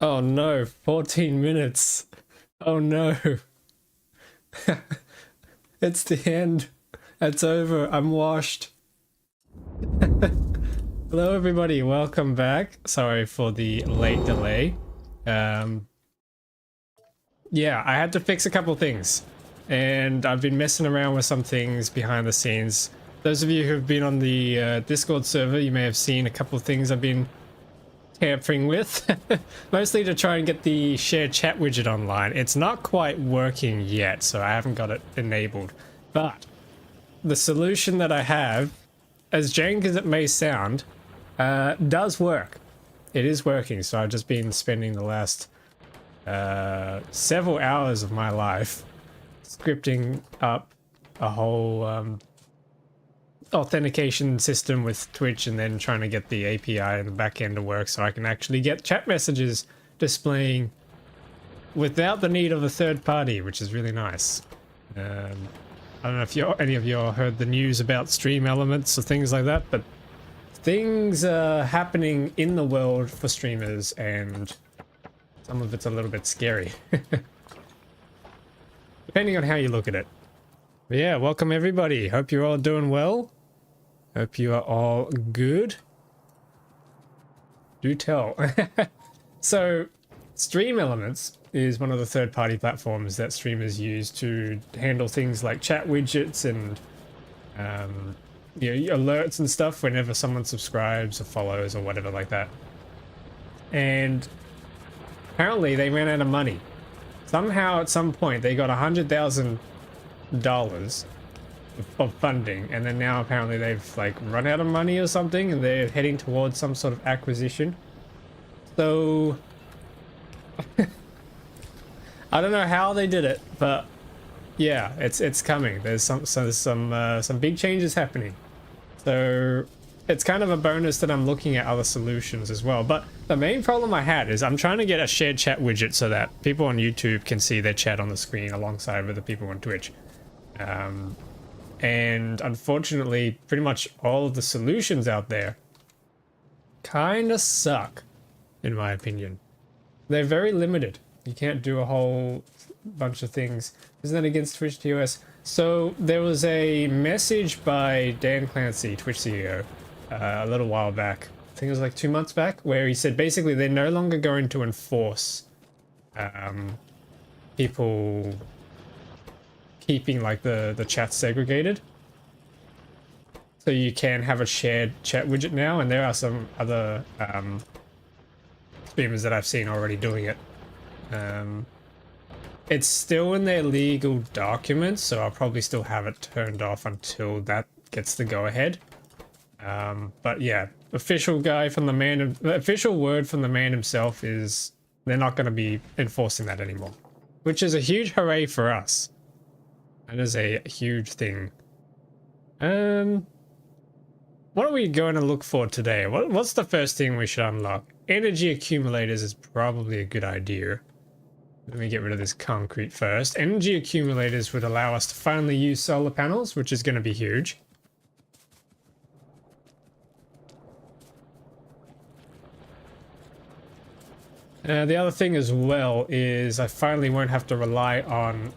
Oh no, 14 minutes. Oh no. It's the end. It's over. I'm washed. Hello everybody, welcome back. Sorry for the late delay. Yeah, I had to fix a couple things. And I've been messing around with some things behind the scenes. Those of you who've been on the Discord server, you may have seen a couple of things I've been tampering with. Mostly to try and get the shared chat widget online. It's not quite working yet, so I haven't got it enabled. But the solution that I have, as jank as it may sound, does work. It is working, so I've just been spending the last several hours of my life scripting up a whole authentication system with Twitch and then trying to get the API and the back end to work so I can actually get chat messages displaying without the need of a third party, which is really nice. I don't know if any of you heard the news about stream elements or things like that, but things are happening in the world for streamers and some of it's a little bit scary. Depending on how you look at it. But yeah, welcome everybody. Hope you're all doing well. Hope you are all good. Do tell. So, Stream Elements is one of the third-party platforms that streamers use to handle things like chat widgets and you know, alerts and stuff whenever someone subscribes or follows or whatever like that. And apparently they ran out of money. Somehow at some point they got $100,000 of funding, and then now apparently they've like run out of money or something and they're heading towards some sort of acquisition. So I don't know how they did it, but yeah, it's coming. There's some big changes happening. So it's kind of a bonus that I'm looking at other solutions as well. But the main problem I had is I'm trying to get a shared chat widget so that people on YouTube can see their chat on the screen alongside with the people on Twitch. And unfortunately, pretty much all of the solutions out there kind of suck, in my opinion. They're very limited. You can't do a whole bunch of things. Isn't that against Twitch TOS? So there was a message by Dan Clancy, Twitch CEO, a little while back. I think it was like 2 months back, where he said basically they're no longer going to enforce people keeping like the chat segregated. So you can have a shared chat widget now, and there are some other streamers that I've seen already doing it. It's still in their legal documents, so I'll probably still have it turned off until that gets the go-ahead. But yeah, official word from the man himself is they're not going to be enforcing that anymore, which is a huge hooray for us. That is a huge thing. What are we going to look for today? What's the first thing we should unlock? Energy accumulators is probably a good idea. Let me get rid of this concrete first. Energy accumulators would allow us to finally use solar panels, which is going to be huge. The other thing as well is I finally won't have to rely on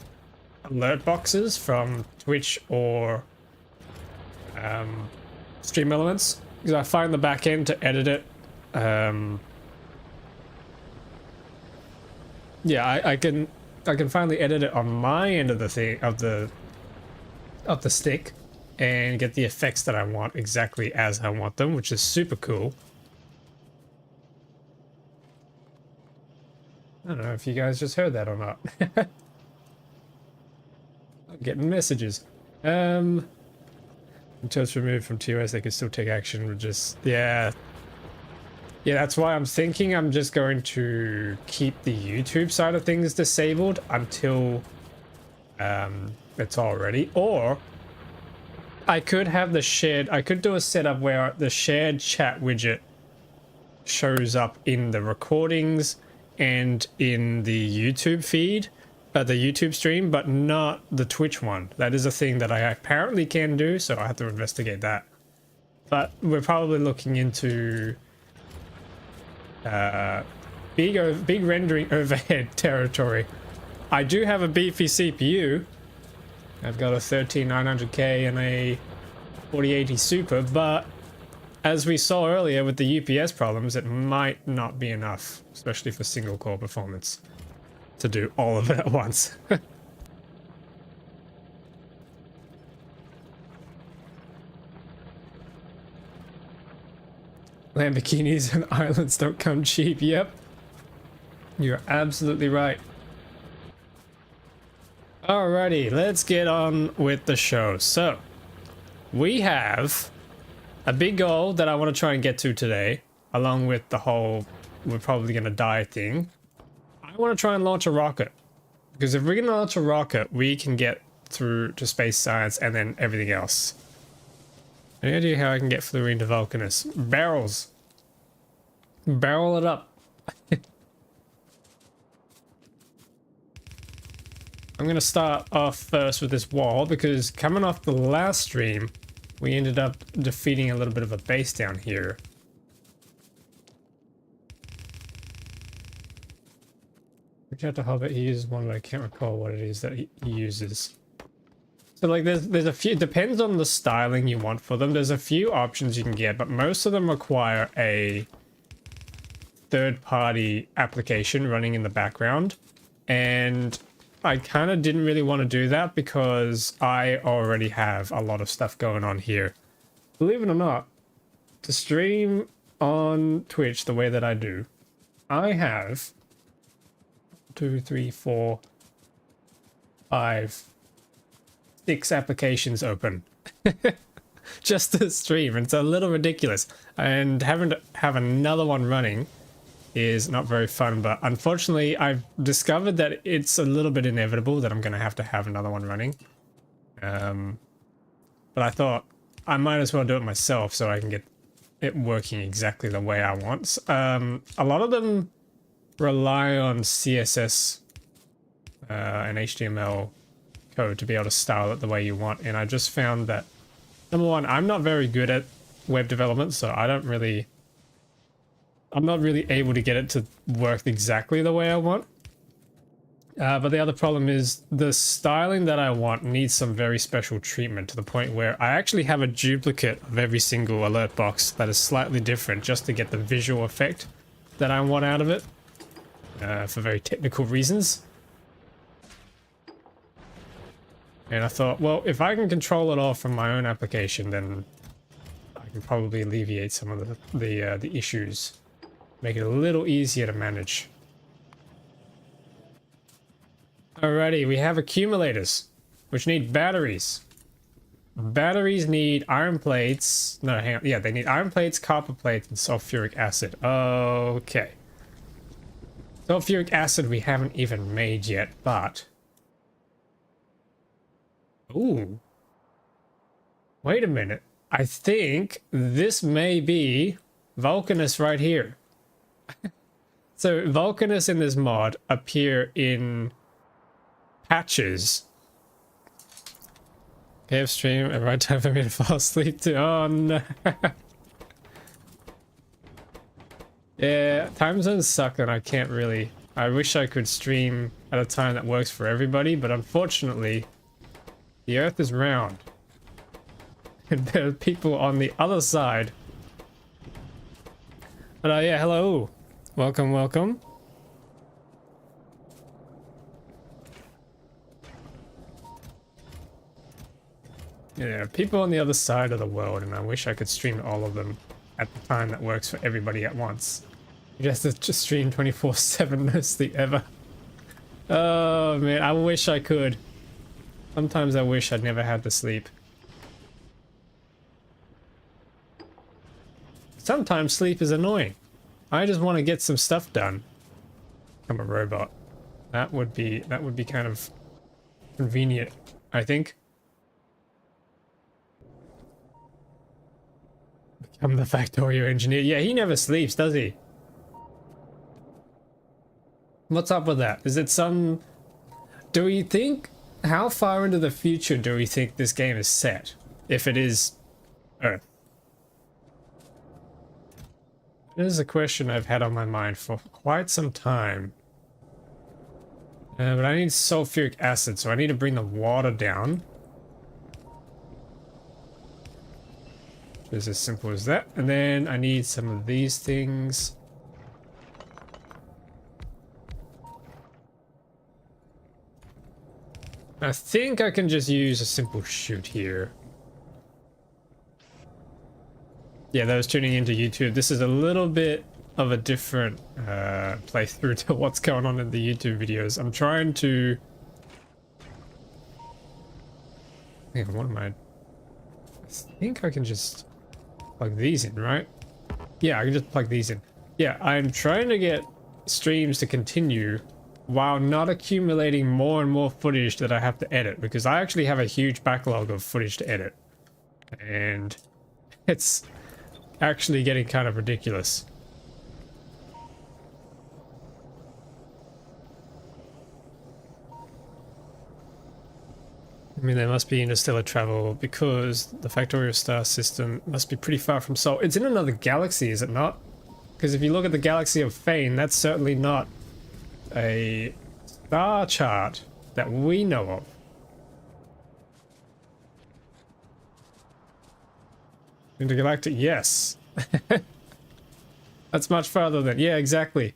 alert boxes from Twitch or Stream Elements, because I find the back end to edit it. Yeah, I can finally edit it on my end of the thing of the stick and get the effects that I want exactly as I want them, which is super cool. I don't know if you guys just heard that or not. I'm getting messages. Until it's removed from TOS, they can still take action with just... Yeah, that's why I'm thinking I'm just going to keep the YouTube side of things disabled until it's all ready. Or I could have I could do a setup where the shared chat widget shows up in the recordings and in the YouTube feed, the YouTube stream, but not the Twitch one. That is a thing that I apparently can do, so I have to investigate that. But we're probably looking into big rendering overhead territory. I do have a beefy CPU. I've got a 13900K and a 4080 Super, but as we saw earlier with the UPS problems, it might not be enough, especially for single core performance, to do all of it at once. Lamborghinis and islands don't come cheap. Yep. You're absolutely right. Alrighty, let's get on with the show. So, we have a big goal that I want to try and get to today, along with the whole we're probably going to die thing. I want to try and launch a rocket. Because if we're going to launch a rocket, we can get through to space science and then everything else. Any idea how I can get fluorine to Vulcanus? Barrels. Barrel it up. I'm going to start off first with this wall because coming off the last stream, we ended up defeating a little bit of a base down here. Reach out to Hobbit, he uses one, but I can't recall what it is that he uses. So like there's a few, it depends on the styling you want for them. There's a few options you can get, but most of them require a third-party application running in the background. And I kind of didn't really want to do that because I already have a lot of stuff going on here. Believe it or not, to stream on Twitch the way that I do, I have 2, 3, 4, 5, 6 applications open just to stream. It's a little ridiculous, and having to have another one running is not very fun, but unfortunately I've discovered that it's a little bit inevitable that I'm going to have another one running. But I thought I might as well do it myself so I can get it working exactly the way I want. A lot of them rely on CSS and HTML code to be able to style it the way you want, and I just found that, number one, I'm not very good at web development, so I'm not really able to get it to work exactly the way I want. But the other problem is the styling that I want needs some very special treatment to the point where I actually have a duplicate of every single alert box that is slightly different just to get the visual effect that I want out of it, for very technical reasons. And I thought, well, if I can control it all from my own application, then I can probably alleviate some of the issues. Make it a little easier to manage. Alrighty, we have accumulators, which need batteries. Batteries need iron plates. No, hang on. Yeah, they need iron plates, copper plates, and sulfuric acid. Okay. Sulfuric acid we haven't even made yet, but... Ooh. Wait a minute. I think this may be Vulcanus right here. So Vulcanus in this mod appear in patches. KF stream at right time for me to fall asleep too. Oh no. Yeah, time zones suck and I can't really... I wish I could stream at a time that works for everybody, but unfortunately the earth is round. And there are people on the other side. But yeah, hello. Welcome, welcome. Yeah, there are people on the other side of the world, and I wish I could stream all of them at the time that works for everybody at once. You have to just stream 24/7, no sleep ever. Oh man, I wish I could. Sometimes I wish I'd never had to sleep. Sometimes sleep is annoying. I just want to get some stuff done. I'm a robot. That would be kind of convenient, I think. Become the Factorio engineer. Yeah, he never sleeps, does he? What's up with that? Is it some... Do we think... How far into the future do we think this game is set? If it is Earth. This is a question I've had on my mind for quite some time. But I need sulfuric acid, so I need to bring the water down. It's as simple as that. And then I need some of these things. I think I can just use a simple chute here. Yeah, those tuning into YouTube, this is a little bit of a different playthrough to what's going on in the YouTube videos. I'm trying to... Hang on, what am I think I can just plug these in, right? Yeah, I can just plug these in. Yeah, I'm trying to get streams to continue while not accumulating more and more footage that I have to edit, because I actually have a huge backlog of footage to edit. And it's actually getting kind of ridiculous. I mean, there must be interstellar travel because the Factorial star system must be pretty far from Sol. It's in another galaxy, is it not? Because if you look at the galaxy of Fane, that's certainly not a star chart that we know of. Intergalactic, yes. That's much farther than... Yeah, exactly.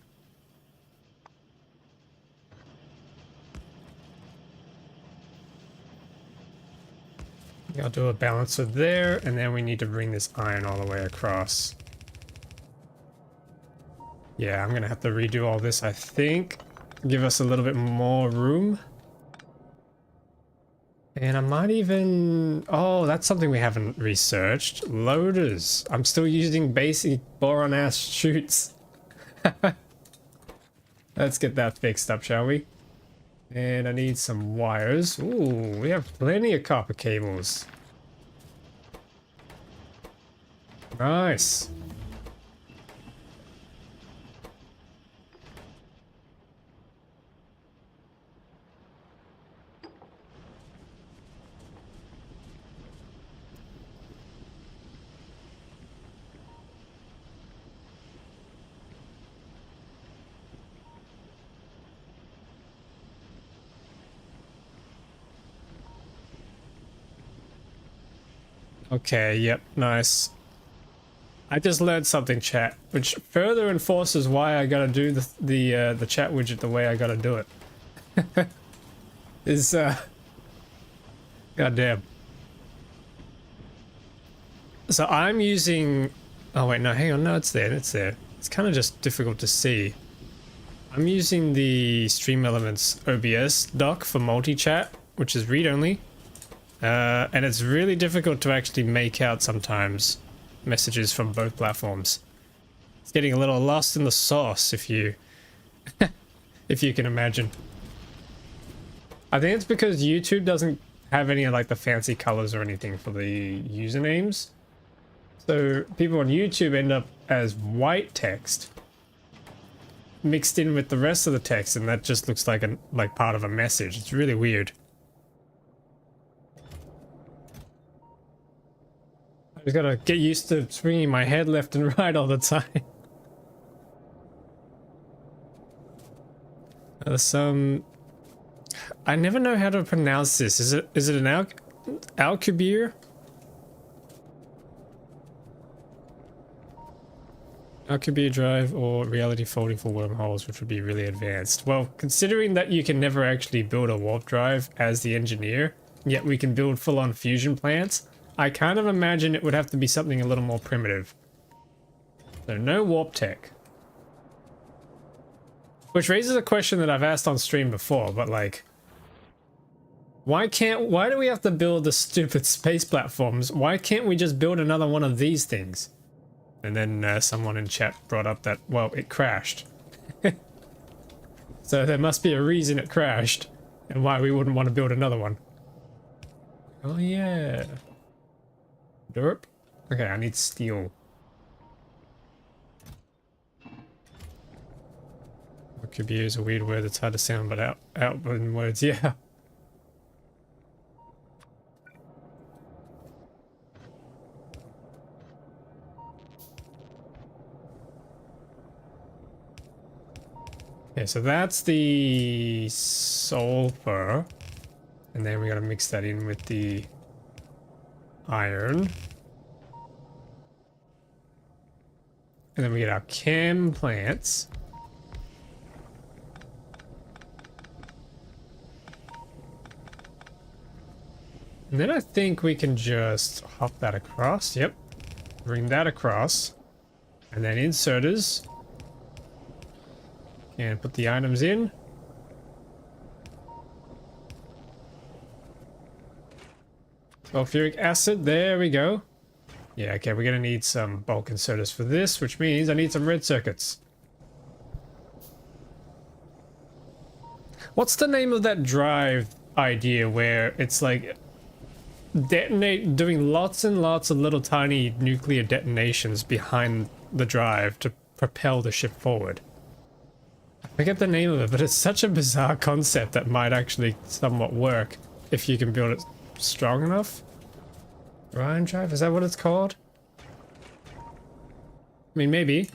I'll do a balancer there, and then we need to bring this iron all the way across. Yeah, I'm gonna have to redo all this, I think. Give us a little bit more room. And I might even... Oh, that's something we haven't researched. Loaders. I'm still using basic boron-ass chutes. Let's get that fixed up, shall we? And I need some wires. Ooh, we have plenty of copper cables. Nice. Okay, yep, nice. I just learned something, chat, which further enforces why I gotta do the chat widget the way I gotta do it. Goddamn. So I'm using... Oh wait, no, hang on, no, it's there, it's there. It's kind of just difficult to see. I'm using the Stream Elements OBS dock for multi-chat, which is read-only. And it's really difficult to actually make out sometimes messages from both platforms. It's getting a little lost in the sauce, if you if you can imagine. I think it's because YouTube doesn't have any of like the fancy colors or anything for the usernames. So people on YouTube end up as white text mixed in with the rest of the text, and that just looks like part of a message. It's really weird. I just gotta get used to swinging my head left and right all the time. Some... I never know how to pronounce this. Is it an Alcubierre? Alcubierre drive or reality folding for wormholes, which would be really advanced. Well, considering that you can never actually build a warp drive as the engineer, yet we can build full-on fusion plants, I kind of imagine it would have to be something a little more primitive. So no warp tech. Which raises a question that I've asked on stream before, but like... Why do we have to build the stupid space platforms? Why can't we just build another one of these things? And then someone in chat brought up that, well, it crashed. So there must be a reason it crashed, and why we wouldn't want to build another one. Oh yeah. Derp? Okay, I need steel. Alcubierre is a weird word that's hard to sound, but out in words, yeah. Okay, so that's the sulfur. And then we gotta mix that in with the iron. And then we get our chem plants. And then I think we can just hop that across. Yep. Bring that across. And then inserters. And put the items in. Sulfuric acid. There we go. Yeah, okay, we're gonna need some bulk inserters for this, which means I need some red circuits. What's the name of that drive idea where it's like doing lots and lots of little tiny nuclear detonations behind the drive to propel the ship forward? I forget the name of it, but it's such a bizarre concept that might actually somewhat work if you can build it strong enough. Ryan drive, is that what it's called? I mean, maybe.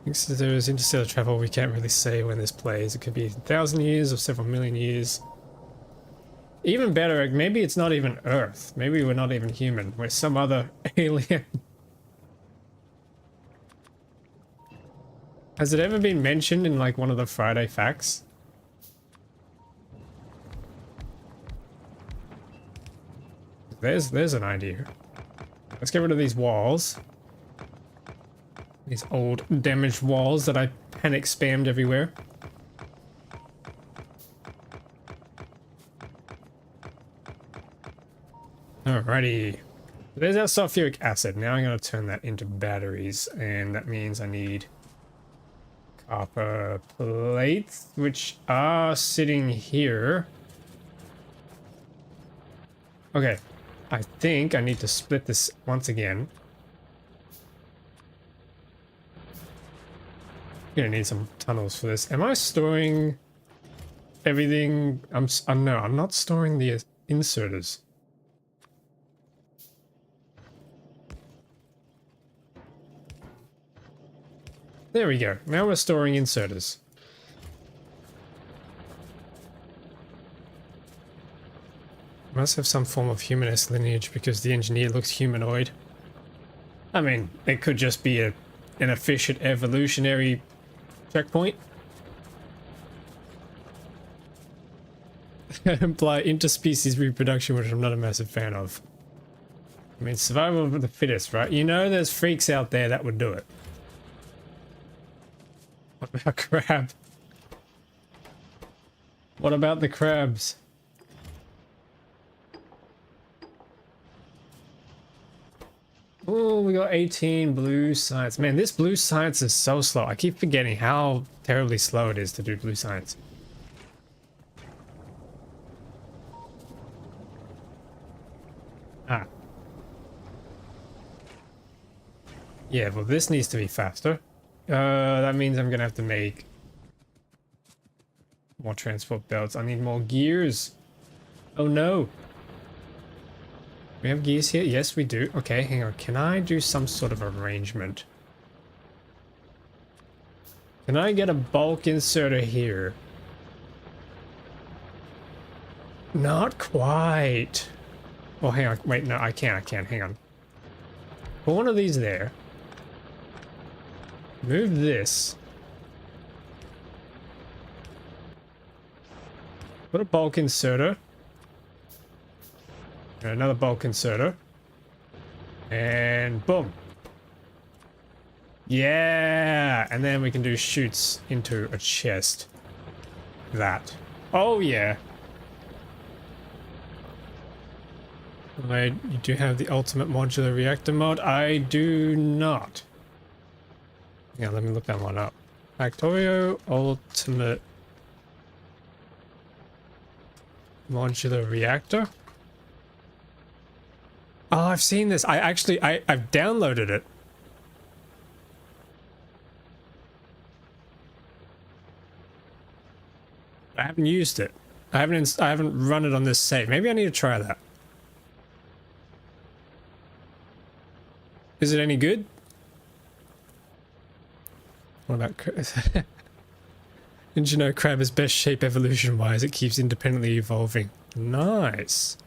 Thanks to those interstellar travel, we can't really say when this plays. It could be 1,000 years or several million years. Even better, maybe it's not even Earth. Maybe we're not even human. We're some other alien. Has it ever been mentioned in like one of the Friday facts? There's an idea. Let's get rid of these walls. These old damaged walls that I panic spammed everywhere. Alrighty. There's our sulfuric acid. Now I'm going to turn that into batteries, and that means I need copper plates, which are sitting here. Okay, I think I need to split this once again. Gonna need some tunnels for this. Am I storing everything? No, I'm not storing the inserters. There we go. Now we're storing inserters. Must have some form of humanist lineage because the engineer looks humanoid. I mean, it could just be an efficient evolutionary checkpoint. Imply interspecies reproduction, which I'm not a massive fan of. I mean, survival of the fittest, right? You know there's freaks out there that would do it. What about crab? What about the crabs? Oh, we got 18 blue science. Man, this blue science is so slow. I keep forgetting how terribly slow it is to do blue science. Ah. Yeah, well, this needs to be faster. That means I'm gonna have to make more transport belts. I need more gears. Oh no. We have gears here? Yes, we do. Okay, hang on. Can I do some sort of arrangement? Can I get a bulk inserter here? Not quite. Oh, hang on. Wait, no, I can't. Hang on. Put one of these there. Move this. Put a bulk inserter. And another bulk inserter. And boom. Yeah! And then we can do chutes into a chest. That. Oh yeah. Wait, you do have the ultimate modular reactor mod? I do not. Yeah, let me look that one up. Factorio ultimate modular reactor? Oh, I've seen this. I've downloaded it. I haven't used it. I haven't run it on this save. Maybe I need to try that. Is it any good? What about... Didn't you know crab is best shape evolution-wise? It keeps independently evolving. Nice.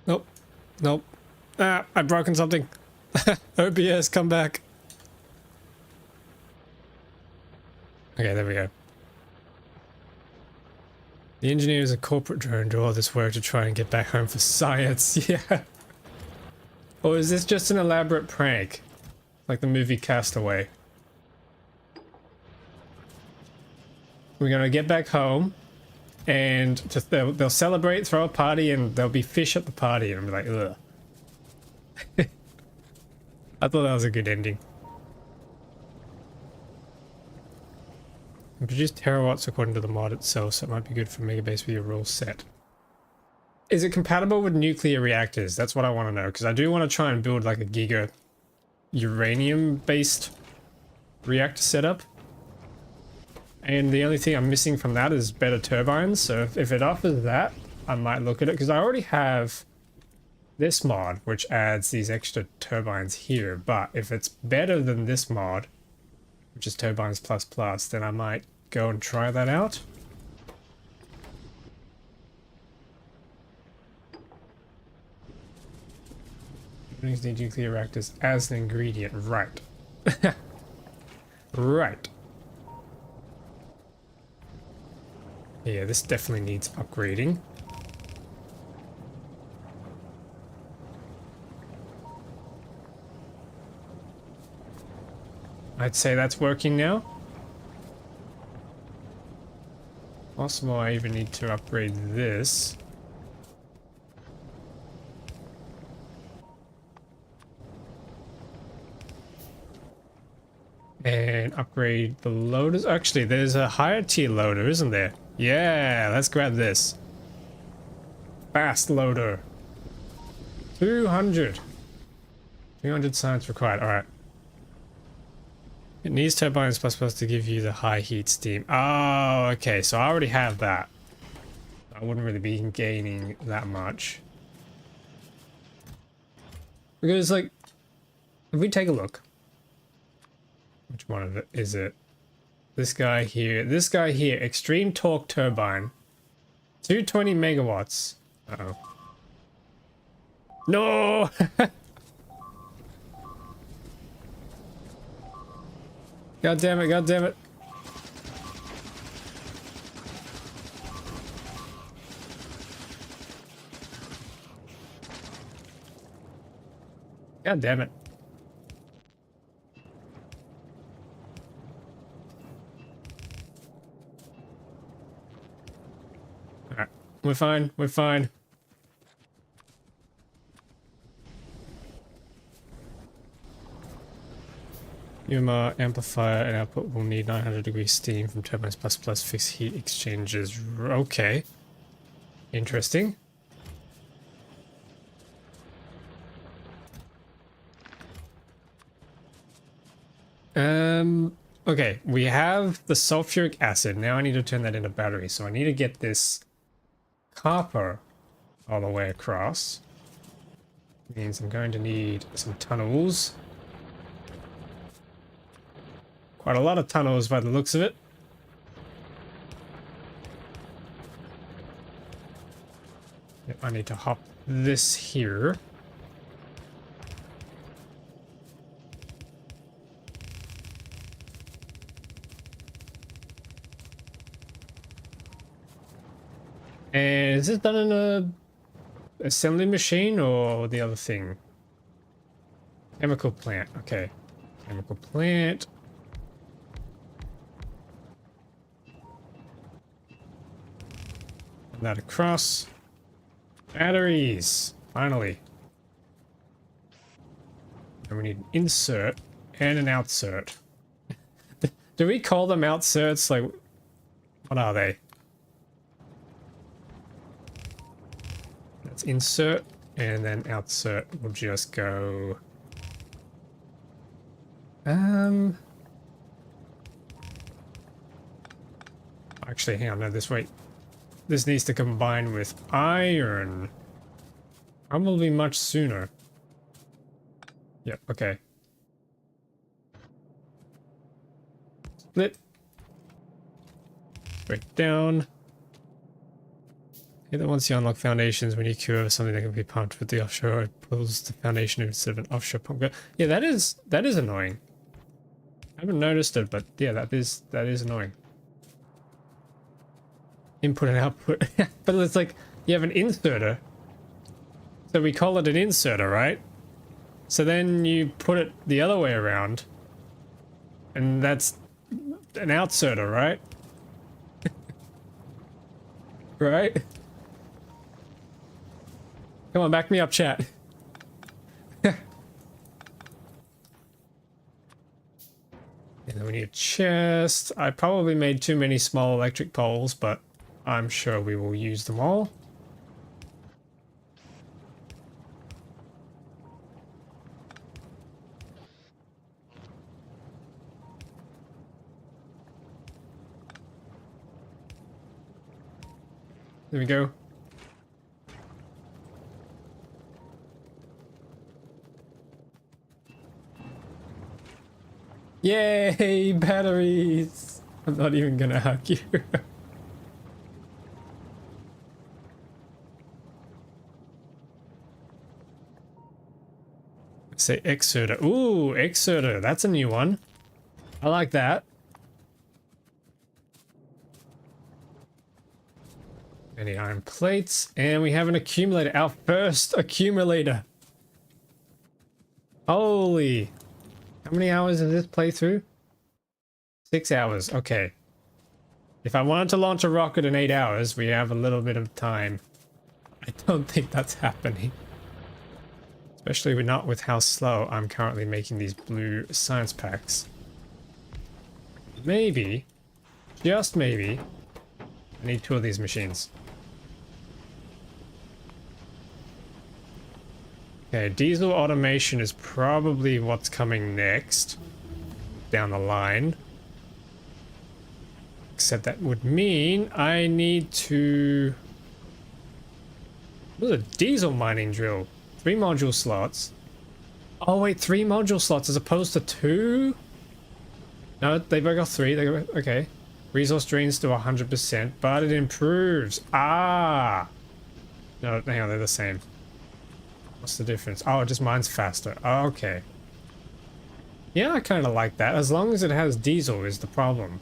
Nope. Nope. Ah, I've broken something. OBS, come back. Okay, there we go. The engineers of corporate drone do all this work to try and get back home for science. Yeah. Or is this just an elaborate prank? Like the movie Castaway? We're gonna get back home and just they'll celebrate, throw a party, and there'll be fish at the party, and I'll be like, ugh. I thought that was a good ending. And produce terawatts according to the mod itself, so it might be good for Megabase with your rule set. Is it compatible with nuclear reactors? That's what I want to know, because I do want to try and build like a giga uranium-based reactor setup. And the only thing I'm missing from that is better turbines, so if it offers that, I might look at it, because I already have this mod, which adds these extra turbines here, but if it's better than this mod, which is turbines plus plus, then I might go and try that out. Need nuclear reactors as an ingredient, right? Right. Yeah, this definitely needs upgrading. I'd say that's working now. Possible I even need to upgrade this. And upgrade the loaders. Actually, there's a higher tier loader, isn't there? Yeah, let's grab this. Fast loader. 200. 200 science required. Alright. It needs turbines plus plus to give you the high heat steam. Oh, okay. So I already have that. I wouldn't really be gaining that much. Because, like, if we take a look. Which one of it is it? This guy here. This guy here. Extreme torque turbine. 220 megawatts. Uh-oh. No! God damn it, god damn it. God damn it. Alright, we're fine, we're fine. UMR amplifier and output will need 900 degrees steam from turbines plus plus fixed heat exchangers. Okay. Interesting. Okay, we have the sulfuric acid. Now I need to turn that into battery. So I need to get this copper all the way across. Means I'm going to need some tunnels. Quite a lot of tunnels by the looks of it. Yep, I need to hop this here. And is this done in a assembly machine or the other thing? Chemical plant, okay. Chemical plant. That across. Batteries, finally. And we need an insert and an outsert. Do we call them outserts? Like, what are they? Let's insert and then outsert will just go Um. Actually, hang on. No, this wait. This needs to combine with iron. Probably much sooner. Yep. Okay. Split. Break down. Yeah, that once you unlock foundations, when you queue over something that can be pumped with the offshore, it pulls the foundation instead of an offshore pump. Yeah, that is annoying. I haven't noticed it, but yeah, that is annoying. Input and output. But it's like you have an inserter. So we call it an inserter, right? So then you put it the other way around. And that's an outserter, right? Right? Come on, back me up, chat. And then we need a chest. I probably made too many small electric poles, but I'm sure we will use them all. There we go. Yay, batteries! I'm not even gonna hug you. Say exerter. Ooh, exerter. That's a new one. I like that. Any iron plates. And we have an accumulator. Our first accumulator. Holy. How many hours is this playthrough? 6 hours. Okay. If I wanted to launch a rocket in 8 hours, we have a little bit of time. I don't think that's happening. Especially not with how slow I'm currently making these blue science packs. Maybe, just maybe, I need 2 of these machines. Okay, diesel automation is probably what's coming next down the line. Except that would mean I need to... What is a diesel mining drill? 3 module slots. Oh wait, 3 module slots as opposed to 2? No, they both got 3. They got, okay. Resource drains to 100%, but it improves. Ah! No, hang on, they're the same. What's the difference? Oh, it just mines faster. Oh, okay. Yeah, I kind of like that. As long as it has diesel is the problem.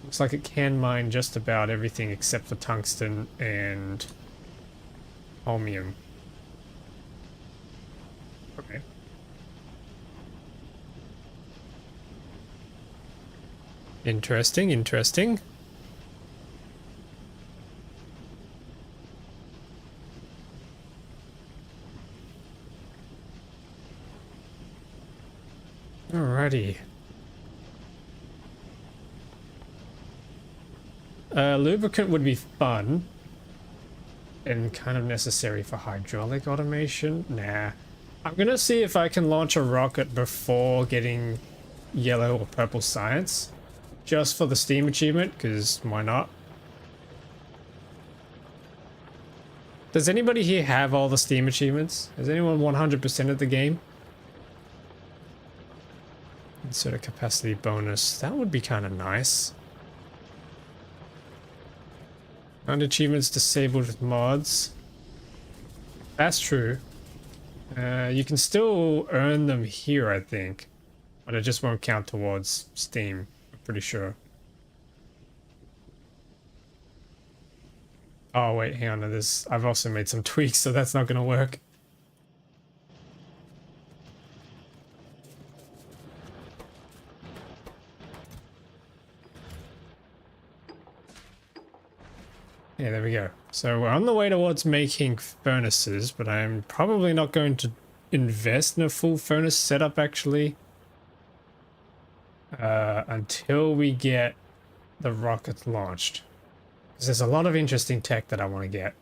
Looks like it can mine just about everything except for tungsten and holmium. Okay. Interesting, interesting. Alrighty. Lubricant would be fun and kind of necessary for hydraulic automation. Nah. I'm gonna see if I can launch a rocket before getting yellow or purple science. Just for the Steam achievement, because why not? Does anybody here have all the Steam achievements? Has anyone 100% of the game? Insert a capacity bonus. That would be kind of nice. And achievements disabled with mods. That's true. You can still earn them here, I think. But it just won't count towards Steam, I'm pretty sure. Oh wait, hang on to this. I've also made some tweaks, so that's not gonna work. Yeah, there we go. So we're on the way towards making furnaces, but I'm probably not going to invest in a full furnace setup actually. Until we get the rocket launched. Because there's a lot of interesting tech that I want to get.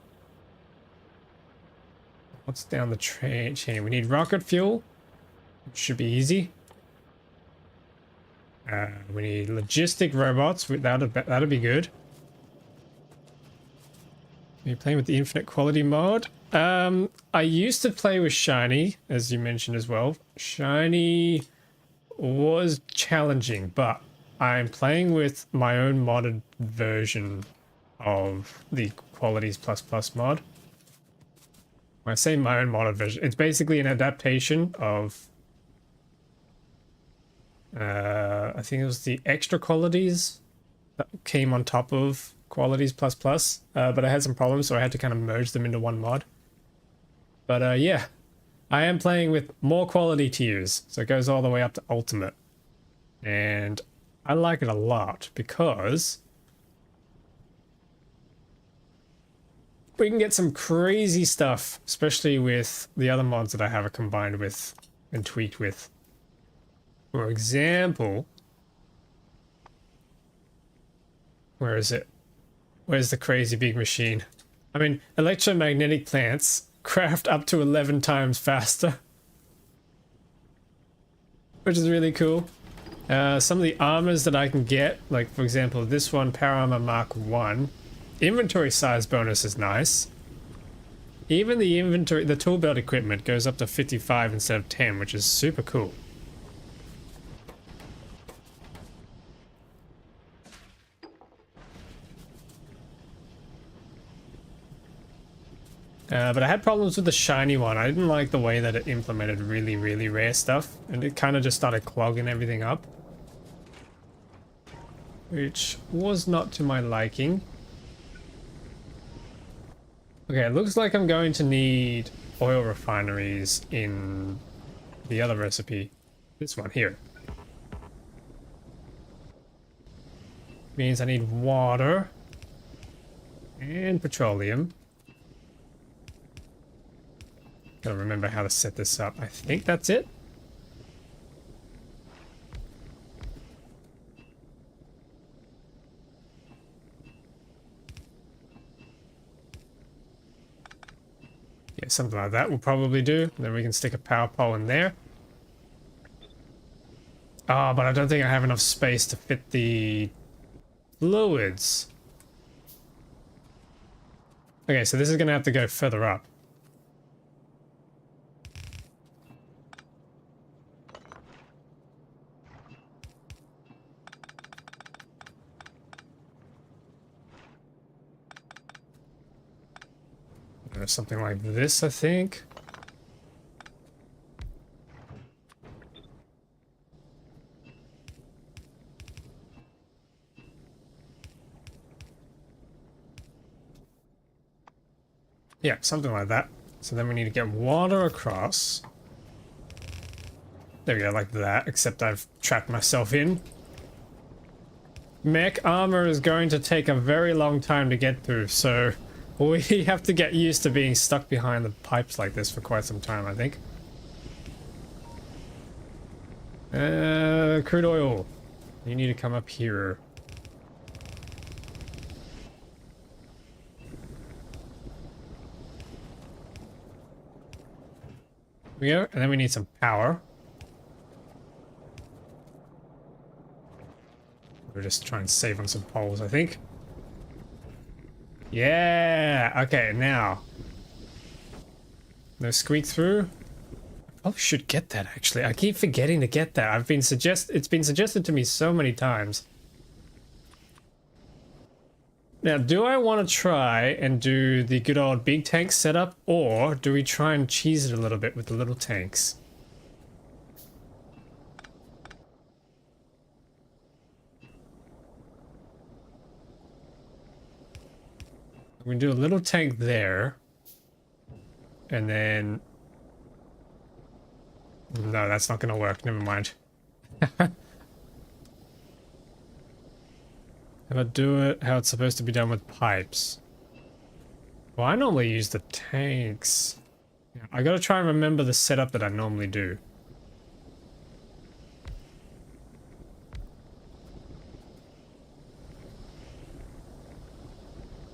What's down the chain? We need rocket fuel. Should be easy. We need logistic robots. That'll be good. Are you playing with the infinite quality mod? I used to play with Shiny, as you mentioned as well. Shiny was challenging, but I'm playing with my own modded version of the Qualities Plus Plus mod. When I say my own modded version, it's basically an adaptation of I think it was the extra qualities that came on top of Qualities Plus Plus, but I had some problems, so I had to kind of merge them into one mod. But yeah, I am playing with more quality tiers, so it goes all the way up to Ultimate. And I like it a lot because we can get some crazy stuff, especially with the other mods that I have it combined with and tweaked with. For example, where is it? Where's the crazy big machine? I mean, electromagnetic plants craft up to 11 times faster, which is really cool. Some of the armors that I can get, like for example, this one, Power Armor Mark 1, inventory size bonus is nice. Even the tool belt equipment goes up to 55 instead of 10, which is super cool. But I had problems with the shiny one. I didn't like the way that it implemented really, really rare stuff, and it kind of just started clogging everything up, which was not to my liking. Okay, it looks like I'm going to need oil refineries in the other recipe. This one here. Means I need water and petroleum. Gotta remember how to set this up. I think that's it. Yeah, something like that will probably do. Then we can stick a power pole in there. Oh, but I don't think I have enough space to fit the fluids. Okay, so this is gonna have to go further up. Something like this, I think. Yeah, something like that. So then we need to get water across. There we go, like that, except I've trapped myself in. Mech armor is going to take a very long time to get through, so we have to get used to being stuck behind the pipes like this for quite some time, I think. Crude oil. You need to come up here. Here we go, and then we need some power. We'll just try and save on some poles, I think. Yeah! Okay, now. No squeak through. I probably should get that, actually. I keep forgetting to get that. It's been suggested to me so many times. Now, do I want to try and do the good old big tank setup, or do we try and cheese it a little bit with the little tanks? We can do a little tank there. And then... No, that's not going to work. Never mind. How about do it how it's supposed to be done with pipes? Well, I normally use the tanks. Yeah, I gotta try and remember the setup that I normally do.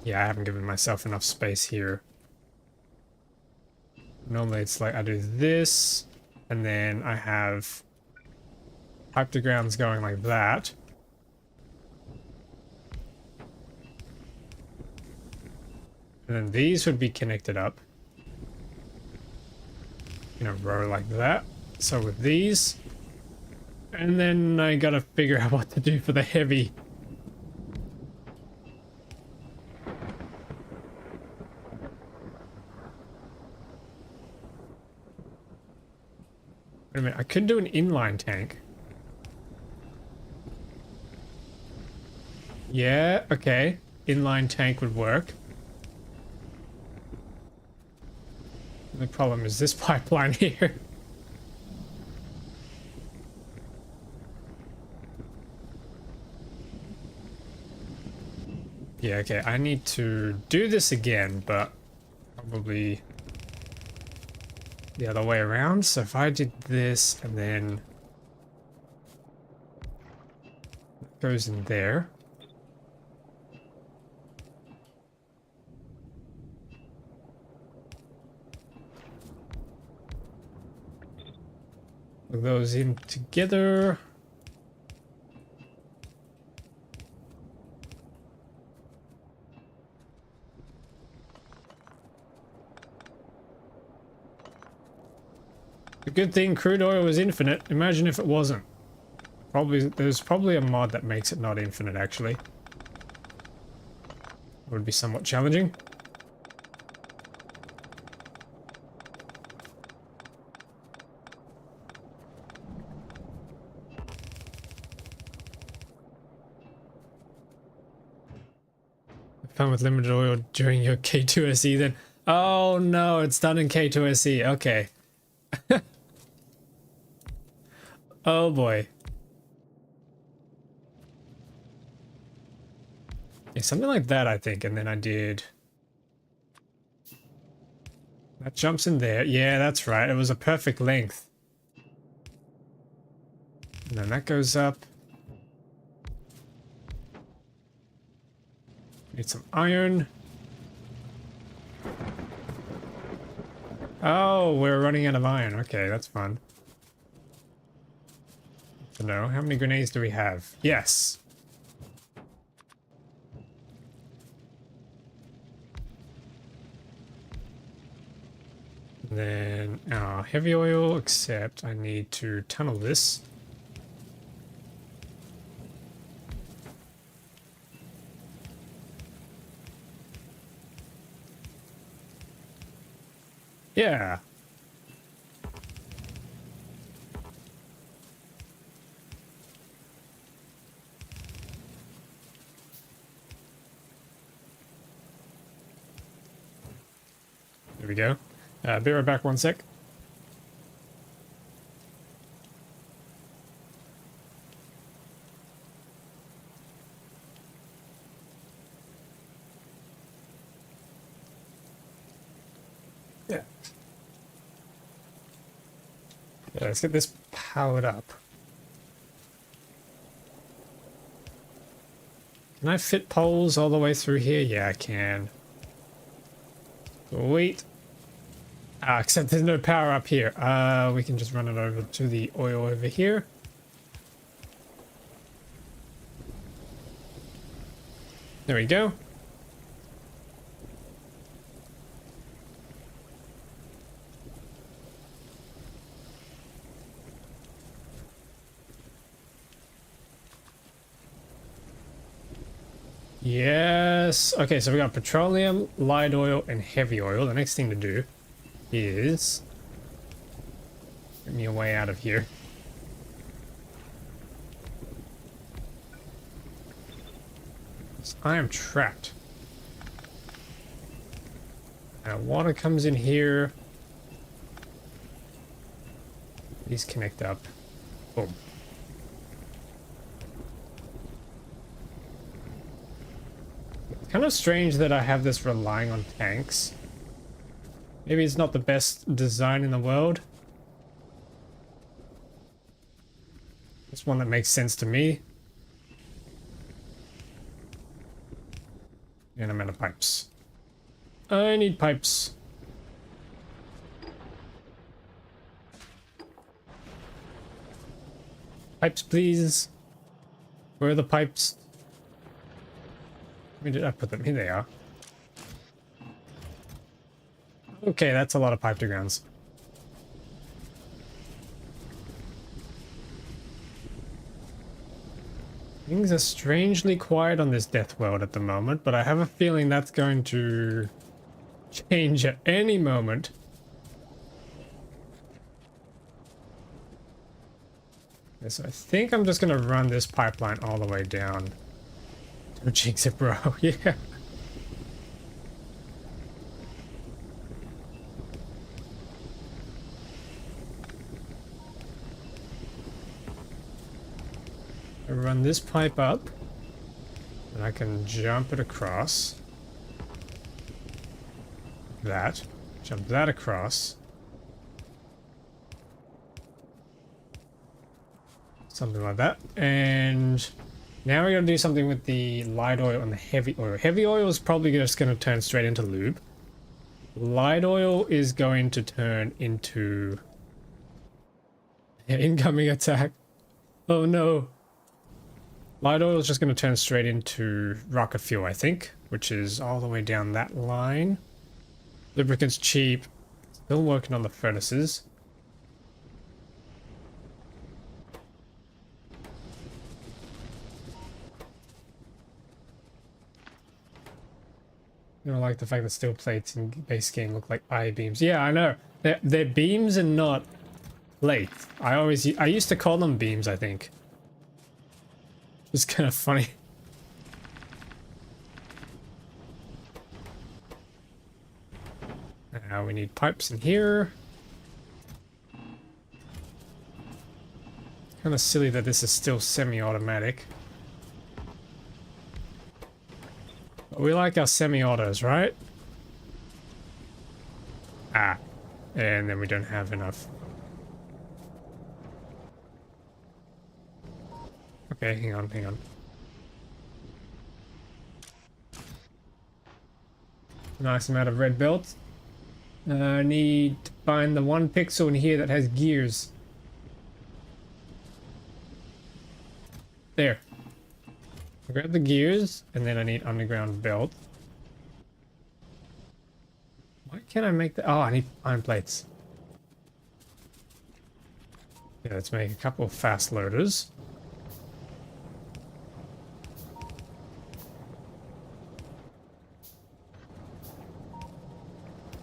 Yeah, I haven't given myself enough space here. Normally it's like I do this, And then I have pipe to grounds going like that. And then these would be connected up in a row like that. So with these, and then I gotta figure out what to do for the heavy. Wait a minute, I could do an inline tank. Yeah, okay. Inline tank would work. The problem is this pipeline here. Yeah, okay, I need to do this again, but probably the other way around. So if I did this and then it goes in there. Plug those in together. The good thing crude oil is infinite. Imagine if it wasn't. There's probably a mod that makes it not infinite, actually. It would be somewhat challenging. Fun with limited oil during your K2SE then. Oh no, it's done in K2SE. Okay. Oh boy. Yeah, something like that, I think. And then I did... That jumps in there. Yeah, that's right. It was a perfect length. And then that goes up. Need some iron. Oh, we're running out of iron. Okay, that's fun. To know. How many grenades do we have? Yes. Then our heavy oil, except I need to tunnel this. Yeah. There we go. Be right back 1 sec. Yeah. Yeah, let's get this powered up. Can I fit poles all the way through here? Yeah, I can. Sweet. Except there's no power up here. We can just run it over to the oil over here. There we go. Yes. Okay, so we got petroleum, light oil, and heavy oil. The next thing to do is get me a way out of here. I am trapped. Water comes in here. These connect up. Boom. It's kind of strange that I have this relying on tanks. Maybe it's not the best design in the world. It's one that makes sense to me. And I'm out of pipes. I need pipes. Pipes, please. Where are the pipes? Where did I put them? Here they are. Okay, that's a lot of pipe to grounds. Things are strangely quiet on this death world at the moment, but I have a feeling that's going to change at any moment. So I think I'm just going to run this pipeline all the way down. Don't jinx it, bro. Yeah. I run this pipe up, and I can jump it across. That. Jump that across. Something like that. And now we're going to do something with the light oil and the heavy oil. Heavy oil is probably just going to turn straight into lube. Light oil is going to turn into incoming attack. Oh no. Light oil is just going to turn straight into rocket fuel, I think, which is all the way down that line. Lubricant's cheap. Still working on the furnaces. I don't like the fact that steel plates in base game look like I-beams. Yeah, I know. They're beams and not plates. I used to call them beams, I think. It's kind of funny. Now we need pipes in here. Kind of silly that this is still semi-automatic. But we like our semi-autos, right? Ah, and then we don't have enough. Okay, hang on, hang on. Nice amount of red belts. I need to find the one pixel in here that has gears. There. I grab the gears, and then I need underground belt. Why can't I make that? Oh, I need iron plates. Yeah, let's make a couple of fast loaders.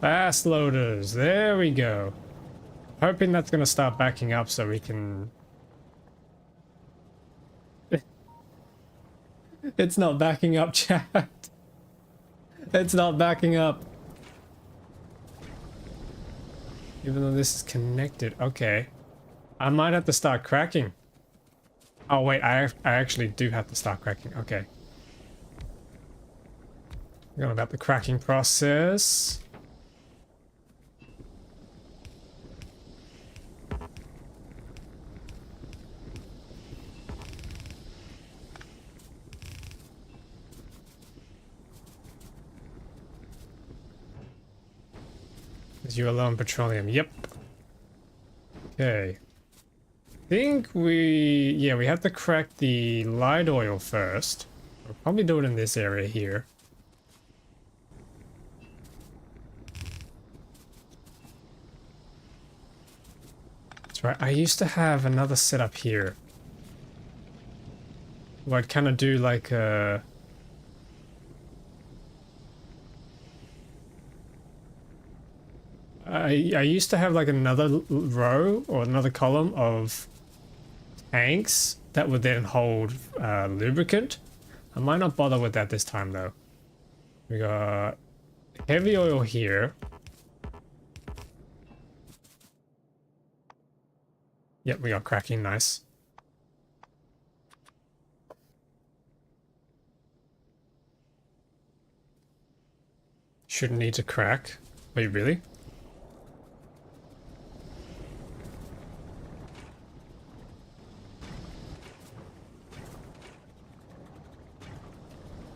Fast loaders, there we go. Hoping that's gonna start backing up so we can... It's not backing up, chat. It's not backing up. Even though this is connected, okay. I might have to start cracking. Oh wait, I actually do have to start cracking, okay. Forgot about the cracking process. Is you alone petroleum? Yep. Okay. I think we have to crack the light oil first. We'll probably do it in this area here. That's right. I used to have another setup here. Where I'd kind of do like a... I used to have like another row or another column of tanks that would then hold lubricant. I might not bother with that this time though. We got heavy oil here. Yep, we got cracking, nice. Shouldn't need to crack. Wait, really?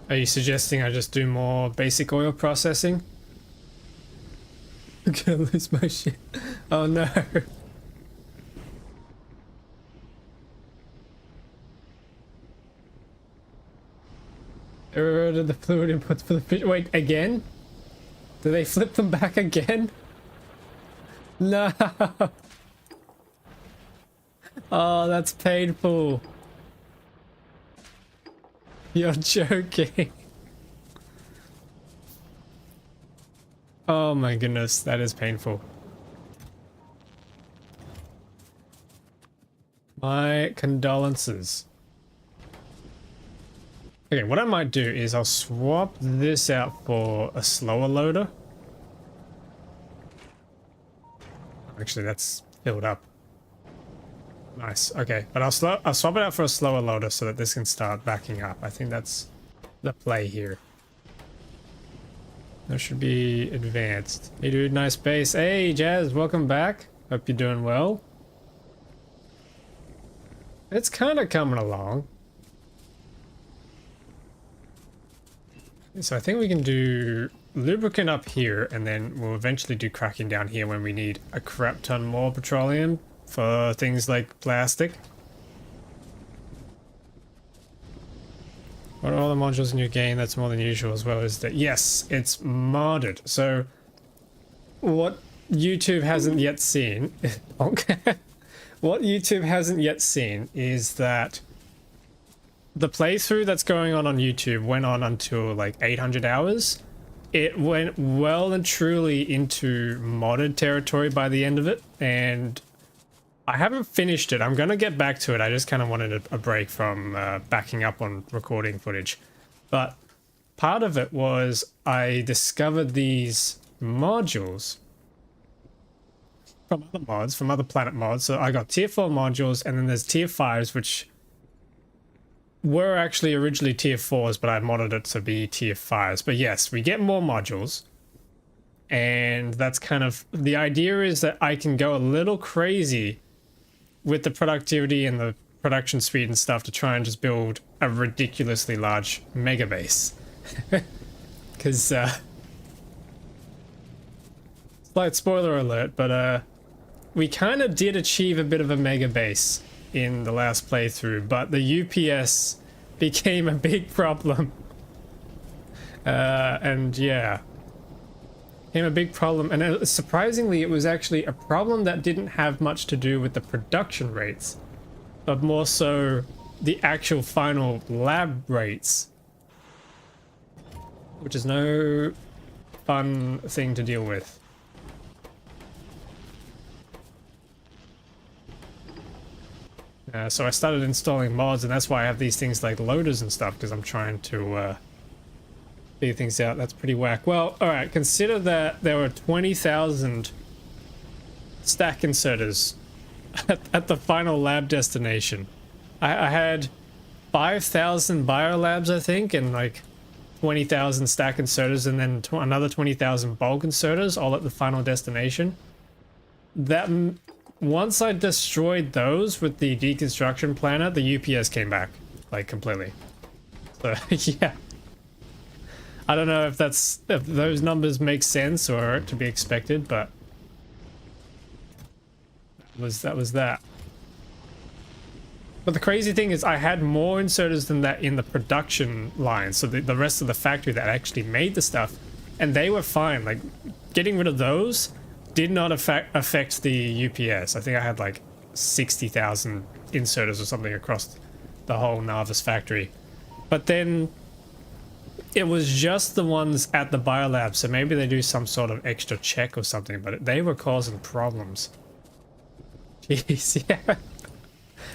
Are you suggesting I just do more basic oil processing? I'm gonna lose my shit. Oh no. Eroded the fluid inputs for the fish. Wait, again? Do they flip them back again? No. Oh, that's painful. You're joking. Oh my goodness, that is painful. My condolences. Okay, what I might do is I'll swap this out for a slower loader. Actually, that's filled up. Nice. Okay, but I'll swap it out for a slower loader so that this can start backing up. I think that's the play here. That should be advanced. Hey dude, nice base. Hey Jazz, welcome back. Hope you're doing well. It's kind of coming along. So I think we can do lubricant up here, and then we'll eventually do cracking down here when we need a crap ton more petroleum for things like plastic. What are all the modules in your game that's more than usual as well as that? Yes, it's modded. So what YouTube hasn't yet seen, what YouTube hasn't yet seen is that the playthrough that's going on YouTube went on until like 800 hours. It went well and truly into modded territory by the end of it, and I haven't finished it. I'm gonna get back to it. I just kind of wanted a break from backing up on recording footage. But part of it was I discovered these modules from other mods, from other planet mods. So I got tier 4 modules, and then there's tier 5s, which were actually originally tier 4s, but I modded it to be tier 5s. But yes, we get more modules, and that's kind of the idea, is that I can go a little crazy with the productivity and the production speed and stuff to try and just build a ridiculously large megabase. Because slight spoiler alert, but we kind of did achieve a bit of a megabase in the last playthrough, but the UPS became a big problem. And yeah, became a big problem, and surprisingly it was actually a problem that didn't have much to do with the production rates, but more so the actual final lab rates, which is no fun thing to deal with. So I started installing mods, and that's why I have these things like loaders and stuff, because I'm trying to figure things out. That's pretty whack. Well, alright, consider that there were 20,000 stack inserters at the final lab destination. I had 5,000 biolabs, I think, and like 20,000 stack inserters, and then another 20,000 bulk inserters, all at the final destination. That... Once I destroyed those with the deconstruction planner, the UPS came back, like, completely. So, yeah. I don't know if those numbers make sense or to be expected, but that was that. But the crazy thing is I had more inserters than that in the production line, so the rest of the factory that actually made the stuff, and they were fine. Like, getting rid of those did not affect the UPS. I think I had like 60,000 inserters or something across the whole Nauvis factory. But then it was just the ones at the biolab, so maybe they do some sort of extra check or something, but they were causing problems. Jeez, yeah.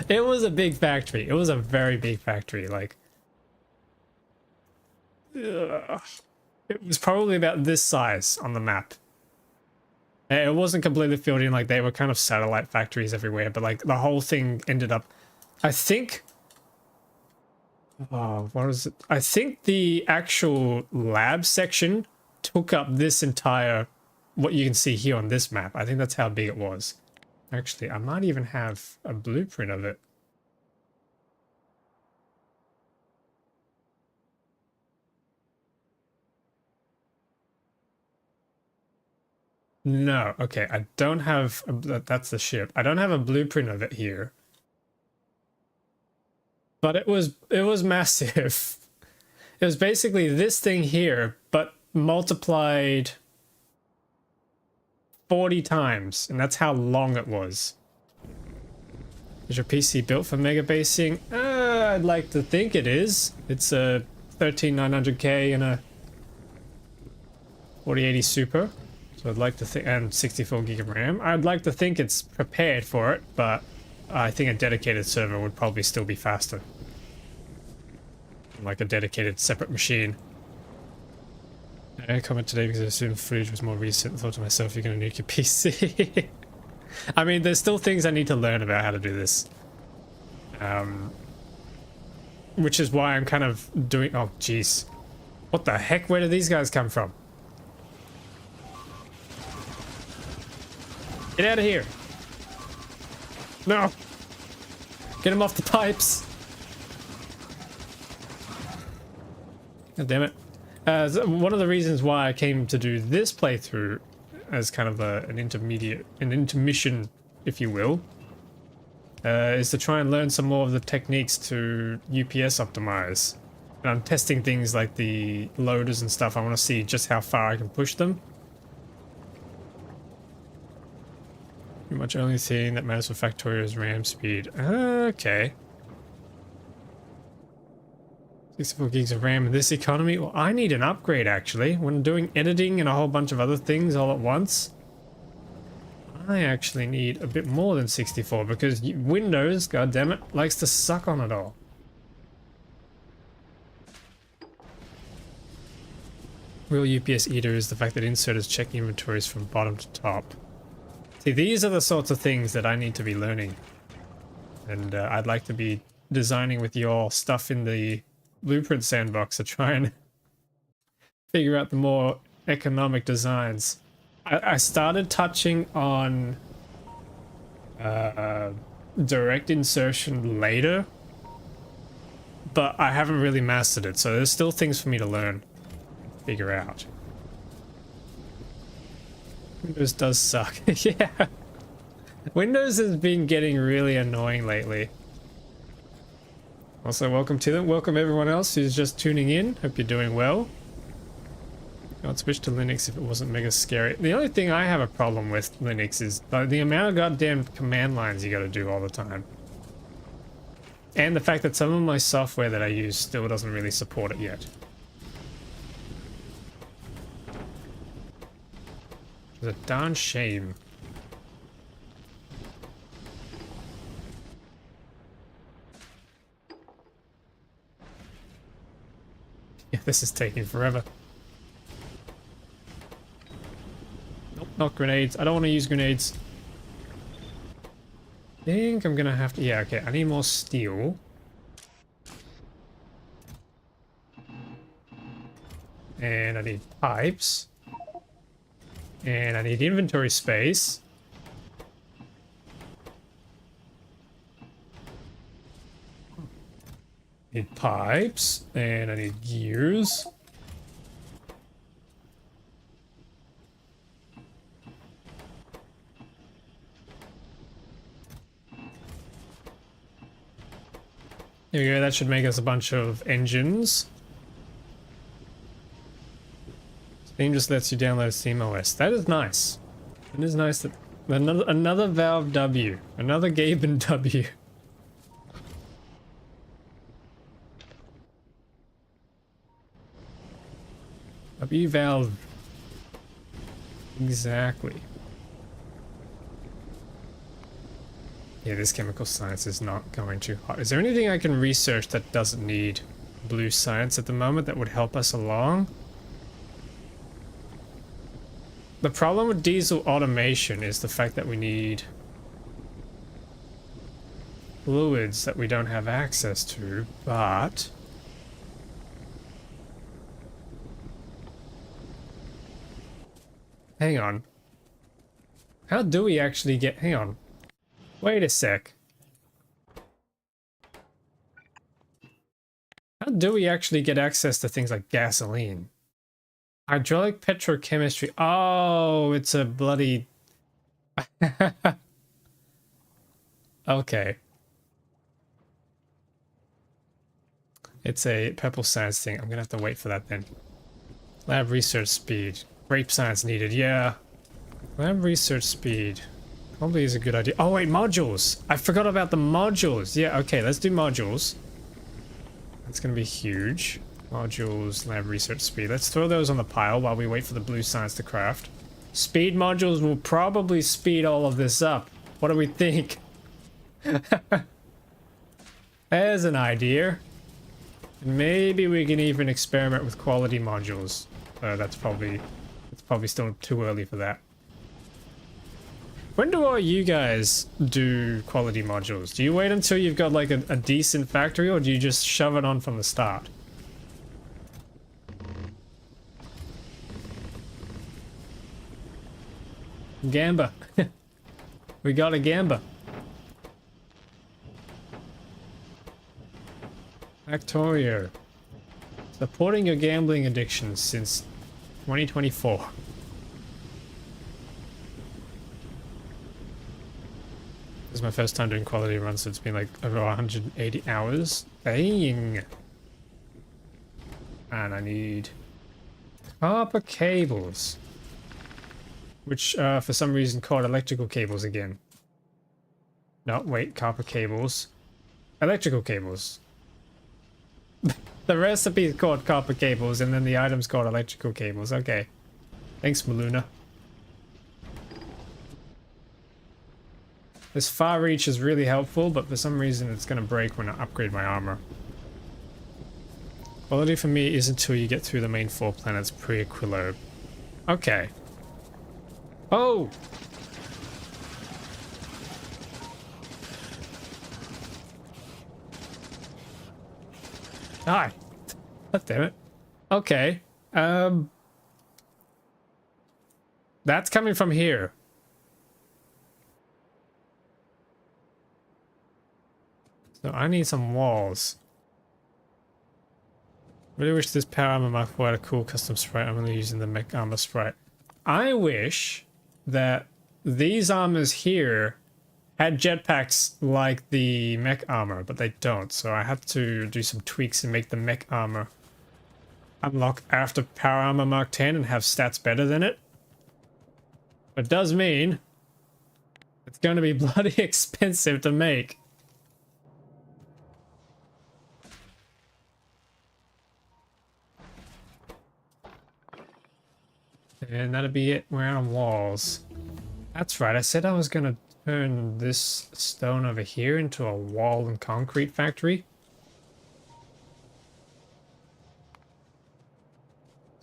It was a big factory. It was a very big factory, like... Ugh. It was probably about this size on the map. It wasn't completely filled in, like they were kind of satellite factories everywhere, but like the whole thing ended up, I think, oh, what was it? I think the actual lab section took up this entire, what you can see here on this map. I think that's how big it was. Actually, I might even have a blueprint of it. No, okay, I don't have that's the ship. I don't have a blueprint of it here. But it was massive. It was basically this thing here, but multiplied 40 times, and that's how long it was. Is your PC built for megabasing? I'd like to think it is. It's a 13900K and a 4080 Super. So I'd like to think, and 64 gig of RAM. I'd like to think it's prepared for it, but I think a dedicated server would probably still be faster. Like a dedicated separate machine. I comment today because I assumed footage was more recent. I thought to myself, you're gonna nuke your PC. I mean, there's still things I need to learn about how to do this. Which is why I'm kind of doing... Oh, jeez. What the heck? Where did these guys come from? Get out of here. No. Get him off the pipes. God damn it. One of the reasons why I came to do this playthrough as kind of an intermission, if you will, is to try and learn some more of the techniques to UPS optimize. And I'm testing things like the loaders and stuff. I want to see just how far I can push them. Pretty much only thing that matters for Factorio is RAM speed. Okay. 64 gigs of RAM in this economy? Well, I need an upgrade actually. When doing editing and a whole bunch of other things all at once, I actually need a bit more than 64 because Windows, goddammit, likes to suck on it all. Real UPS eater is the fact that inserters check inventories from bottom to top. See, these are the sorts of things that I need to be learning. And I'd like to be designing with your stuff in the Blueprint sandbox to try and figure out the more economic designs. I started touching on direct insertion later, but I haven't really mastered it, so there's still things for me to learn, figure out. Windows does suck. Yeah. Windows has been getting really annoying lately. Also, welcome to them. Welcome everyone else who's just tuning in. Hope you're doing well. I'd switch to Linux if it wasn't mega scary. The only thing I have a problem with Linux is the amount of goddamn command lines you gotta do all the time. And the fact that some of my software that I use still doesn't really support it yet. It's a darn shame. Yeah, this is taking forever. Nope, not grenades. I don't want to use grenades. I think I'm gonna have to... Yeah, okay. I need more steel. And I need pipes. And I need inventory space. I need pipes. And I need gears. There we go, that should make us a bunch of engines. Steam just lets you download SteamOS. That is nice. It is nice that another Valve W. Another Gaben W. W Valve. Exactly. Yeah, this chemical science is not going too hot. Is there anything I can research that doesn't need blue science at the moment that would help us along? The problem with diesel automation is the fact that we need fluids that we don't have access to, but... Hang on. How do we actually get... Hang on. Wait a sec. How do we actually get access to things like gasoline? Hydraulic petrochemistry. Oh, it's a bloody... Okay. It's a purple science thing. I'm gonna have to wait for that then. Lab research speed. Grape science needed. Yeah. Lab research speed. Probably is a good idea. Oh wait, modules! I forgot about the modules! Yeah, okay, let's do modules. That's gonna be huge. Modules, lab research speed. Let's throw those on the pile while we wait for the blue science to craft. Speed modules will probably speed all of this up. What do we think? There's an idea. Maybe we can even experiment with quality modules. That's probably still too early for that. When do all you guys do quality modules? Do you wait until you've got like a decent factory, or do you just shove it on from the start? Gamba. We got a Gamba. Factorio. Supporting your gambling addiction since 2024. This is my first time doing quality runs, so it's been like over 180 hours. Dang. And I need copper cables, which for some reason called electrical cables again. No, wait, copper cables. Electrical cables. The recipe is called copper cables, and then the item's called electrical cables. Okay. Thanks, Maluna. This far reach is really helpful, but for some reason it's going to break when I upgrade my armor. Quality for me is until you get through the main 4 planets pre-Aquilo. Okay. Oh! Hi. God damn it. Okay. That's coming from here. So I need some walls. Really wish this power armor Mark 4 had a cool custom sprite. I'm only using the mech armor sprite. I wish that these armors here had jetpacks like the mech armor, but they don't. So I have to do some tweaks and make the mech armor unlock after power armor Mark 10 and have stats better than it. But it does mean it's going to be bloody expensive to make. And that'll be it. We're out on walls. That's right. I said I was going to turn this stone over here into a wall and concrete factory.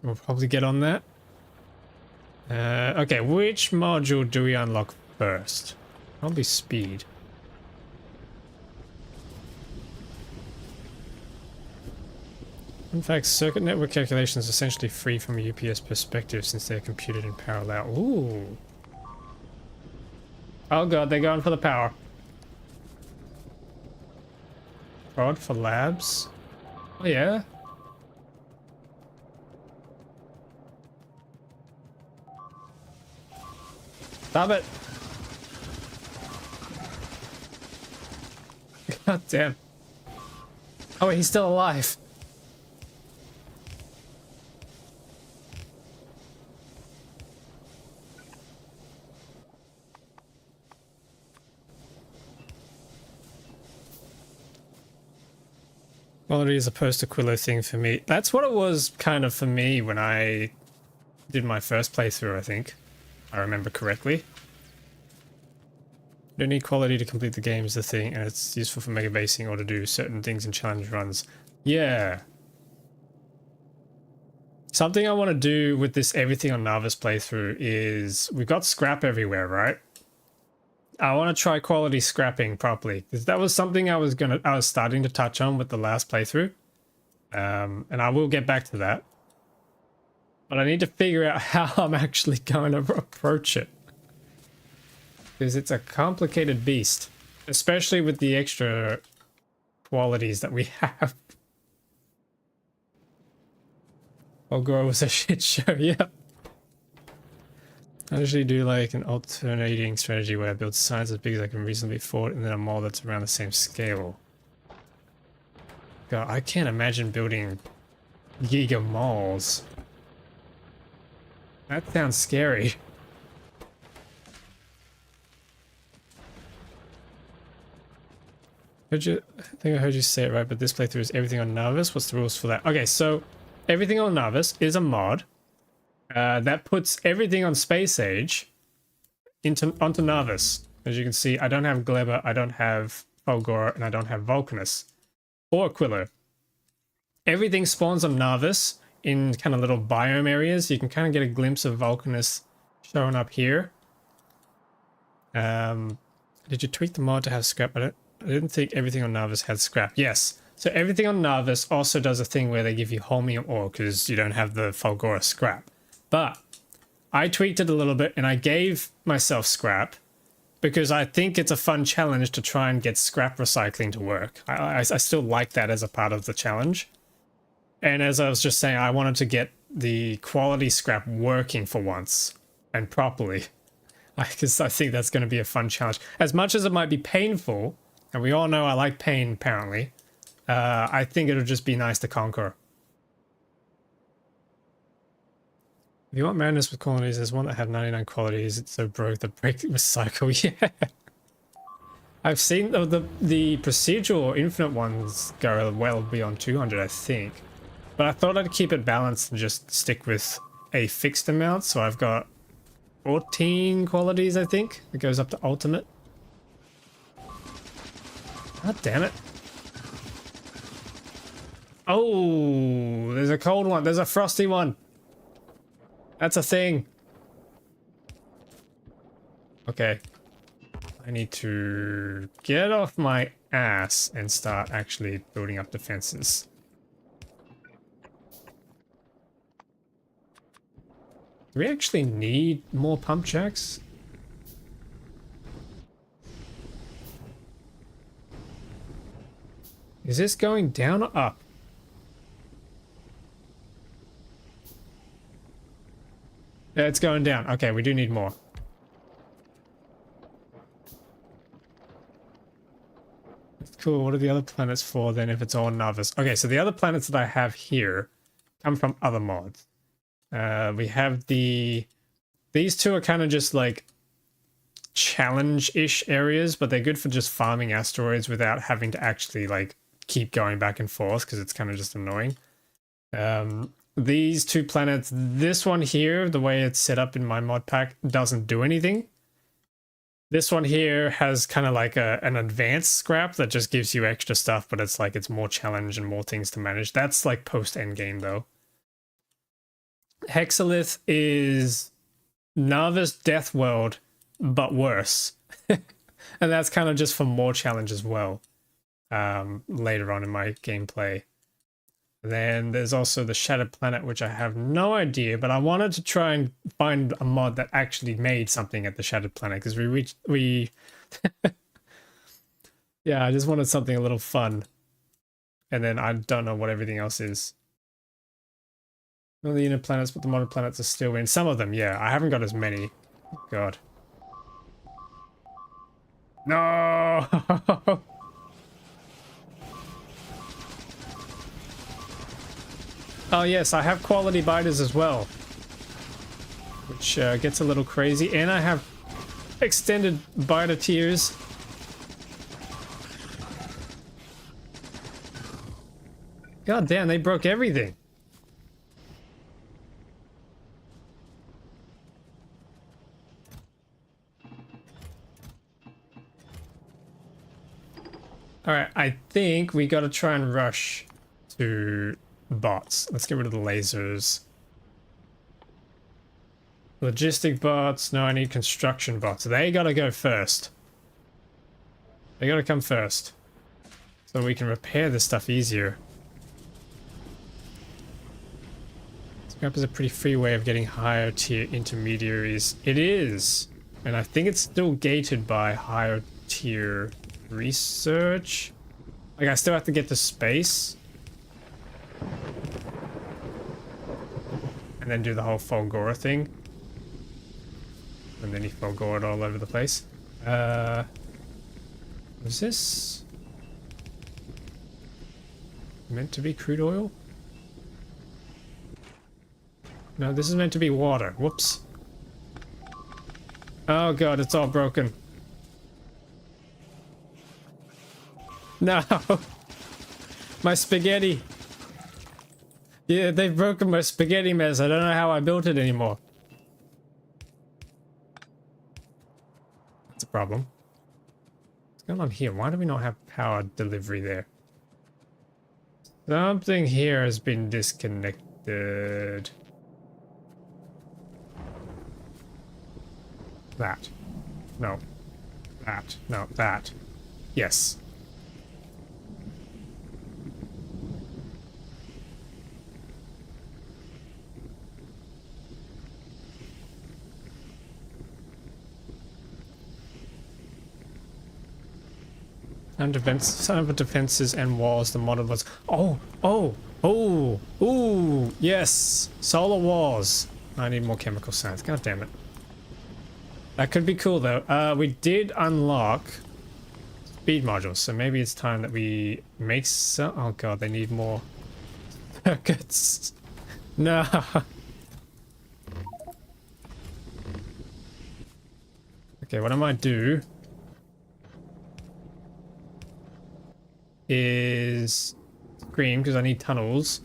We'll probably get on that. Okay, which module do we unlock first? Probably speed. In fact, circuit network calculation is essentially free from a UPS perspective since they're computed in parallel. Ooh. Oh god, they're going for the power. Prod for labs. Oh yeah. Stop it. God damn. Oh wait, he's still alive. Quality is a post-Aquilo thing for me. That's what it was kind of for me when I did my first playthrough, I think. I remember correctly. You don't need quality to complete the game is the thing, and it's useful for megabasing or to do certain things in challenge runs. Yeah. Something I want to do with this everything on Nauvis playthrough is we've got scrap everywhere, right? I want to try quality scrapping properly because that was something I was starting to touch on with the last playthrough. And I will get back to that. But I need to figure out how I'm actually going to approach it. Because it's a complicated beast. Especially with the extra qualities that we have. Ogro was a shit show, yeah. I usually do like an alternating strategy where I build signs as big as I can reasonably afford and then a mall that's around the same scale. God, I can't imagine building giga malls. That sounds scary. I think I heard you say it right, but this playthrough is everything on Nauvis. What's the rules for that? Okay, so everything on Nauvis is a mod that puts everything on Space Age onto Nauvis. As you can see, I don't have Gleba, I don't have Fulgor, and I don't have Vulcanus or Aquilo. Everything spawns on Nauvis in kind of little biome areas. You can kind of get a glimpse of Vulcanus showing up here. Did you tweak the mod to have scrap? I didn't think everything on Nauvis had scrap. Yes. So everything on Nauvis also does a thing where they give you holmium ore because you don't have the Fulgora scrap. But I tweaked it a little bit and I gave myself scrap because I think it's a fun challenge to try and get scrap recycling to work. I still like that as a part of the challenge. And as I was just saying, I wanted to get the quality scrap working for once and properly. Because I think that's going to be a fun challenge. As much as it might be painful, and we all know I like pain apparently, I think it'll just be nice to conquer. If you want madness with qualities, there's one that have 99 qualities. It's so broke that break recycle. Yeah. I've seen the procedural or infinite ones go well beyond 200, I think. But I thought I'd keep it balanced and just stick with a fixed amount. So I've got 14 qualities, I think. It goes up to ultimate. God damn it. Oh, there's a cold one. There's a frosty one. That's a thing. Okay. I need to get off my ass and start actually building up defenses. Do we actually need more pump jacks? Is this going down or up? Yeah, it's going down. Okay, we do need more. That's cool. What are the other planets for then if it's all Nauvis? Okay, so the other planets that I have here come from other mods. We have these two are kind of just like challenge-ish areas, but they're good for just farming asteroids without having to actually like keep going back and forth because it's kind of just annoying. These two planets, this one here, the way it's set up in my mod pack, doesn't do anything. This one here has kind of like an advanced scrap that just gives you extra stuff, but it's like it's more challenge and more things to manage. That's like post-endgame though. Hexalith is Nauvis Death World, but worse. And that's kind of just for more challenge as well, later on in my gameplay. Then there's also the Shattered Planet, which I have no idea, but I wanted to try and find a mod that actually made something at the Shattered Planet, because we yeah, I just wanted something a little fun. And then I don't know what everything else is. None of the inner planets, but the modern planets are still in. Some of them, yeah. I haven't got as many. God. No! Oh yes, I have quality biters as well. Which gets a little crazy. And I have extended biter tiers. God damn, they broke everything. Alright, I think we gotta try and rush to bots. Let's get rid of the lasers. Logistic bots. No, I need construction bots. They gotta go first. They gotta come first. So we can repair this stuff easier. Scrap is a pretty free way of getting higher tier intermediaries. It is! And I think it's still gated by higher tier research. Like, I still have to get to space. And then do the whole Fulgora thing. And then he Fulgora all over the place. Was this? meant to be crude oil? No, this is meant to be water. Whoops. Oh god, it's all broken. No! My spaghetti! Yeah, they've broken my spaghetti mess. I don't know how I built it anymore. That's a problem. What's going on here? Why do we not have power delivery there? Something here has been disconnected. That. No. That. No, that. Yes. Some of the defenses and walls, the model was. Oh, oh, oh, ooh, yes. Solar walls. I need more chemical science. God damn it. That could be cool though. We did unlock speed modules, so maybe it's time that we make some. Oh god, they need more circuits. No. Okay, what I might do is scream because I need tunnels.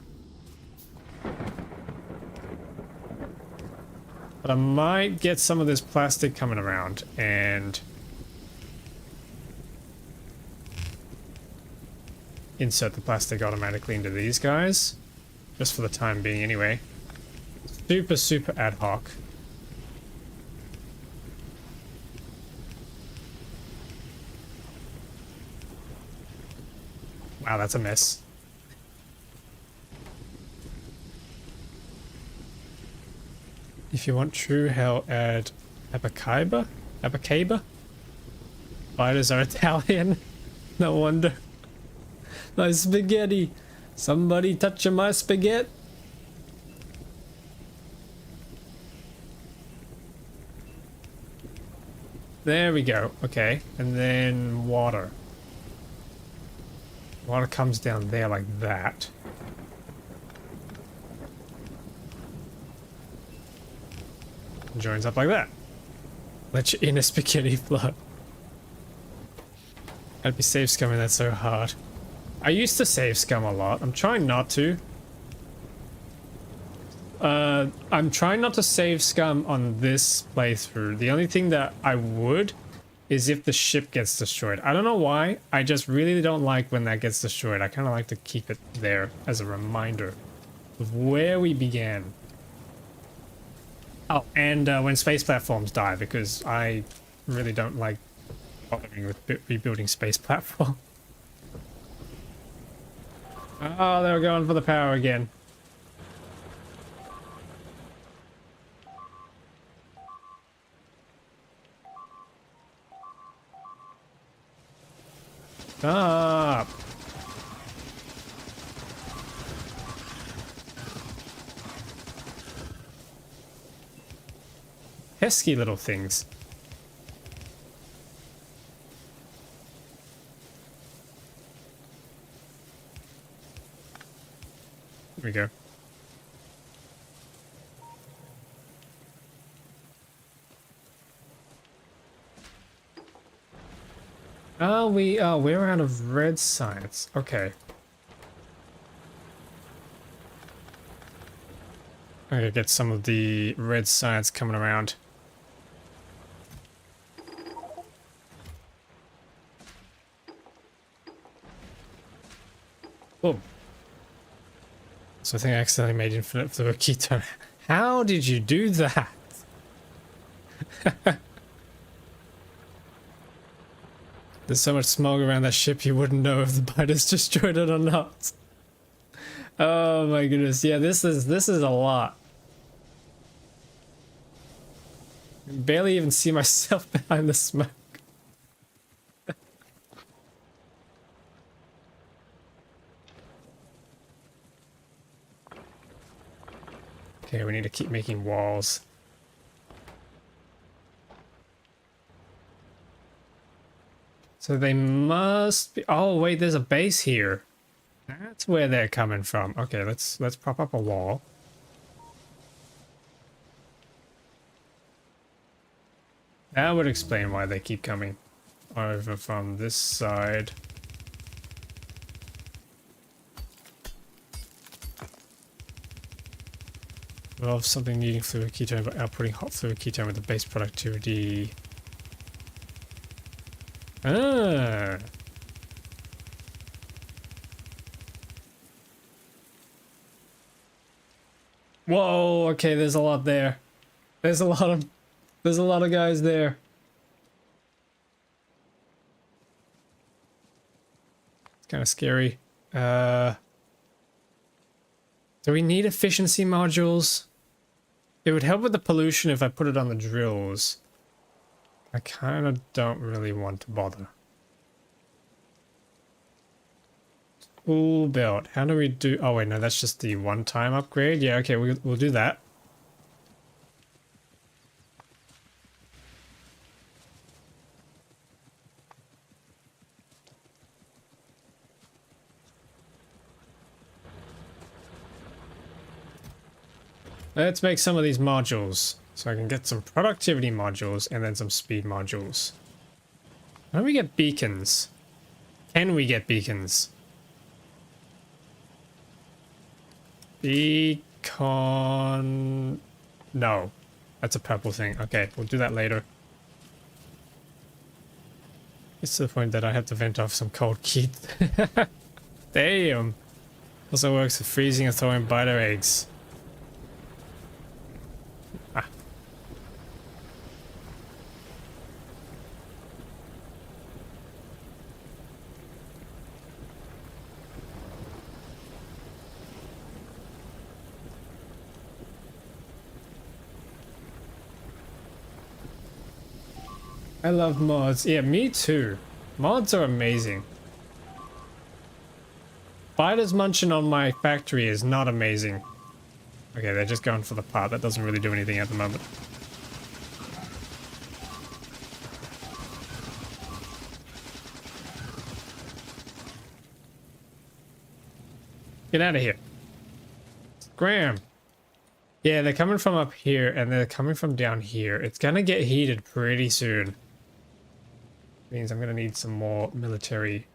But I might get some of this plastic coming around and insert the plastic automatically into these guys. Just for the time being anyway. Super, super ad hoc. Wow, that's a mess. If you want true hell, add abacaiba? Abacaiba? Spiders are Italian. No wonder. My spaghetti. Somebody touching my spaghetti. There we go. Okay. And then water. Water comes down there like that. And joins up like that. Let your inner spaghetti flow. I'd be save scumming that so hard. I used to save scum a lot. I'm trying not to. I'm trying not to save scum on this playthrough. The only thing that I would is if the ship gets destroyed. I don't know why. I just really don't like when that gets destroyed. I kind of like to keep it there as a reminder of where we began. Oh, and when space platforms die, because I really don't like bothering with rebuilding space platform. Oh, they were going for the power again. Stop! Pesky little things. Here we go. Oh, we're out of red science. Okay. I gotta get some of the red science coming around. Boom. So I think I accidentally made infinite fluid ketone. How did you do that? There's so much smog around that ship you wouldn't know if the biters destroyed it or not. Oh my goodness, yeah, this is a lot. I can barely even see myself behind the smoke. Okay, we need to keep making walls. So they must be... Oh, wait, there's a base here. That's where they're coming from. Okay, let's prop up a wall. That would explain why they keep coming over from this side. Well, something needing fluid ketone but outputting hot fluid ketone with the base productivity. Ah. Whoa, okay, there's a lot there. There's a lot of guys there. It's kind of scary. Do we need efficiency modules? It would help with the pollution if I put it on the drills. I kind of don't really want to bother. Tool belt. How do we do? Oh wait, no, that's just the one-time upgrade. Yeah, okay, we'll do that. Let's make some of these modules so I can get some productivity modules and then some speed modules. How do we get beacons? Can we get beacons? Beacon... No. That's a purple thing. Okay, we'll do that later. It's to the point that I have to vent off some cold heat. Damn. Also works for freezing and throwing biter eggs. Ah. I love mods. Yeah, me too. Mods are amazing. Spiders munching on my factory is not amazing. Okay, they're just going for the part. That doesn't really do anything at the moment. Get out of here. Graham. Yeah, they're coming from up here and they're coming from down here. It's gonna get heated pretty soon. Means I'm gonna need some more military.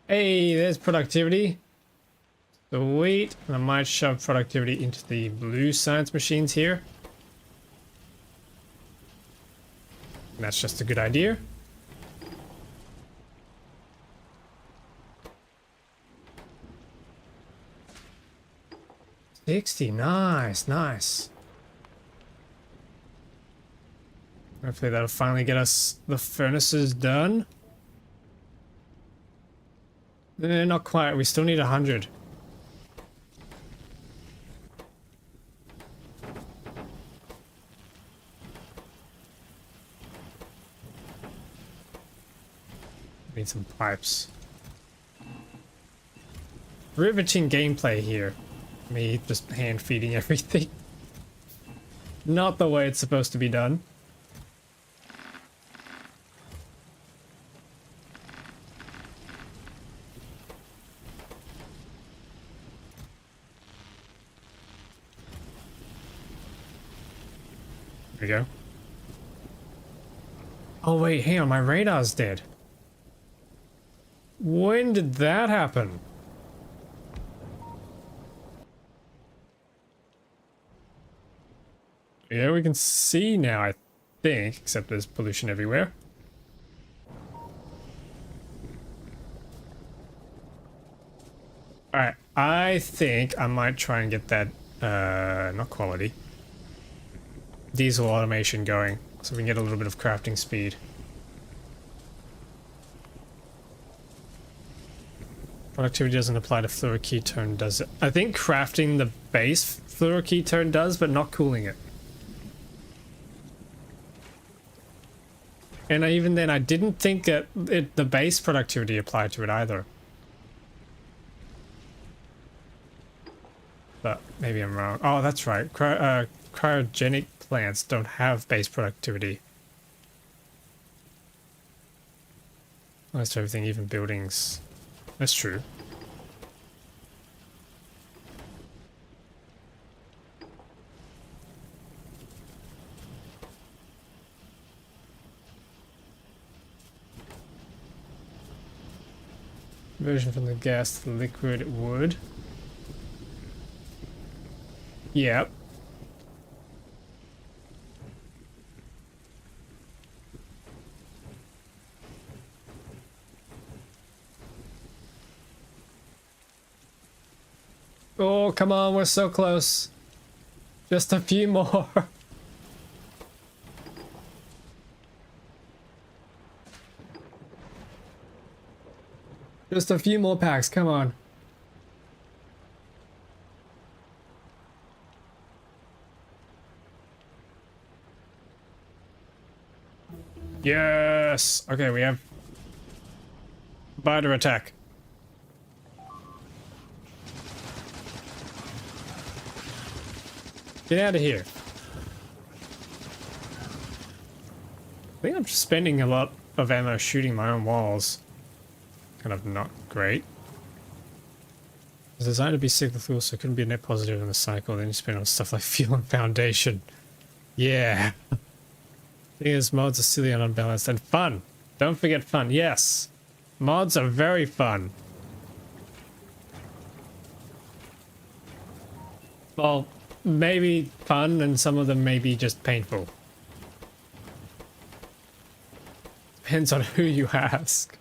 Hey, there's productivity. Sweet. And I might shove productivity into the blue science machines here. And that's just a good idea. Nice, nice. Hopefully that'll finally get us the furnaces done. Not quite. We still need 100. Need some pipes. Riveting gameplay here. Me just hand feeding everything. Not the way it's supposed to be done. There we go. Oh wait, hang on, my radar's dead. When did that happen? Yeah, we can see now, I think, except there's pollution everywhere. Alright, I think I might try and get that, not quality, diesel automation going, so we can get a little bit of crafting speed. Productivity doesn't apply to fluoroketone, does it? I think crafting the base fluoroketone does, but not cooling it. And even then, I didn't think that the base productivity applied to it either. But maybe I'm wrong. Oh, that's right. Cryogenic plants don't have base productivity. Most everything, even buildings. That's true. Conversion from the gas to the liquid wood. Yep. Oh, come on, we're so close. Just a few more. Just a few more packs, come on. Yes! Okay, we have biter attack. Get out of here. I think I'm just spending a lot of ammo shooting my own walls. Kind of not great. It's designed to be cyclical, so it couldn't be a net positive in the cycle. Then you spend on stuff like fuel and foundation. Yeah. Thing is, mods are silly and unbalanced and fun. Don't forget fun. Yes. Mods are very fun. Well, maybe fun and some of them may be just painful. Depends on who you ask.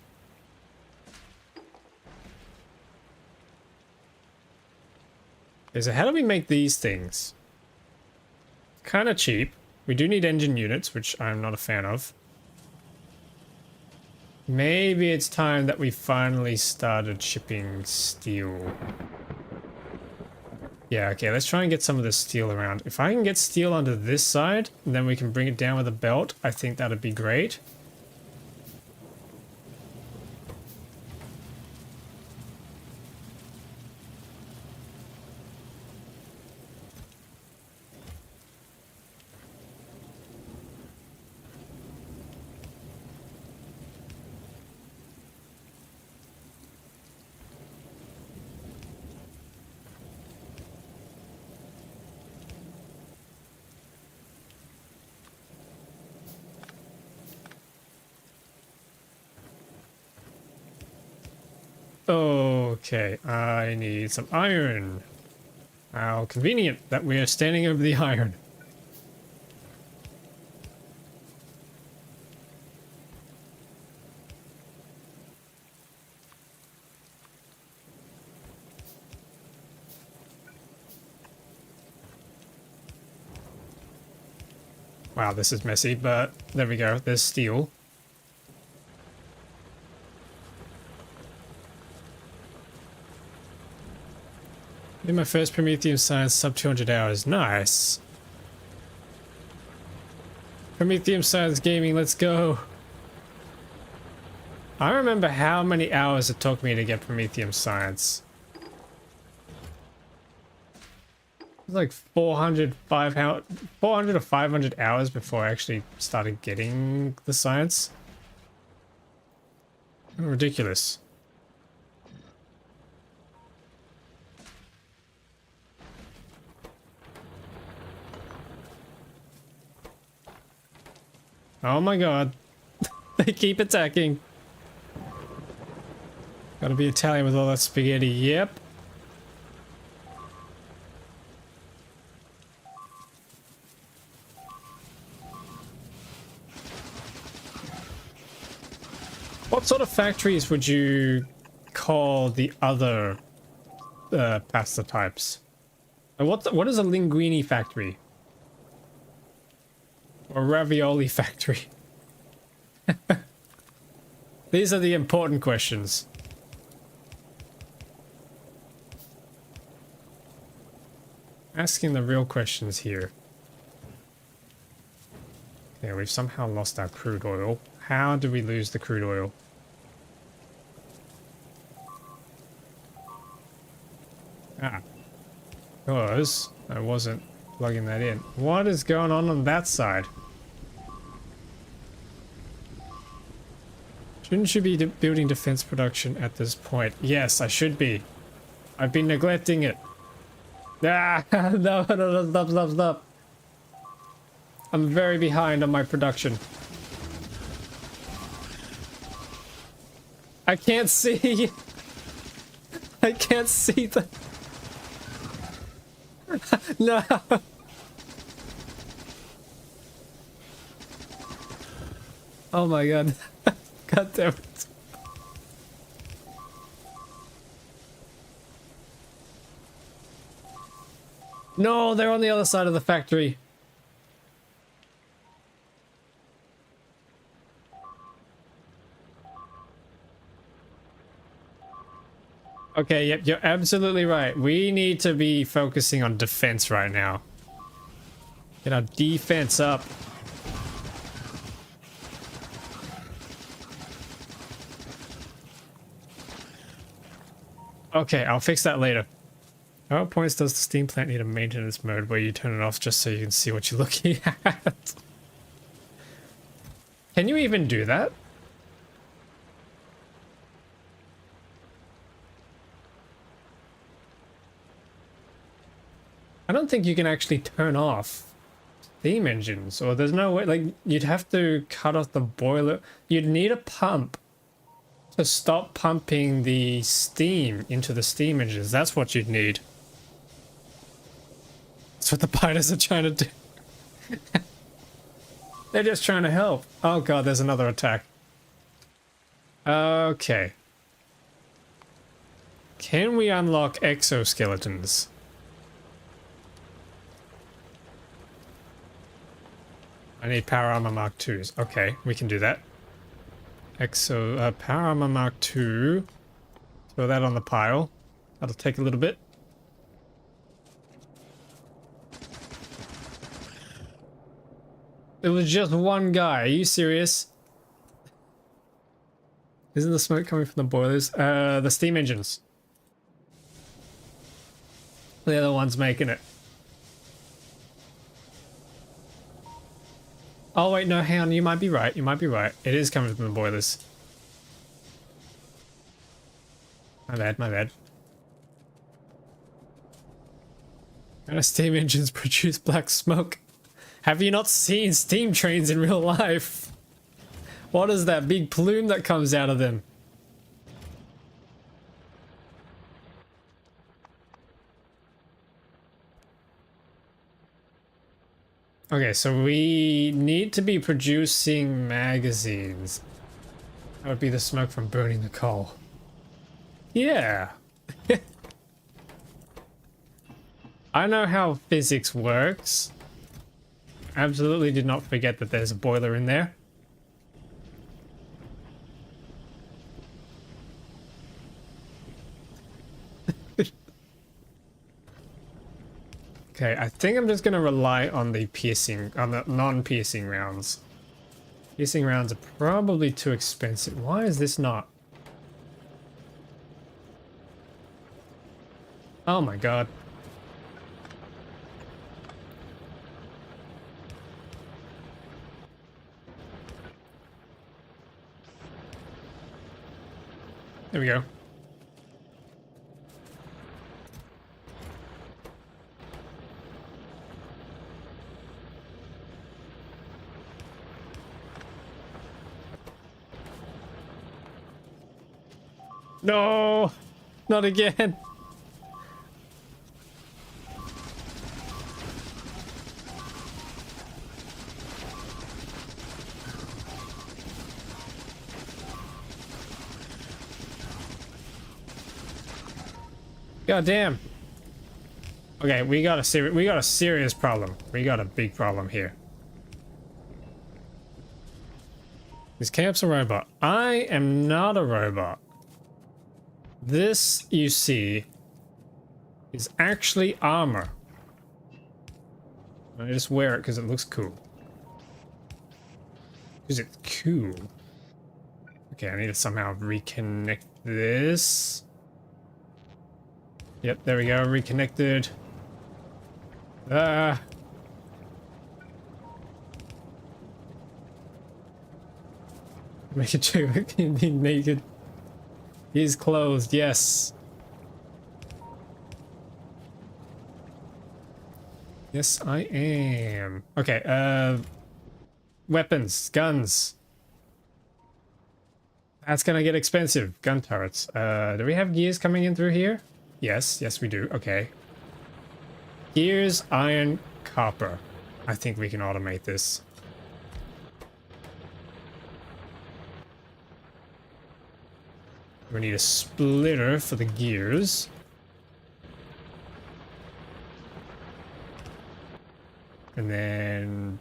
Okay, so how do we make these things? Kind of cheap. We do need engine units, which I'm not a fan of. Maybe it's time that we finally started shipping steel. Yeah, okay, let's try and get some of the steel around. If I can get steel onto this side, and then we can bring it down with a belt, I think that'd be great. Okay, I need some iron. How convenient that we are standing over the iron. Wow, this is messy, but there we go. There's steel. In my first Prometheum science sub 200 hours. Nice. Prometheum science gaming, let's go. I remember how many hours it took me to get Prometheum science. It was like 400 or 500 hours before I actually started getting the science. Ridiculous. Oh my god. They keep attacking. Gotta be Italian with all that spaghetti. Yep. What sort of factories would you call the other pasta types? What is a linguine factory? Or ravioli factory? These are the important questions. Asking the real questions here. Yeah, we've somehow lost our crude oil. How do we lose the crude oil? Ah. because I wasn't plugging that in. What is going on that side? Shouldn't you be building defense production at this point? Yes, I should be. I've been neglecting it. Ah, no, stop. I'm very behind on my production. I can't see. I can't see the... No. Oh my god. God damn it. No, they're on the other side of the factory. Okay, yep, you're absolutely right. We need to be focusing on defense right now. Get our defense up. Okay, I'll fix that later. At what points does the steam plant need a maintenance mode where you turn it off just so you can see what you're looking at? Can you even do that? I don't think you can actually turn off steam engines, or there's no way, like, you'd have to cut off the boiler. You'd need a pump to stop pumping the steam into the steam engines. That's what you'd need. That's what the biters are trying to do. They're just trying to help. Oh god, there's another attack. Okay. Can we unlock exoskeletons? I need power armor Mark IIs. Okay, we can do that. Power armor Mark II. Throw that on the pile. That'll take a little bit. It was just one guy. Are you serious? Isn't the smoke coming from the boilers? The steam engines. They're the ones making it. Oh wait, no, hang on, you might be right, you might be right. It is coming from the boilers. My bad, my bad. And steam engines produce black smoke. Have you not seen steam trains in real life? What is that big plume that comes out of them? Okay, so we need to be producing magazines. That would be the smoke from burning the coal. Yeah. I know how physics works. Absolutely did not forget that there's a boiler in there. Okay, I think I'm just gonna rely on the non-piercing rounds. Piercing rounds are probably too expensive. Why is this not? Oh my god. There we go. No, not again. God damn. Okay, we got a serious problem. We got a big problem here. This camp's a robot. I am not a robot. This, you see, is actually armor. I just wear it because it looks cool. Because it's cool. Okay, I need to somehow reconnect this. Yep, there we go, reconnected. Make it check. Being naked. He's clothed, yes. Yes, I am. Okay, weapons, guns. That's gonna get expensive. Gun turrets. Do we have gears coming in through here? Yes, yes we do. Okay. Gears, iron, copper. I think we can automate this. We need a splitter for the gears. And then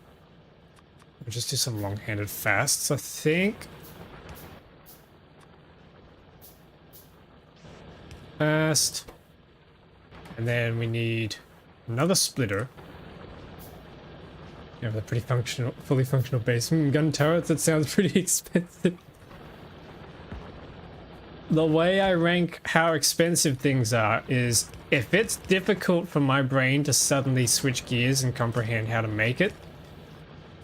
we'll just do some long-handed fasts, I think. Fast. And then we need another splitter. You have a pretty functional, fully functional base. Gun turrets, that sounds pretty expensive. The way I rank how expensive things are is if it's difficult for my brain to suddenly switch gears and comprehend how to make it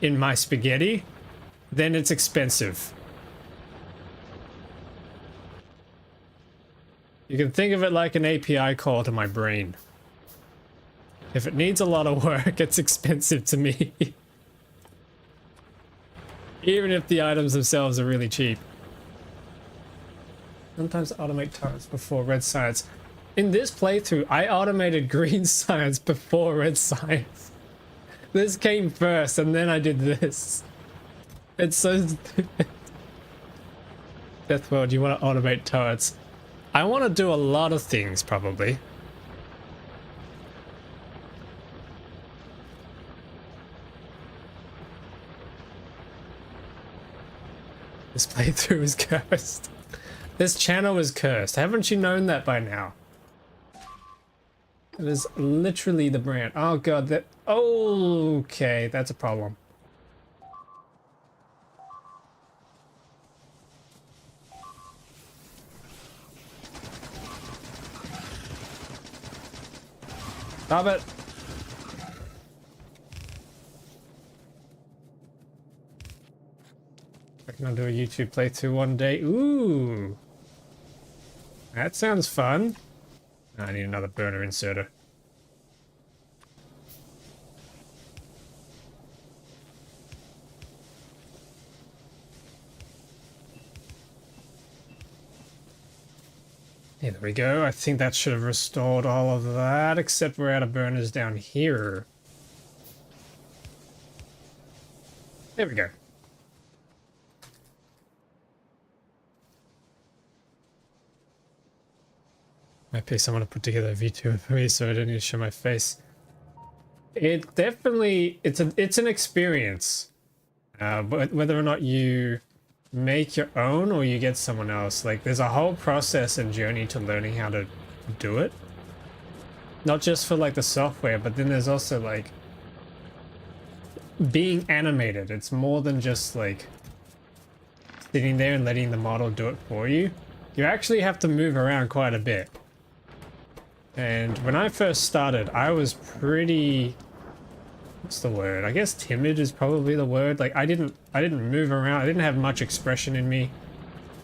in my spaghetti, then it's expensive. You can think of it like an API call to my brain. If it needs a lot of work, it's expensive to me. Even if the items themselves are really cheap. Sometimes automate turrets before red science. In this playthrough, I automated green science before red science. This came first, and then I did this. It's so stupid. Deathworld, you want to automate turrets? I want to do a lot of things, probably. This playthrough is cursed. This channel is cursed. Haven't you known that by now? It is literally the brand. Oh god, that... Okay, that's a problem. Stop it! I can do a YouTube playthrough one day. Ooh! That sounds fun. I need another burner inserter. Yeah, there we go. I think that should have restored all of that, except we're out of burners down here. There we go. Might pay someone to put together a VTuber for me so I don't need to show my face. It definitely, it's an experience. But whether or not you make your own or you get someone else, like there's a whole process and journey to learning how to do it. Not just for like the software, but then there's also like being animated. It's more than just like sitting there and letting the model do it for you. You actually have to move around quite a bit. And when I first started, I was pretty, what's the word? I guess timid is probably the word. Like I didn't move around. I didn't have much expression in me.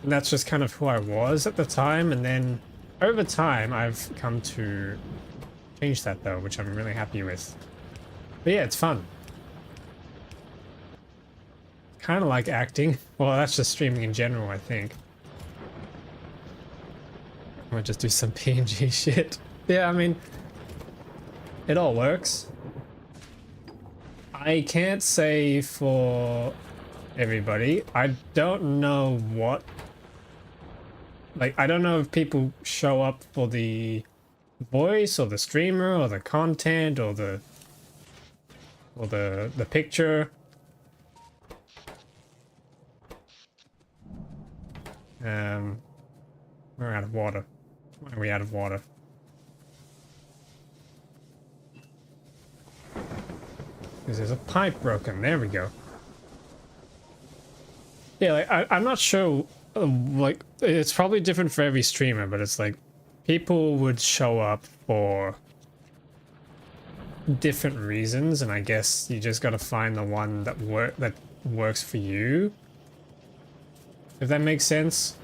And that's just kind of who I was at the time. And then over time, I've come to change that though, which I'm really happy with. But yeah, it's fun. Kind of like acting. Well, that's just streaming in general, I think. I might just do some PNG shit. Yeah, I mean, it all works. I can't say for everybody. I don't know what... Like, I don't know if people show up for the voice or the streamer or the content or the picture. We're out of water. Why are we out of water? Because there's a pipe broken. There we go. Yeah, like, I'm not sure, like, it's probably different for every streamer, but it's like, people would show up for different reasons, and I guess you just got to find the one that works for you. If that makes sense.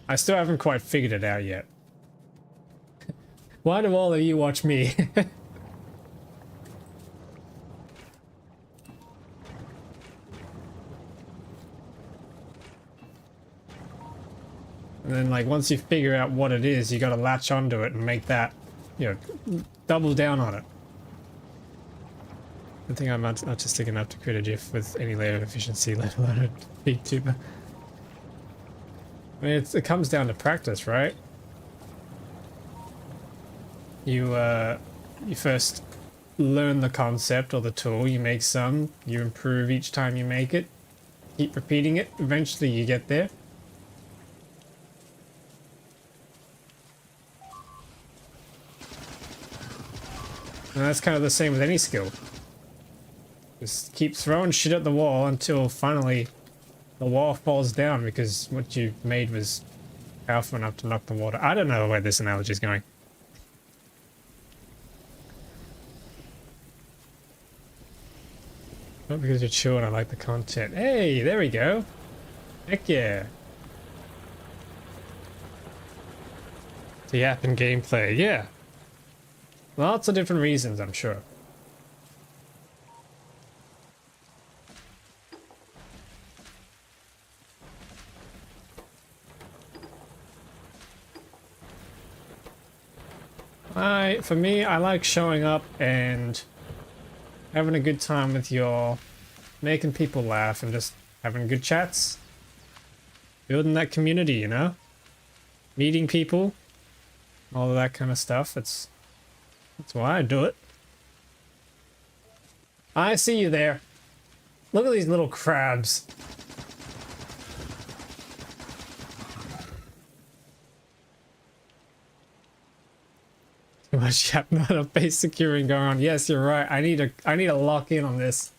I still haven't quite figured it out yet. Why do all of you watch me? And then, like, once you figure out what it is, you gotta latch onto it and make that, you know, double down on it. I think I'm artistic enough to create a GIF with any layer of efficiency, let alone a big tuber. I mean, it comes down to practice, right? You first learn the concept or the tool, you make some, you improve each time you make it, keep repeating it, eventually you get there. And that's kind of the same with any skill. Just keep throwing shit at the wall until finally the wall falls down because what you made was powerful enough to knock the water. I don't know where this analogy is going. Not because you're chill and I like the content. Hey, there we go. Heck yeah. The app and gameplay, yeah. Lots of different reasons, I'm sure. For me, I like showing up and having a good time with y'all, making people laugh and just having good chats. Building that community, you know? Meeting people, all of that kind of stuff. That's why I do it. I see you there. Look at these little crabs. Too much not a base securing going on. Yes, you're right. I need to lock in on this.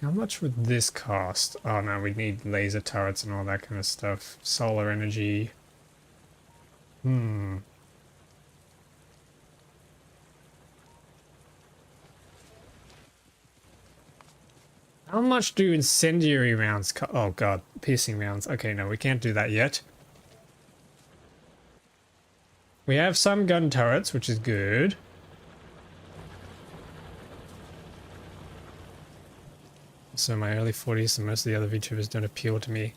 How much would this cost? Oh no, we need laser turrets and all that kind of stuff. Solar energy. How much do incendiary rounds cost? Oh god, piercing rounds. Okay, no, we can't do that yet. We have some gun turrets, which is good. So my early 40s and most of the other VTubers don't appeal to me.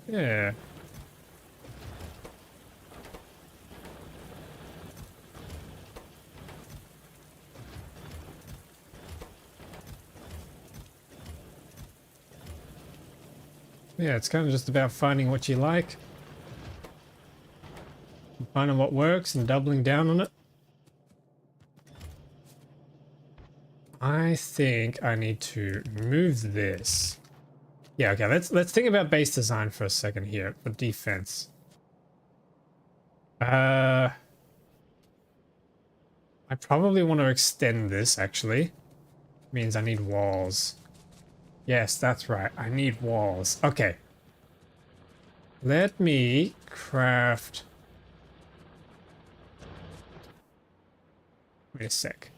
Yeah. Yeah, it's kind of just about finding what you like. Finding what works and doubling down on it. I think I need to move this. Yeah, okay, let's think about base design for a second here for defense. I probably want to extend this actually. Means I need walls. Yes, that's right. I need walls. Okay. Let me craft. Wait a sec.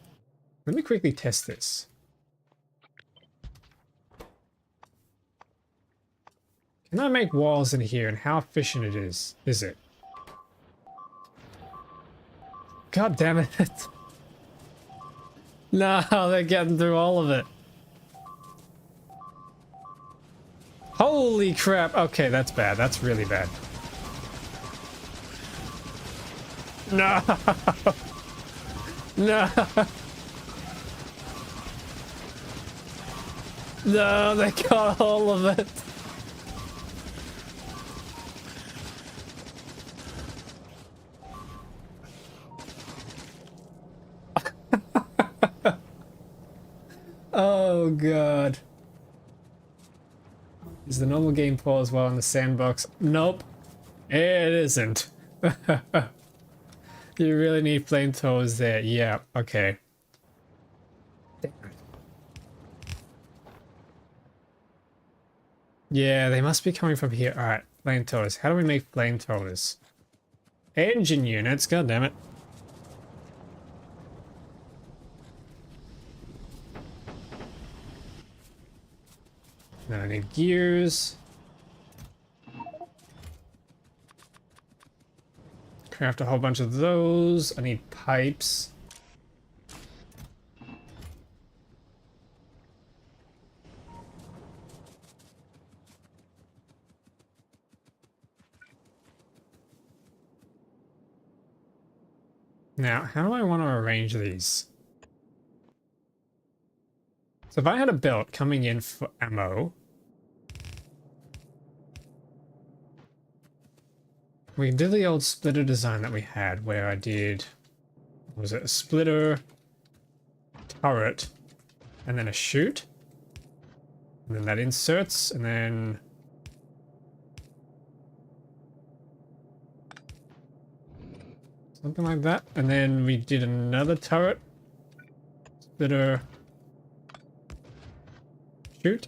Let me quickly test this. Can I make walls in here and how efficient it is it? God damn it. No, they're getting through all of it. Holy crap. Okay, that's bad. That's really bad. No. No. No, they got all of it. Oh god. Is the normal game pause while in the sandbox? Nope. It isn't. You really need flamethrowers there. Yeah, okay. Yeah, they must be coming from here. Alright, flamethrowers. How do we make flamethrowers? Engine units, god damn it. Then I need gears. Craft a whole bunch of those. I need pipes. Now, how do I want to arrange these? So if I had a belt coming in for ammo, we did the old splitter design that we had where I did, what was it, a splitter, turret, and then a chute. And then that inserts, and then something like that. And then we did another turret, splitter, chute.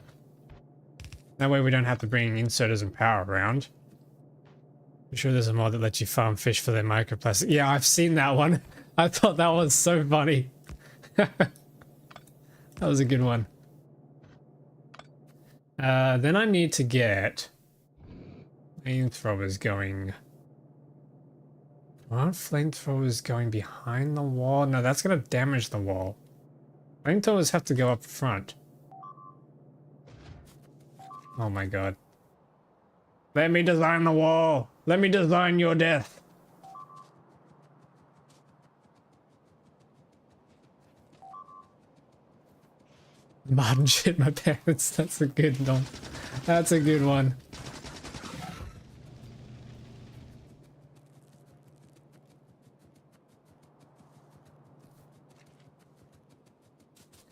That way we don't have to bring inserters and power around. I'm sure there's a mod that lets you farm fish for their microplastic. Yeah, I've seen that one. I thought that was so funny. That was a good one. Then I need to get flamethrowers going. Aren't flamethrowers going behind the wall? No, that's going to damage the wall. Flamethrowers have to go up front. Oh my god. Let me design the wall. Let me design your death. Martin shit my pants. That's a good one. That's a good one.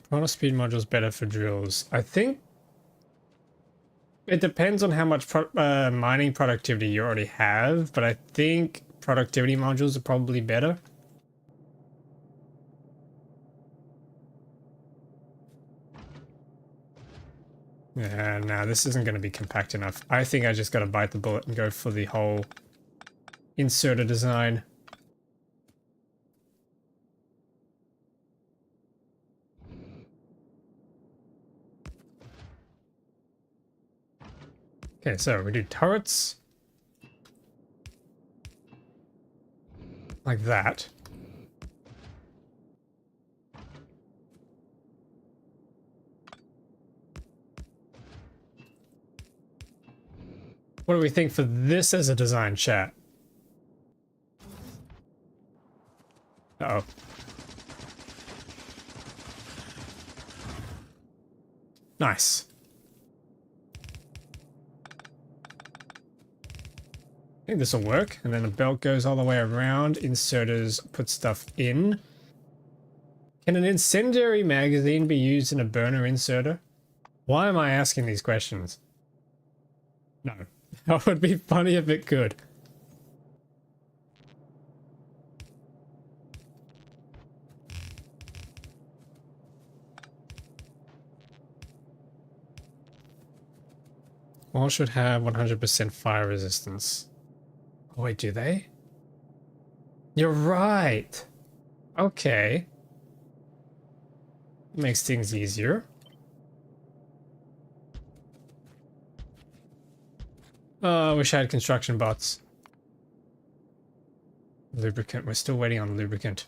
Chrono speed module's better for drills. I think it depends on how much mining productivity you already have, but I think productivity modules are probably better. Yeah, no, this isn't going to be compact enough. I think I just got to bite the bullet and go for the whole inserter design. Okay, so we do turrets. Like that. What do we think for this as a design, chat? Uh-oh. Nice. I think this will work. And then the belt goes all the way around. Inserters put stuff in. Can an incendiary magazine be used in a burner inserter? Why am I asking these questions? No. That would be funny if it could. All should have 100% fire resistance. Oh wait, do they? You're right! Okay. Makes things easier. Oh, I wish I had construction bots. Lubricant. We're still waiting on lubricant.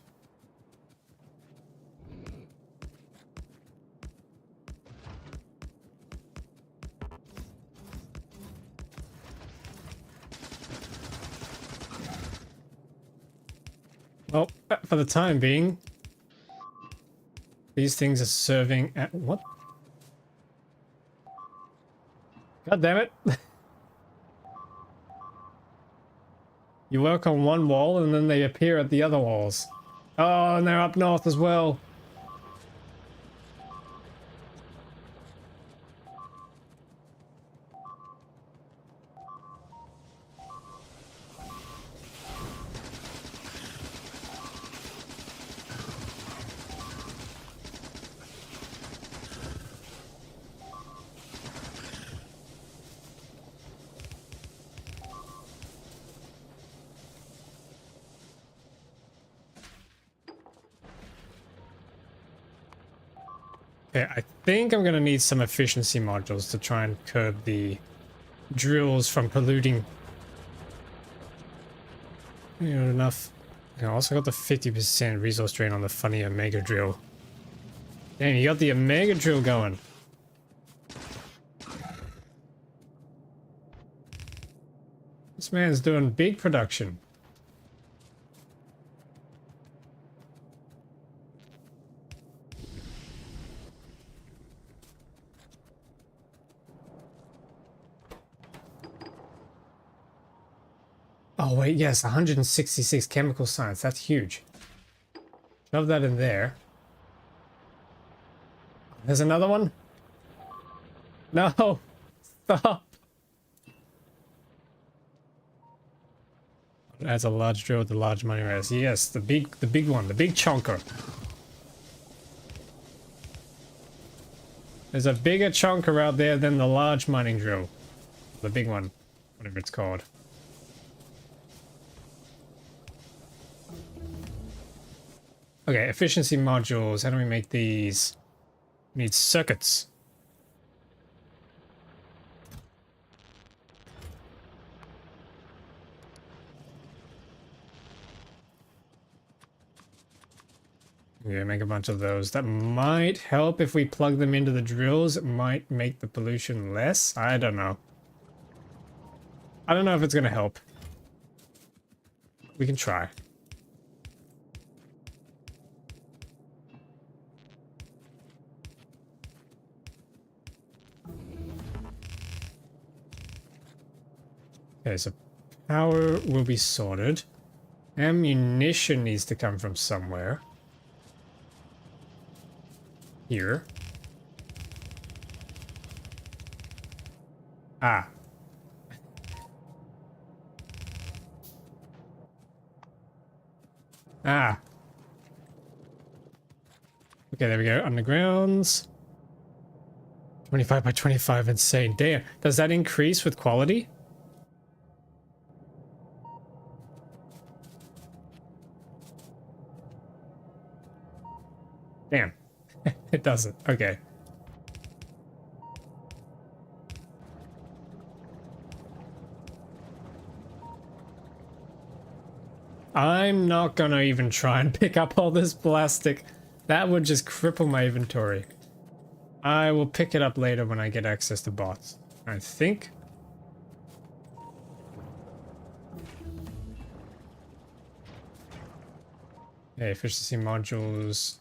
Well, for the time being, these things are serving at what? God damn it. You work on one wall and then they appear at the other walls. Oh, and they're up north as well. Okay, I think I'm gonna need some efficiency modules to try and curb the drills from polluting. You know, enough. I also got the 50% resource drain on the funny Omega drill. Damn, you got the Omega drill going. This man's doing big production. Oh wait, yes, 166 chemical science. That's huge. Shove that in there. There's another one? No! Stop! That's a large drill with a large money raise. Yes, the big one, the big chonker. There's a bigger chonker out there than the large mining drill. The big one, whatever it's called. Okay, efficiency modules. How do we make these? We need circuits. Yeah, make a bunch of those. That might help if we plug them into the drills. It might make the pollution less. I don't know. I don't know if it's gonna help. We can try. Okay, so power will be sorted. Ammunition needs to come from somewhere. Here. Ah. Ah. Okay, there we go. Undergrounds. 25 by 25, insane. Damn. Does that increase with quality? Damn. It doesn't. Okay. I'm not gonna even try and pick up all this plastic. That would just cripple my inventory. I will pick it up later when I get access to bots, I think. Okay, efficiency modules.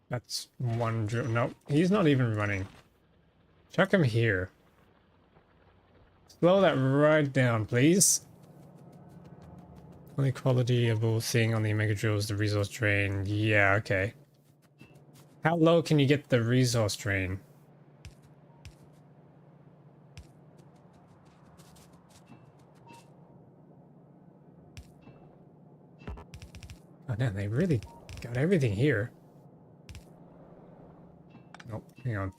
That's one drill. No, he's not even running. Chuck him here. Slow that right down, please. Only qualityable thing on the Omega drill is the resource drain. Yeah, okay. How low can you get the resource drain? Oh, damn, they really got everything here. Nope, hang on.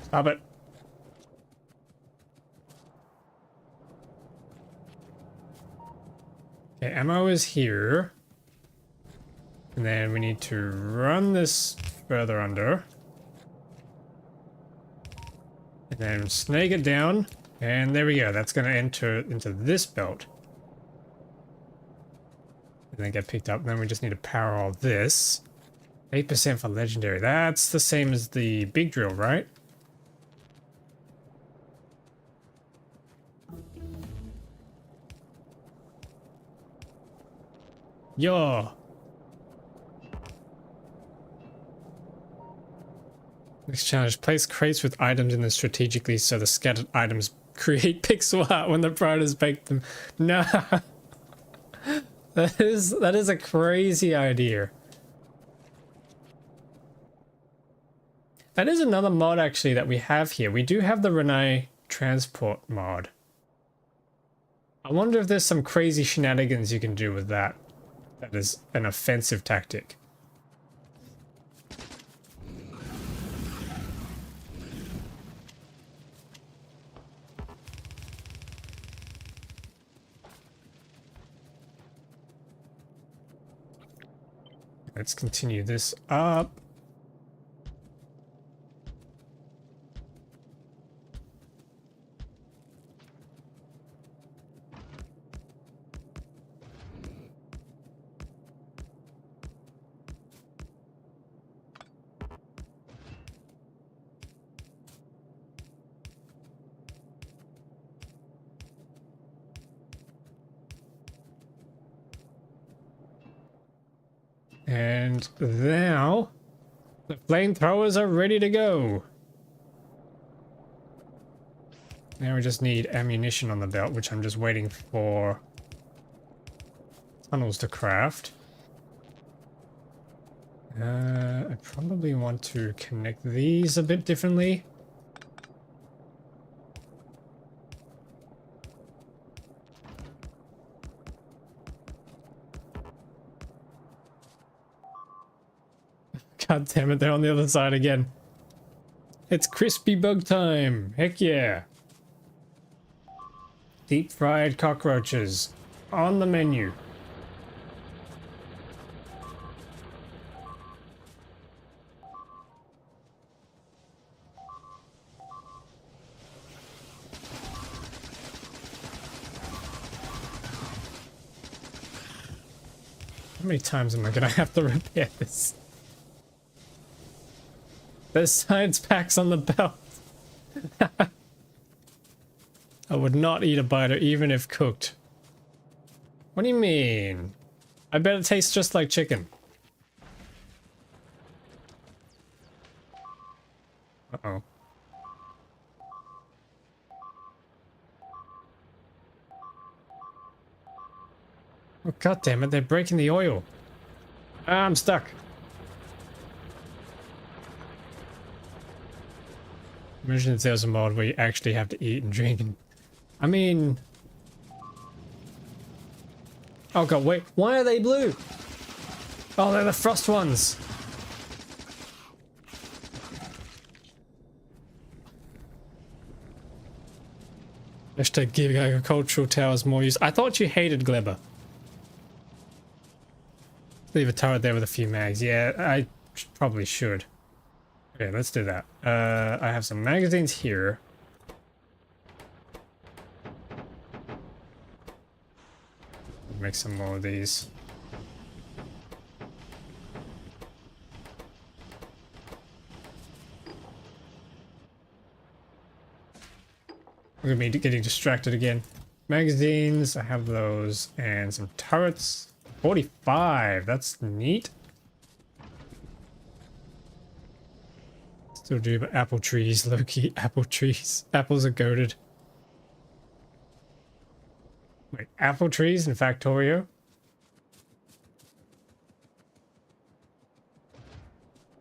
Stop it. Okay, ammo is here. And then we need to run this further under. And then snake it down. And there we go. That's going to enter into this belt. And then get picked up. And then we just need to power all this. 8% for legendary. That's the same as the big drill, right? Yo. Next challenge. Place crates with items in them strategically so the scattered items create pixel art when the predators bake them. No. That is a crazy idea. That is another mod actually that we have here. We do have the Renai transport mod. I wonder if there's some crazy shenanigans you can do with that. That is an offensive tactic. Let's continue this up. And now the flamethrowers are ready to go. Now we just need ammunition on the belt, which I'm just waiting for tunnels to craft. I probably want to connect these a bit differently. God damn it, they're on the other side again. It's crispy bug time. Heck yeah. Deep fried cockroaches on the menu. How many times am I gonna have to repair this? There's science packs on the belt. I would not eat a biter even if cooked. What do you mean? I bet it tastes just like chicken. Uh-oh. Oh, god damn it, they're breaking the oil. Ah, I'm stuck. Imagine if there was a mod where you actually have to eat and drink and... I mean... Oh god, wait. Why are they blue? Oh, they're the frost ones. Hashtag give agricultural towers more use. I thought you hated Glebber. Leave a turret there with a few mags. Yeah, I probably should. Okay, let's do that. I have some magazines here. Make some more of these. I'm gonna be getting distracted again. Magazines, I have those, and some turrets. 45, that's neat. Still do, but apple trees, low-key apple trees. Apples are goated. Wait, apple trees in Factorio?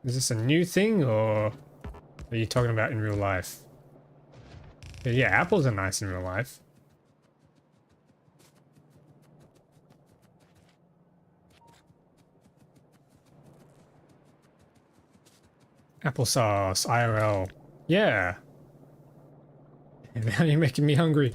Is this a new thing, or are you talking about in real life? Yeah, apples are nice in real life. Applesauce, IRL. Yeah. And now you're making me hungry.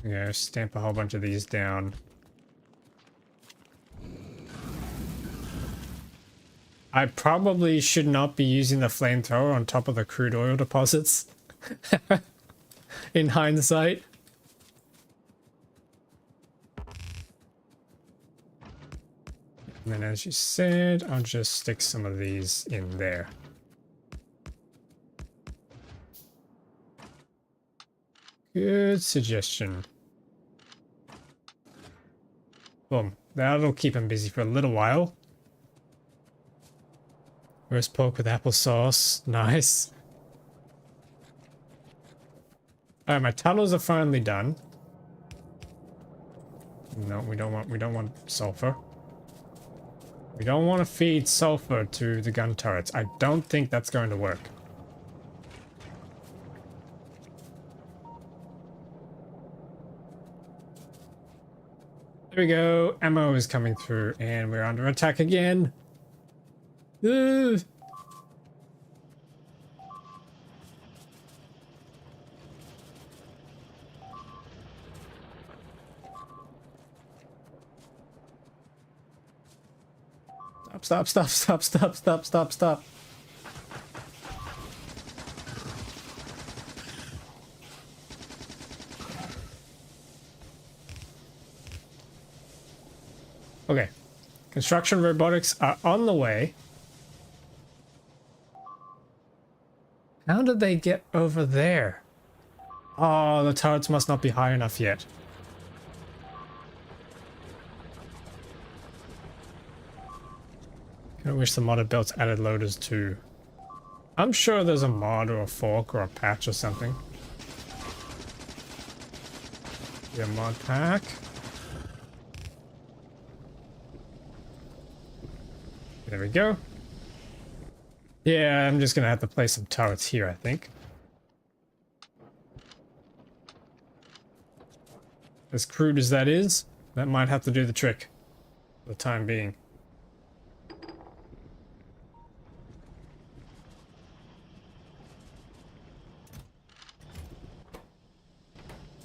Yeah, stamp a whole bunch of these down. I probably should not be using the flamethrower on top of the crude oil deposits. In hindsight. And then as you said, I'll just stick some of these in there. Good suggestion. Boom. That'll keep him busy for a little while. Roast pork with applesauce. Nice. All right, my tunnels are finally done. No, we don't want sulfur. We don't want to feed sulfur to the gun turrets. I don't think that's going to work. There we go. Ammo is coming through and we're under attack again. Ugh. Stop, stop, stop, stop, stop, stop, stop. Okay. Construction robotics are on the way. How did they get over there? Oh, the turrets must not be high enough yet. I wish the modded belts added loaders too. I'm sure there's a mod or a fork or a patch or something. Yeah, mod pack. There we go. Yeah, I'm just gonna have to place some turrets here, I think. As crude as that is, that might have to do the trick for the time being.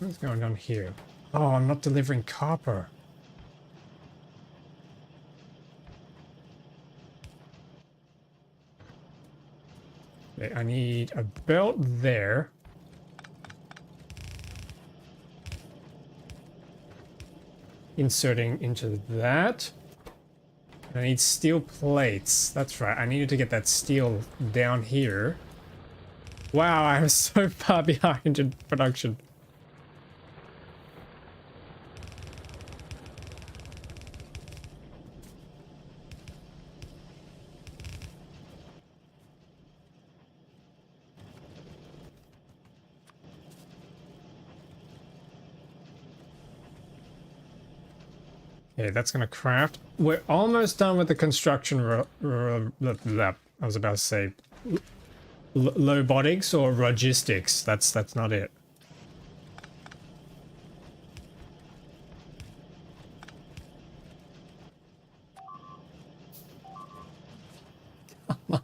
What's going on here? Oh, I'm not delivering copper. Okay, I need a belt there. Inserting into that. I need steel plates. That's right. I needed to get that steel down here. Wow, I was so far behind in production. Okay, that's gonna craft. We're almost done with the construction. I was about to say lobotics or logistics. That's not it.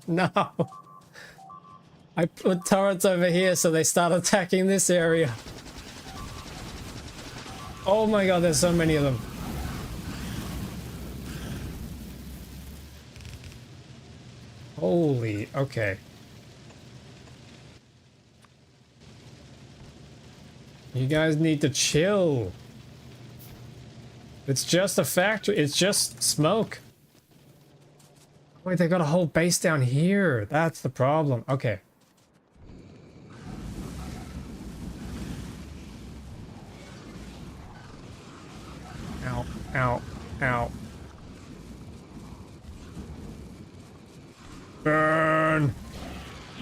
No, I put turrets over here so they start attacking this area. Oh my god, there's so many of them. Holy, okay. You guys need to chill. It's just a factory. It's just smoke. Wait, they got a whole base down here. That's the problem. Okay. Ow, ow, ow. Burn!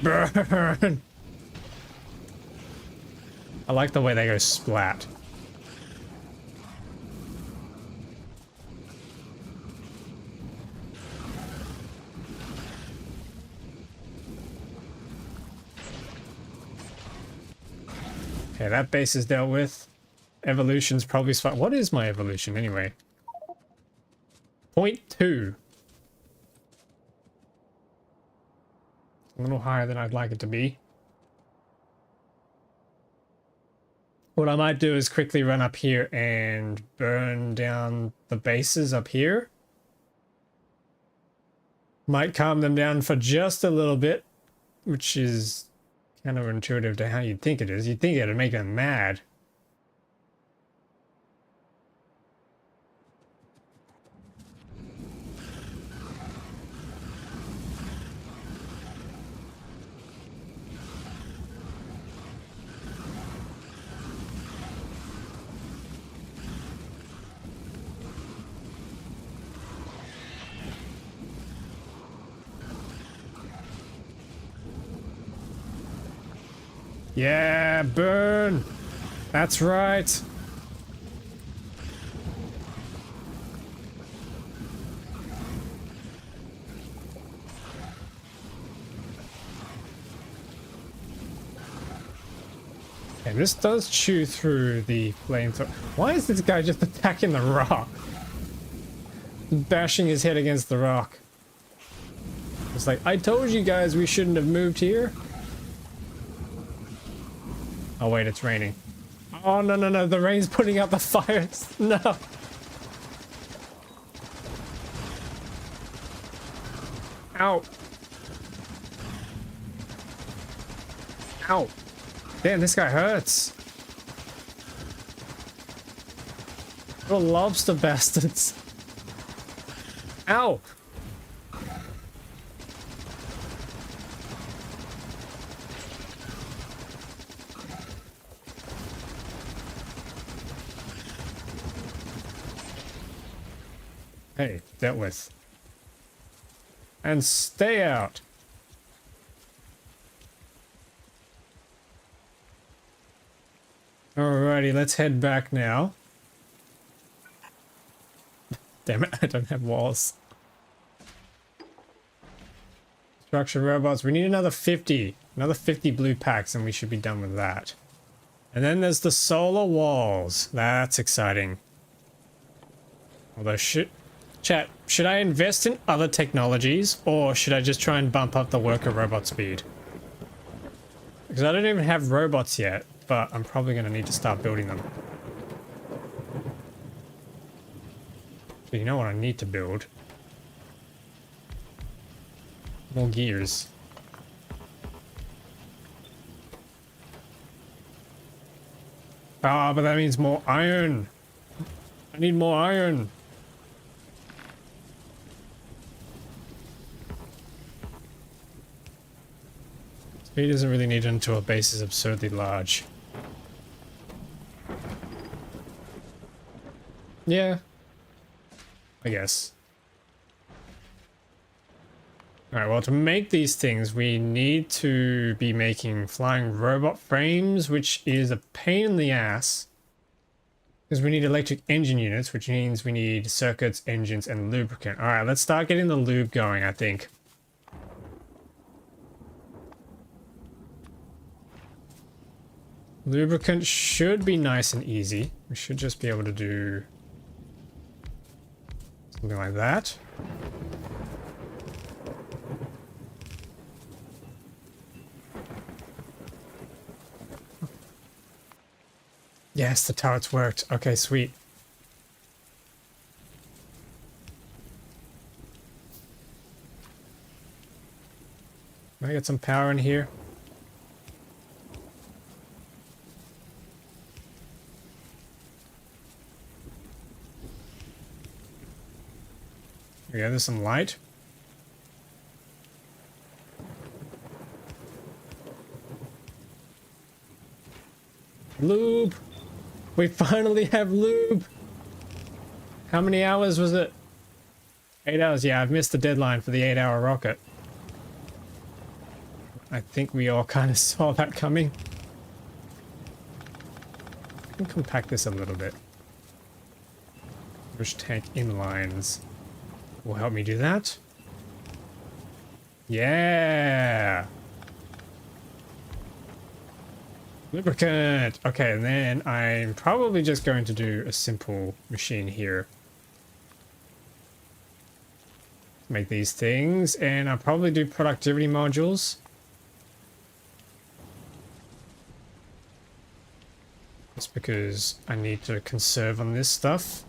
Burn! I like the way they go splat. Okay, that base is dealt with. Evolution's probably spot. What is my evolution anyway? 0.2. A little higher than I'd like it to be. What I might do is quickly run up here and burn down the bases up here. Might calm them down for just a little bit, which is counterintuitive to how you'd think it is. You'd think it'd make them mad. Yeah, burn. That's right. And this does chew through the flamethrower. Why is this guy just attacking the rock? Bashing his head against the rock. It's like, I told you guys we shouldn't have moved here. Oh wait, it's raining. Oh no, no, no, the rain's putting out the fires. No. Ow. Ow. Damn, this guy hurts. Little lobster bastards. Ow. Hey, dealt with. And stay out. Alrighty, let's head back now. Damn it, I don't have walls. Construction robots, we need another 50. Another 50 blue packs and we should be done with that. And then there's the solar walls. That's exciting. Although, chat, should I invest in other technologies or should I just try and bump up the worker robot speed? Because I don't even have robots yet, but I'm probably going to need to start building them. So you know what I need to build? More gears. Ah, but that means more iron. I need more iron. Speed doesn't really need until a base is absurdly large. Yeah. I guess. Alright, well, to make these things, we need to be making flying robot frames, which is a pain in the ass. Because we need electric engine units, which means we need circuits, engines, and lubricant. Alright, let's start getting the lube going, I think. Lubricant should be nice and easy. We should just be able to do something like that. Yes, the turrets worked. Okay, sweet. Can I get some power in here? Yeah, there's some light. Lube! We finally have lube! How many hours was it? 8 hours. Yeah, I've missed the deadline for the 8-hour rocket. I think we all kind of saw that coming. I can compact this a little bit. Push tank inlines will help me do that. Yeah! Lubricant! Okay, and then I'm probably just going to do a simple machine here. Make these things, and I'll probably do productivity modules. Just because I need to conserve on this stuff.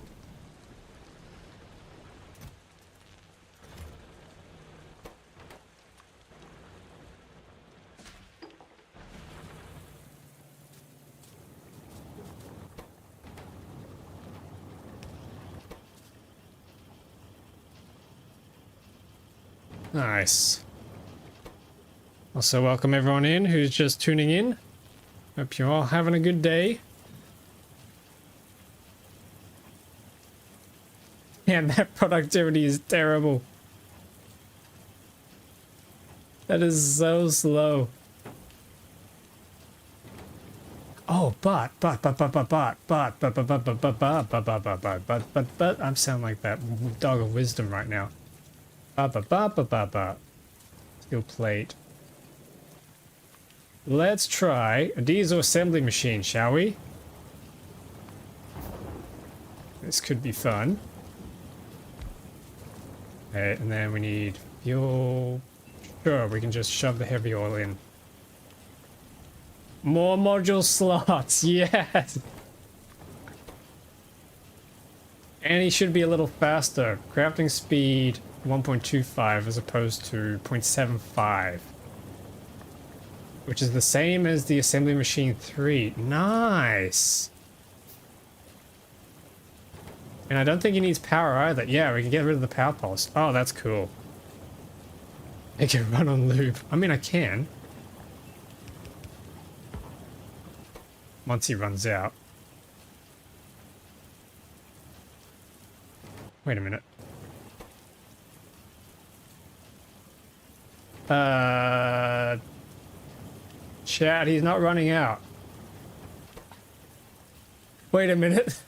Nice. Also, welcome everyone in who's just tuning in. Hope you're all having a good day. Man, that productivity is terrible. That is so slow. Oh, but, I'm sounding like that dog of wisdom right now. Steel plate. Let's try a diesel assembly machine, shall we? This could be fun. Okay, and then we need fuel. Sure, we can just shove the heavy oil in. More module slots, yes! And he should be a little faster. Crafting speed 1.25 as opposed to 0.75. Which is the same as the assembly machine 3. Nice! And I don't think he needs power either. Yeah, we can get rid of the power pulse. Oh, that's cool. It can run on loop. I mean, I can. Once he runs out. Wait a minute. Chat, he's not running out. Wait a minute.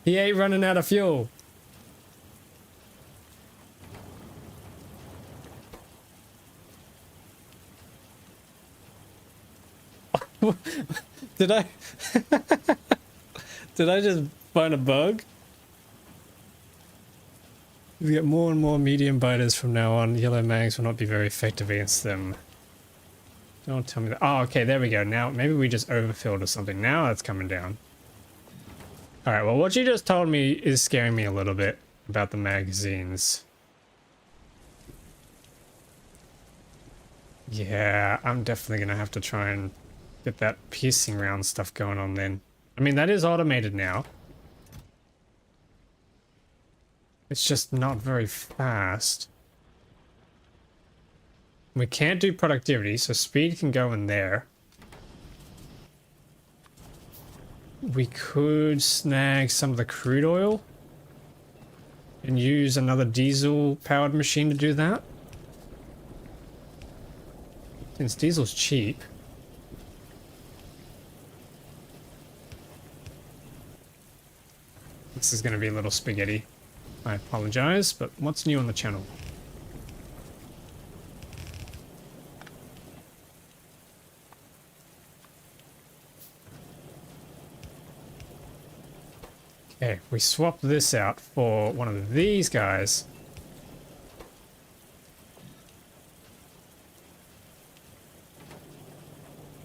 He ain't running out of fuel. Did I did I just find a bug? We get more and more medium biters from now on. Yellow mags will not be very effective against them. Don't tell me that. Oh, okay, there we go. Now maybe we just overfilled or something. Now it's coming down. Alright, well what you just told me is scaring me a little bit about the magazines. Yeah, I'm definitely gonna have to try and get that piercing round stuff going on then. I mean, that is automated now. It's just not very fast. We can't do productivity, so speed can go in there. We could snag some of the crude oil and use another diesel-powered machine to do that. Since diesel's cheap. This is going to be a little spaghetti. I apologize, but what's new on the channel? Okay, we swapped this out for one of these guys.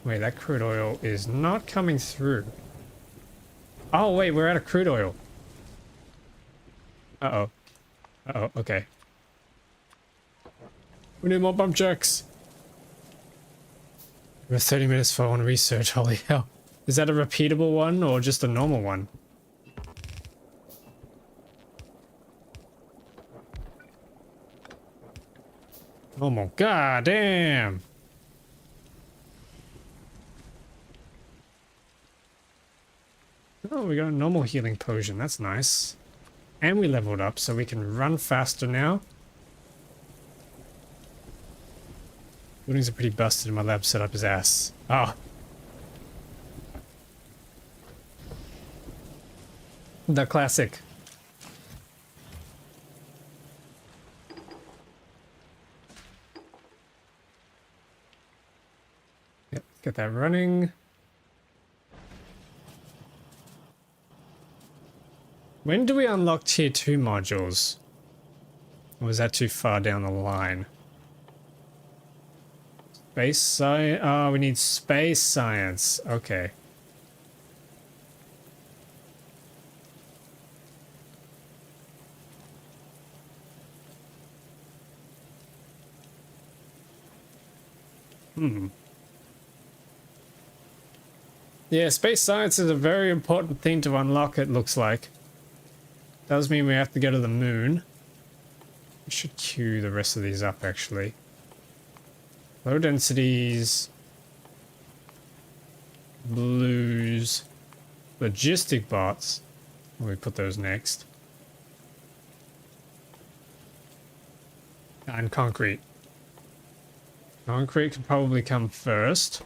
Wait, that crude oil is not coming through. Oh, wait, we're out of crude oil. Uh-oh. Uh-oh, okay. We need more bump jacks. We have 30 minutes for on research, holy hell. Is that a repeatable one or just a normal one? Normal, god damn! Oh, we got a normal healing potion, that's nice. And we leveled up so we can run faster now. Buildings are pretty busted and my lab set up his ass. Oh. The classic. Yep, get that running. When do we unlock tier 2 modules? Or was that too far down the line? Space science? Oh, we need space science. Okay. Yeah, space science is a very important thing to unlock, it looks like. Does mean we have to go to the moon. We should queue the rest of these up, actually. Low densities. Blues. Logistic bots. We put those next. And concrete. Concrete could probably come first.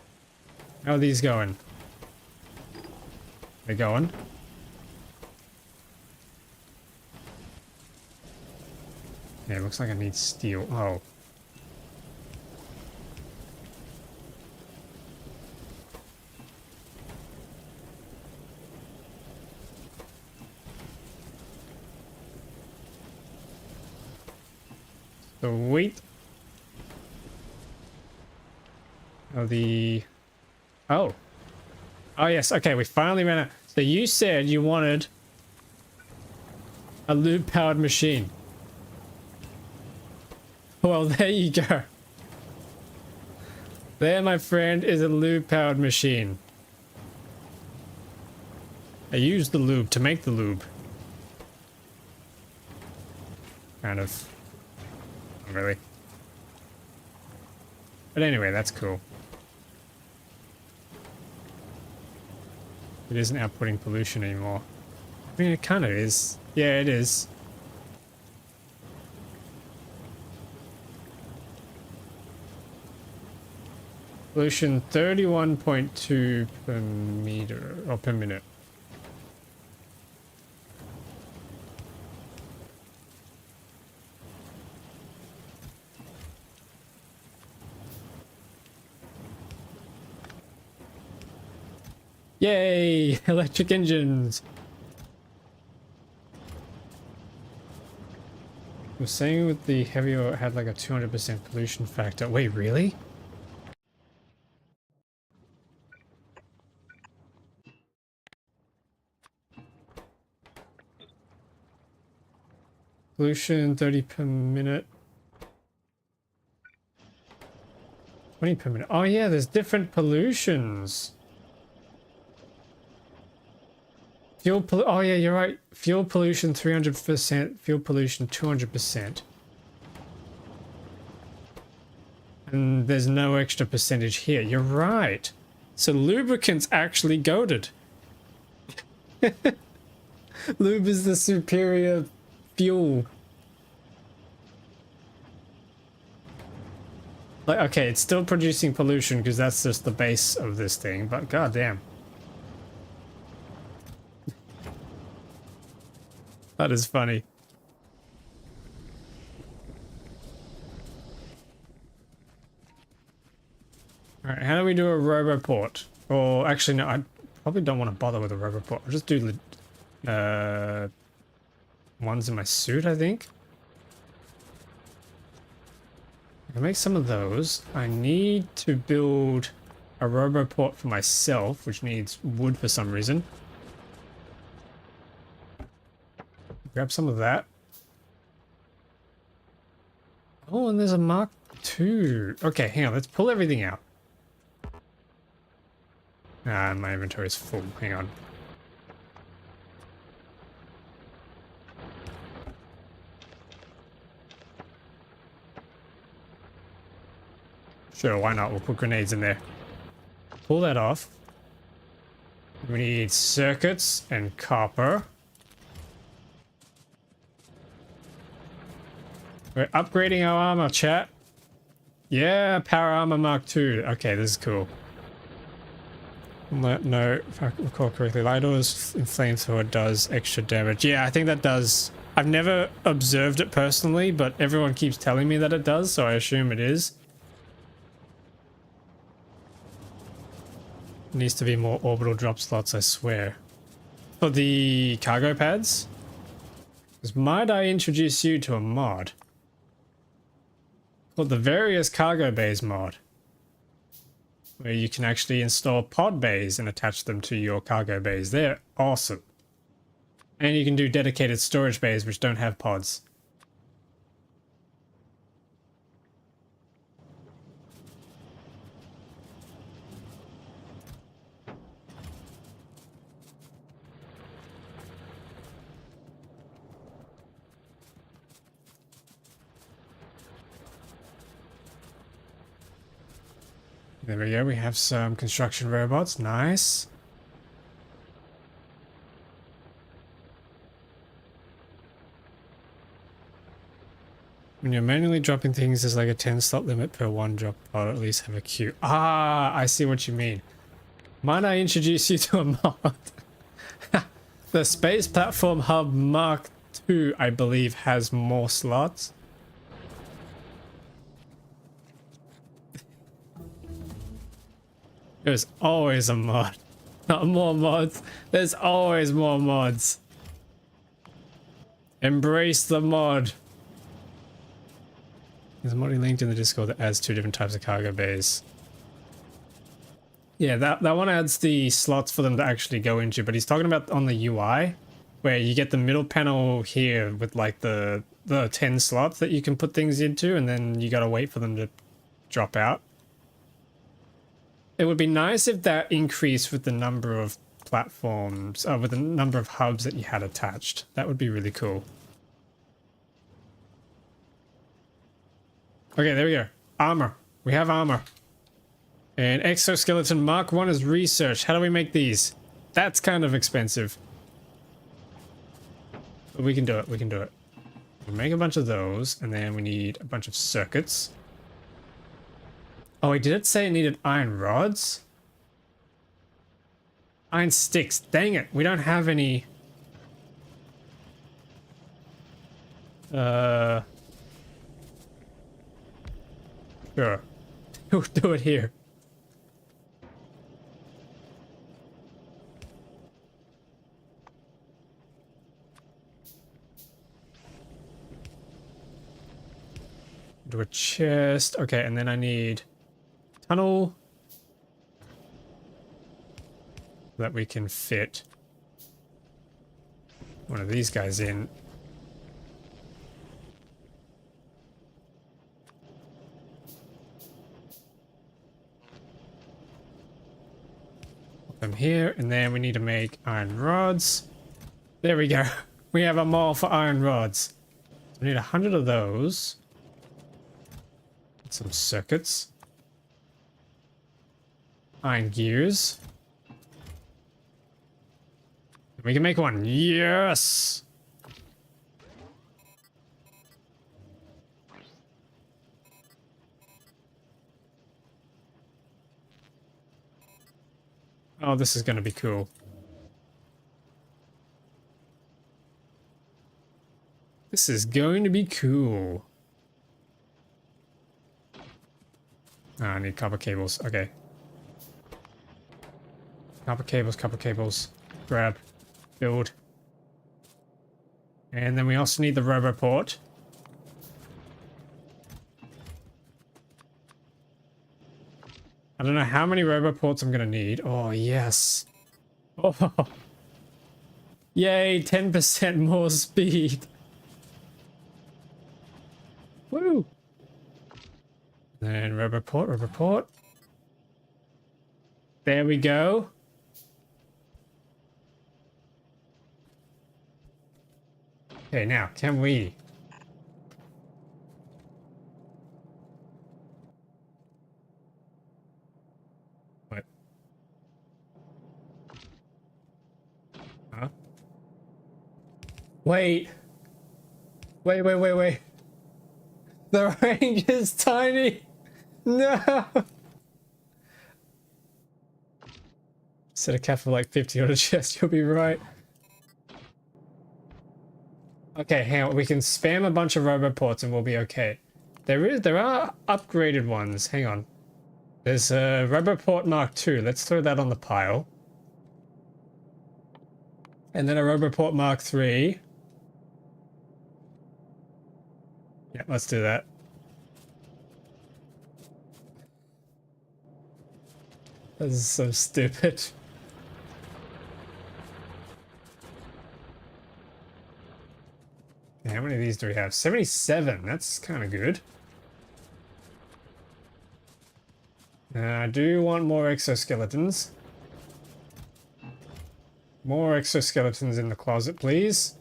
How are these going? They're going. Yeah, it looks like I need steel. Oh. Sweet. Oh, Oh. Oh, yes. Okay, we finally ran out. So you said you wanted a lube-powered machine. Well, there you go. There, my friend, is a lube-powered machine. I use the lube to make the lube. Kind of. Not really. But anyway, that's cool. It isn't outputting pollution anymore. I mean, it kind of is. Yeah, it is. Pollution 31.2 per meter, or per minute. Yay! Electric engines! I was saying with the heavier it had like a 200% pollution factor. Wait, really? Pollution 30 per minute. 20 per minute. Oh yeah, there's different pollutions. Oh yeah, you're right. Fuel pollution 300%, fuel pollution 200%. And there's no extra percentage here. You're right. So lubricant's actually goated. Lube is the superior fuel. Like, okay, it's still producing pollution because that's just the base of this thing, but goddamn. That is funny. Alright, how do we do a roboport? Or actually, no, I probably don't want to bother with a roboport. I'll just do ones in my suit, I think. I can make some of those. I need to build a roboport for myself, which needs wood for some reason. Grab some of that. Oh, and there's a Mark II. Okay, hang on. Let's pull everything out. Ah, my inventory is full. Hang on. Sure, why not? We'll put grenades in there. Pull that off. We need circuits and copper. We're upgrading our armor, chat. Yeah, power armor Mark II. Okay, this is cool. No, if I recall correctly, light oils in flamethrower does extra damage. Yeah, I think that does. I've never observed it personally, but everyone keeps telling me that it does, so I assume it is. Needs to be more orbital drop slots, I swear. For the cargo pads? Because might I introduce you to a mod? Called the Various Cargo Bays mod. Where you can actually install pod bays and attach them to your cargo bays. They're awesome. And you can do dedicated storage bays which don't have pods. There we go, we have some construction robots, nice. When you're manually dropping things, there's like a 10 slot limit per one drop pod, at least have a queue. Ah, I see what you mean. Might I introduce you to a mod? The Space Platform Hub Mark II, I believe, has more slots. There's always a mod. Not more mods. There's always more mods. Embrace the mod. There's a mod linked in the Discord that adds 2 different types of cargo bays. Yeah, that one adds the slots for them to actually go into, but he's talking about on the UI, where you get the middle panel here with like the 10 slots that you can put things into, and then you gotta wait for them to drop out. It would be nice if that increased with the number of platforms, with the number of hubs that you had attached. That would be really cool. Okay, there we go. Armor. We have armor. And exoskeleton Mark 1 is research. How do we make these? That's kind of expensive. But we can do it. We can do it. We'll make a bunch of those, and then we need a bunch of circuits. Oh, wait, did it say it needed iron rods? Iron sticks. Dang it. We don't have any... Sure. We'll do it here. Do a chest. Okay, and then I need tunnel that we can fit one of these guys in. Put them here, and then we need to make iron rods. There we go. We have a mall for iron rods. We need 100 of those. Some circuits. Iron gears. We can make one. Yes! Oh, this is going to be cool. This is going to be cool. Oh, I need copper cables. Okay. Copper cables, copper cables. Grab. Build. And then we also need the roboport. I don't know how many roboports I'm gonna need. Oh, yes. Oh. Yay, 10% more speed. Woo! Then roboport, roboport. There we go. Okay, now, can we? What? Huh? Wait. Wait. The range is tiny. No. Set a cap for like 50 on a chest, you'll be right. Okay, hang on. We can spam a bunch of roboports and we'll be okay. There are upgraded ones. Hang on. There's a roboport Mark II. Let's throw that on the pile. And then a roboport Mark III. Yeah, let's do that. This is so stupid. How many of these do we have? 77. That's kind of good. I do want more exoskeletons. More exoskeletons in the closet, please.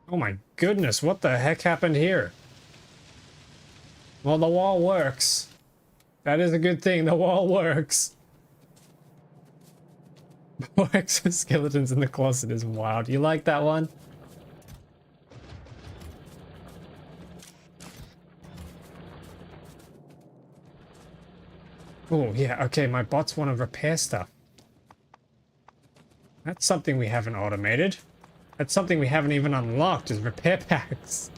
Oh my goodness, what the heck happened here? Well, the wall works. That is a good thing, the wall works. More exoskeletons in the closet is wild. You like that one? Oh, yeah, okay, my bots want to repair stuff. That's something we haven't automated. That's something we haven't even unlocked, is repair packs.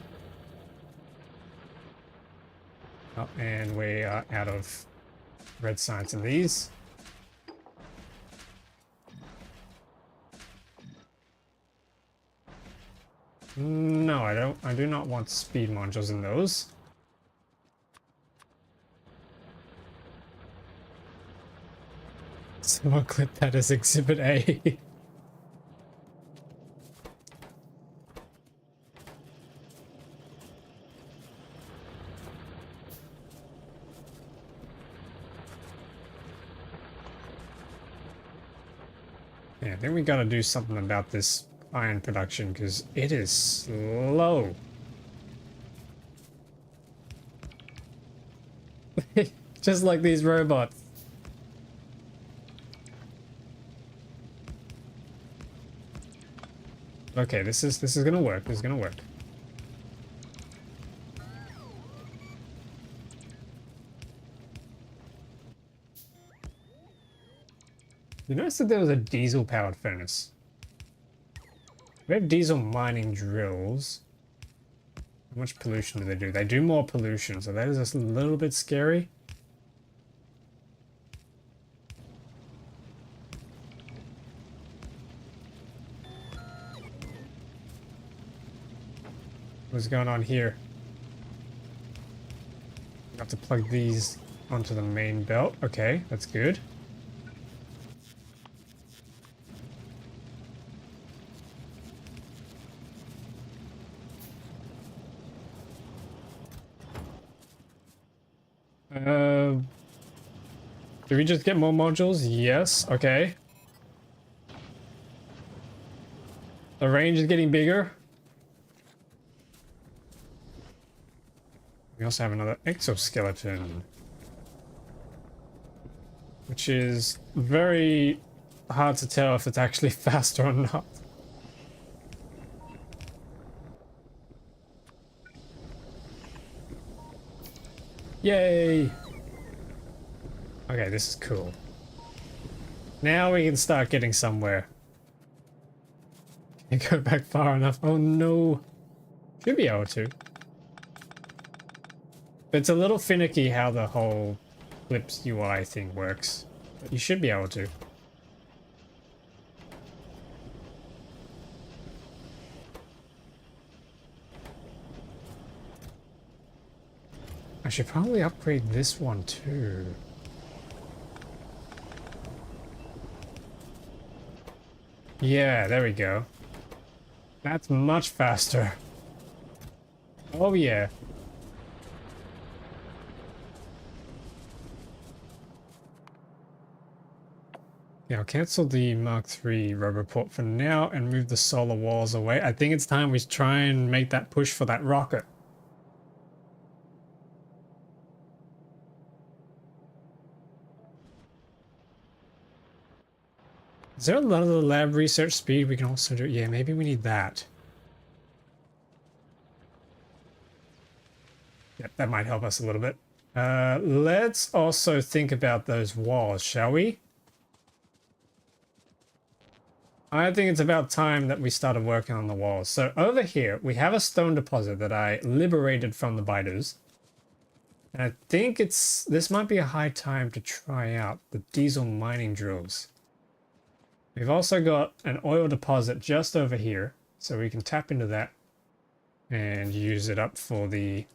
Oh, and we are out of red science in these. No, I don't. I do not want speed modules in those. Someone clip that as Exhibit A. Yeah, I think we gotta do something about this iron production because it is slow. Just like these robots. Okay, this is gonna work. This is gonna work. You notice that there was a diesel-powered furnace. We have diesel mining drills. How much pollution do they do? They do more pollution, so that is just a little bit scary. What's going on here? I have to plug these onto the main belt. Okay, that's good. Do we just get more modules? Yes. Okay. The range is getting bigger. We also have another exoskeleton, which is very hard to tell if it's actually faster or not. Yay! Okay, this is cool. Now we can start getting somewhere. Can't go back far enough. Oh no. Should be able to. But it's a little finicky how the whole Clips UI thing works. But you should be able to. I should probably upgrade this one too. Yeah, there we go. That's much faster. Oh yeah. Yeah, I'll cancel the Mark III Roboport for now and move the solar walls away. I think it's time we try and make that push for that rocket. Is there a lot of the lab research speed we can also do? Yeah, maybe we need that. Yep, that might help us a little bit. Let's also think about those walls, shall we? I think it's about time that we started working on the walls. So over here, we have a stone deposit that I liberated from the biters. And I think this might be a high time to try out the diesel mining drills. We've also got an oil deposit just over here, so we can tap into that and use it up for the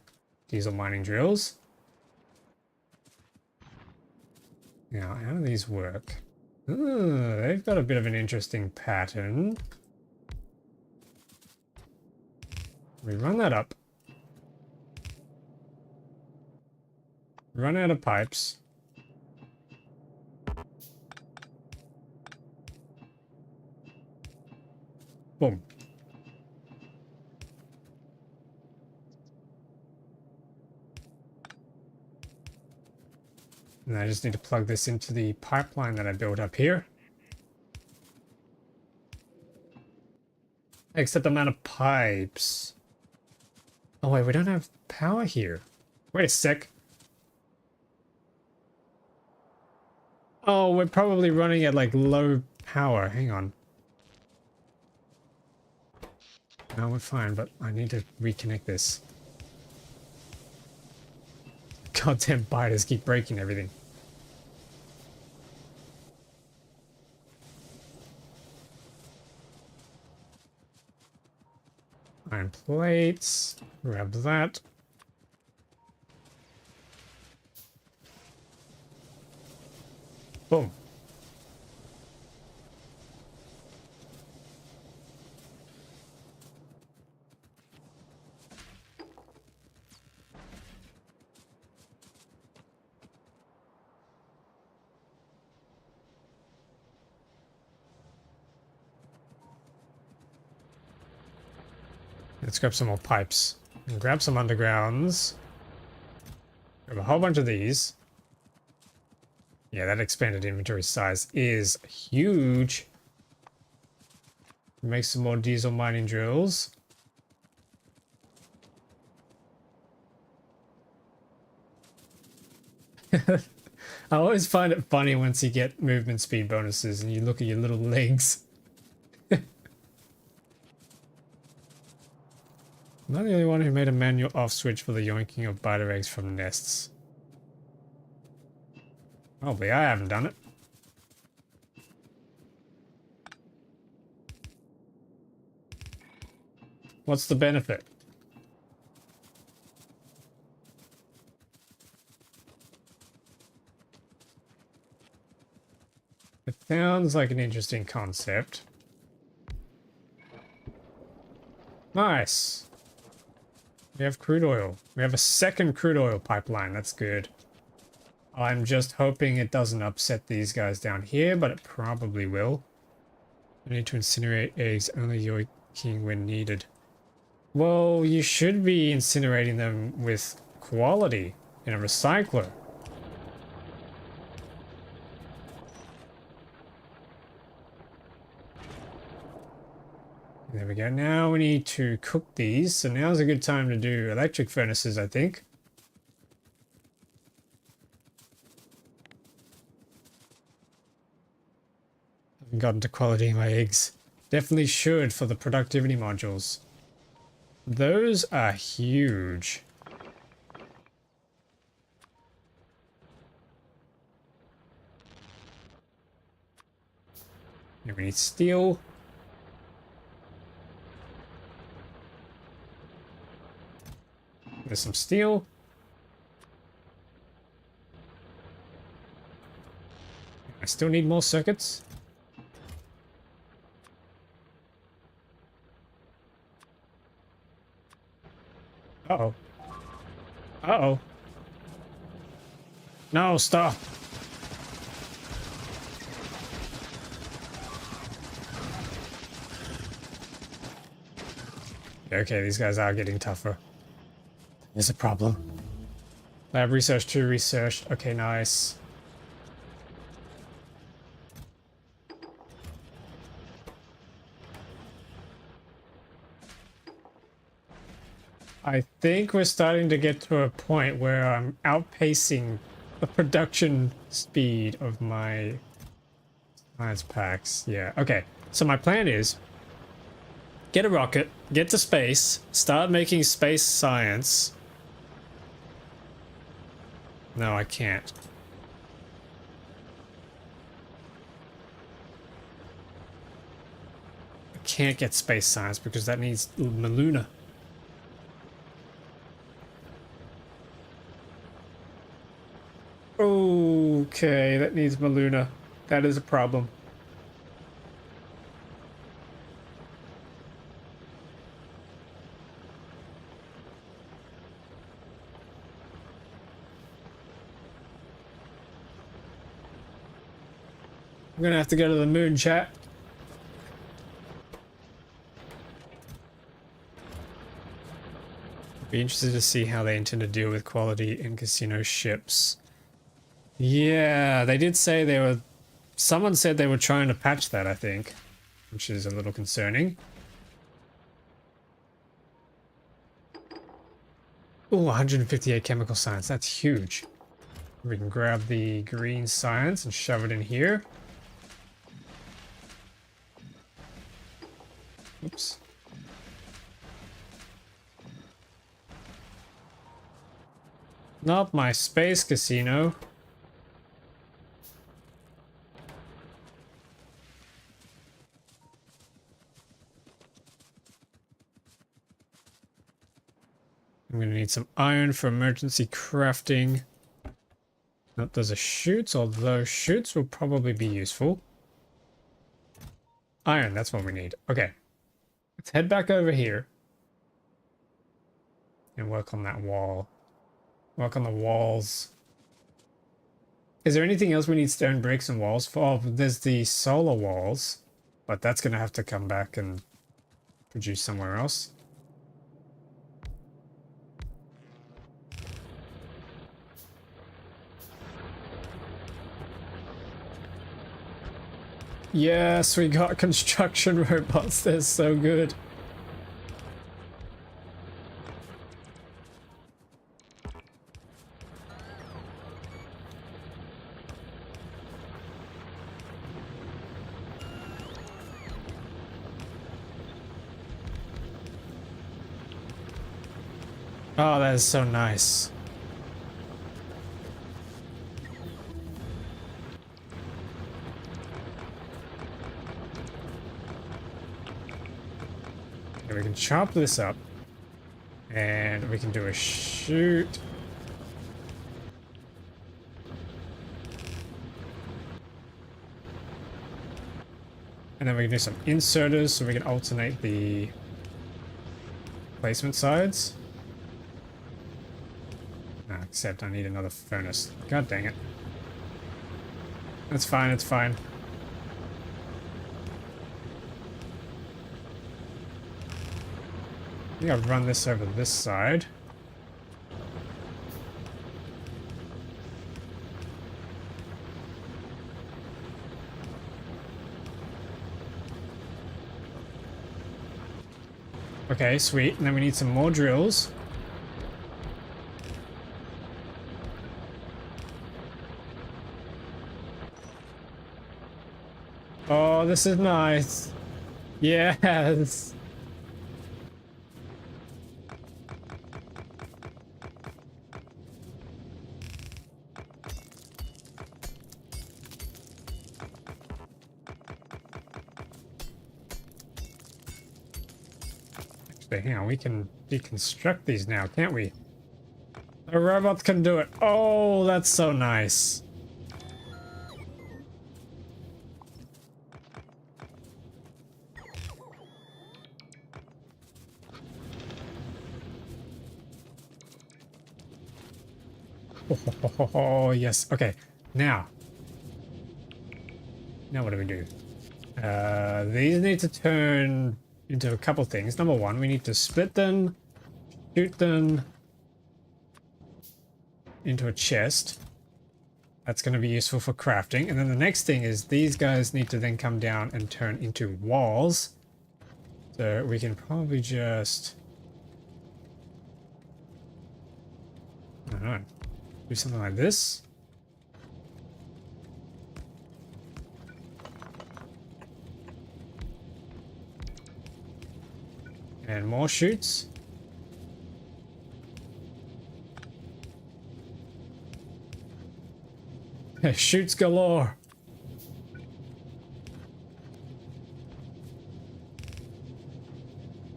diesel mining drills. Now, how do these work? Ooh, they've got a bit of an interesting pattern. We run that up. Run out of pipes. Boom. And I just need to plug this into the pipeline that I built up here. Except I'm out of pipes. Oh wait, we don't have power here. Wait a sec. Oh, we're probably running at like low power. Hang on. No, we're fine, but I need to reconnect this. Goddamn biters keep breaking everything. Iron plates. Grab that. Boom. Let's grab some more pipes. And grab some undergrounds. Grab a whole bunch of these. Yeah, that expanded inventory size is huge. Make some more diesel mining drills. I always find it funny once you get movement speed bonuses and you look at your little legs. I'm not the only one who made a manual off switch for the yoinking of biter eggs from nests. Probably I haven't done it. What's the benefit? It sounds like an interesting concept. Nice. We have crude oil. We have a second crude oil pipeline. That's good. I'm just hoping it doesn't upset these guys down here, but it probably will. I need to incinerate eggs, only yoiking when needed. Well, you should be incinerating them with quality in a recycler. There we go. Now we need to cook these. So now's a good time to do electric furnaces, I think. Haven't gotten to quality in my eggs. Definitely should for the productivity modules. Those are huge. Here we need steel. There's some steel. I still need more circuits. Uh-oh. Uh-oh. No, stop. Okay, these guys are getting tougher. There's a problem. Lab research 2 researched. Okay, nice. I think we're starting to get to a point where I'm outpacing the production speed of my science packs. Yeah, okay. So my plan is get a rocket, get to space, start making space science. No, I can't. I can't get space science because that needs Maluna. Okay, that needs Maluna. That is a problem. I'm gonna have to go to the moon, chat. Be interested to see how they intend to deal with quality in casino ships. Yeah, they did say they were... Someone said they were trying to patch that, I think. Which is a little concerning. Oh, 158 chemical science. That's huge. We can grab the green science and shove it in here. Oops. Not my space casino. I'm gonna need some iron for emergency crafting. Nope, those are chutes, although chutes will probably be useful. Iron, that's what we need. Okay. Let's head back over here. And work on that wall. Work on the walls. Is there anything else we need stone bricks and walls for? Oh, there's the solar walls. But that's gonna have to come back and produce somewhere else. Yes, we got construction robots. They're so good. Oh, that is so nice. Okay, we can chop this up. And we can do a shoot. And then we can do some inserters so we can alternate the placement sides. Except I need another furnace. God dang it. It's fine, it's fine. I think I'll run this over this side. Okay, sweet. And then we need some more drills. Oh, this is nice. Yes. Actually, hang on, we can deconstruct these now, can't we? The robots can do it. Oh, that's so nice. Oh, yes. Okay. Now what do we do? These need to turn into a couple things. Number one, we need to split them, shoot them into a chest. That's going to be useful for crafting. And then the next thing is these guys need to then come down and turn into walls. So we can probably just... I don't know. Do something like this. And more chutes. Chutes galore.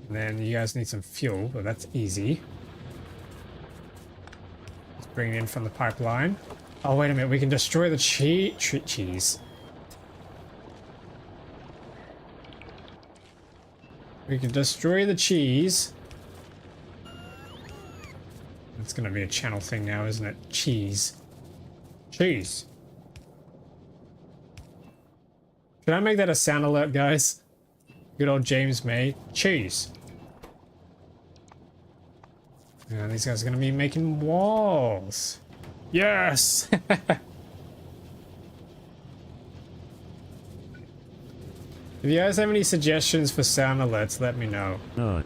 And then you guys need some fuel, but that's easy. Let's bring it in from the pipeline. Oh, wait a minute. We can destroy the cheese. We can destroy the cheese. It's going to be a channel thing now, isn't it? Cheese. Cheese. Should I make that a sound alert, guys? Good old James May. Cheese. Yeah, these guys are going to be making walls. Yes! If you guys have any suggestions for sound alerts, let me know. Not.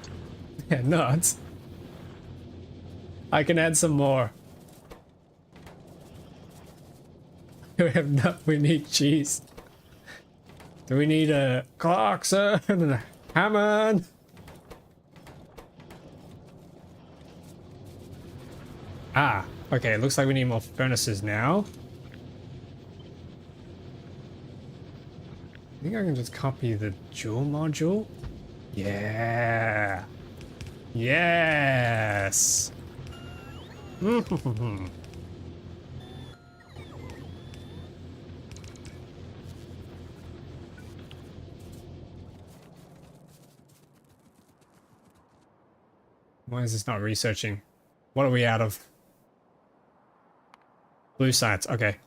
Yeah, nuts. I can add some more. We have no. We need cheese. Do we need a Clarkson and a Hammond? Ah, okay. It looks like we need more furnaces now. I think I can just copy the jewel module. Yeah. Yes. Why is this not researching? What are we out of? Blue science. Okay.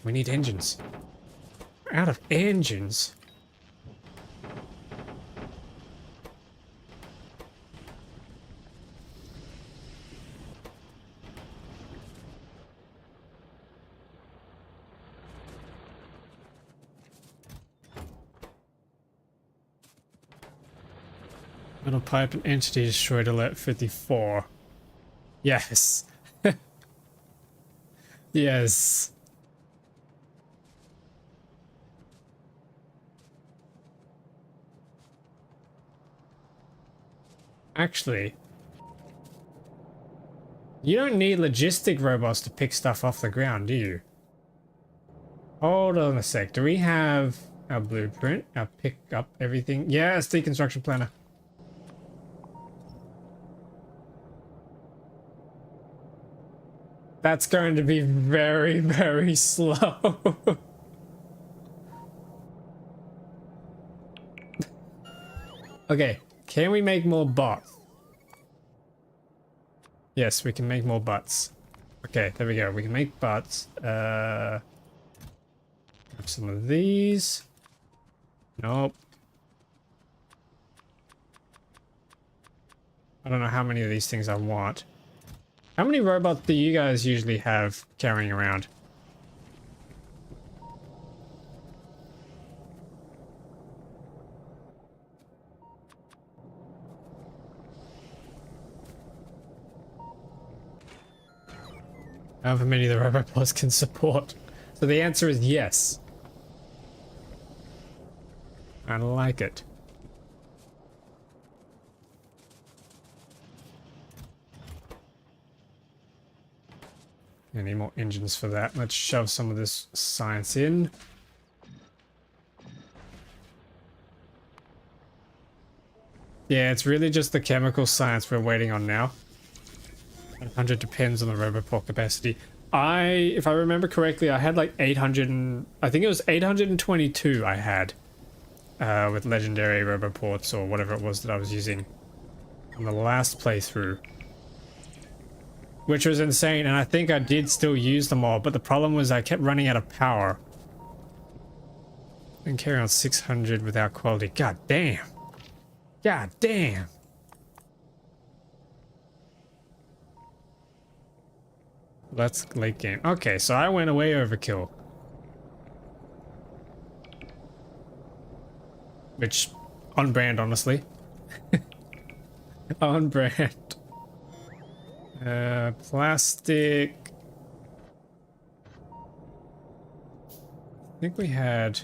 We need engines. We're out of engines. Metal pipe and entity destroyed alert 54. Yes. Yes. Actually, you don't need logistic robots to pick stuff off the ground, do you? Hold on a sec. Do we have our blueprint? Our pick up everything? Yes, deconstruction planner. That's going to be very, very slow. Okay, can we make more bots? Yes, we can make more butts. Okay, there we go. We can make butts. Have some of these. Nope. I don't know how many of these things I want. How many robots do you guys usually have carrying around? However many the robots can support. So the answer is yes. I like it. I need more engines for that. Let's shove some of this science in. Yeah, it's really just the chemical science we're waiting on now. 100 depends on the roboport capacity. If I remember correctly, I had like 800 and... I think it was 822 I had. With legendary roboports or whatever it was that I was using on the last playthrough. Which was insane, and I think I did still use them all, but the problem was I kept running out of power. And carry on 600 without quality. God damn. God damn. That's late game. Okay, so I went away overkill. Which, on brand, honestly. On brand. Plastic. I think we had...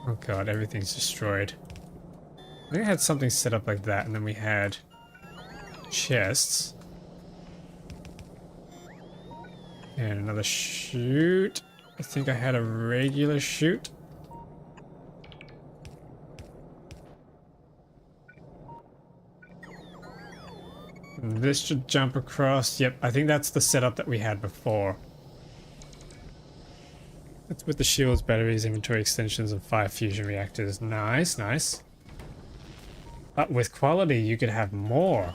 Oh god, everything's destroyed. I think I had something set up like that, and then we had chests. And another chute. I think I had a regular chute. This should jump across. Yep, I think that's the setup that we had before. That's with the shields, batteries, inventory extensions, and 5 fusion reactors. Nice, nice. But with quality, you could have more.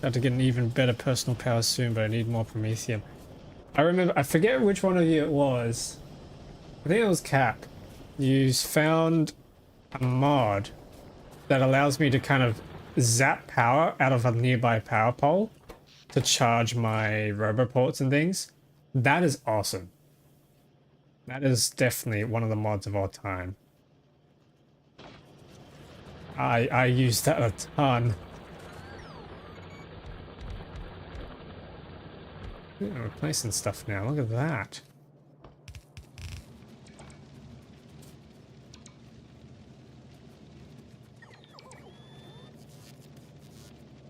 Got to get an even better personal power soon, but I need more Promethium. I remember, I forget which one of you it was. I think it was Cap. You found a mod that allows me to kind of zap power out of a nearby power pole to charge my roboports and things. That is awesome. That is definitely one of the mods of all time. I use that a ton. I'm replacing stuff now. Look at that.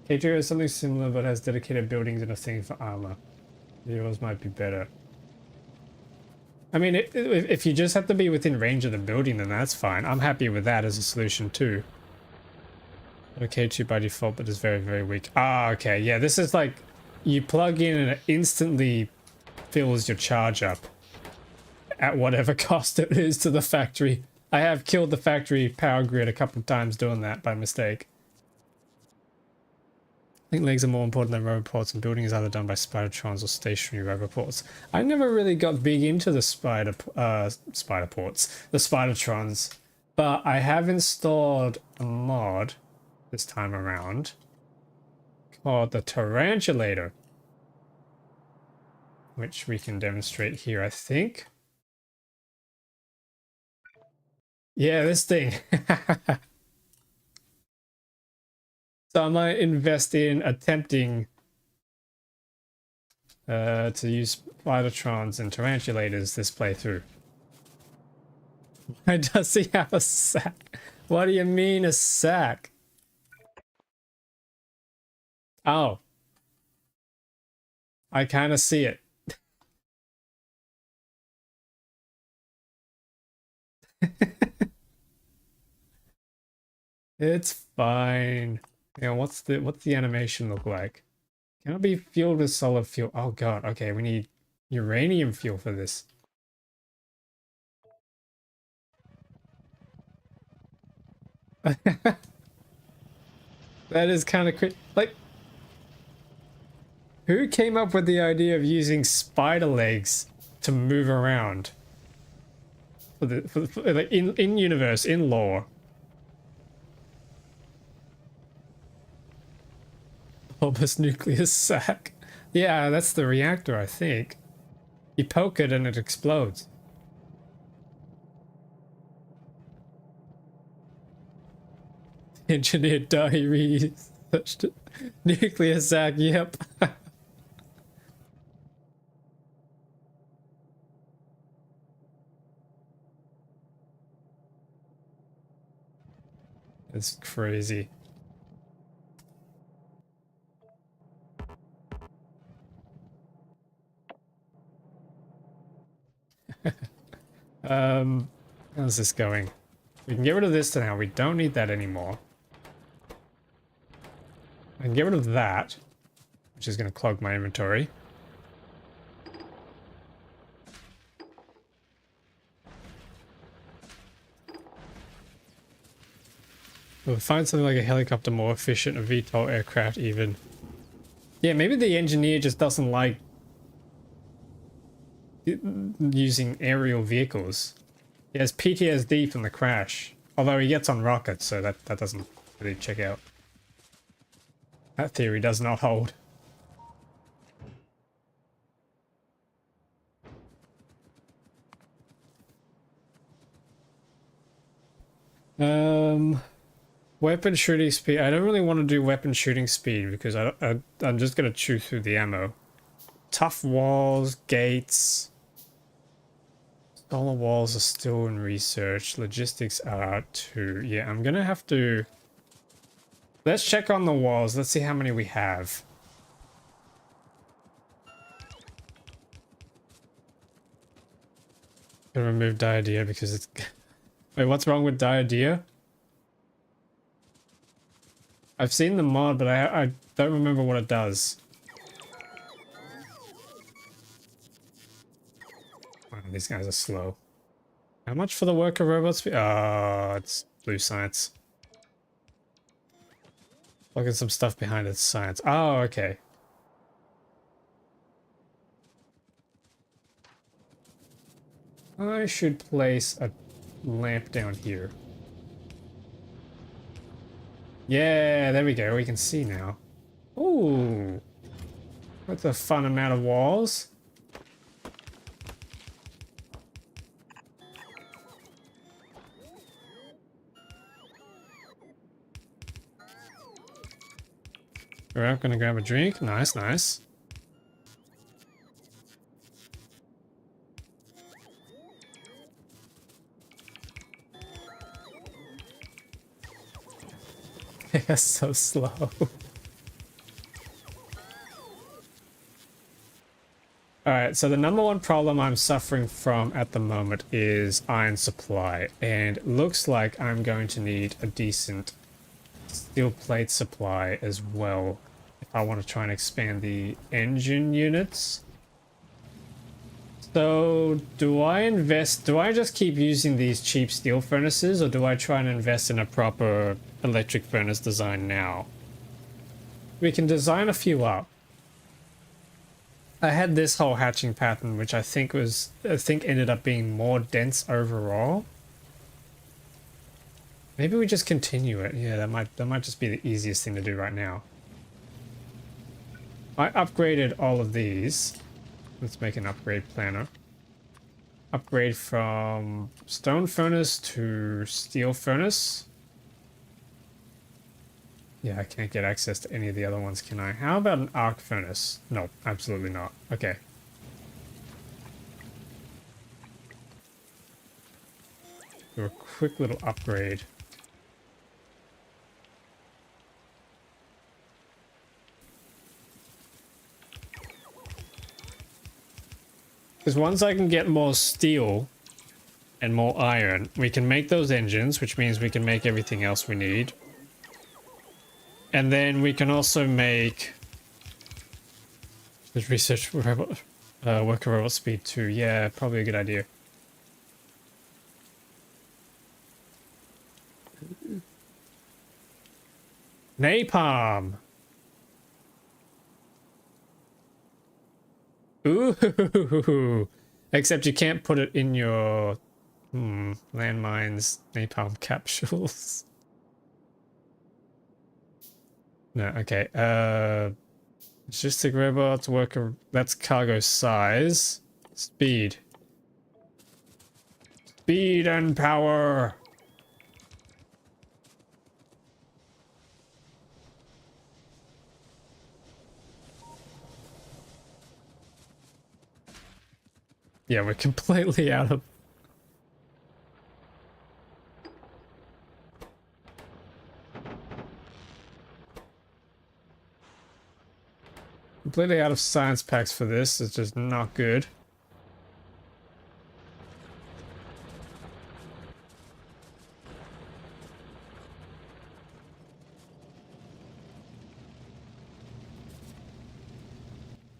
K2 is something similar but has dedicated buildings and a thing for armor. Yours might be better. I mean, if you just have to be within range of the building, then that's fine. I'm happy with that as a solution too. K2 by default, but is very, very weak. Ah, okay. Yeah, this is like you plug in and it instantly fills your charge up at whatever cost it is to the factory. I have killed the factory power grid a couple of times doing that by mistake. I think legs are more important than roboports, and building is either done by spidertrons or stationary roboports. I never really got big into the spiderports, the spidertrons, but I have installed a mod this time around called the Tarantulator, which we can demonstrate here, I think. Yeah, this thing. So I might invest in attempting to use spidertrons and tarantulators this playthrough. Why does he have a sack? What do you mean a sack? Oh. I kind of see it. It's fine. Yeah, what's the animation look like? Can it be fueled with solid fuel? Oh god, okay, we need uranium fuel for this. That is kind of crazy. Like, who came up with the idea of using spider legs to move around? For like in universe, in lore. Bulbous nucleus sac. Yeah, that's the reactor, I think. You poke it and it explodes. Engineered diary researched it. Nucleus sac, yep. It's crazy. How's this going? We can get rid of this now. We don't need that anymore. I can get rid of that, which is going to clog my inventory. We'll find something like a helicopter more efficient, a VTOL aircraft even. Yeah, maybe the engineer just doesn't like using aerial vehicles. He has PTSD from the crash. Although he gets on rockets, so that doesn't really check out. That theory does not hold. Weapon shooting speed. I don't really want to do weapon shooting speed because I'm just going to chew through the ammo. Tough walls, gates. Solar walls are still in research. Logistics are too. Yeah, I'm going to have to... Let's check on the walls. Let's see how many we have. Gonna remove diarrhea because it's... Wait, what's wrong with diarrhea? I've seen the mod, but I don't remember what it does. Wow, these guys are slow. How much for the worker robots? Oh, it's blue science. Look at some stuff behind its science. Oh, okay. I should place a lamp down here. Yeah, there we go. We can see now. Ooh. That's a fun amount of walls. Alright, gonna grab a drink. Nice, nice. They're so slow. Alright, so the number one problem I'm suffering from at the moment is iron supply, and it looks like I'm going to need a decent steel plate supply as well if I want to try and expand the engine units. So do I just keep using these cheap steel furnaces, or do I try and invest in a proper electric furnace design now? We can design a few up. I had this whole hatching pattern, which I think ended up being more dense overall. Maybe we just continue it. Yeah, that might just be the easiest thing to do right now. I upgraded all of these. Let's make an upgrade planner. Upgrade from stone furnace to steel furnace. Yeah, I can't get access to any of the other ones, can I? How about an arc furnace? No, absolutely not. Okay. Do a quick little upgrade. Because once I can get more steel and more iron, we can make those engines, which means we can make everything else we need. And then we can also make... There's research robot, worker robot speed 2. Yeah, probably a good idea. Napalm! Ooh! Except you can't put it in your... landmines, napalm capsules. No, okay. Logistic robots, worker... That's cargo size. Speed. Speed and power! Yeah, we're completely out of... Completely out of science packs for this. It's just not good.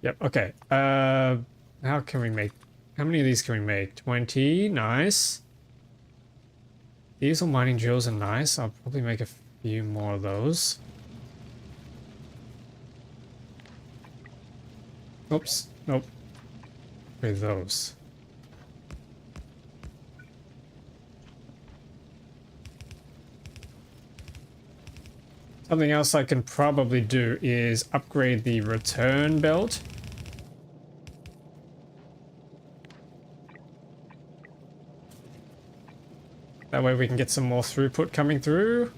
Yep, okay. How can we make... How many of these can we make? 20? Nice. Diesel mining drills are nice. I'll probably make a few more of those. Oops. Nope. With those. Something else I can probably do is upgrade the return belt. That way we can get some more throughput coming through.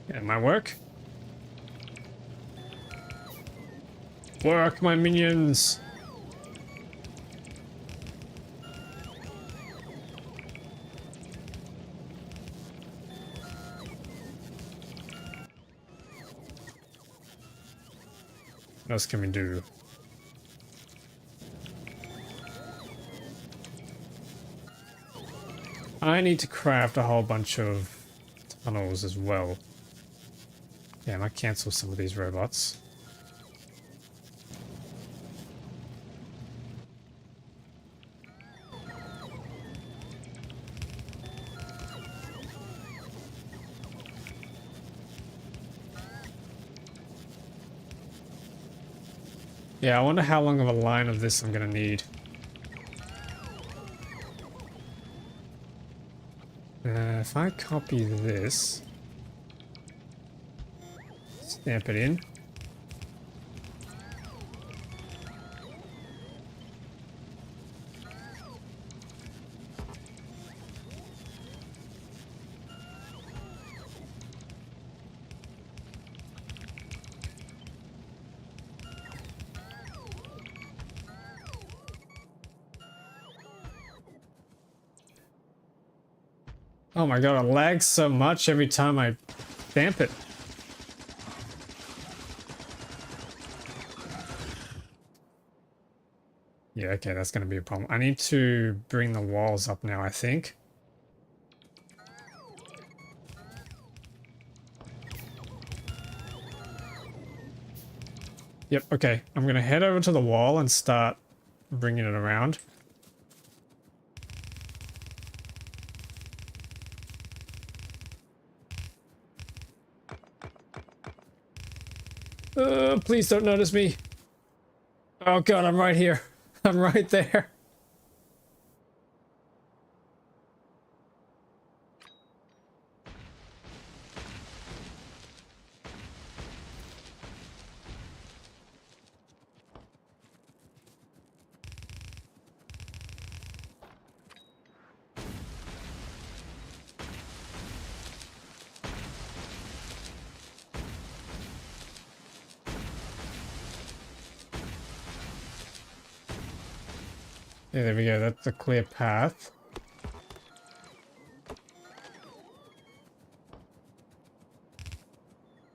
And my work. Work, my minions! What else can we do? I need to craft a whole bunch of tunnels as well. Damn, I cancel some of these robots. Yeah, I wonder how long of a line of this I'm gonna need. If I copy this, stamp it in. Oh my god, it lags so much every time I stamp it. Yeah, okay, that's gonna be a problem. I need to bring the walls up now, I think. Yep, okay. I'm gonna head over to the wall and start bringing it around. Please don't notice me. Oh god, I'm right here. I'm right there. Yeah, there we go. That's a clear path.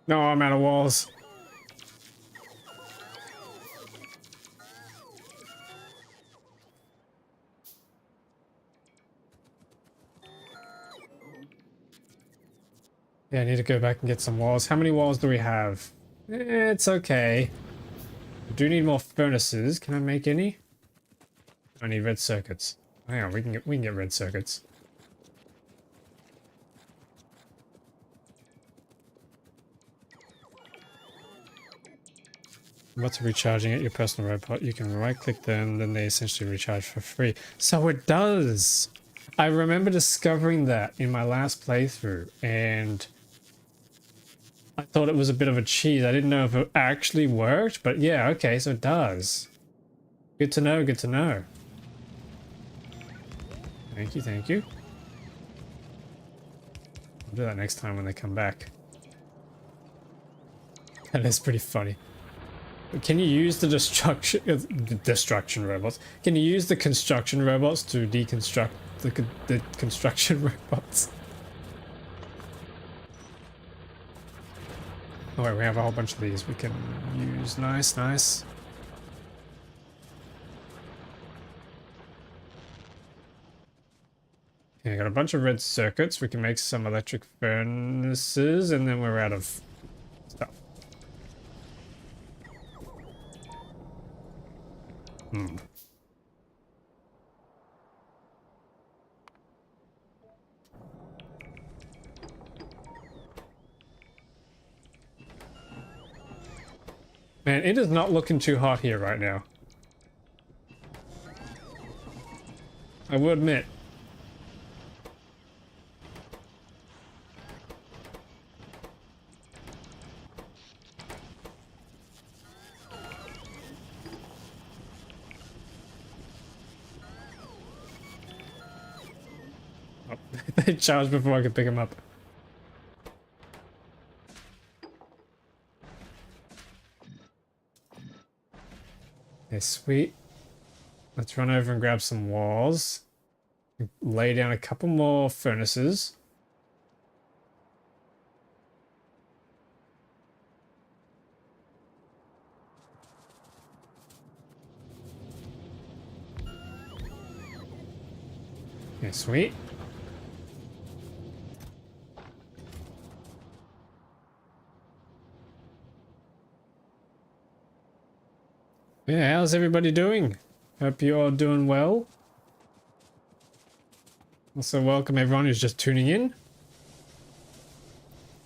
No, I'm out of walls. Yeah, I need to go back and get some walls. How many walls do we have? It's okay. I do need more furnaces. Can I make any? I need red circuits. Hang on, we can get red circuits. What's recharging at your personal robot? You can right click them, then they essentially recharge for free. So it does! I remember discovering that in my last playthrough, and I thought it was a bit of a cheat. I didn't know if it actually worked, but yeah, okay, so it does. Good to know, good to know. Thank you, thank you. I'll do that next time when they come back. That is pretty funny. Can you use the destruction robots? Can you use the construction robots to deconstruct the construction robots? Oh wait, we have a whole bunch of these we can use. Nice, nice. Okay, I got a bunch of red circuits. We can make some electric furnaces, and then we're out of stuff. Man, it is not looking too hot here right now. I will admit. Oh, they charged before I could pick them up. Okay, sweet. Let's run over and grab some walls. Lay down a couple more furnaces. Okay, sweet. Yeah, how's everybody doing? Hope you're all doing well. Also, welcome everyone who's just tuning in.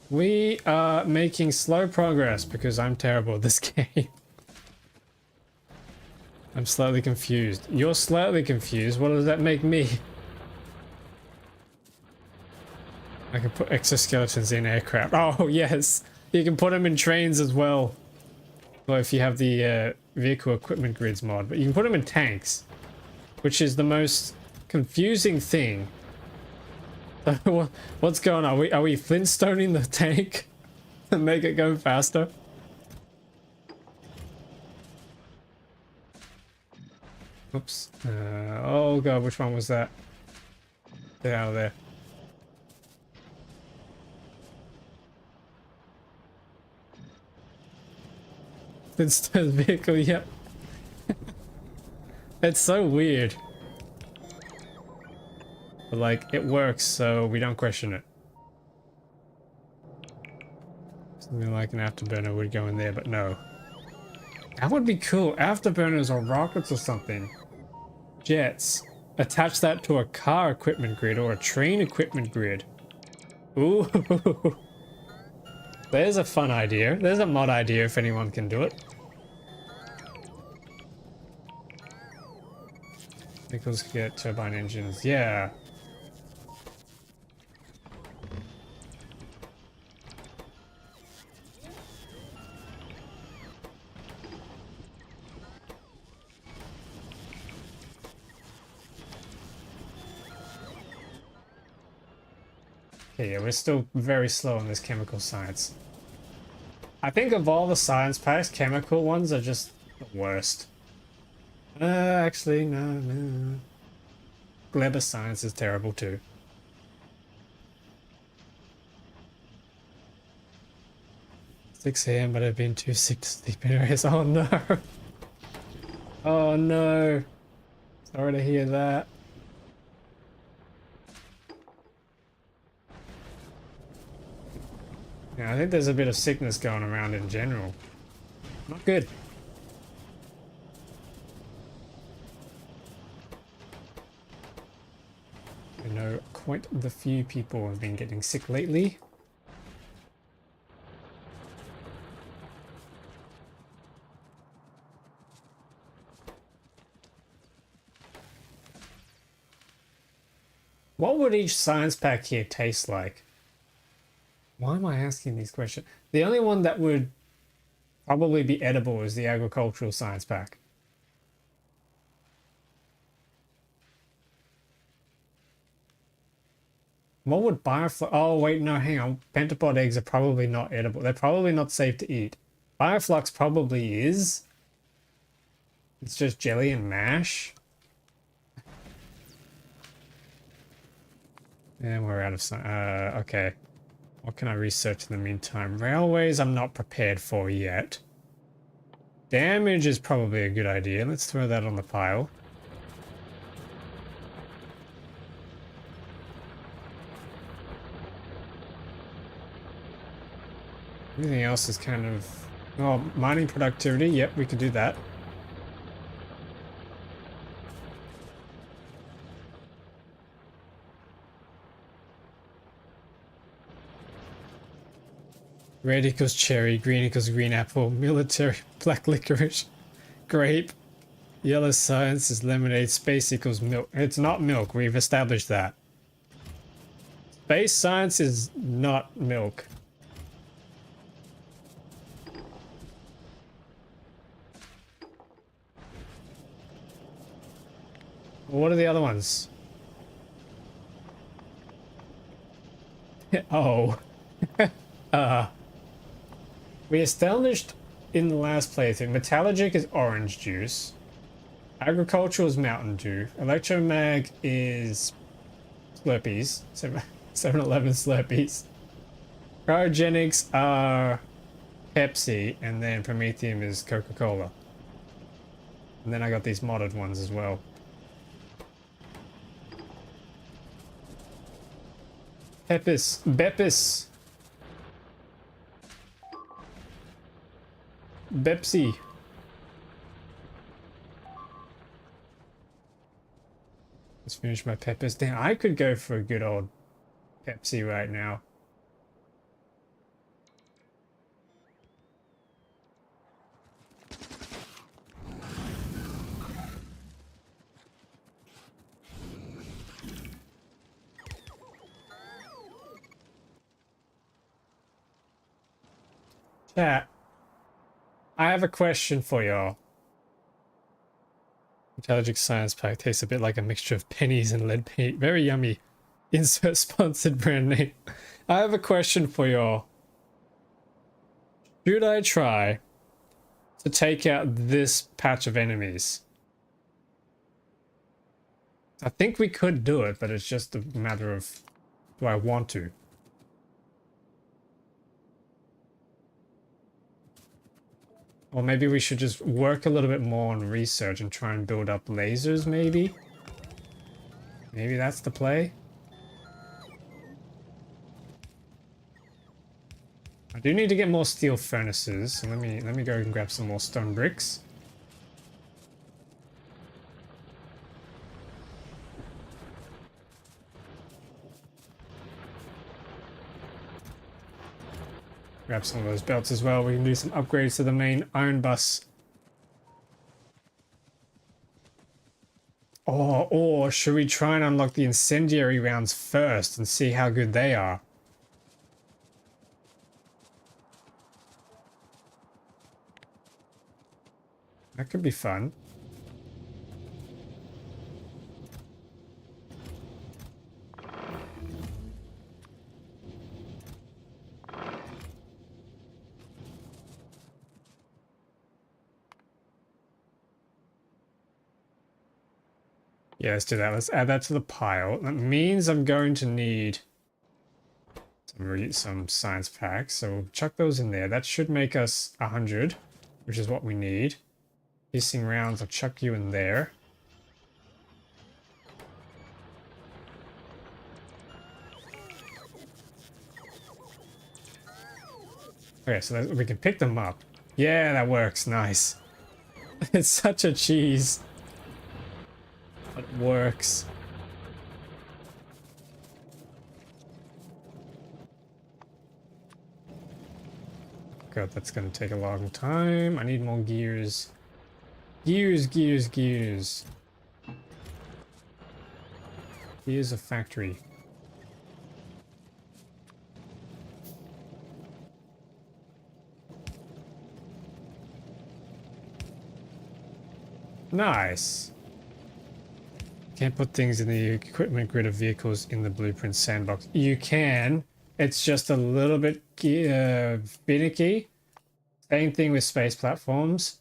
We are making slow progress because I'm terrible at this game. I'm slightly confused. You're slightly confused. What does that make me? I can put exoskeletons in aircraft. Oh, yes. You can put them in trains as well. Well, if you have the vehicle equipment grids mod. But you can put them in tanks, which is the most confusing thing. What's going on? Are we Flintstoning the tank to make it go faster? Oops. Oh god, which one was that? Get out of there. Flintstone's vehicle, yep. It's so weird. But like, it works, so we don't question it. Something like an afterburner would go in there, but no. That would be cool. Afterburners or rockets or something. Jets. Attach that to a car equipment grid or a train equipment grid. Ooh. There's a fun idea. There's a mod idea if anyone can do it. Vehicles get turbine engines. Yeah. Okay, yeah, we're still very slow on this chemical science. I think of all the science packs, chemical ones are just the worst. Actually, no. Gleba science is terrible too. Six AM, but I've been too sick to sleep anyways. Oh no. Oh no. Sorry to hear that. Yeah, I think there's a bit of sickness going around in general. Not good. I know quite the few people have been getting sick lately. What would each science pack here taste like? Why am I asking these questions? The only one that would probably be edible is the agricultural science pack. What would bioflux? Oh wait, no, hang on. Pentapod eggs are probably not edible. They're probably not safe to eat. Bioflux probably is. It's just jelly and mash. And we're out of science. Okay. What can I research in the meantime? Railways I'm not prepared for yet. Damage is probably a good idea. Let's throw that on the pile. Everything else is kind of... Oh, mining productivity. Yep, we could do that. Red equals cherry, green equals green apple, military, black licorice, grape, yellow science is lemonade, space equals milk. It's not milk, we've established that. Space science is not milk. What are the other ones? Oh. We established in the last playthrough, metallurgic is orange juice, agricultural is Mountain Dew, electromag is Slurpees, 7-Eleven Slurpees, cryogenics are Pepsi, and then Promethium is Coca-Cola. And then I got these modded ones as well. Beppis. Pepsi. Let's finish my peppers. Damn, I could go for a good old Pepsi right now. Chat, I have a question for y'all. Intelligent Science Pack tastes a bit like a mixture of pennies and lead paint. Very yummy. Insert sponsored brand name. I have a question for y'all. Should I try to take out this patch of enemies? I think we could do it, but it's just a matter of, do I want to? Or maybe we should just work a little bit more on research and try and build up lasers, maybe? Maybe that's the play? I do need to get more steel furnaces, so let me go and grab some more stone bricks. Grab some of those belts as well. We can do some upgrades to the main iron bus. Or should we try and unlock the incendiary rounds first and see how good they are? That could be fun. Yeah, let's do that. Let's add that to the pile. That means I'm going to need some science packs. So we'll chuck those in there. That should make us 100, which is what we need. Hissing rounds, I'll chuck you in there. Okay, so we can pick them up. Yeah, that works. Nice. It's such a cheese. It works. God, that's going to take a long time. I need more gears. Gears. Gears of factory. Nice. Can't put things in the equipment grid of vehicles in the blueprint sandbox. You can. It's just a little bit finicky. Same thing with space platforms.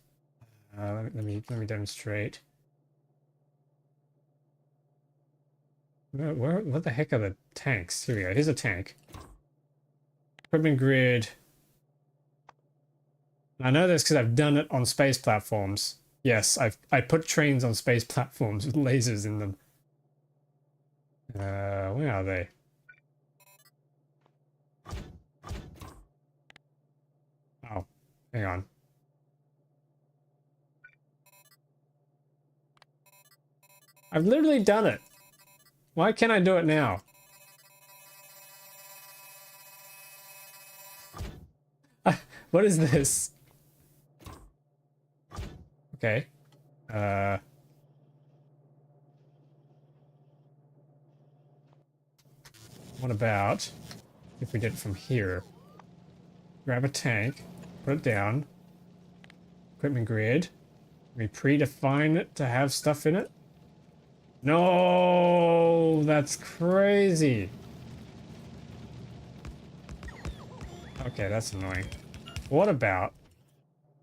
Let me demonstrate. What the heck are the tanks? Here we go. Here's a tank. Equipment grid. I know this because I've done it on space platforms. Yes, I put trains on space platforms with lasers in them. Where are they? Oh, hang on. I've literally done it. Why can't I do it now? What is this? Okay. What about if we did it from here? Grab a tank, put it down. Equipment grid. We predefine it to have stuff in it. No, that's crazy. Okay, that's annoying. What about,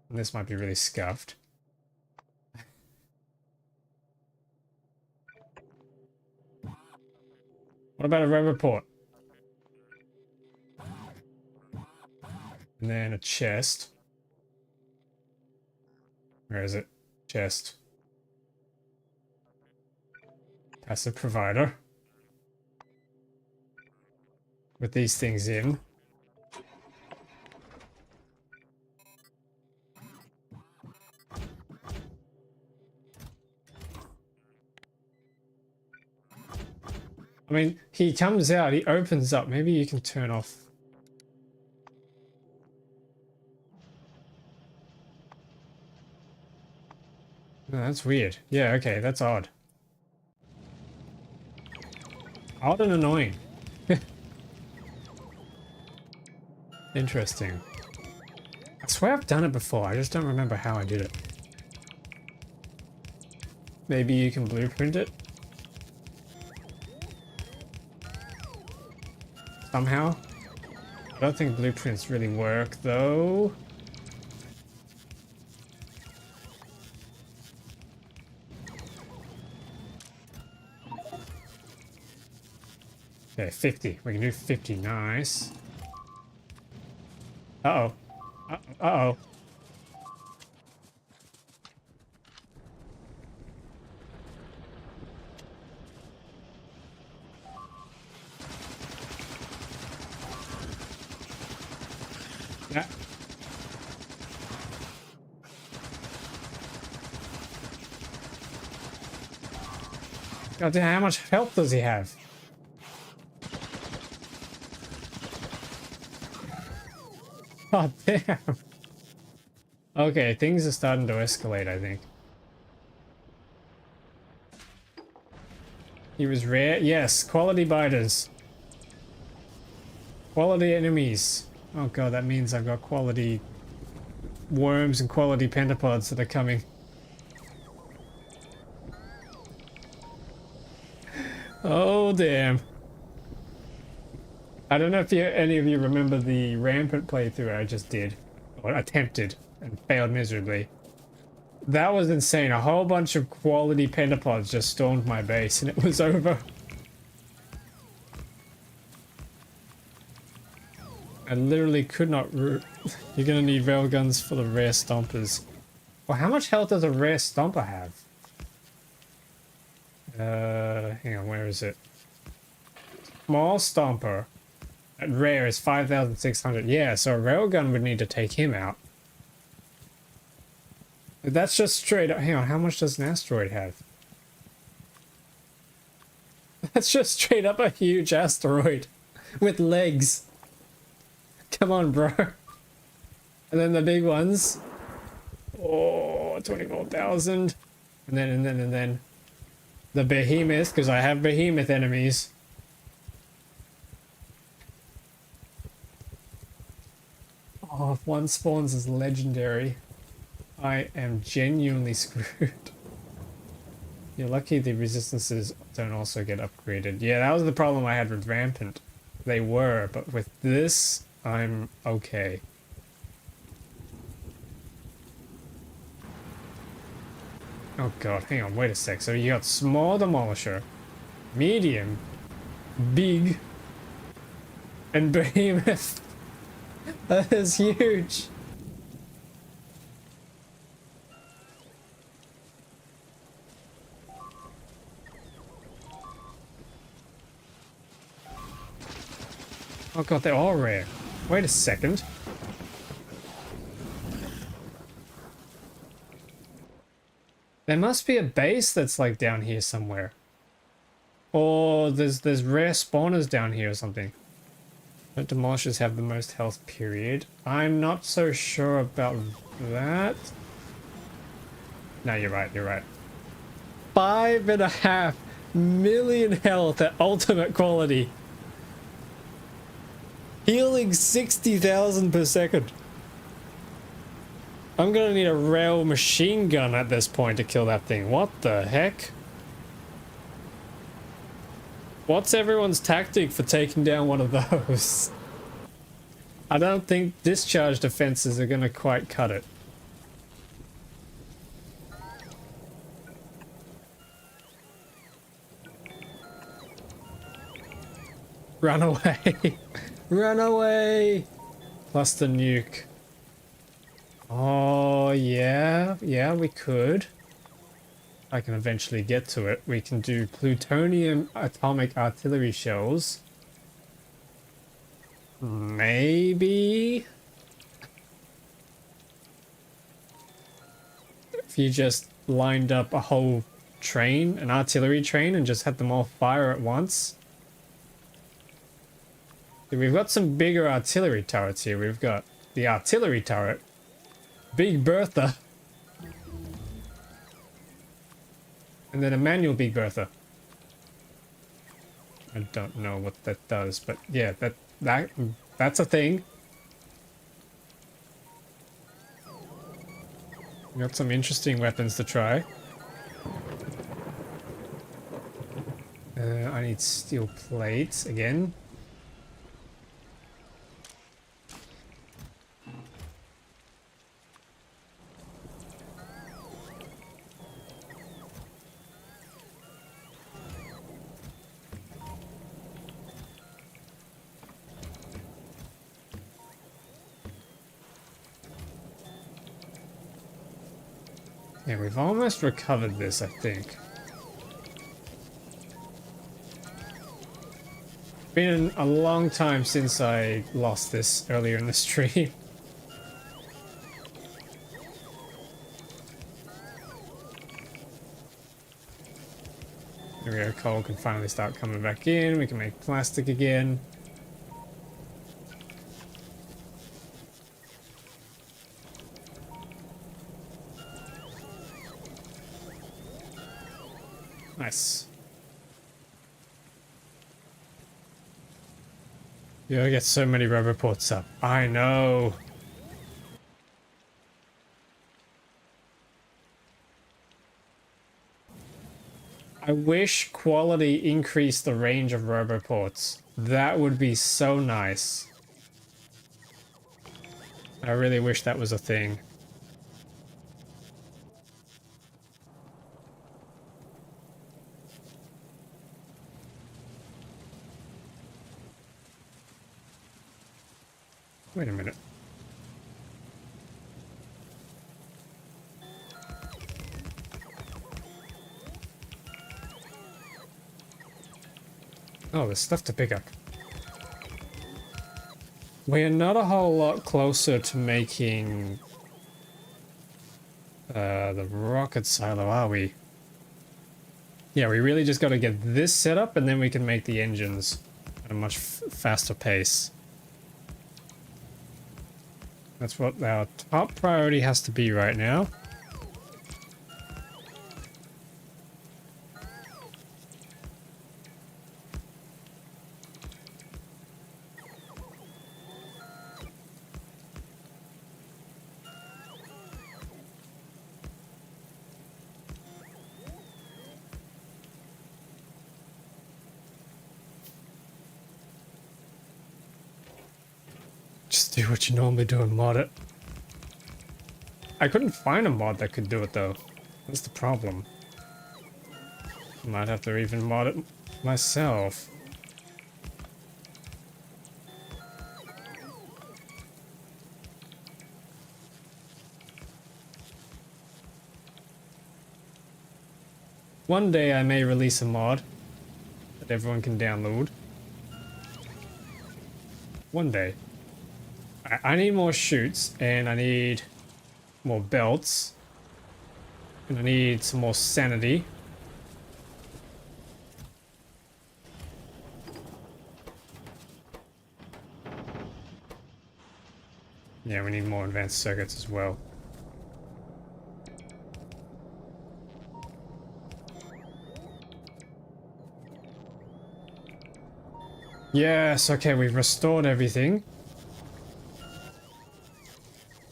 and this might be really scuffed. What about a rover port? And then a chest. Where is it? Chest. Passive provider. With these things in. I mean, he comes out, he opens up. Maybe you can turn off. No, that's weird. Yeah, okay, that's odd. Odd and annoying. Interesting. swear I've done it before. I just don't remember how I did it. Maybe you can blueprint it? Somehow? I don't think blueprints really work, though. Okay, 50. We can do 50. Nice. Uh-oh. Uh-oh. Yeah. God damn, how much health does he have? Oh, damn. Okay, things are starting to escalate, I think. He was rare. Yes, quality biters. Quality enemies. Oh god, that means I've got quality worms and quality pentapods that are coming. Oh, damn. I don't know if any of you remember the rampant playthrough I just did, or attempted, and failed miserably. That was insane. A whole bunch of quality pentapods just stormed my base, and it was over. I literally could not root. You're gonna need railguns for the rare stompers. Well, how much health does a rare stomper have? Hang on, where is it? Small stomper at rare is 5,600. Yeah, so a railgun would need to take him out. That's just straight up. Hang on, how much does an asteroid have? That's just straight up a huge asteroid with legs. Come on, bro. And then the big ones. Oh, 24,000. And then the behemoth, because I have behemoth enemies. Oh, if one spawns as legendary, I am genuinely screwed. You're lucky the resistances don't also get upgraded. Yeah, that was the problem I had with Rampant. They were, but with this, I'm okay. Oh god, hang on, wait a sec. So you got small demolisher, medium, big, and behemoth. That is huge. Oh god, they're all rare. Wait a second. There must be a base that's like down here somewhere. Or there's rare spawners down here or something. But demolishers have the most health, period. I'm not so sure about that. No, you're right, you're right. 5.5 million health at ultimate quality. Healing 60,000 per second. I'm gonna need a rail machine gun at this point to kill that thing. What the heck? What's everyone's tactic for taking down one of those? I don't think discharge defenses are gonna quite cut it. Run away! Run away! Plus the nuke. Oh, yeah. Yeah, we could. I can eventually get to it. We can do plutonium atomic artillery shells. Maybe? If you just lined up a whole train, an artillery train, and just had them all fire at once. We've got some bigger artillery turrets here. We've got the artillery turret, Big Bertha, and then a manual Big Bertha. I don't know what that does, but yeah, that's a thing. Got some interesting weapons to try. I need steel plates again. Yeah, we've almost recovered this, I think. Been a long time since I lost this earlier in the stream. There we go, coal can finally start coming back in. We can make plastic again. Nice. You gotta get so many rubber ports up. I know. I wish quality increased the range of rubber ports. That would be so nice. I really wish that was a thing. Wait a minute. Oh, there's stuff to pick up. We're not a whole lot closer to making the rocket silo, are we? Yeah, we really just got to get this set up and then we can make the engines at a much faster pace. That's what our top priority has to be right now. Just do what you normally do and mod it. I couldn't find a mod that could do it though. That's the problem. Might have to even mod it myself. One day I may release a mod that everyone can download. One day. I need more chutes, and I need more belts, and I need some more sanity. Yeah, we need more advanced circuits as well. Yes, okay, we've restored everything.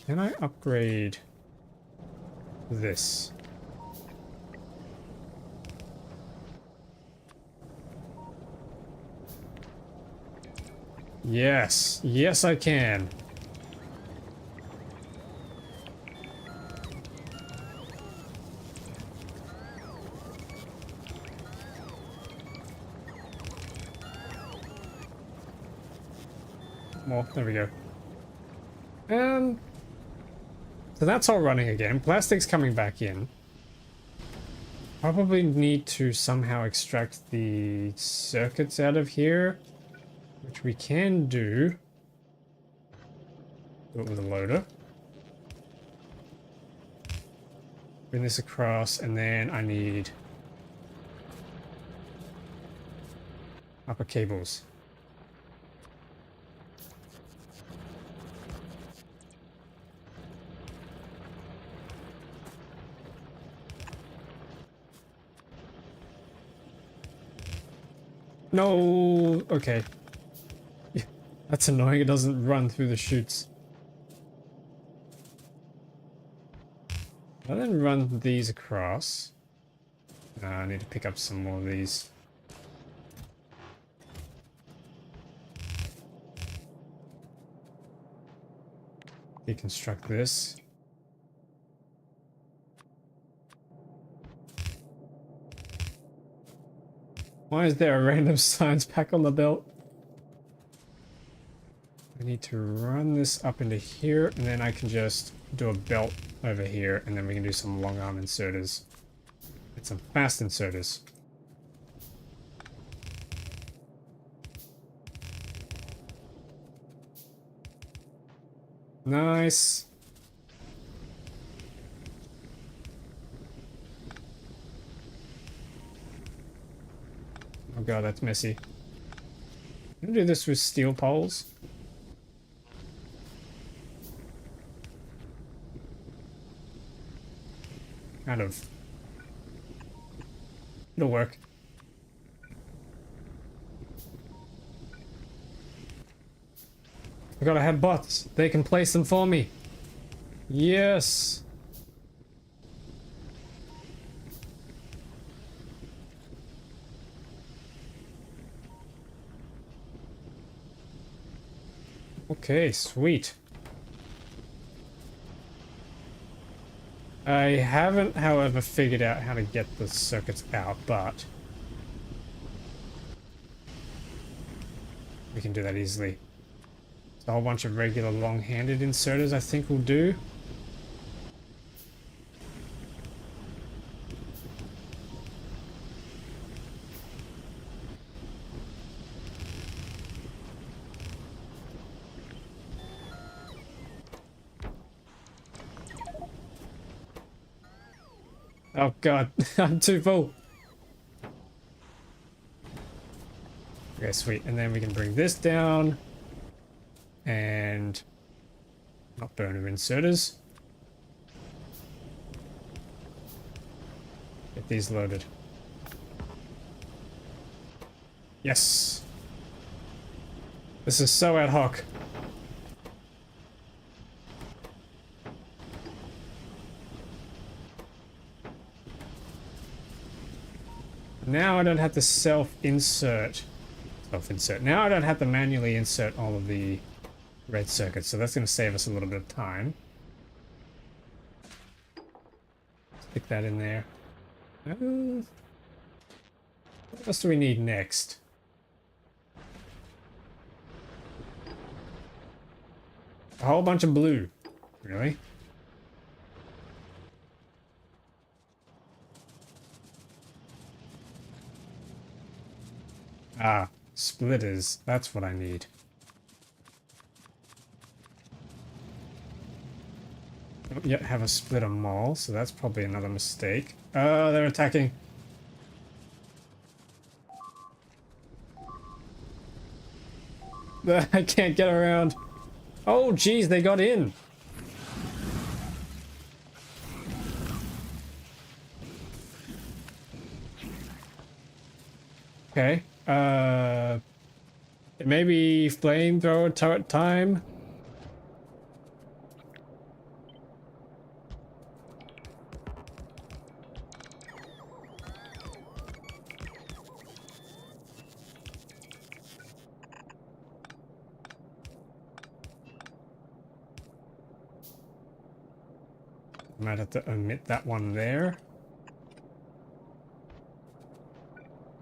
Can I upgrade this? Yes, yes I can. More, there we go. So that's all running again. Plastic's coming back in. Probably need to somehow extract the circuits out of here, which we can do. Do it with a loader. Bring this across, and then I need upper cables. No, okay. Yeah, that's annoying. It doesn't run through the chutes. I'll then run these across. I need to pick up some more of these. Deconstruct this. Why is there a random science pack on the belt? I need to run this up into here, and then I can just do a belt over here, and then we can do some long arm inserters. And some fast inserters. Nice. Oh god, that's messy. I'm gonna do this with steel poles. Kind of. It'll work. I gotta have bots. They can place them for me. Yes. Okay, sweet. I haven't, however, figured out how to get the circuits out, but we can do that easily. A whole bunch of regular long-handed inserters I think will do. Oh god, I'm too full. Okay, sweet. And then we can bring this down. And not burner inserters. Get these loaded. Yes. This is so ad hoc. Now I don't have to self-insert. Now I don't have to manually insert all of the red circuits, so that's going to save us a little bit of time. Stick that in there. What else do we need next? A whole bunch of blue. Really? Ah, splitters. That's what I need. Don't yet have a splitter mall, so that's probably another mistake. Oh, they're attacking. I can't get around. Oh, geez, they got in. Okay. Maybe flamethrower turret time. Might have to omit that one there.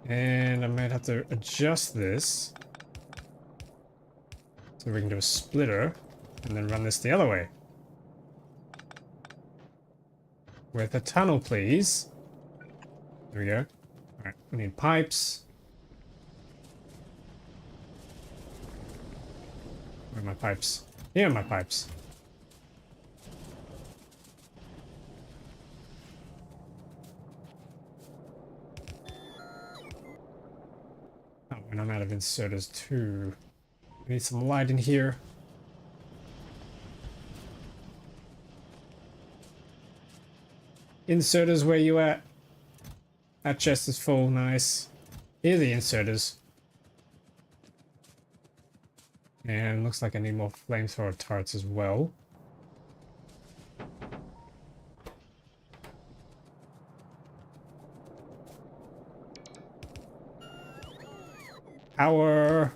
And I might have to adjust this so we can do a splitter and then run this the other way. With a tunnel, please. There we go. Alright, we need pipes. Where are my pipes? Here are my pipes. Oh, and I'm out of inserters too. We need some light in here. Inserters, where you at? That chest is full, nice. Here are the inserters. And looks like I need more flamethrower turrets as well. Power.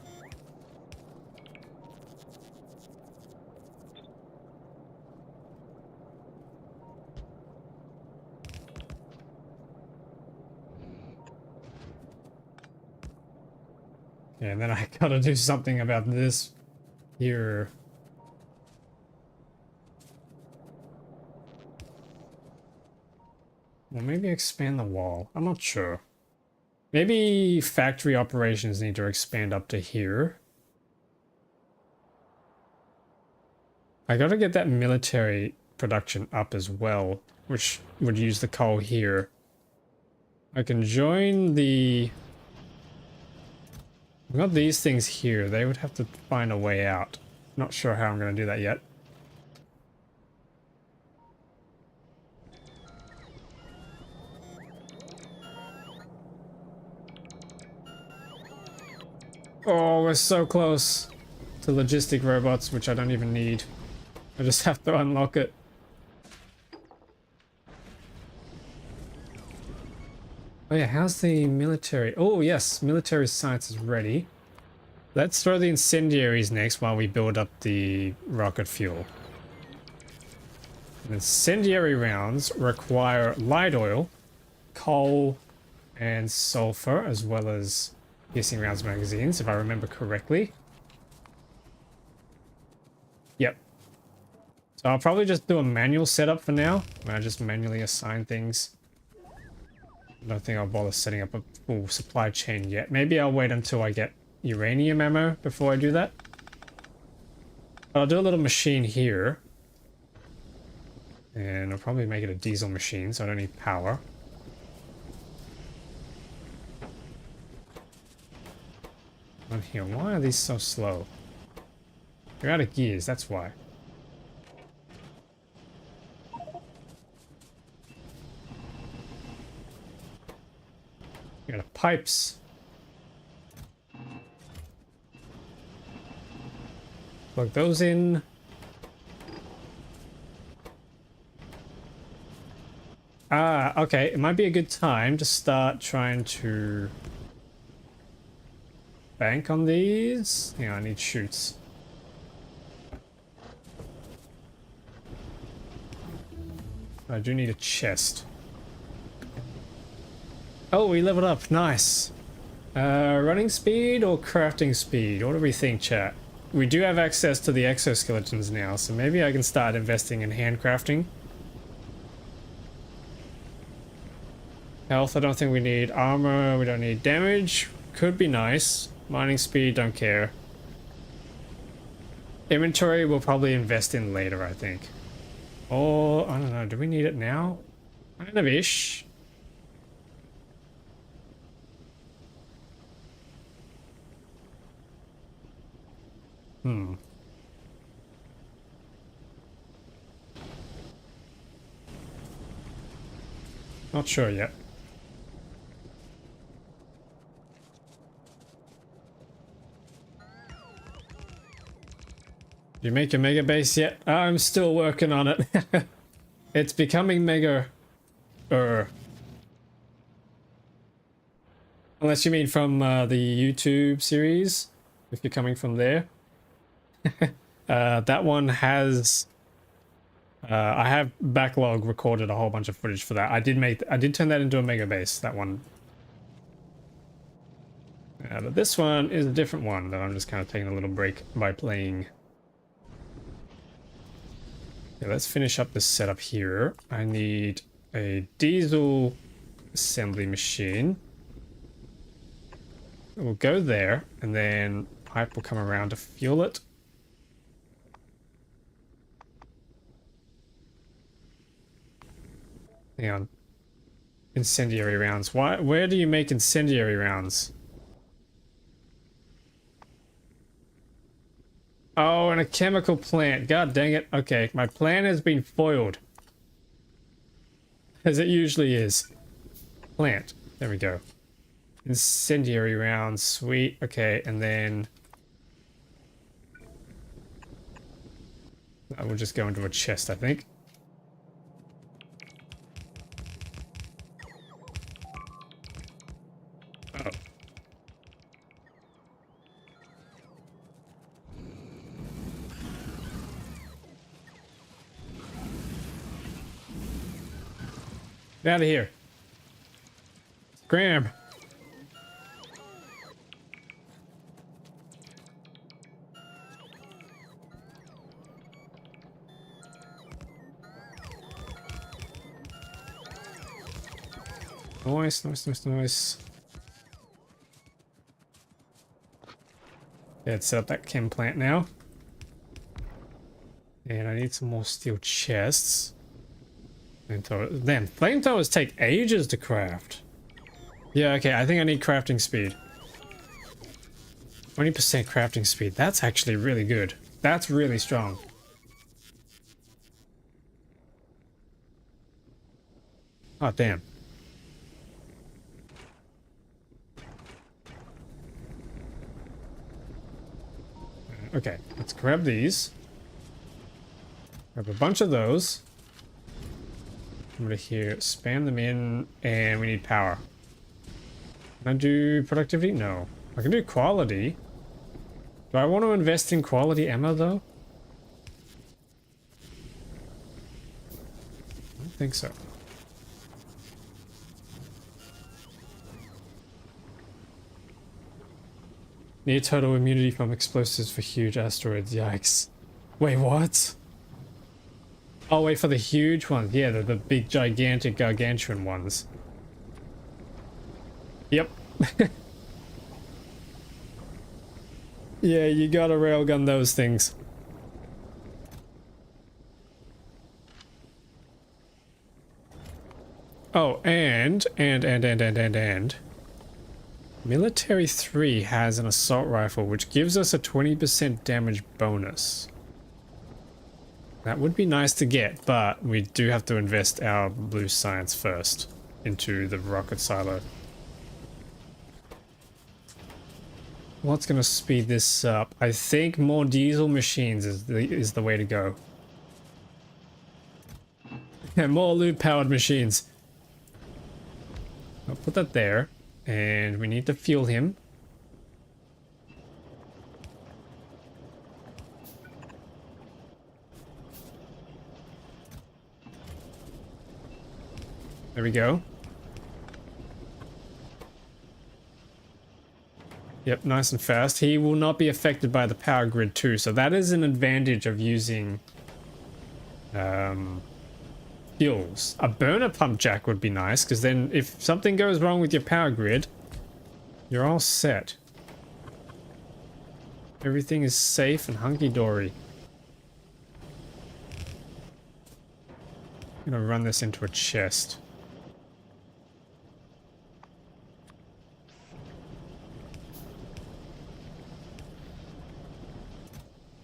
Yeah, and then I gotta do something about this here. Well, maybe expand the wall. I'm not sure. Maybe factory operations need to expand up to here. I gotta get that military production up as well, which would use the coal here. I can join the... I've got these things here. They would have to find a way out. Not sure how I'm going to do that yet. Oh, we're so close to logistic robots, which I don't even need. I just have to unlock it. Oh yeah, how's the military? Oh yes, military science is ready. Let's throw the incendiaries next while we build up the rocket fuel. Incendiary rounds require light oil, coal, and sulfur, as well as piercing rounds magazines, if I remember correctly. Yep. So I'll probably just do a manual setup for now, where I just manually assign things. I don't think I'll bother setting up a full supply chain yet. Maybe I'll wait until I get uranium ammo before I do that. But I'll do a little machine here. And I'll probably make it a diesel machine, so I don't need power. On here, why are these so slow? They're out of gears, that's why. We got pipes. Plug those in. Ah, okay. It might be a good time to start trying to bank on these. Hang on, I need chutes. I do need a chest. Oh, we leveled up. Nice. Running speed or crafting speed? What do we think, chat? We do have access to the exoskeletons now, so maybe I can start investing in handcrafting. Health, I don't think we need. Armor, we don't need. Damage, could be nice. Mining speed, don't care. Inventory, we'll probably invest in later, I think. Or, I don't know, do we need it now? Kind of ish. Not sure yet. Did you make a mega base yet? I'm still working on it. It's becoming mega. Unless you mean from the YouTube series, if you're coming from there. That one has... I have backlog recorded a whole bunch of footage for that. I did turn that into a mega base, that one. But this one is a different one that I'm just kind of taking a little break by playing. Yeah, let's finish up this setup here. I need a diesel assembly machine. We'll go there, and then pipe will come around to fuel it. Hang on. Incendiary rounds. Where do you make incendiary rounds? Oh, in a chemical plant. God dang it. Okay, my plan has been foiled. As it usually is. Plant. There we go. Incendiary rounds. Sweet. Okay, and then... I will just go into a chest, I think. Oh. Get out of here. Scram. Nice, nice, nice, nice. Yeah, let's set up that chem plant now. And I need some more steel chests. Flamethrowers. Damn, flamethrowers take ages to craft. Yeah, okay, I think I need crafting speed. 20% crafting speed. That's actually really good. That's really strong. Oh, damn. Okay, let's grab these. Grab a bunch of those. Over here, spam them in, and we need power. Can I do productivity? No. I can do quality. Do I want to invest in quality ammo, though? I don't think so. Near total immunity from explosives for huge asteroids. Yikes. Wait, what? Oh, wait, for the huge ones. Yeah, the big, gigantic, gargantuan ones. Yep. Yeah, you gotta railgun those things. Oh, and. Military 3 has an assault rifle, which gives us a 20% damage bonus. That would be nice to get, but we do have to invest our blue science first into the rocket silo. What's going to speed this up? I think more diesel machines is the way to go. Yeah, more loot-powered machines. I'll put that there, and we need to fuel him. There we go. Yep, nice and fast. He will not be affected by the power grid too, so that is an advantage of using fuels. A burner pump jack would be nice, because then if something goes wrong with your power grid, you're all set. Everything is safe and hunky-dory. I'm gonna run this into a chest.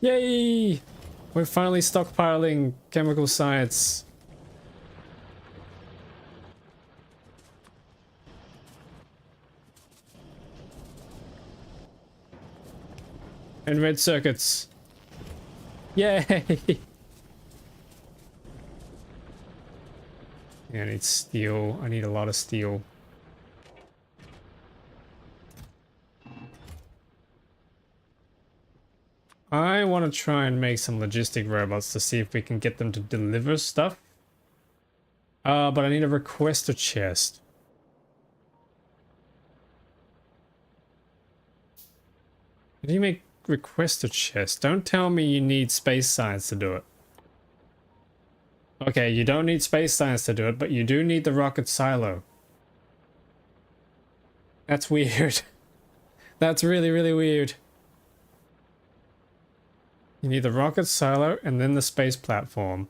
Yay! We're finally stockpiling chemical science. And red circuits. Yay! Yeah, I need steel. I need a lot of steel. I want to try and make some logistic robots to see if we can get them to deliver stuff. But I need a requester chest. How do you make requester chest? Don't tell me you need space science to do it. Okay, you don't need space science to do it, but you do need the rocket silo. That's weird. That's really, really weird. You need the rocket silo and then the space platform.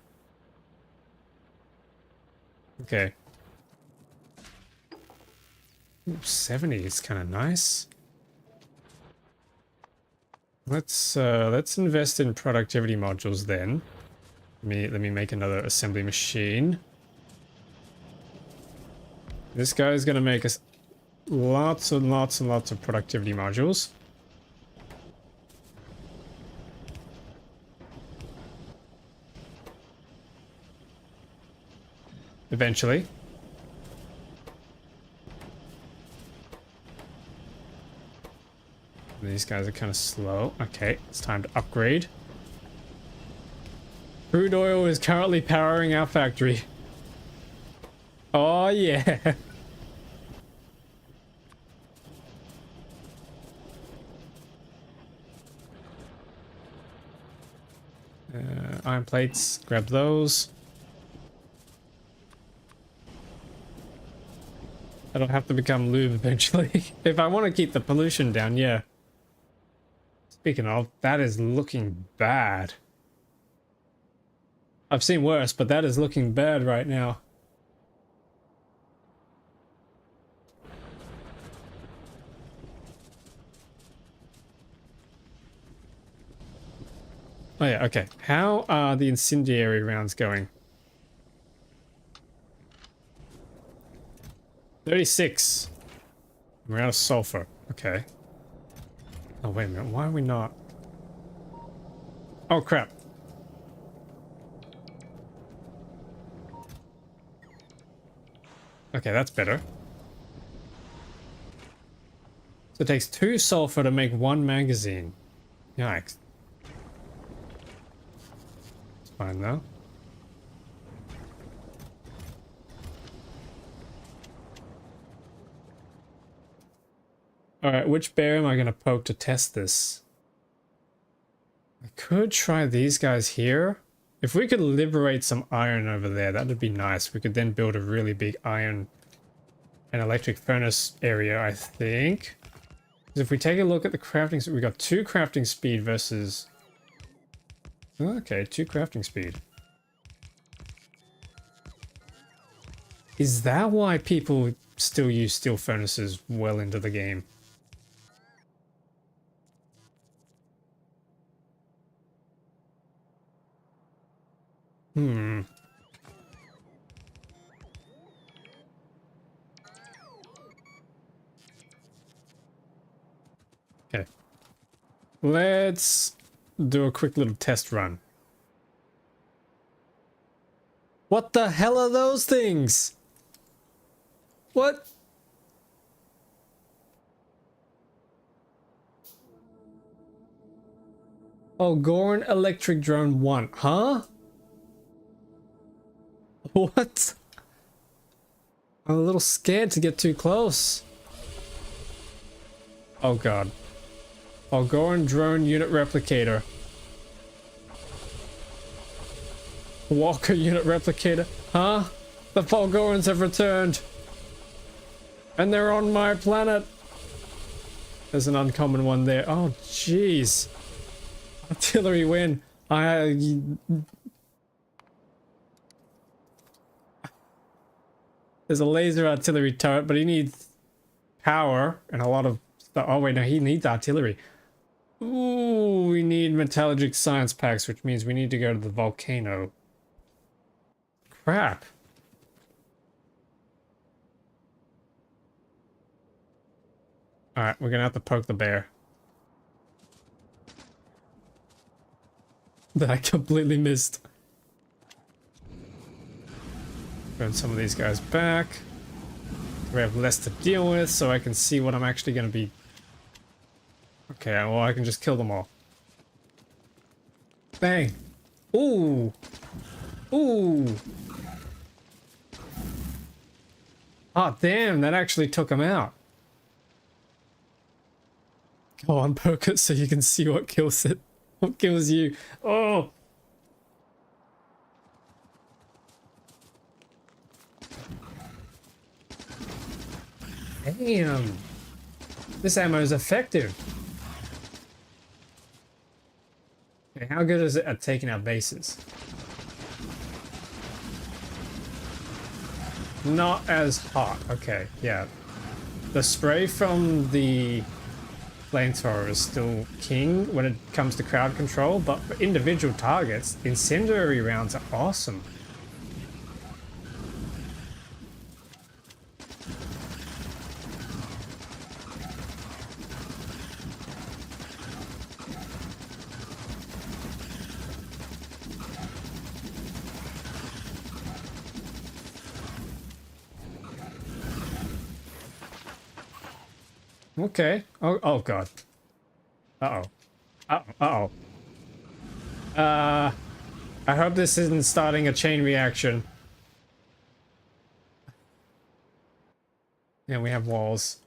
Okay. Ooh, 70 is kind of nice. Let's invest in productivity modules then. Let me make another assembly machine. This guy is going to make us lots and lots and lots of productivity modules. Eventually. These guys are kind of slow. Okay, it's time to upgrade. Crude oil is currently powering our factory. Oh, yeah. Iron plates, grab those. That'll have to become lube eventually. If I want to keep the pollution down, yeah. Speaking of, that is looking bad. I've seen worse, but that is looking bad right now. Oh yeah, okay. How are the incendiary rounds going? 36. We're out of sulfur. Okay. Oh, wait a minute. Why are we not? Oh, crap. Okay, that's better. So it takes 2 sulfur to make 1 magazine. Yikes. It's fine though. Alright, which bear am I going to poke to test this? I could try these guys here. If we could liberate some iron over there, that would be nice. We could then build a really big iron and electric furnace area, I think. Because if we take a look at the crafting, we got 2 crafting speed versus... Okay, 2 crafting speed. Is that why people still use steel furnaces well into the game? Hmm. Okay. Let's do a quick little test run. What the hell are those things? What? Oh, Gorn Electric Drone 1. Huh? What? I'm a little scared to get too close. Oh god. Algoran Drone Unit Replicator. Walker Unit Replicator. Huh? The Fulgorans have returned. And they're on my planet. There's an uncommon one there. Oh, jeez. Artillery win. There's a laser artillery turret, but he needs power and a lot of stuff. Oh, wait, no, he needs artillery. Ooh, we need metallurgic science packs, which means we need to go to the volcano. Crap. Alright, we're gonna have to poke the bear. That I completely missed. Burn some of these guys back. We have less to deal with, so I can see what I'm actually gonna be... Okay, well, I can just kill them all. Bang! Ooh! Ooh! Oh, damn, that actually took him out. Go on, poke it so you can see what kills it. What kills you? Oh! Damn! This ammo is effective. Okay, how good is it at taking out bases? Not as hot. Okay, yeah. The spray from the flamethrower is still king when it comes to crowd control, but for individual targets, incendiary rounds are awesome. Okay. Oh god. Uh-oh. Uh-oh. I hope this isn't starting a chain reaction. Yeah, we have walls.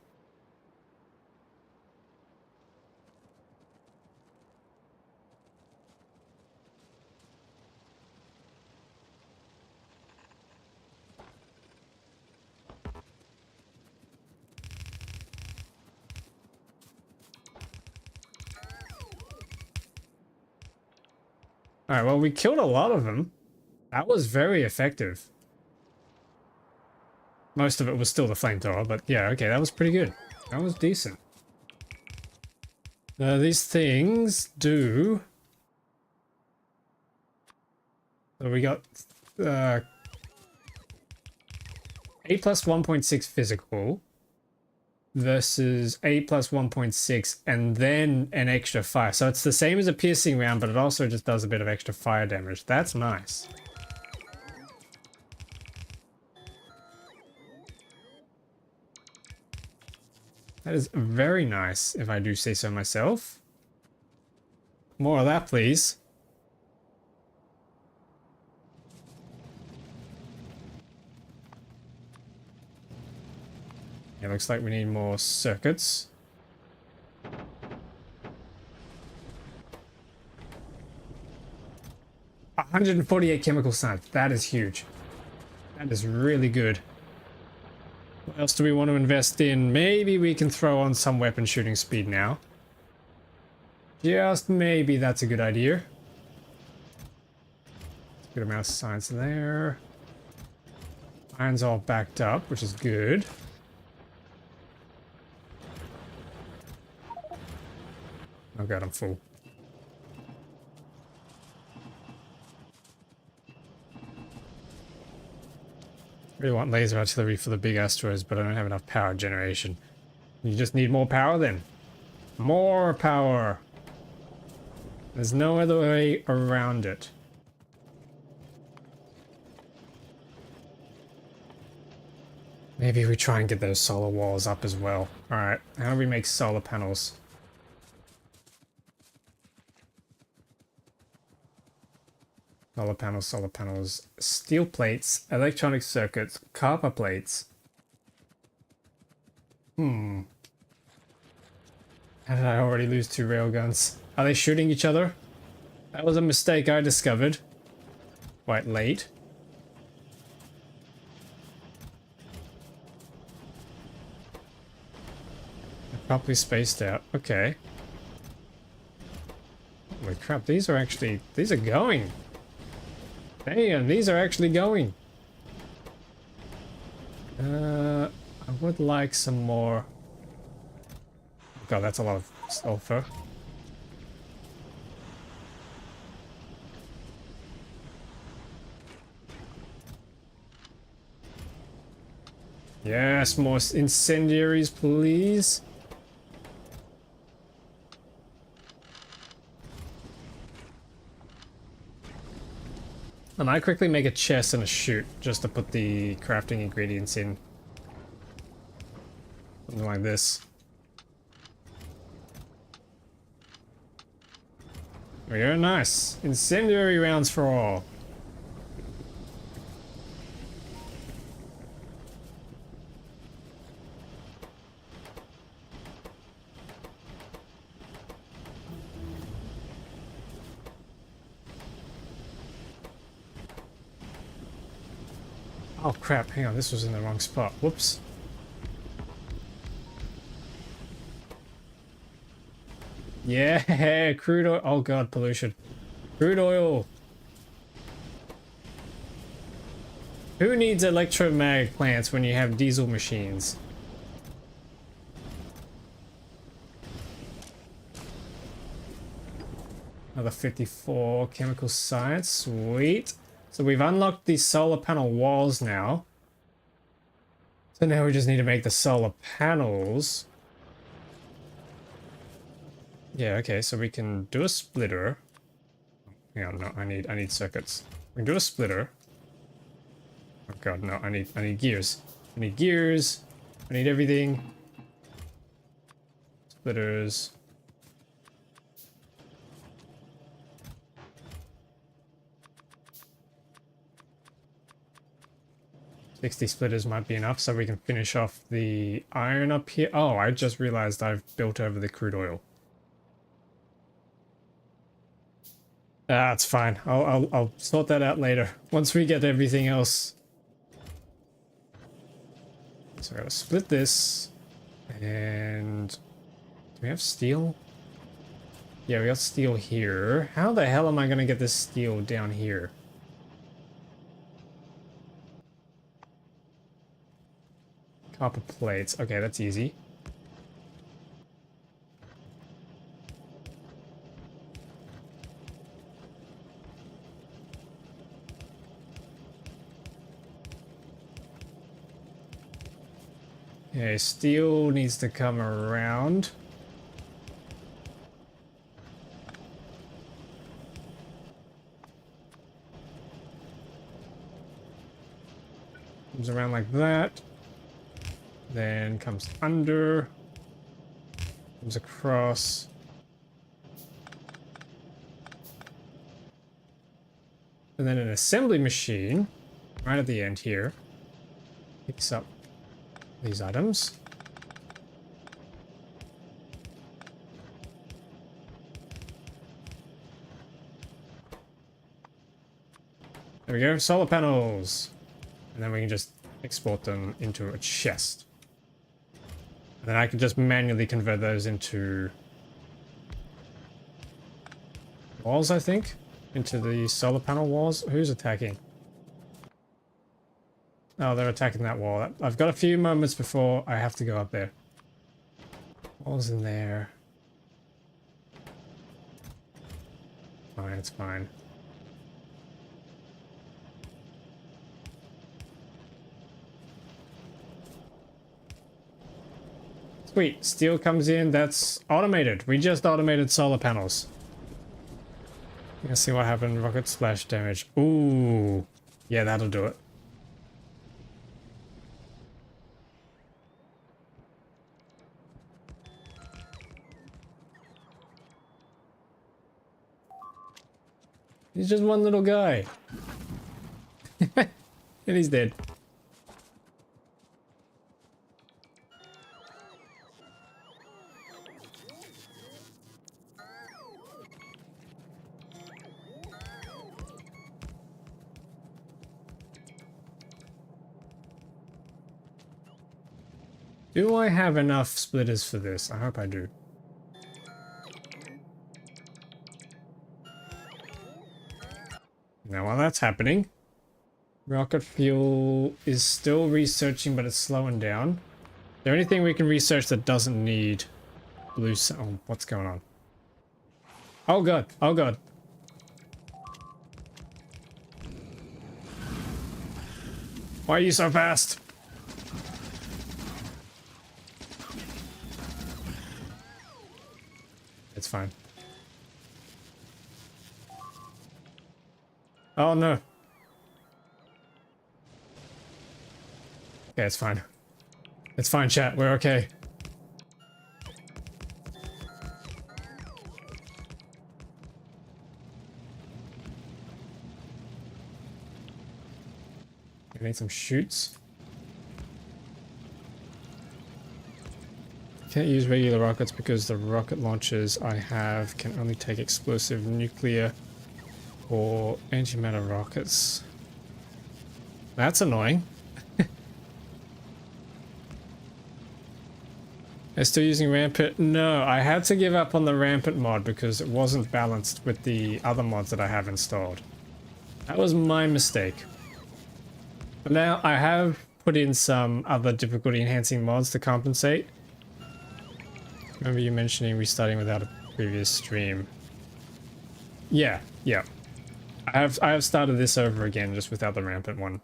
All right, well, we killed a lot of them. That was very effective. Most of it was still the flamethrower, but yeah, okay, that was pretty good. That was decent. These things do... So we got 8 plus 1.6 physical versus 8 plus 1.6 and then an extra fire. So it's the same as a piercing round, but it also just does a bit of extra fire damage. That's nice. That is very nice, if I do say so myself. More of that, please. It looks like we need more circuits. 148 chemical science. That is huge. That is really good. What else do we want to invest in? Maybe we can throw on some weapon shooting speed now. Just maybe that's a good idea. Good amount of science there. Iron's all backed up, which is good. Oh god, I'm full. Really want laser artillery for the big asteroids, but I don't have enough power generation. You just need more power then. More power. There's no other way around it. Maybe we try and get those solar walls up as well. Alright, how do we make solar panels? Solar panels, steel plates, electronic circuits, copper plates. How did I already lose 2 railguns? Are they shooting each other? That was a mistake I discovered. Quite late. They're properly spaced out. Okay. Holy crap, these are going. Damn, these are actually going. I would like some more. God, that's a lot of sulfur. Yes, more incendiaries, please. I might quickly make a chest and a chute just to put the crafting ingredients in. Something like this. Very nice. Incendiary rounds for all. Oh crap, hang on, this was in the wrong spot. Whoops. Yeah, crude oil. Oh god, pollution. Crude oil. Who needs electromag plants when you have diesel machines? Another 54 chemical science. Sweet. So we've unlocked these solar panel walls now. So now we just need to make the solar panels. Yeah, okay, so we can do a splitter. Hang on, no, I need circuits. We can do a splitter. Oh god, no, I need gears. I need gears. I need everything. Splitters. 60 splitters might be enough so we can finish off the iron up here. Oh, I just realized I've built over the crude oil. That's fine. I'll sort that out later once we get everything else. So I gotta split this. And do we have steel? Yeah, we got steel here. How the hell am I gonna get this steel down here? Copper plates. Okay, that's easy. Okay, steel needs to come around. Comes around like that. Then comes under. Comes across. And then an assembly machine, right at the end here, picks up these items. There we go, solar panels. And then we can just export them into a chest. And then I can just manually convert those into walls, I think. Into the solar panel walls. Who's attacking? Oh, they're attacking that wall. I've got a few moments before I have to go up there. Wall's in there. Fine, it's fine. Sweet, steel comes in. That's automated. We just automated solar panels. Let's see what happened. Rocket splash damage. Ooh. Yeah, that'll do it. He's just one little guy. And he's dead. Do I have enough splitters for this? I hope I do. Now while that's happening, rocket fuel is still researching, but it's slowing down. Is there anything we can research that doesn't need blue? Oh, what's going on? Oh god! Oh god! Why are you so fast? It's fine. Oh no. Okay, it's fine. It's fine, chat. We're okay. I need some shoots. Can't use regular rockets because the rocket launchers I have can only take explosive nuclear or antimatter rockets. That's annoying. They're still using rampant? No, I had to give up on the rampant mod because it wasn't balanced with the other mods that I have installed. That was my mistake. But now I have put in some other difficulty enhancing mods to compensate. Remember you mentioning restarting without a previous stream. Yeah. I have started this over again just without the rampant one.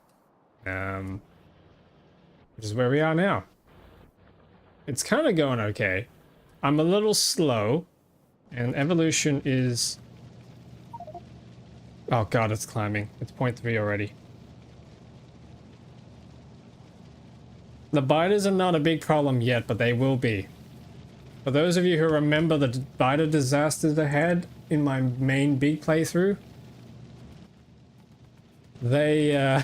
Which is where we are now. It's kind of going okay. I'm a little slow, and evolution is... Oh god, it's climbing. It's 0.3 already. The biters are not a big problem yet, but they will be. For those of you who remember the biter disasters I had in my main big playthrough, they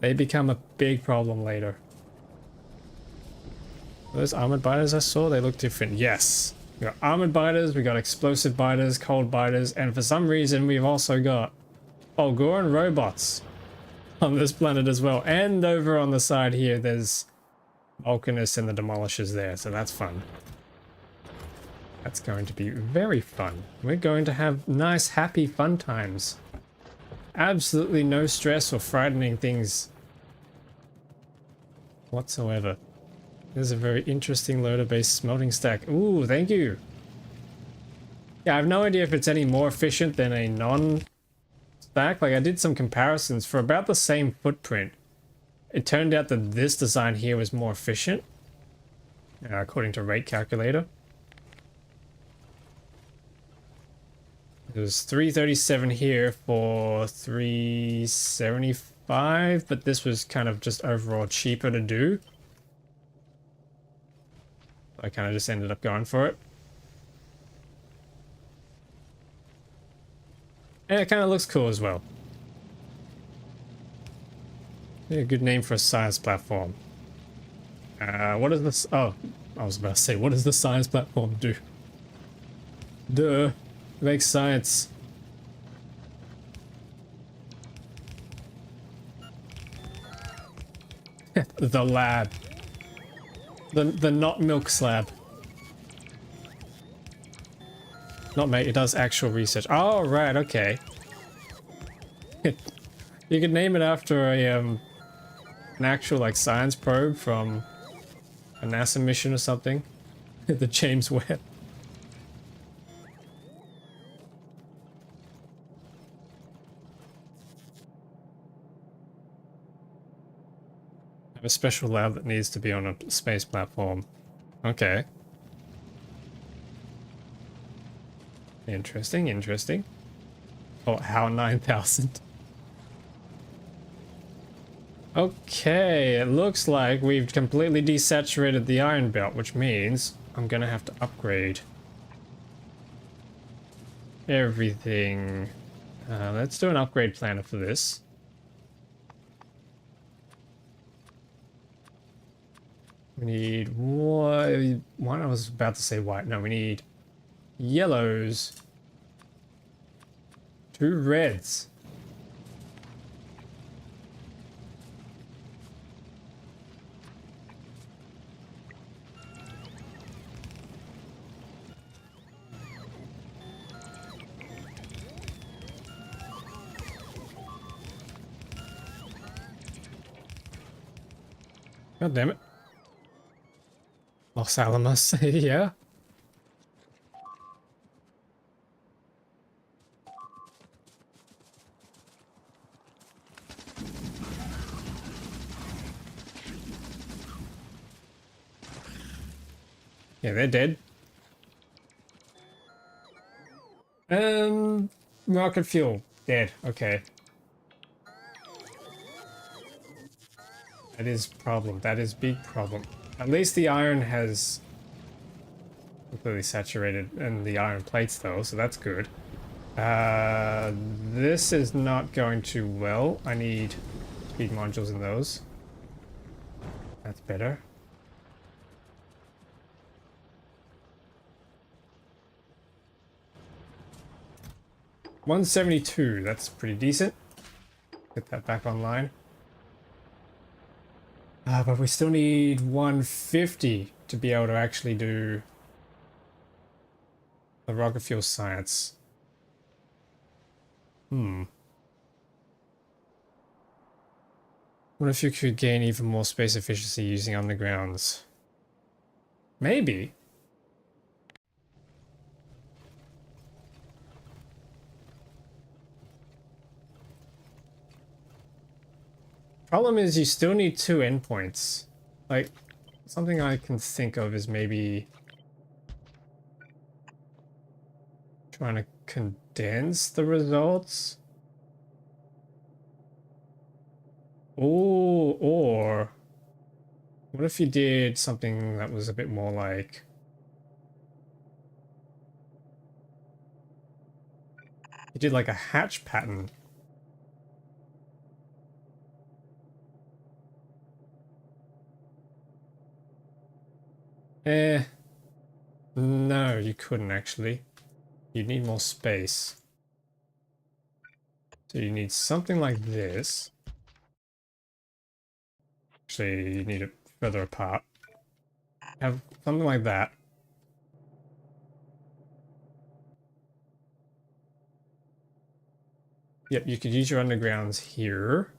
They become a big problem later. Those armored biters I saw, they look different. Yes. We got armored biters, we got explosive biters, cold biters, and for some reason we've also got Algoran robots on this planet as well. And over on the side here, there's Vulcanus and the Demolishers there, so that's fun. That's going to be very fun. We're going to have nice, happy, fun times. Absolutely no stress or frightening things whatsoever. There's a very interesting loader-based smelting stack. Ooh, thank you. Yeah, I have no idea if it's any more efficient than a non-stack. Like, I did some comparisons for about the same footprint. It turned out that this design here was more efficient, according to rate calculator. It was 337 here for 375, but this was kind of just overall cheaper to do. I kind of just ended up going for it. And it kind of looks cool as well. Yeah, good name for a science platform. What is this? Oh, I was about to say, what does the science platform do? Duh. It makes science. The lab. The not milk slab. Not mate, it does actual research. Oh, right, okay. You could name it after a, an actual, like, science probe from a NASA mission or something. The James Webb. A special lab that needs to be on a space platform. Okay. Interesting, interesting. Oh, how 9,000? Okay, it looks like we've completely desaturated the iron belt, which means I'm gonna have to upgrade everything. Let's do an upgrade planner for this. We need white. I was about to say white. No, we need yellows. 2 reds. God damn it. Los Alamos, yeah. Yeah, they're dead. Rocket fuel, dead, okay. That is problem, that is big problem. At least the iron has completely saturated in the iron plates though, so that's good. This is not going too well. I need speed modules in those. That's better. $172, that's pretty decent. Get that back online. But we still need 150 to be able to actually do the rocket fuel science. What if you could gain even more space efficiency using undergrounds? Maybe. Problem is you still need 2 endpoints. Like, something I can think of is maybe trying to condense the results. Ooh, or what if you did something that was a bit more like... You did like a hatch pattern. No, you couldn't actually. You need more space. So you need something like this. Actually, you need it further apart. Have something like that. Yep, you could use your undergrounds here.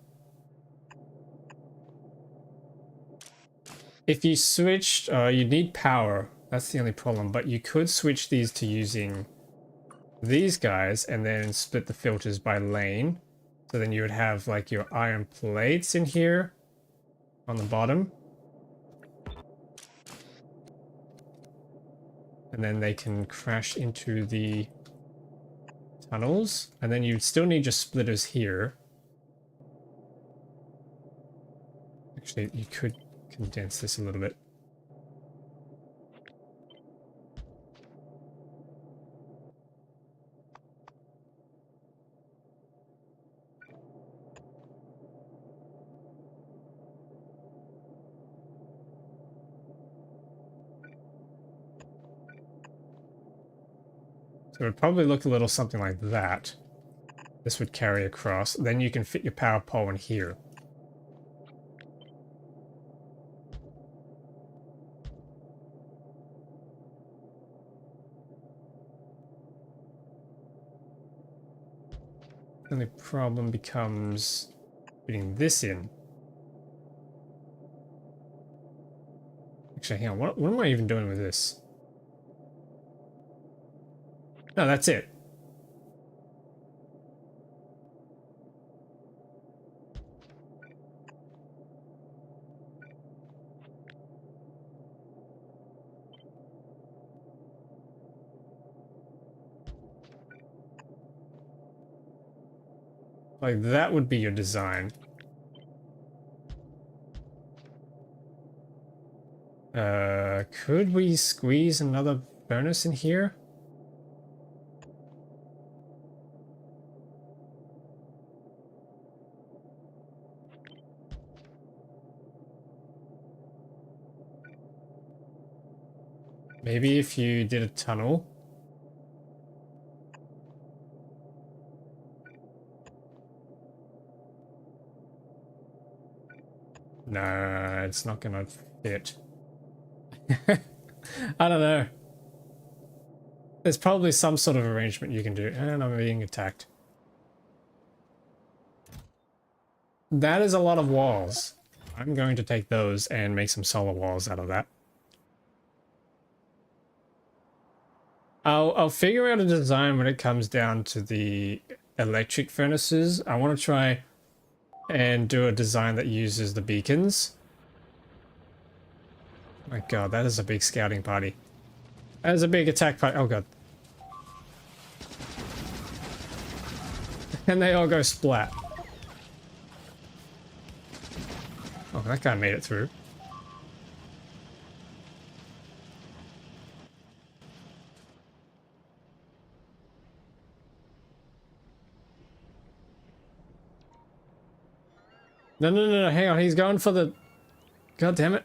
If you switched, you need power. That's the only problem. But you could switch these to using these guys and then split the filters by lane. So then you would have like your iron plates in here on the bottom. And then they can crash into the tunnels. And then you'd still need your splitters here. Actually, you could condense this a little bit. So it would probably look a little something like that. This would carry across. Then you can fit your power pole in here. The only problem becomes fitting this in. Actually, hang on. What am I even doing with this? No, that's it. Like, that would be your design. Could we squeeze another furnace in here? Maybe if you did a tunnel. No, it's not gonna fit. I don't know. There's probably some sort of arrangement you can do. And I'm being attacked. That is a lot of walls. I'm going to take those and make some solar walls out of that. I'll figure out a design when it comes down to the electric furnaces. I want to try and do a design that uses the beacons. My god, that is a big scouting party. That is a big attack party. Oh god. And they all go splat. Oh, that guy made it through. No, hang on, he's going for the... God damn it.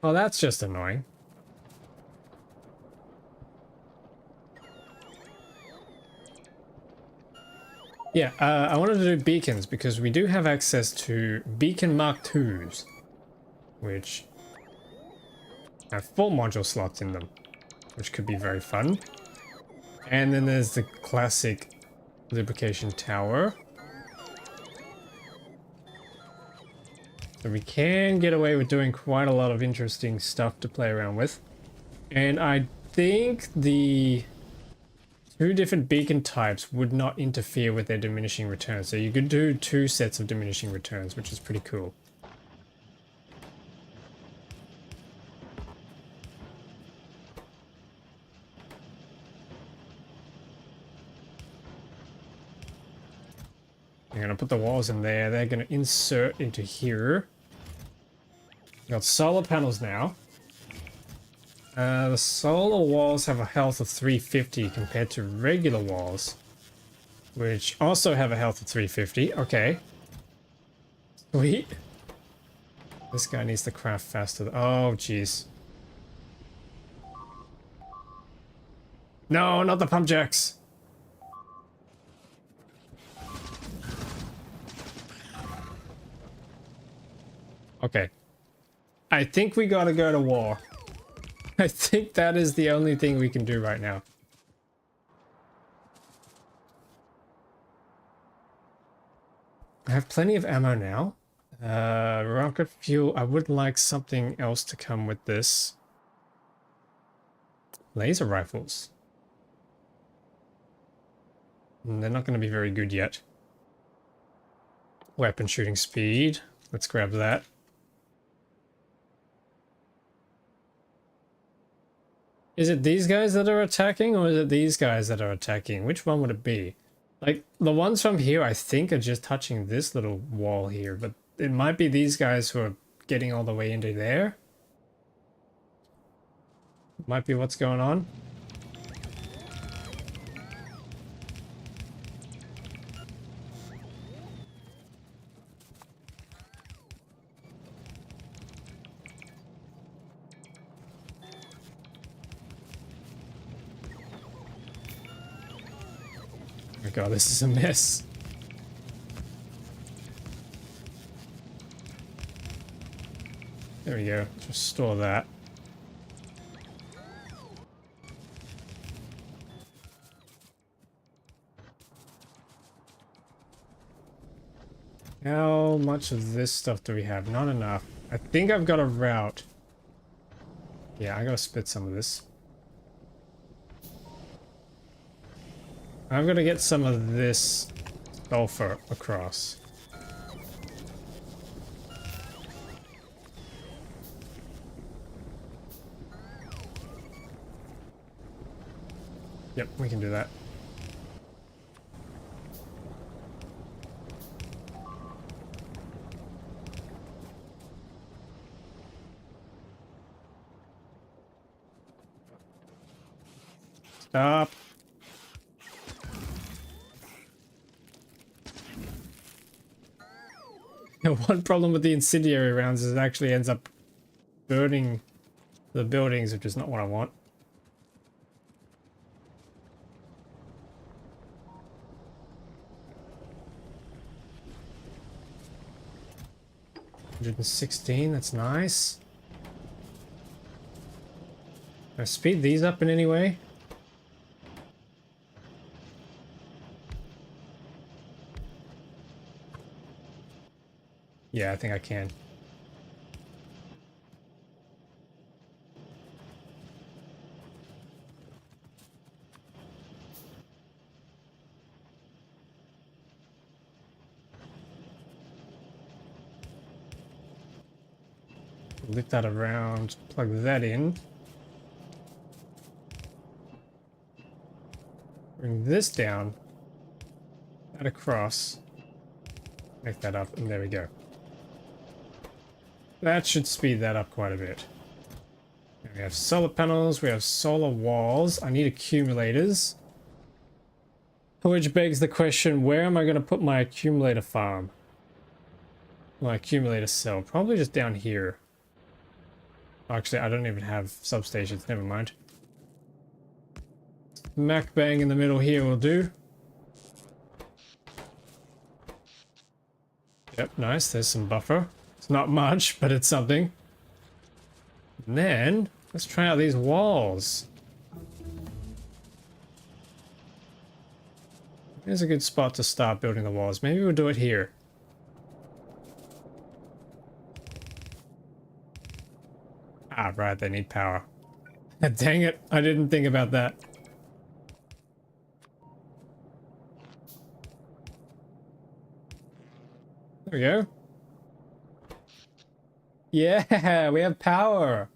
Oh, that's just annoying. Yeah, I wanted to do beacons because we do have access to beacon Mark IIs, which have 4 module slots in them, which could be very fun. And then there's the classic lubrication tower. So we can get away with doing quite a lot of interesting stuff to play around with. And I think the 2 different beacon types would not interfere with their diminishing returns. So you could do 2 sets of diminishing returns, which is pretty cool. I'm going to put the walls in there. They're going to insert into here. We've got solar panels now. The solar walls have a health of 350 compared to regular walls, which also have a health of 350. Okay. Sweet. This guy needs to craft faster. Oh, jeez. No, not the pump jacks. Okay. I think we gotta go to war. I think that is the only thing we can do right now. I have plenty of ammo now. Rocket fuel. I would like something else to come with this. Laser rifles. They're not going to be very good yet. Weapon shooting speed. Let's grab that. Is it these guys that are attacking, or is it these guys that are attacking? Which one would it be? Like, the ones from here, I think, are just touching this little wall here, but it might be these guys who are getting all the way into there. Might be what's going on. Oh my god, this is a mess. There we go. Just store that. How much of this stuff do we have? Not enough. I think I've got a route. Yeah, I gotta split some of this. I'm gonna get some of this sulfur across. Yep, we can do that. Stop. One problem with the incendiary rounds is it actually ends up burning the buildings, which is not what I want. $116, that's nice. Can I speed these up in any way? Yeah, I think I can. Lift that around, plug that in. Bring this down. That across. Make that up, and there we go. That should speed that up quite a bit. And we have solar panels, we have solar walls. I need accumulators. Which begs the question, where am I going to put my accumulator farm? My accumulator cell? Probably just down here. Actually, I don't even have substations, never mind. Smack bang in the middle here will do. Yep, nice, there's some buffer. It's not much, but it's something. And then, let's try out these walls. Here's a good spot to start building the walls. Maybe we'll do it here. Ah, right, they need power. Dang it, I didn't think about that. There we go. Yeah, we have power.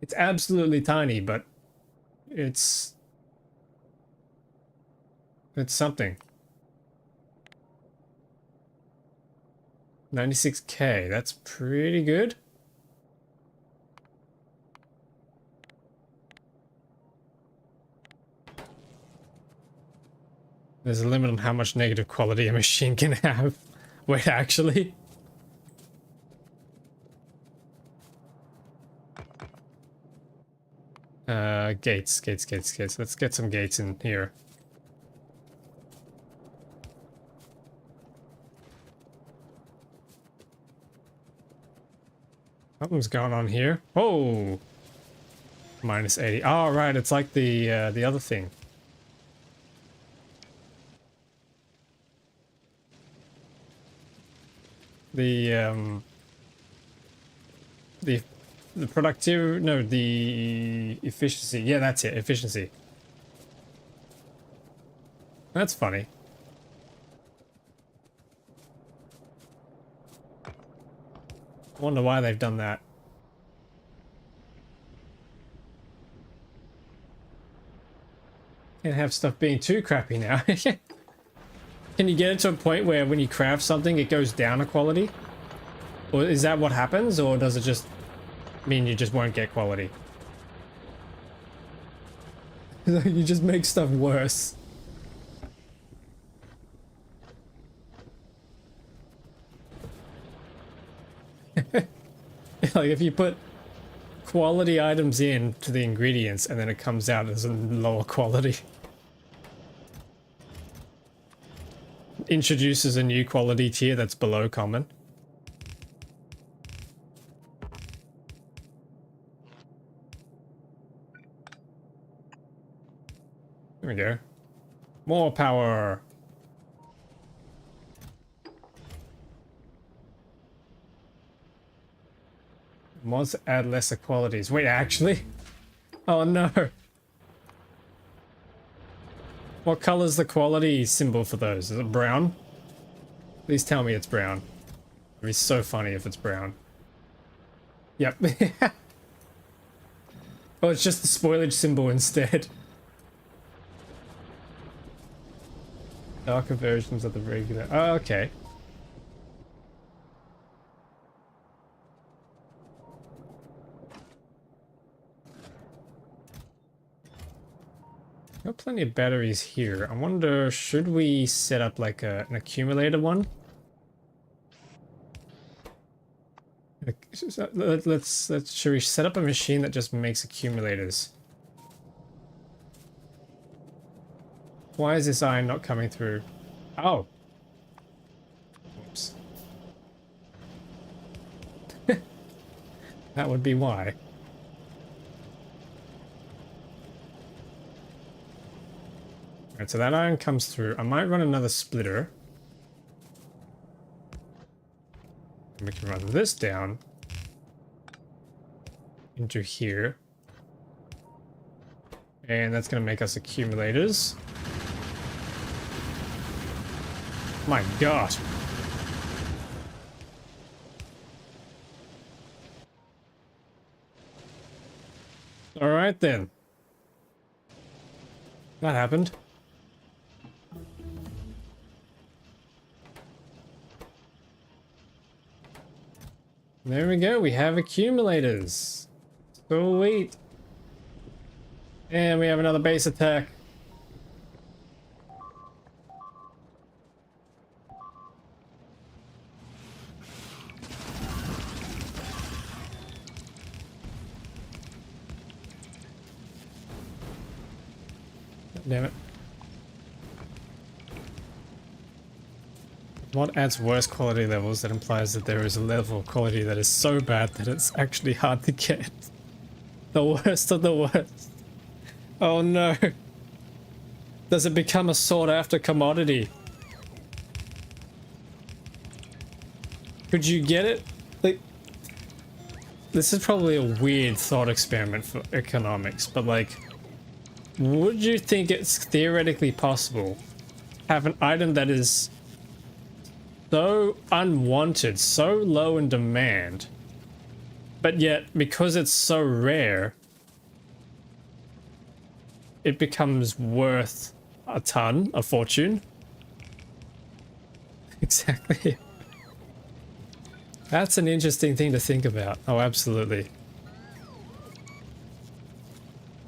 It's absolutely tiny, but it's something. 96K, that's pretty good. There's a limit on how much negative quality a machine can have. Wait, actually? Gates. Let's get some gates in here. Something's going on here. Oh! Minus 80. Oh, right, it's like the other thing. The productivity, no, the efficiency. Yeah, that's it, efficiency. That's funny. I wonder why they've done that. Can't have stuff being too crappy now. Can you get it to a point where when you craft something, it goes down a quality? Or is that what happens, or does it just mean you just won't get quality? You just make stuff worse. Like if you put quality items in to the ingredients and then it comes out as a lower quality. Introduces a new quality tier that's below common. There we go. More power. Mods add lesser qualities. Wait, actually? Oh no. What color's the quality symbol for those? Is it brown? Please tell me it's brown. It'd be so funny if it's brown. Yep. Oh, it's just the spoilage symbol instead. Darker versions of the regular. Oh, okay. Got plenty of batteries here. I wonder, should we set up like an accumulator one? Should we set up a machine that just makes accumulators? Why is this iron not coming through? Oh. Oops. That would be why. Alright, so that iron comes through. I might run another splitter. And we can run this down into here. And that's going to make us accumulators. My god. Alright then. That happened. There we go, we have accumulators. Sweet. And we have another base attack. Damn it. What adds worse quality levels? That implies that there is a level of quality that is so bad that it's actually hard to get. The worst of the worst. Oh no. Does it become a sought after commodity? Could you get it? Like, this is probably a weird thought experiment for economics, but like, would you think it's theoretically possible to have an item that is so unwanted, so low in demand, but yet because it's so rare, it becomes worth a ton, a fortune? Exactly. That's an interesting thing to think about. Oh, absolutely.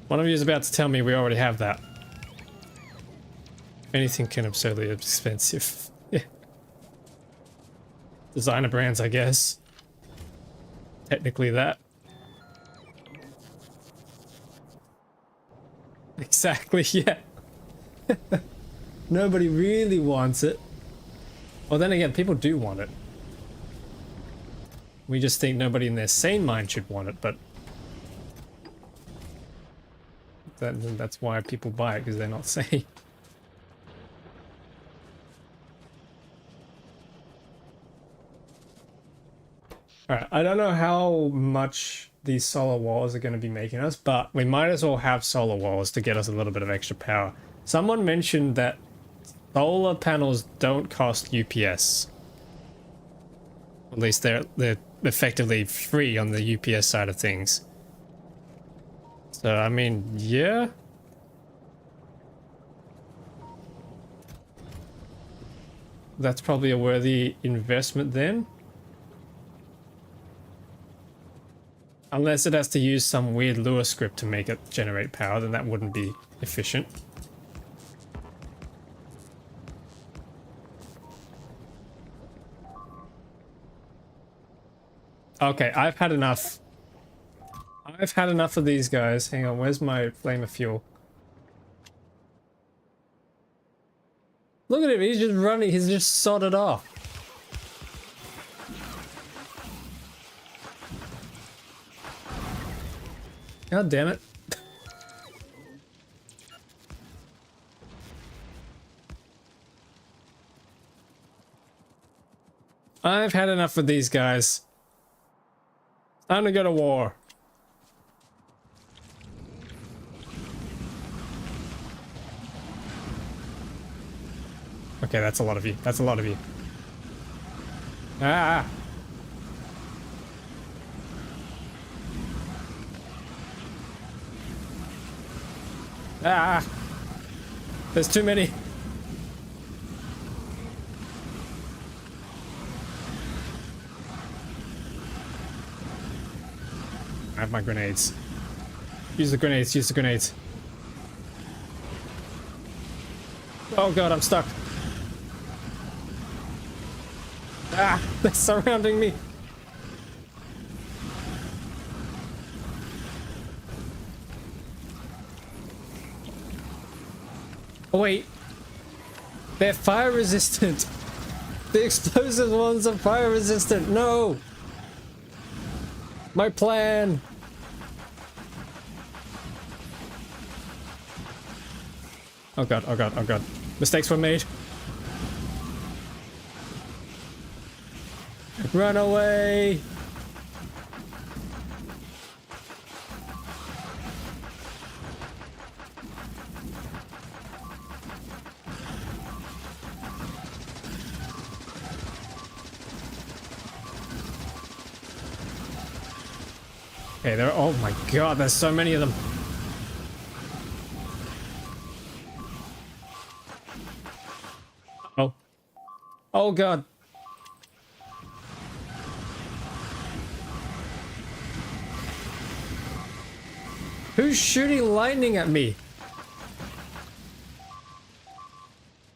One of you is about to tell me we already have that. Anything can absurdly expensive. Yeah. Designer brands, I guess. Technically that. Exactly, yeah. Nobody really wants it. Well, then again, people do want it. We just think nobody in their sane mind should want it, but that's why people buy it, because they're not sane. Alright, I don't know how much these solar walls are going to be making us, but we might as well have solar walls to get us a little bit of extra power. Someone mentioned that solar panels don't cost UPS. At least they're effectively free on the UPS side of things. So, I mean, yeah. That's probably a worthy investment then. Unless it has to use some weird Lua script to make it generate power, then that wouldn't be efficient. Okay, I've had enough. I've had enough of these guys. Hang on, where's my flame of fuel? Look at him, he's just running, he's just sodded off. God damn it. I've had enough of these guys. Time to go to war. Okay, that's a lot of you. That's a lot of you. Ah! Ah! There's too many. I have my grenades. Use the grenades, use the grenades. Oh god, I'm stuck. Ah! They're surrounding me. Oh wait. They're fire resistant. The explosive ones are fire resistant. No! My plan! Oh god, oh god, oh god. Mistakes were made. Run away! Okay, there. Oh my god, there's so many of them. Oh. Oh god. Who's shooting lightning at me?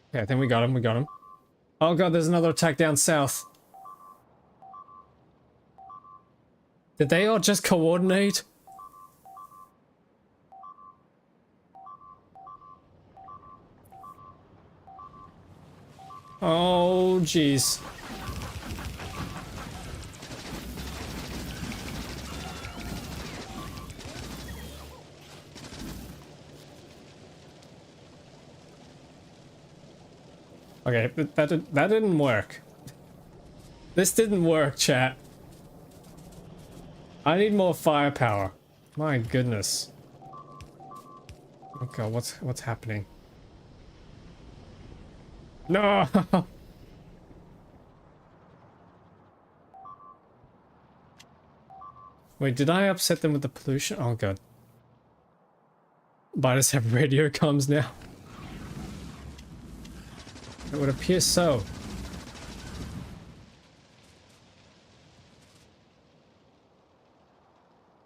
Okay, I think we got him, we got him. Oh god, there's another attack down south. Did they all just coordinate? Oh, jeez. Okay, that didn't work. This didn't work, chat. I need more firepower. My goodness. Okay, what's happening? No! Wait, did I upset them with the pollution? Oh god. Biters have radio comms now. It would appear so.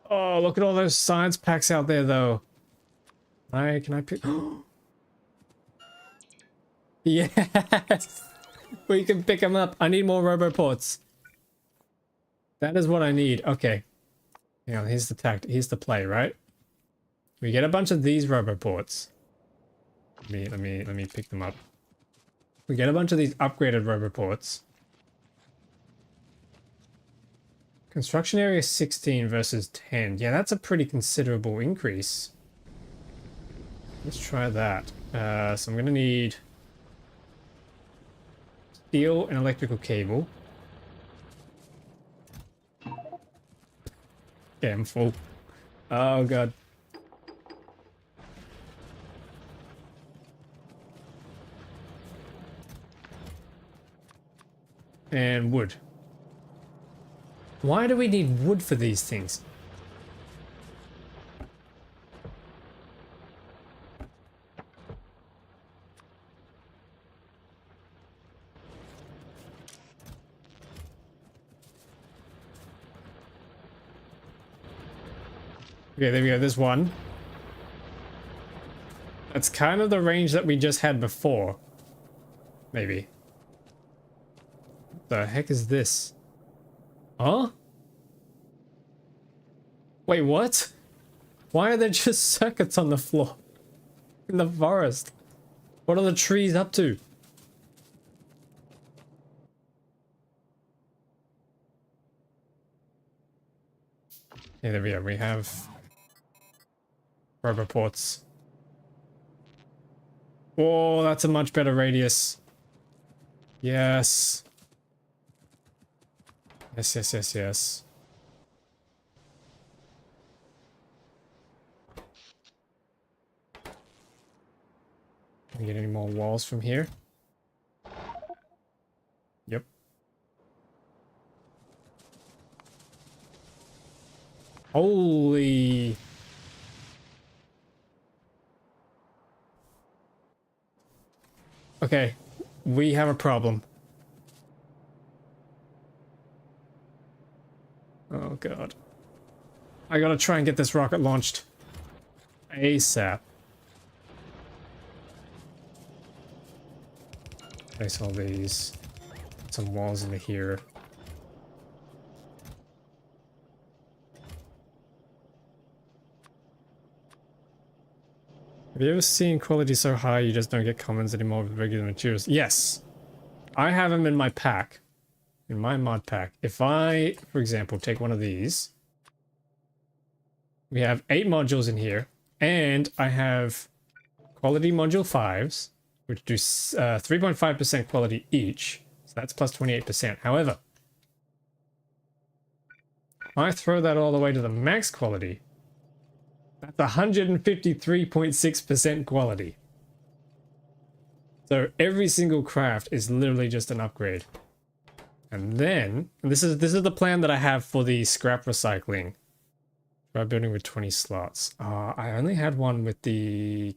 Oh, look at all those science packs out there, though. Can I pick? Yes! We can pick them up. I need more roboports. That is what I need. Okay. Hang on, here's here's the play, right? We get a bunch of these roboports. Let me pick them up. We get a bunch of these upgraded roboports. Construction area 16 versus 10. Yeah, that's a pretty considerable increase. Let's try that. So I'm gonna need steel and electrical cable. Okay, I'm full. Oh god. And wood. Why do we need wood for these things? Okay, there we go. There's one. That's kind of the range that we just had before. Maybe. The heck is this? Huh? Wait, what? Why are there just circuits on the floor? In the forest? What are the trees up to? Yeah, there we go. We have roboports. Oh, that's a much better radius. Yes. Yes, yes, yes, yes. Can we get any more walls from here? Yep. Holy... Okay, we have a problem. Oh god. I gotta try and get this rocket launched. ASAP. Place all these. Some walls into here. Have you ever seen quality so high you just don't get commons anymore with regular materials? Yes. I have them in my pack. In my mod pack. If I, for example, take one of these. We have 8 modules in here. And I have quality module 5s. Which do 3.5% quality each. So that's plus 28%. However, if I throw that all the way to the max quality, that's 153.6% quality. So every single craft is literally just an upgrade. And then, and this is the plan that I have for the scrap recycling. Try building with 20 slots. I only had one with the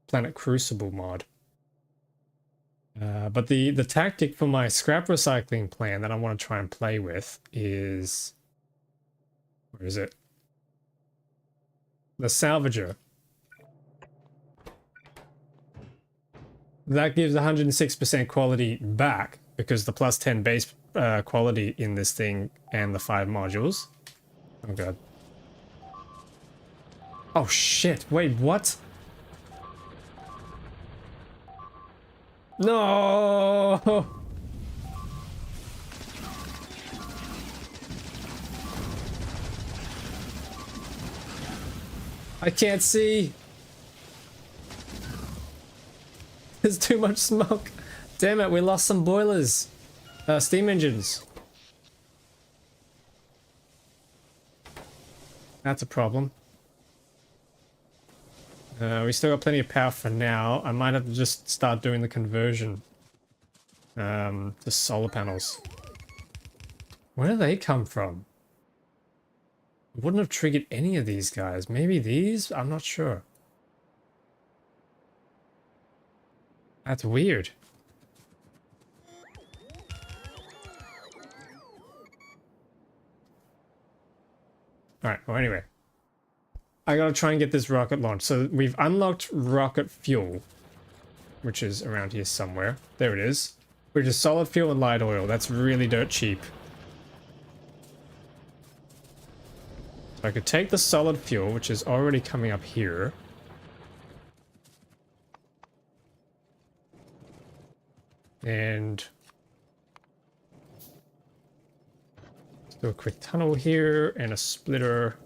Planet Crucible mod. But the tactic for my scrap recycling plan that I want to try and play with is... Where is it? The salvager. That gives 106% quality back because the plus 10 base quality in this thing and the 5 modules. Oh god. Oh shit, wait, what? No! I can't see. There's too much smoke. Damn it, we lost some boilers. Steam engines. That's a problem. We still got plenty of power for now. I might have to just start doing the conversion to solar panels. Where do they come from? I wouldn't have triggered any of these guys. Maybe these? I'm not sure. That's weird. Alright, well anyway. I gotta try and get this rocket launched. So we've unlocked rocket fuel. which is around here somewhere. There it is. Which is solid fuel and light oil. That's really dirt cheap. So I could take the solid fuel, which is already coming up here. And let's do a quick tunnel here and a splitter.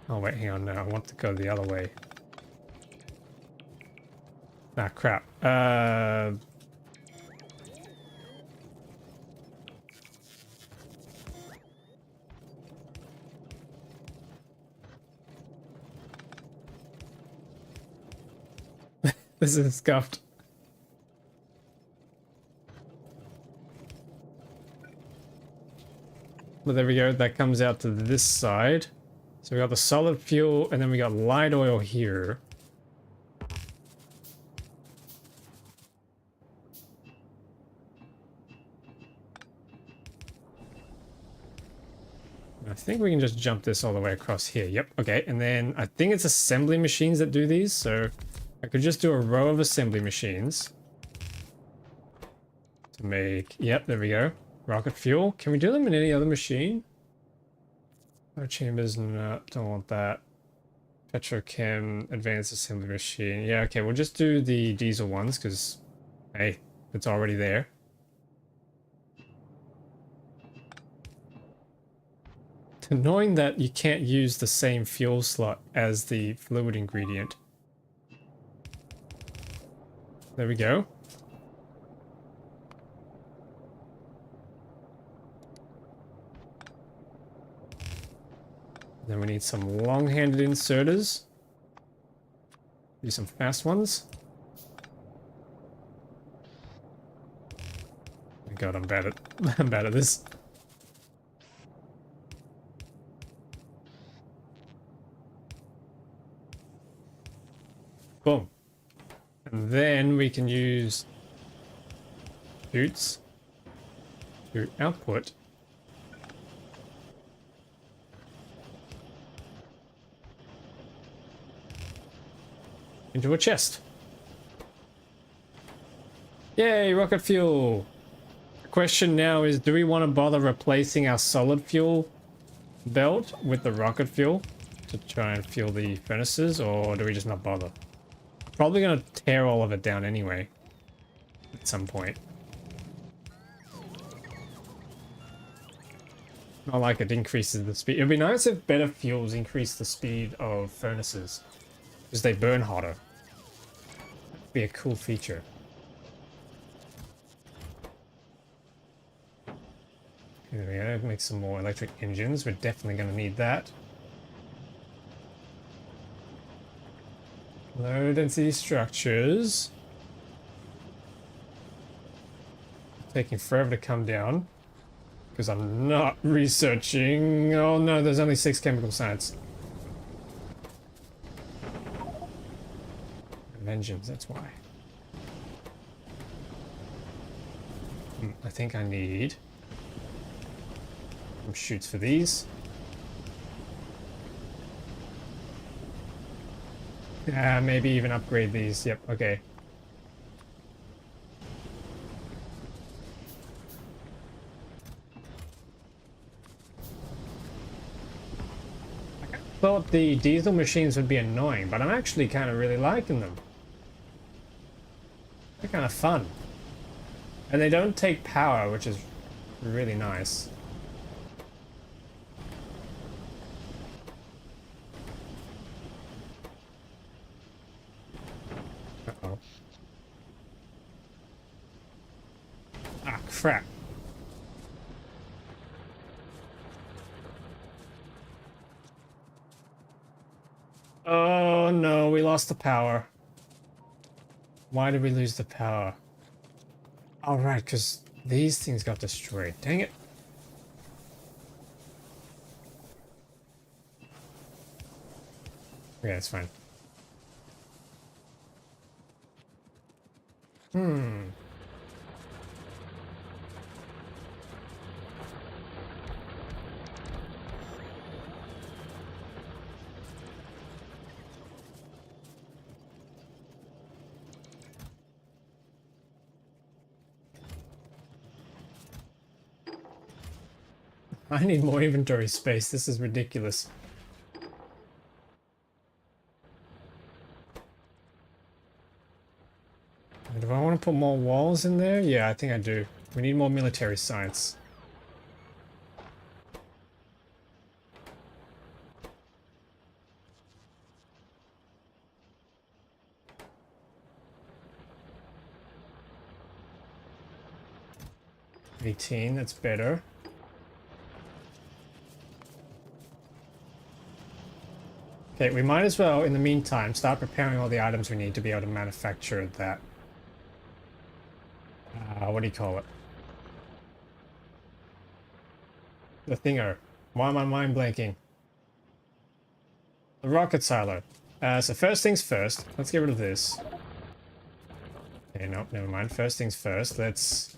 Oh wait, hang on, no, I want to go the other way. Ah, crap. This is scuffed. Well, there we go. That comes out to this side. So we got the solid fuel, and then we got light oil here. I think we can just jump this all the way across here. Yep, okay. And then I think it's assembly machines that do these, so I could just do a row of assembly machines to make... Yep, there we go. Rocket fuel. Can we do them in any other machine? No chambers, no, don't want that. Petrochem, advanced assembly machine. Yeah, okay, we'll just do the diesel ones because, hey, it's already there. It's annoying that you can't use the same fuel slot as the fluid ingredient. There we go. Then we need some long-handed inserters. Do some fast ones. Oh God, I'm bad at I'm bad at this. Boom. And then we can use chutes to output into a chest. Yay, rocket fuel! The question now is, do we want to bother replacing our solid fuel belt with the rocket fuel to try and fuel the furnaces, or do we just not bother? Probably gonna tear all of it down anyway at some point. Not like it increases the speed. It'd be nice if better fuels increase the speed of furnaces, because they burn hotter. That'd be a cool feature. There we go, make some more electric engines. We're definitely going to need that. Low density structures. Taking forever to come down, because I'm not researching. Oh no, there's only 6 chemical science. Engines, that's why. I think I need some chutes for these. Maybe even upgrade these. Yep, okay. I thought the diesel machines would be annoying, but I'm actually kind of really liking them. They're kind of fun. And they don't take power, which is really nice. Uh-oh. Ah, crap. Oh no, we lost the power. Why did we lose the power? Oh, right, because these things got destroyed. Dang it. Yeah, it's fine. I need more inventory space. This is ridiculous. Do I want to put more walls in there? Yeah, I think I do. We need more military science. $18, that's better. Okay, we might as well, in the meantime, start preparing all the items we need to be able to manufacture that. What do you call it? The thinger. Why am I mind blanking? The rocket silo. So first things first, let's get rid of this. Okay, no, never mind. First things first, let's...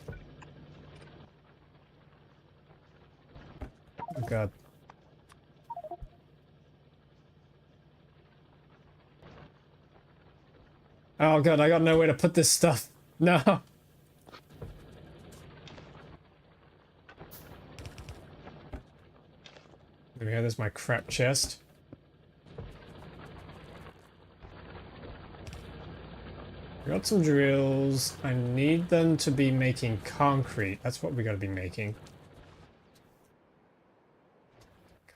Oh god. Oh god, I got nowhere to put this stuff. No! There we go, there's my crap chest. Got some drills. I need them to be making concrete. That's what we gotta be making.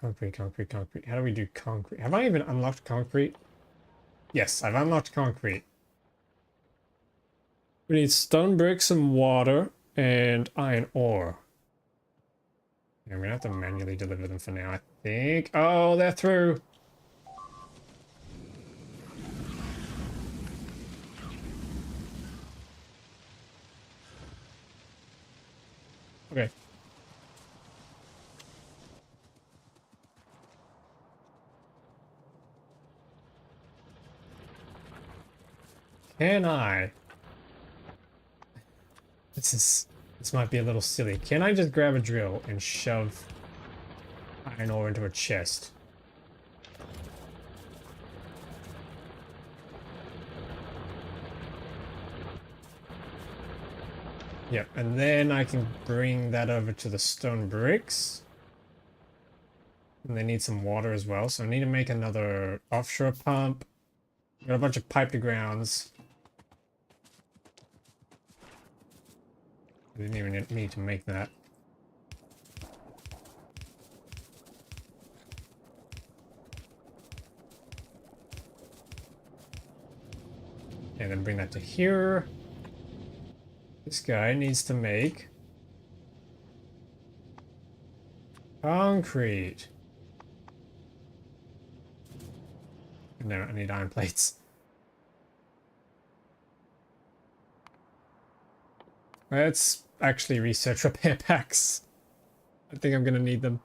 Concrete, concrete, concrete. How do we do concrete? Have I even unlocked concrete? Yes, I've unlocked concrete. We need stone bricks and water and iron ore. And we're gonna have to manually deliver them for now, I think. Oh, they're through. Okay. Can I? This might be a little silly. Can I just grab a drill and shove iron ore into a chest? Yep, and then I can bring that over to the stone bricks. And they need some water as well, so I need to make another offshore pump. Got a bunch of pipe to grounds. I didn't even need to make that. And then bring that to here. This guy needs to make concrete. No, I need iron plates. Let's actually research repair packs. I think I'm gonna need them.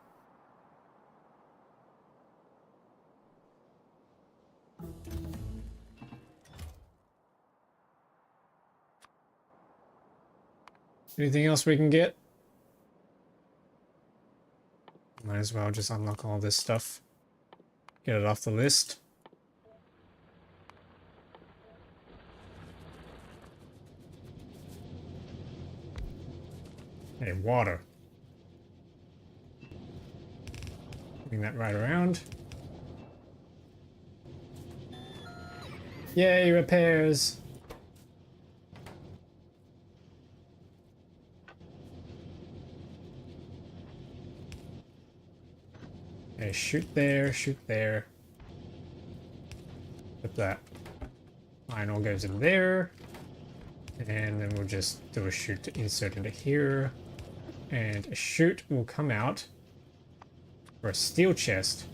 Anything else we can get? Might as well just unlock all this stuff. Get it off the list. Okay, water. Bring that right around. Yay, repairs! Okay, shoot there, shoot there. Put that iron ore goes in there. And then we'll just do a chute to insert into here. And a chute will come out for a steel chest.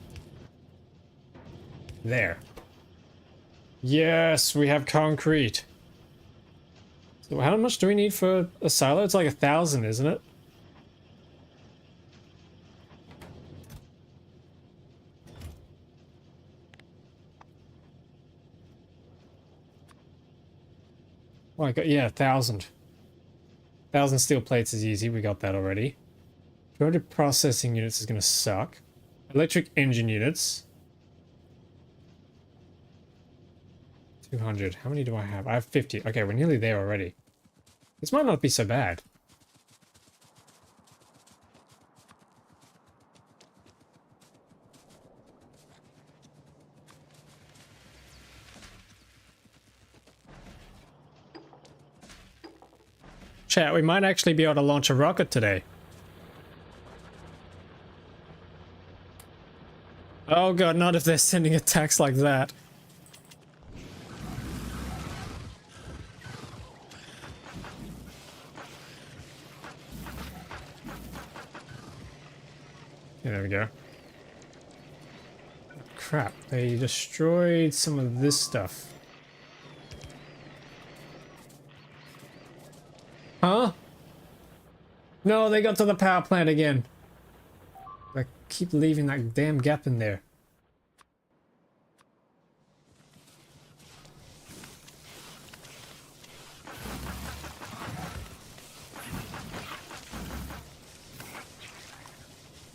There. Yes, we have concrete. So how much do we need for a silo? It's like 1,000, isn't it? Oh, I got, yeah, 1,000. 1,000 steel plates is easy. We got that already. 200 processing units is going to suck. Electric engine units. 200. How many do I have? I have 50. Okay, we're nearly there already. This might not be so bad. chat, we might actually be able to launch a rocket today. Oh god, not if they're sending attacks like that. Yeah, there we go. Crap, they destroyed some of this stuff. Huh? No, they got to the power plant again. I keep leaving that damn gap in there.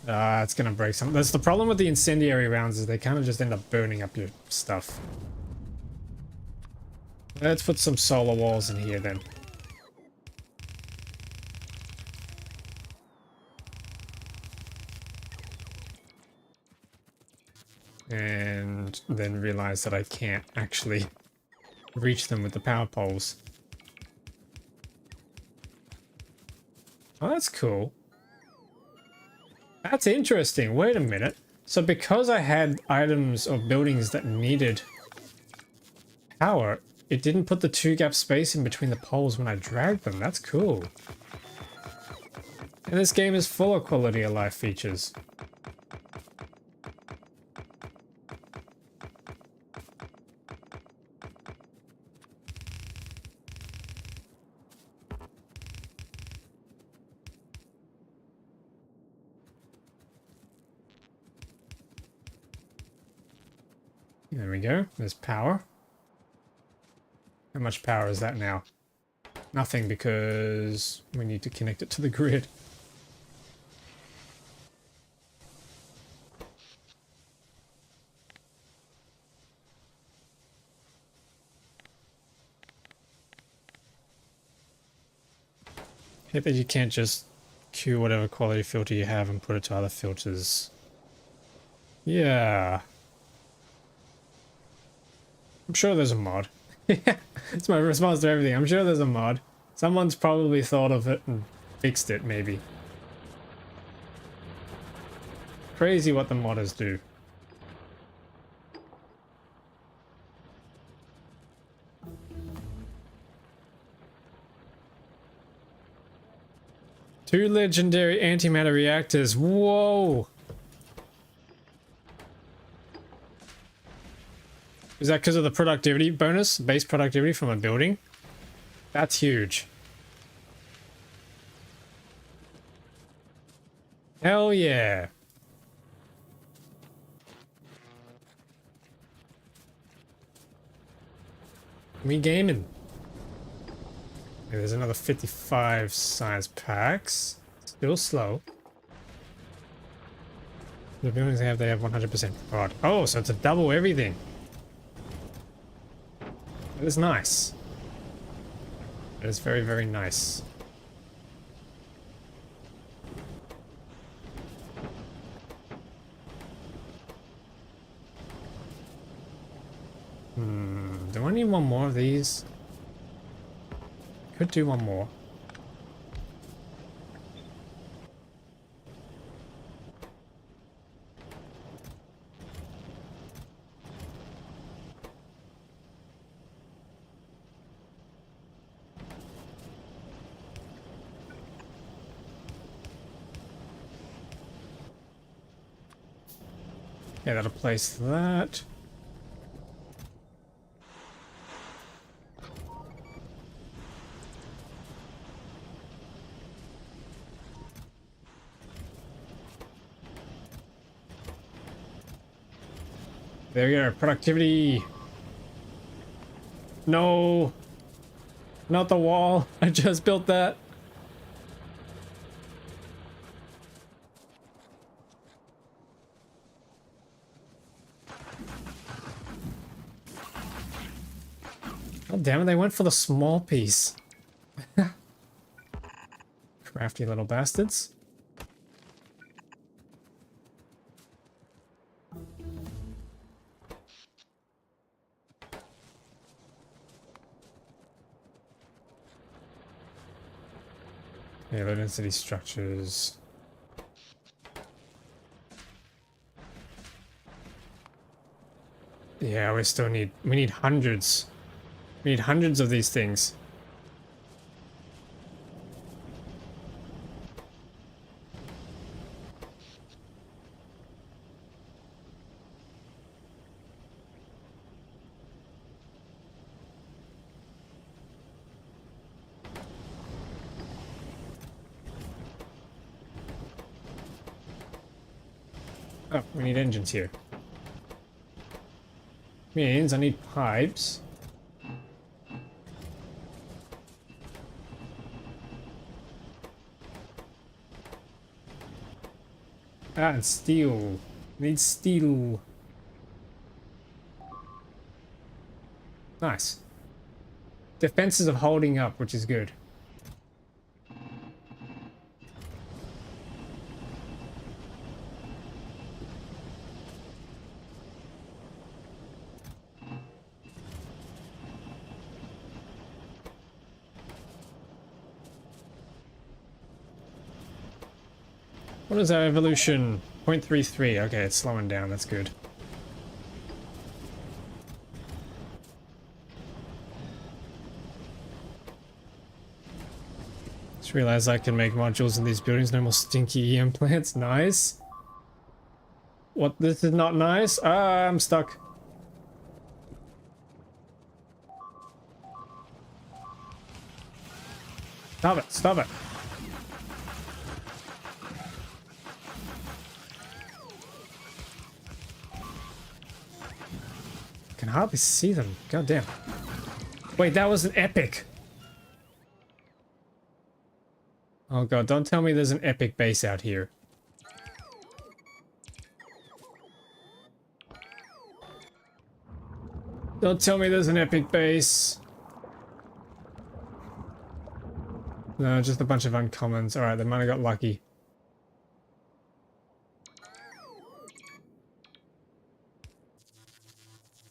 Ah, it's gonna break some. That's the problem with the incendiary rounds, is they kind of just end up burning up your stuff. Let's put some solar walls in here then. And then realize that I can't actually reach them with the power poles. Oh, that's cool. That's interesting. Wait a minute. So because I had items or buildings that needed power, it didn't put the 2-gap space in between the poles when I dragged them. That's cool. And this game is full of quality of life features. There we go. There's power. How much power is that now? Nothing, because we need to connect it to the grid. I hate that you can't just queue whatever quality filter you have and put it to other filters. Yeah. I'm sure there's a mod. Yeah, it's my response to everything. I'm sure there's a mod. Someone's probably thought of it and fixed it, maybe. Crazy what the modders do. Two legendary antimatter reactors. Whoa! Is that because of the productivity bonus? Base productivity from a building? That's huge. Hell yeah. Me gaming. Okay, there's another 55 science packs. Still slow. The buildings they have 100% prod. Oh, so it's a double everything. That is nice. That is very, very nice. Do I need one more of these? Could do one more. Yeah, that'll place that. There we go, productivity. No, not the wall. I just built that. Oh, damn it, they went for the small piece. Crafty little bastards. Yeah, low density structures. Yeah, we need hundreds. We need hundreds of these things. Oh, we need engines here. Means I need pipes. Ah, and steel. Need steel. Nice. Defenses are holding up, which is good. What is our evolution? 0.33. Okay, it's slowing down. That's good. Just realized I can make modules in these buildings. No more stinky EM plants. Nice. What? This is not nice? Ah, I'm stuck. Stop it. Stop it. I can hardly see them. God damn. Wait, that was an epic. Oh god, don't tell me there's an epic base out here. Don't tell me there's an epic base. No, just a bunch of uncommons. Alright, they might have got lucky.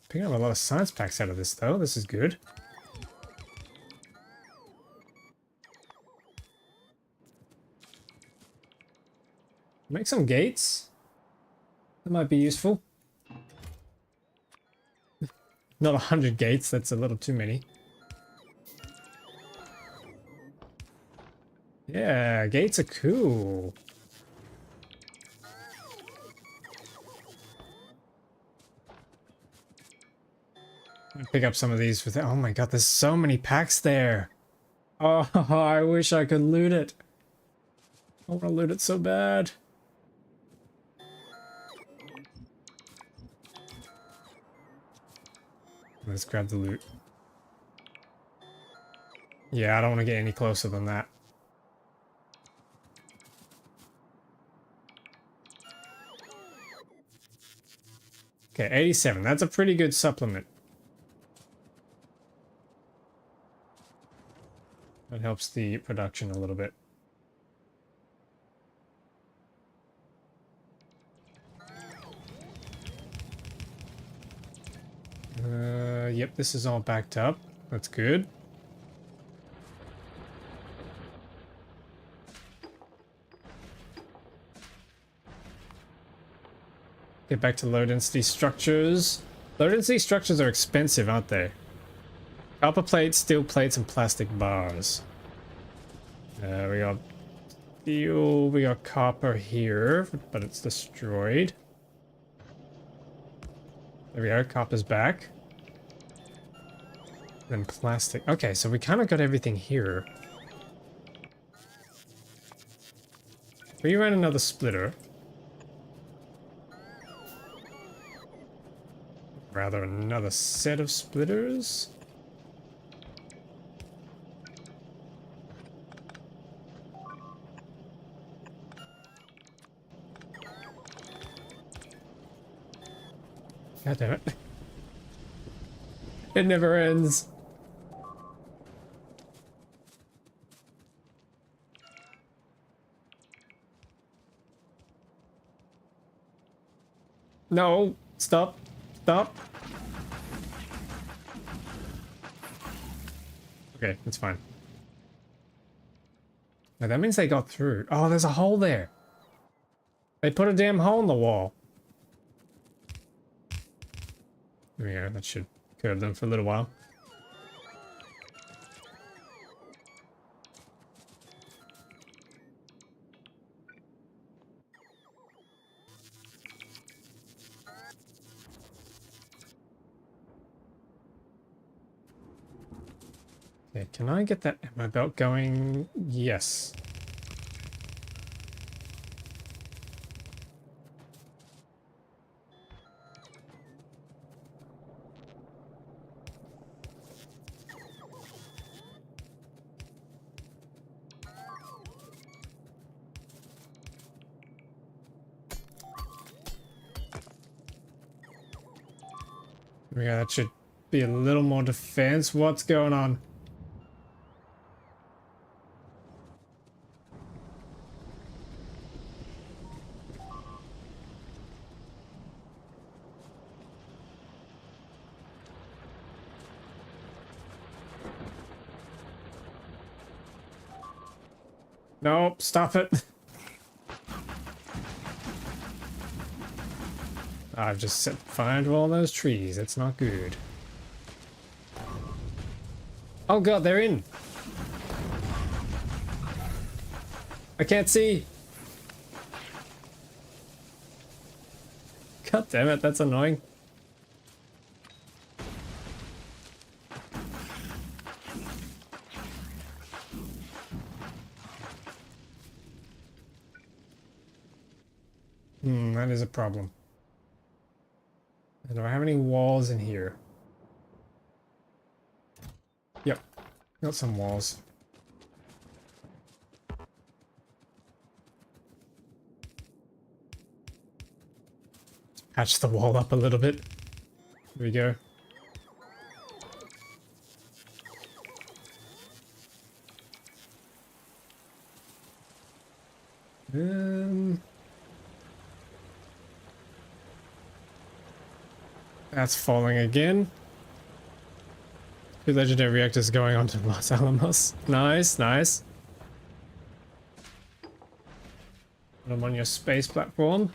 Picking up a lot of science packs out of this though. This is good. Make some gates. That might be useful. Not 100 gates, that's a little too many. Yeah, gates are cool. Pick up some of these with it. Oh my god, there's so many packs there. Oh, I wish I could loot it. I want to loot it so bad. Let's grab the loot. Yeah, I don't want to get any closer than that. Okay, 87. That's a pretty good supplement. That helps the production a little bit. Yep, this is all backed up. That's good. Get back to low density structures. Low density structures are expensive, aren't they? Copper plates, steel plates, and plastic bars. We got steel, we got copper here, but it's destroyed. There we go, copper's back. Then plastic. Okay, so we kind of got everything here. We ran another splitter. Rather, another set of splitters. God damn it. It never ends. No, stop, stop. Okay, it's fine. No, that means they got through. Oh, there's a hole there. They put a damn hole in the wall. There we go. That should curb them for a little while. Okay, can I get that ammo belt going? Yes. Yeah, that should be a little more defense. What's going on? Nope, stop it. I've just set fire to all those trees. That's not good. Oh god, they're in. I can't see. God damn it, that's annoying. That is a problem. Do I have any walls in here? Yep, got some walls. Patch the wall up a little bit. Here we go. That's falling again. 2 legendary reactors going on to Los Alamos. Nice, nice. Put them on your space platform.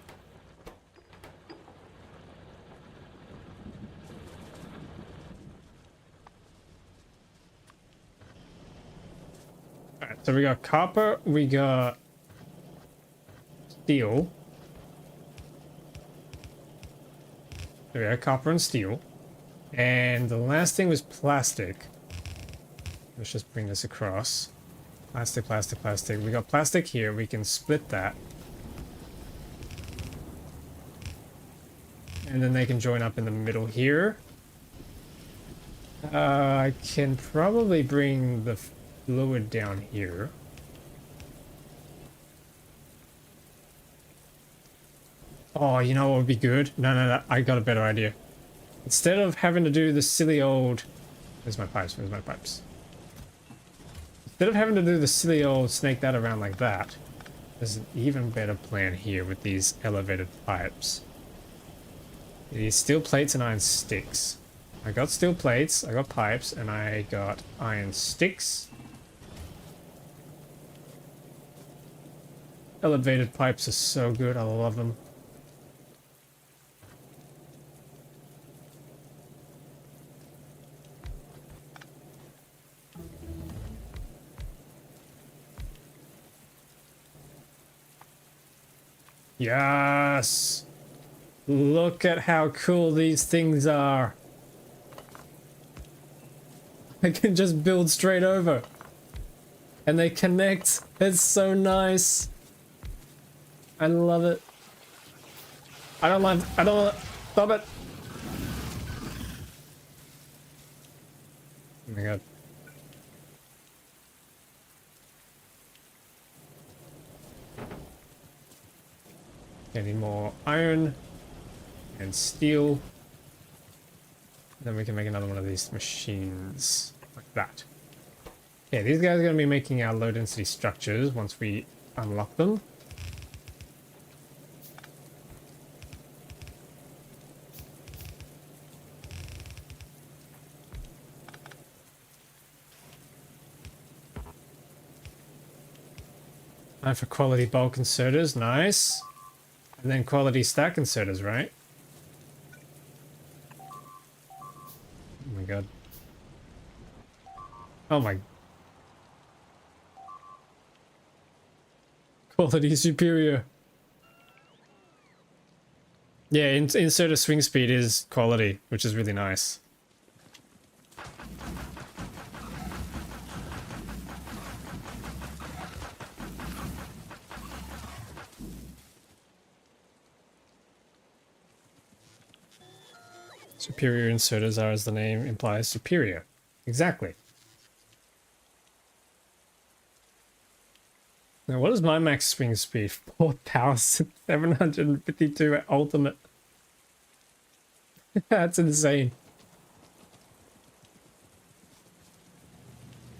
Alright, so we got copper, we got steel. There we go, copper and steel. And the last thing was plastic. Let's just bring this across. Plastic, plastic, plastic. We got plastic here. We can split that. And then they can join up in the middle here. I can probably bring the fluid down here. Oh, you know what would be good? No, I got a better idea. Instead of having to do the silly old... Where's my pipes? Where's my pipes? Instead of having to do the silly old snake that around like that, there's an even better plan here with these elevated pipes. These steel plates and iron sticks. I got steel plates, I got pipes, and I got iron sticks. Elevated pipes are so good, I love them. Yes! Look at how cool these things are. I can just build straight over. And they connect. It's so nice. I love it. I don't like, stop it. Oh my god. I need more iron and steel. Then we can make another one of these machines like that. Yeah, these guys are going to be making our low density structures once we unlock them. And for quality bulk inserters, nice. And then quality stack inserters, right? Oh my god. Oh my. Quality superior. Yeah, inserter swing speed is quality, which is really nice. Superior inserters are, as the name implies, superior. Exactly. Now, what is my max swing speed? 4,752 at ultimate. That's insane.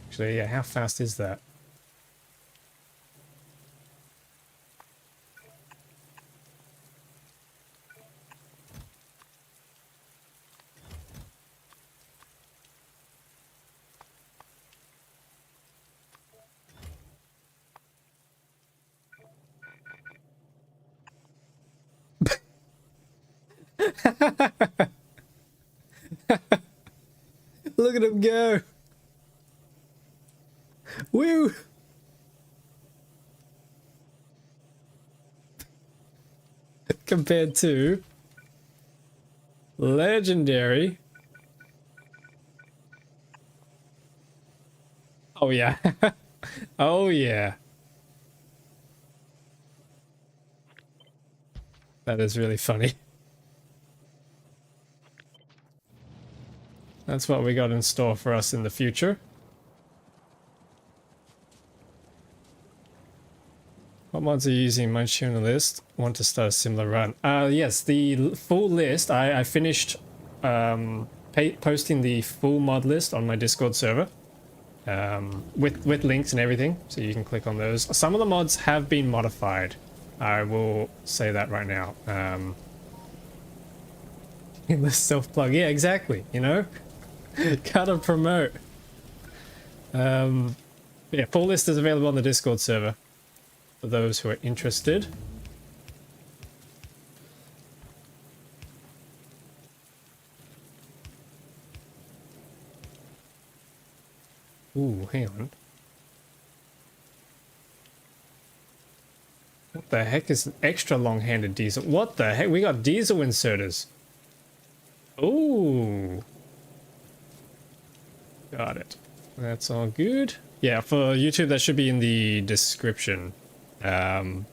Actually, yeah, how fast is that? Look at him go. Woo! Compared to legendary. Oh yeah. Oh yeah. That is really funny. That's what we got in store for us in the future. What mods are you using? Mine's shown the list. Want to start a similar run? Yes, the full list. I finished posting the full mod list on my Discord server with links and everything, so you can click on those. Some of the mods have been modified. I will say that right now. Endless self-plug. Yeah, exactly. You know, gotta promote. Yeah, full list is available on the Discord server for those who are interested. Ooh, hang on. What the heck is an extra long-handed diesel? What the heck? We got diesel inserters. Ooh. Got it. That's all good. Yeah, for YouTube, that should be in the description. Somewhere.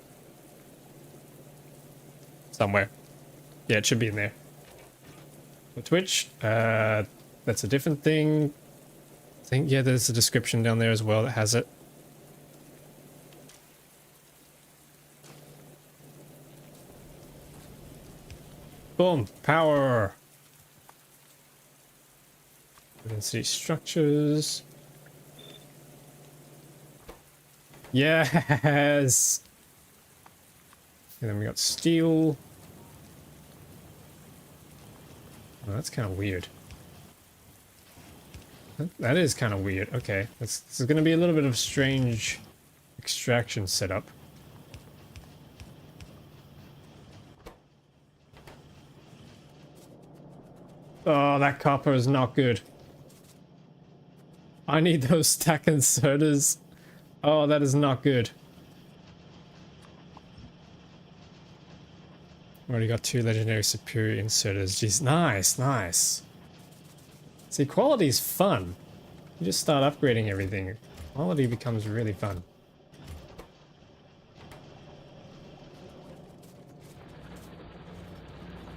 Yeah, it should be in there. For Twitch, that's a different thing. I think, yeah, there's a description down there as well that has it. Boom, power. Density structures. Yes. And then we got steel. Oh, that's kind of weird. That is kind of weird. Okay, this is going to be a little bit of strange extraction setup. Oh, that copper is not good. I need those stack inserters. Oh, that is not good. Already got 2 legendary superior inserters. Jeez, nice, nice. See, quality is fun. You just start upgrading everything. Quality becomes really fun.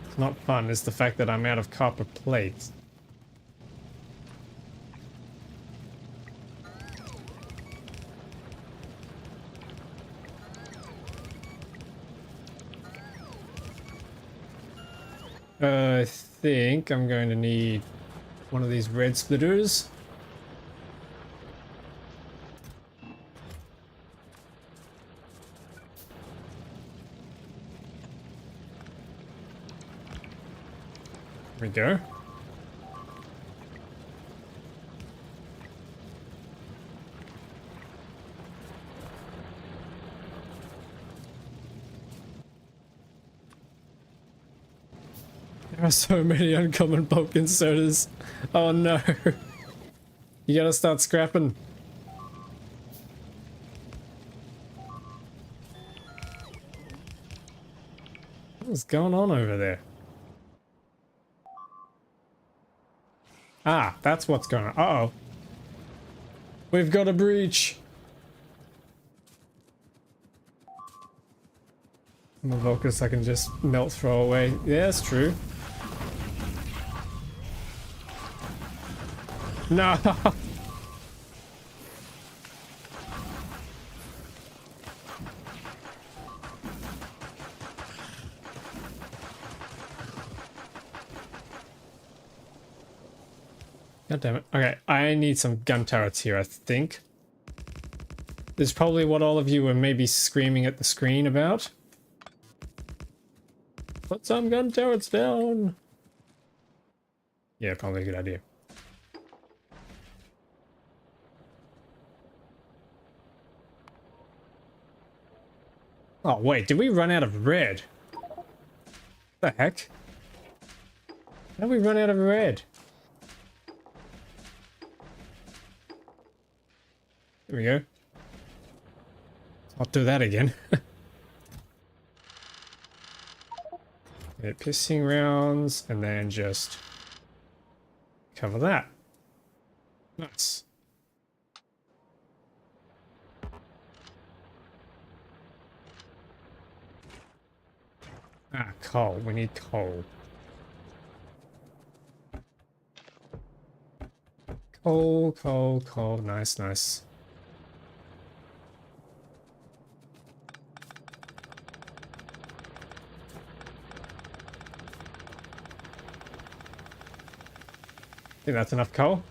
It's not fun, it's the fact that I'm out of copper plates. I think I'm going to need one of these red splitters. There we go. There are so many uncommon bulk inserters. Oh no. You gotta start scrapping. What's going on over there? Ah, that's what's going on. Uh-oh. We've got a breach. The Vulcus I can just melt, throw away. Yeah, that's true. No! God damn it. Okay, I need some gun turrets here, I think. This is probably what all of you were maybe screaming at the screen about. Put some gun turrets down! Yeah, probably a good idea. Oh wait, did we run out of red? What the heck? How did we run out of red? There we go. I'll do that again. Okay, piercing rounds, and then just cover that. Nice. Ah, coal. We need coal. Coal, coal, coal. Nice, nice. I think that's enough coal.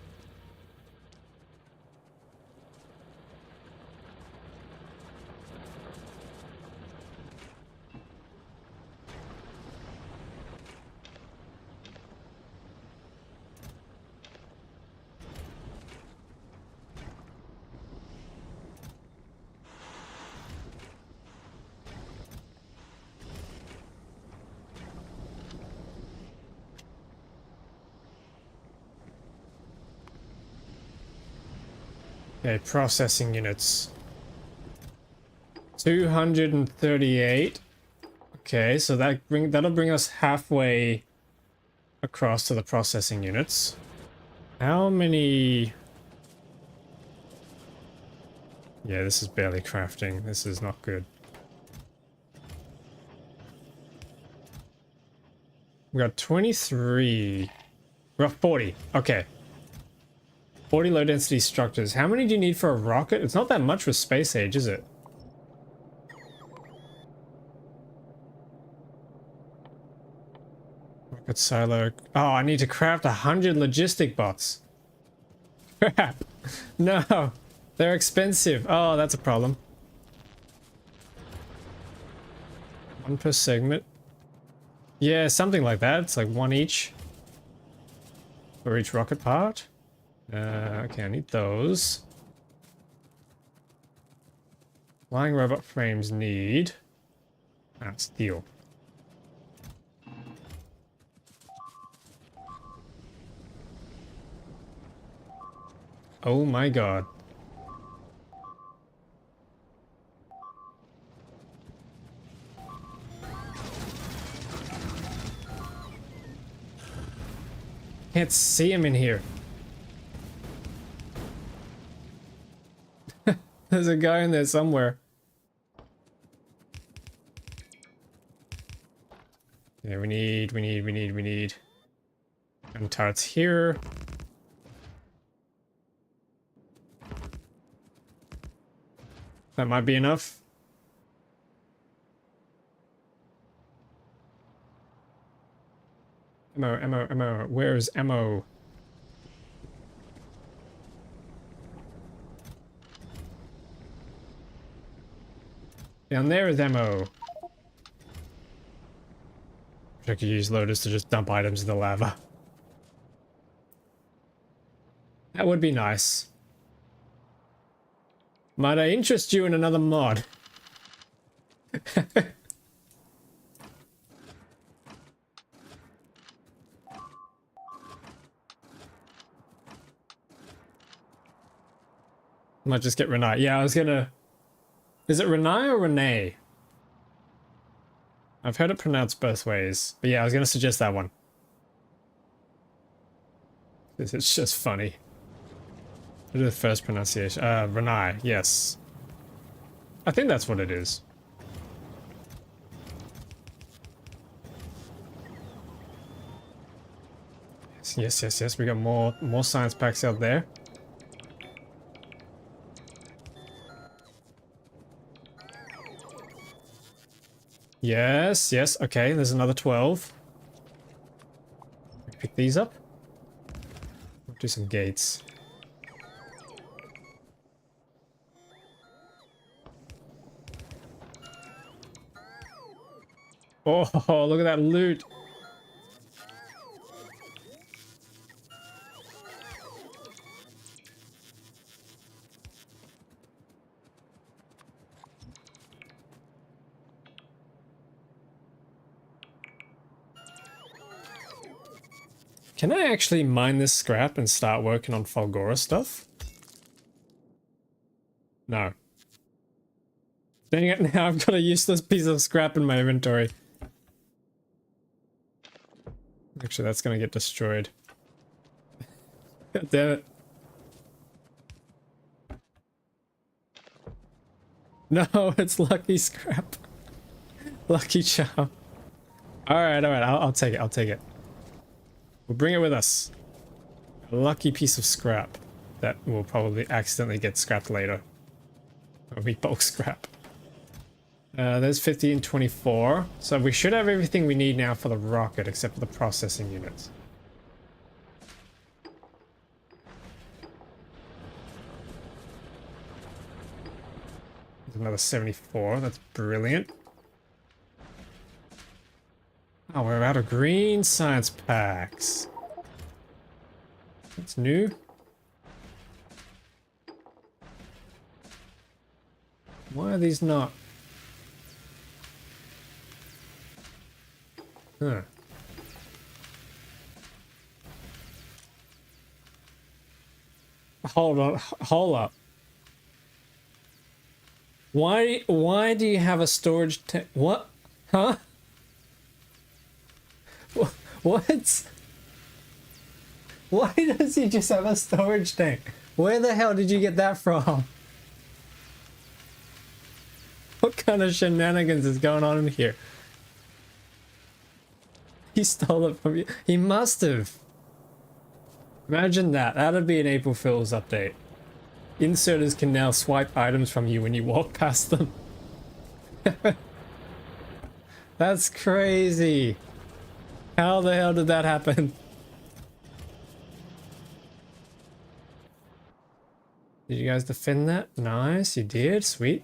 Okay, processing units. 238. Okay, so that'll bring us halfway across to the processing units. How many? Yeah, this is barely crafting. This is not good. We got 23. We got 40. Okay. 40 low density structures. How many do you need for a rocket? It's not that much with space age, is it? Rocket silo. Oh, I need to craft 100 logistic bots. Crap. No. They're expensive. Oh, that's a problem. One per segment. Yeah, something like that. It's like one each for each rocket part. Okay, I need those. Flying robot frames need... Ah, steel. Oh my god. Can't see him in here. There's a guy in there somewhere. Yeah, we need. Gun turrets here. That might be enough. Ammo. Where's ammo? Down there is ammo. I could use loaders to just dump items in the lava. That would be nice. Might I interest you in another mod? Might just get Renai. Yeah, I was gonna... Is it Renai or Renee? I've heard it pronounced both ways. But yeah, I was gonna suggest that one. This is just funny. What is the first pronunciation? Renai, yes. I think that's what it is. Yes, yes, yes. We got more science packs out there. Yes, yes. Okay, there's another 12. Pick these up. Do some gates. Oh, look at that loot. Can I actually mine this scrap and start working on Falgora stuff? No. Dang it, now I've got a useless piece of scrap in my inventory. Actually, that's gonna get destroyed. God damn it. No, it's lucky scrap. Lucky charm. Alright, I'll take it, I'll take it. We'll bring it with us. A lucky piece of scrap that will probably accidentally get scrapped later. Or we bulk scrap. There's 50 and 24. So we should have everything we need now for the rocket except for the processing units. There's another 74. That's brilliant. Oh, we're out of green science packs. That's new. Why are these not? Huh. Hold on, hold up. Why do you have a storage tank? What? Huh? What? Why does he just have a storage tank? Where the hell did you get that from? What kind of shenanigans is going on in here? He stole it from you. He must have. Imagine that. That'd be an April Fool's update. Inserters can now swipe items from you when you walk past them. That's crazy. How the hell did that happen? Did you guys defend that? Nice, you did. Sweet.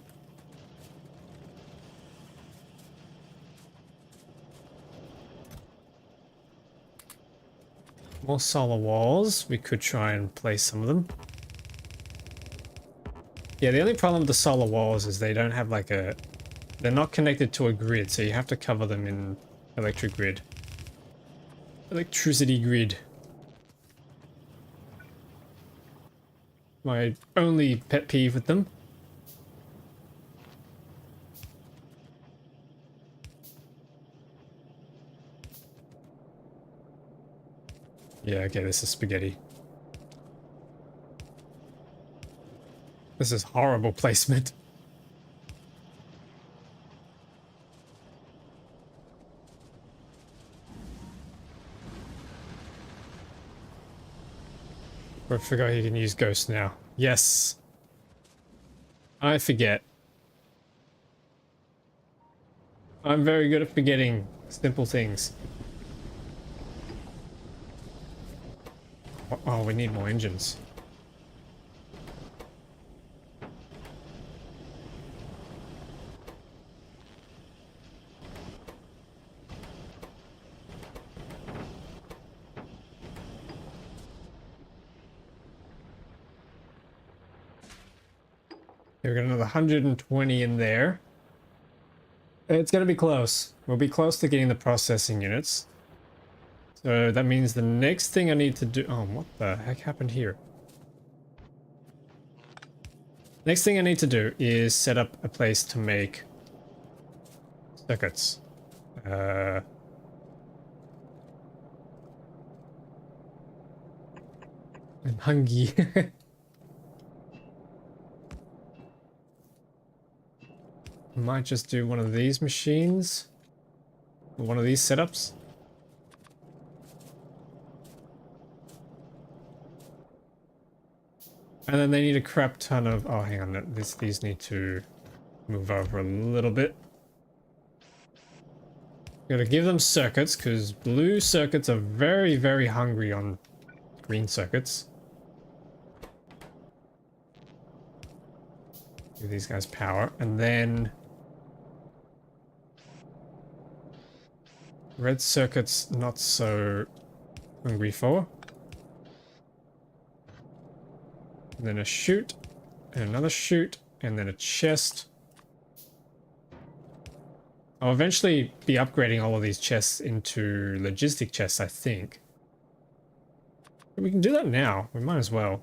More solar walls. We could try and place some of them. Yeah, the only problem with the solar walls is they don't have like a... They're not connected to a grid, so you have to cover them in electric grid. Electricity grid. My only pet peeve with them. Yeah, okay, this is spaghetti. This is horrible placement. I forgot you can use ghosts now. Yes. I forget. I'm very good at forgetting simple things. Oh, we need more engines. We've got another 120 in there. It's gonna be close. We'll be close to getting the processing units. So that means the next thing I need to do... Oh, what the heck happened here? Next thing I need to do is set up a place to make circuits. I'm hungry. Might just do one of these machines. One of these setups. And then they need a crap ton of... Oh, hang on. These need to move over a little bit. Gotta give them circuits, because blue circuits are very, very hungry on green circuits. Give these guys power. And then... red circuits, not so hungry for. And then a chute, and another chute, and then a chest. I'll eventually be upgrading all of these chests into logistic chests, I think. We can do that now. We might as well.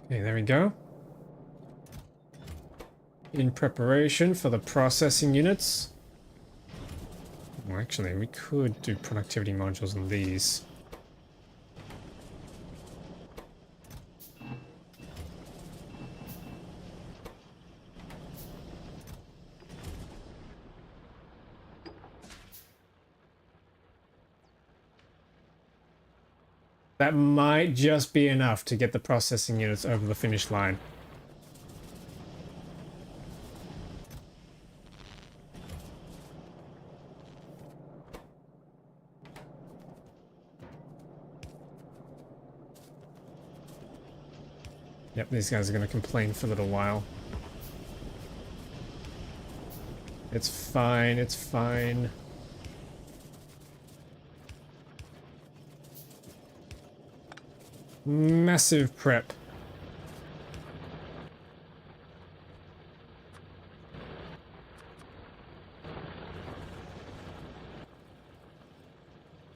Okay, there we go. In preparation for the processing units. Well, actually, we could do productivity modules on these. That might just be enough to get the processing units over the finish line. Yep, these guys are going to complain for a little while. It's fine, it's fine. Massive prep.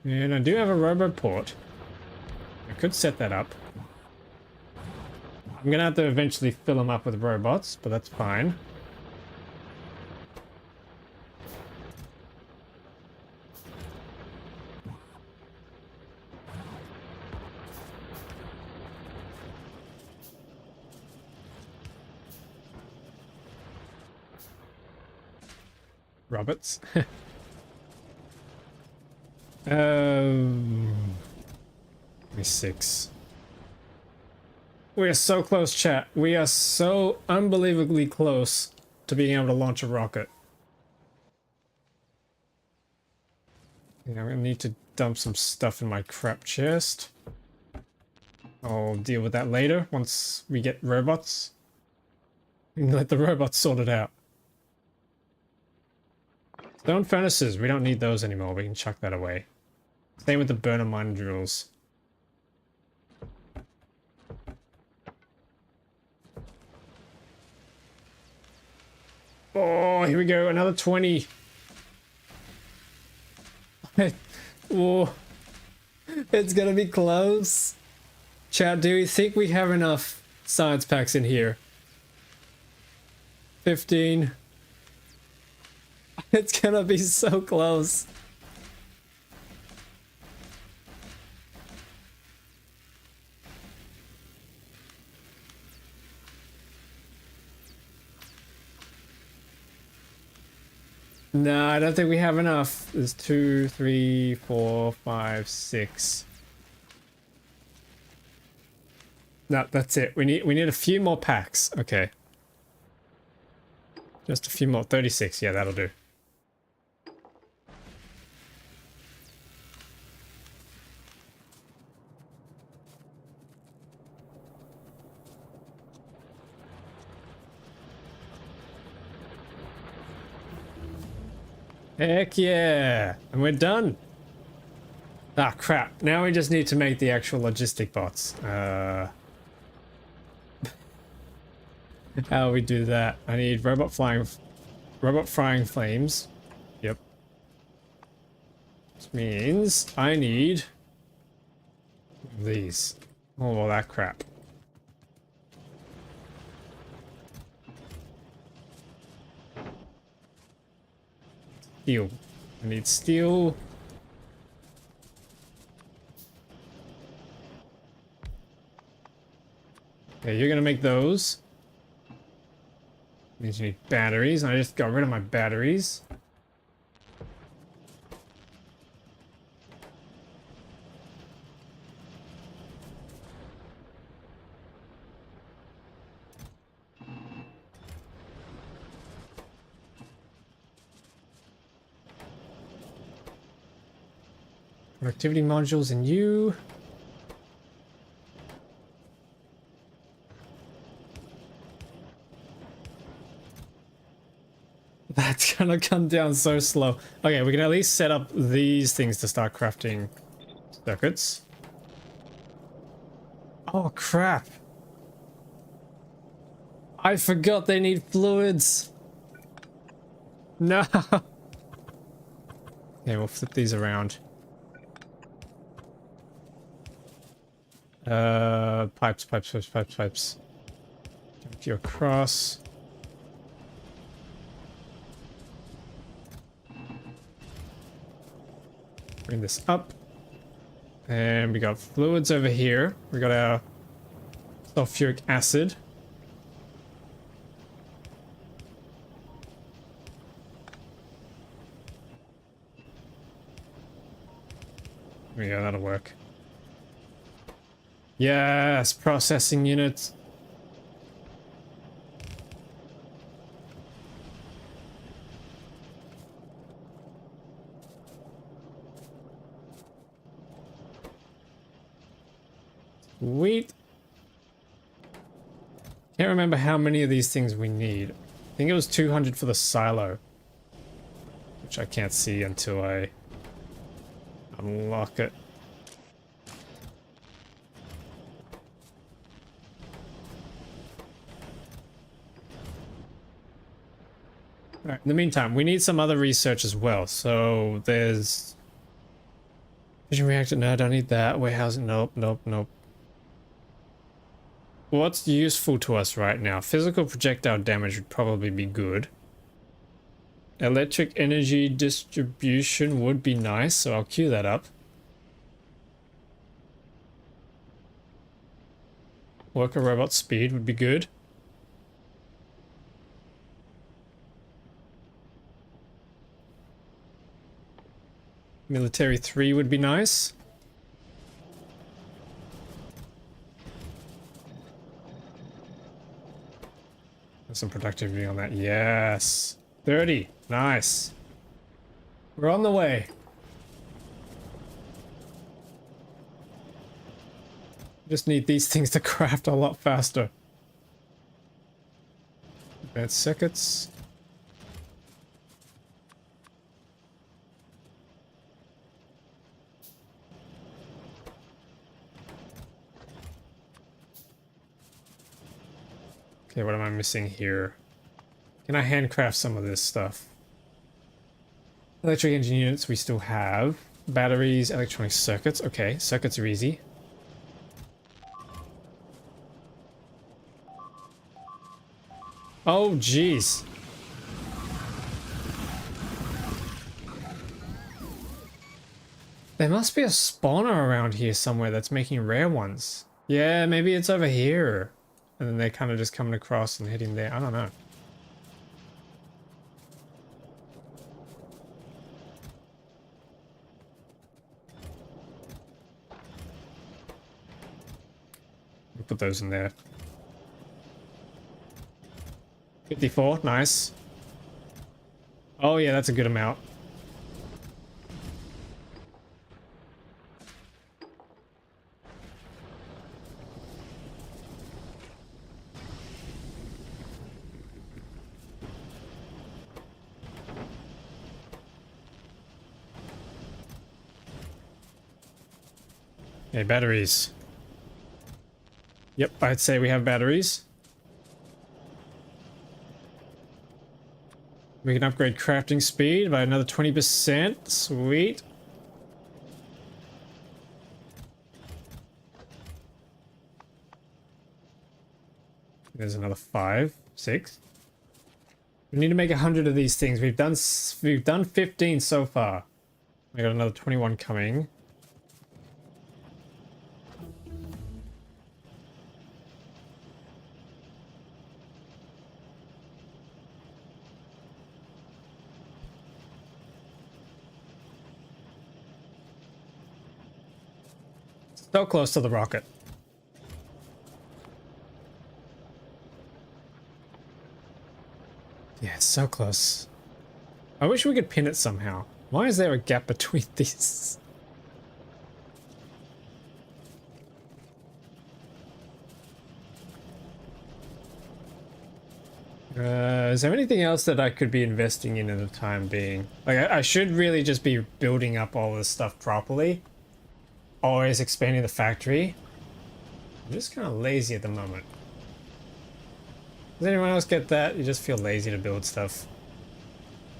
And I do have a robot port. I could set that up. I'm gonna have to eventually fill them up with robots, but that's fine. Robots. 26. We are so close, chat. We are so unbelievably close to being able to launch a rocket. Yeah, I'm gonna need to dump some stuff in my crap chest. I'll deal with that later once we get robots. We can let the robots sort it out. Stone furnaces, we don't need those anymore. We can chuck that away. Same with the burner mine drills. Oh, here we go. Another 20. Oh, it's gonna be close. Chat, do you think we have enough science packs in here? 15. It's gonna be so close. No, I don't think we have enough. There's 2, 3, 4, 5, 6. No, that's it. We need a few more packs. Okay. Just a few more. 36. Yeah, that'll do. Heck yeah! And we're done! Ah, crap. Now we just need to make the actual logistic bots. How do we do that? I need robot flying Robot frying flames. Yep. Which means I need these. All that crap. Steel. I need steel. Okay, you're gonna make those. Means you need batteries, and I just got rid of my batteries. Productivity modules and you. That's gonna come down so slow. Okay, we can at least set up these things to start crafting circuits. Oh crap. I forgot they need fluids. No. Okay, we'll flip these around. Pipes. Jump you across. Bring this up. And we got fluids over here. We got our sulfuric acid. Yeah, that'll work. Yes, processing units. Sweet. Can't remember how many of these things we need. I think it was 200 for the silo, which I can't see until I unlock it. Alright, in the meantime, we need some other research as well. So there's fission reactor. No, I don't need that. Warehousing. Nope. What's useful to us right now? Physical projectile damage would probably be good. Electric energy distribution would be nice, so I'll queue that up. Worker robot speed would be good. Military 3 would be nice. Some productivity on that. Yes. 30. Nice. We're on the way. Just need these things to craft a lot faster. Advanced circuits. Okay, what am I missing here? Can I handcraft some of this stuff? Electric engine units we still have. Batteries, electronic circuits. Okay, circuits are easy. Oh, jeez. There must be a spawner around here somewhere that's making rare ones. Yeah, maybe it's over here. And then they're kind of just coming across and hitting there. I don't know. We'll put those in there. 54, nice. Oh yeah, that's a good amount. Okay, batteries. Yep, I'd say we have batteries. We can upgrade crafting speed by another 20%. Sweet. There's another 5, 6. We need to make 100 of these things. We've done 15 so far. We got another 21 coming. So close to the rocket. Yeah, it's so close. I wish we could pin it somehow. Why is there a gap between these? Is there anything else that I could be investing in at the time being? Like, I should really just be building up all this stuff properly. Always expanding the factory. I'm just kind of lazy at the moment. Does anyone else get that? You just feel lazy to build stuff.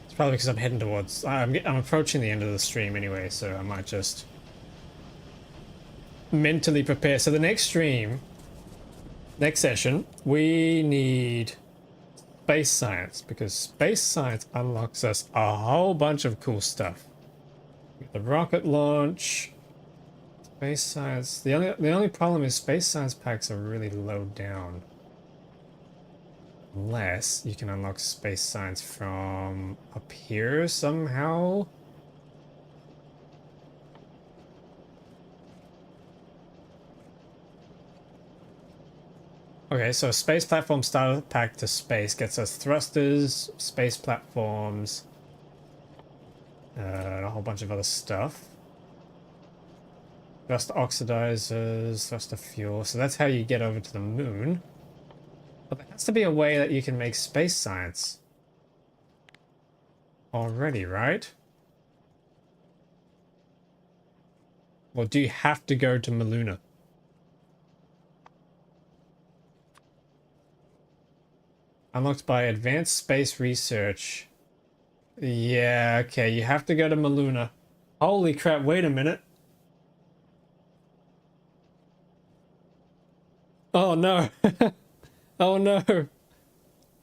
It's probably because I'm heading towards... I'm approaching the end of the stream anyway, so I might just mentally prepare. So the next stream, next session, we need space science, because space science unlocks us a whole bunch of cool stuff. The rocket launch, space science. The only problem is space science packs are really low down. Unless you can unlock space science from up here somehow. Okay, so space platform starter pack to space gets us thrusters, space platforms, a whole bunch of other stuff. Thruster oxidizers, thruster fuel. So that's how you get over to the moon. But there has to be a way that you can make space science already, right? Or do you have to go to Maluna? Unlocked by advanced space research. Yeah, okay, you have to go to Maluna. Holy crap, wait a minute. Oh no. Oh no.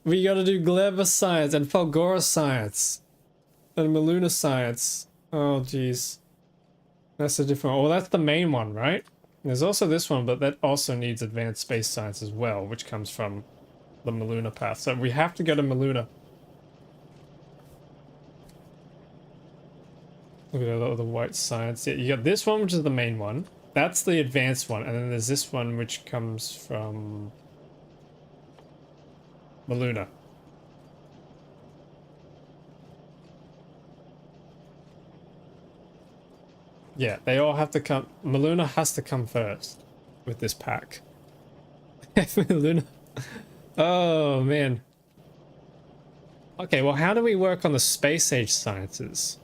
We gotta do Gleba science and Falgora science. And Maluna science. Oh jeez. That's a different... Oh, that's the main one, right? There's also this one, but that also needs advanced space science as well, which comes from the Maluna path. So we have to go to Maluna. Look at all the white science. Yeah, you got this one, which is the main one. That's the advanced one. And then there's this one, which comes from Maluna. Yeah, they all have to come. Maluna has to come first with this pack. Maluna. Oh, man. Okay, well, how do we work on the space age sciences?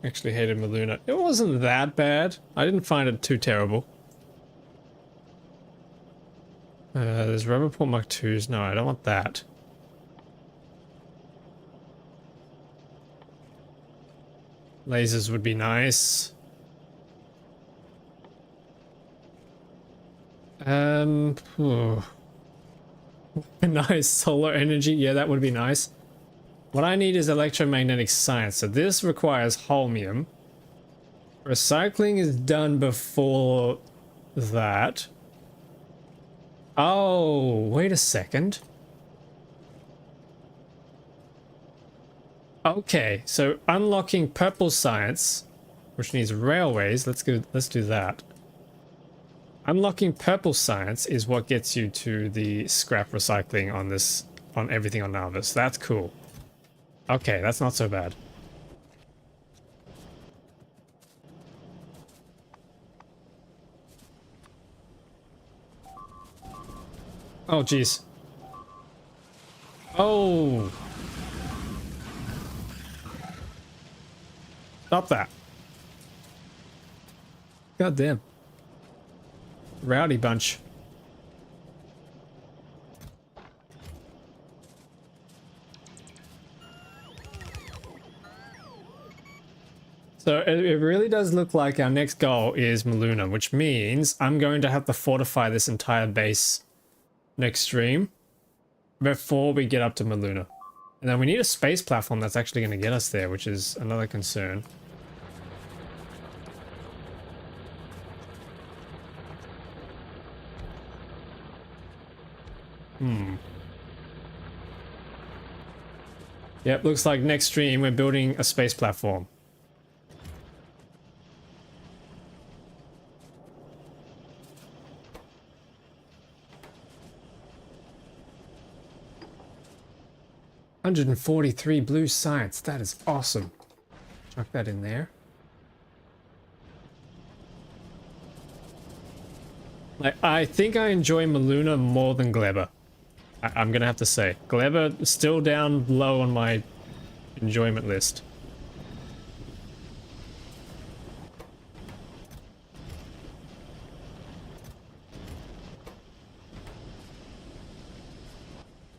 Actually hated Maluna. It wasn't that bad. I didn't find it too terrible. There's Rubberport Mark 2s. No, I don't want that. Lasers would be nice. Nice solar energy. Yeah, that would be nice. What I need is electromagnetic science. So this requires holmium. Recycling is done before that. Oh, wait a second. Okay, so unlocking purple science, which needs railways. Let's do that. Unlocking purple science is what gets you to the scrap recycling on everything on Nauvis. That's cool. Okay, that's not so bad. Oh, jeez. Oh. Stop that. God damn. Rowdy bunch. So it really does look like our next goal is Maluna, which means I'm going to have to fortify this entire base next stream before we get up to Maluna. And then we need a space platform that's actually going to get us there, which is another concern. Yep, looks like next stream we're building a space platform. $143 blue science. That is awesome. Chuck that in there. Like, I think I enjoy Maluna more than Gleba. I'm gonna have to say. Gleba is still down low on my enjoyment list.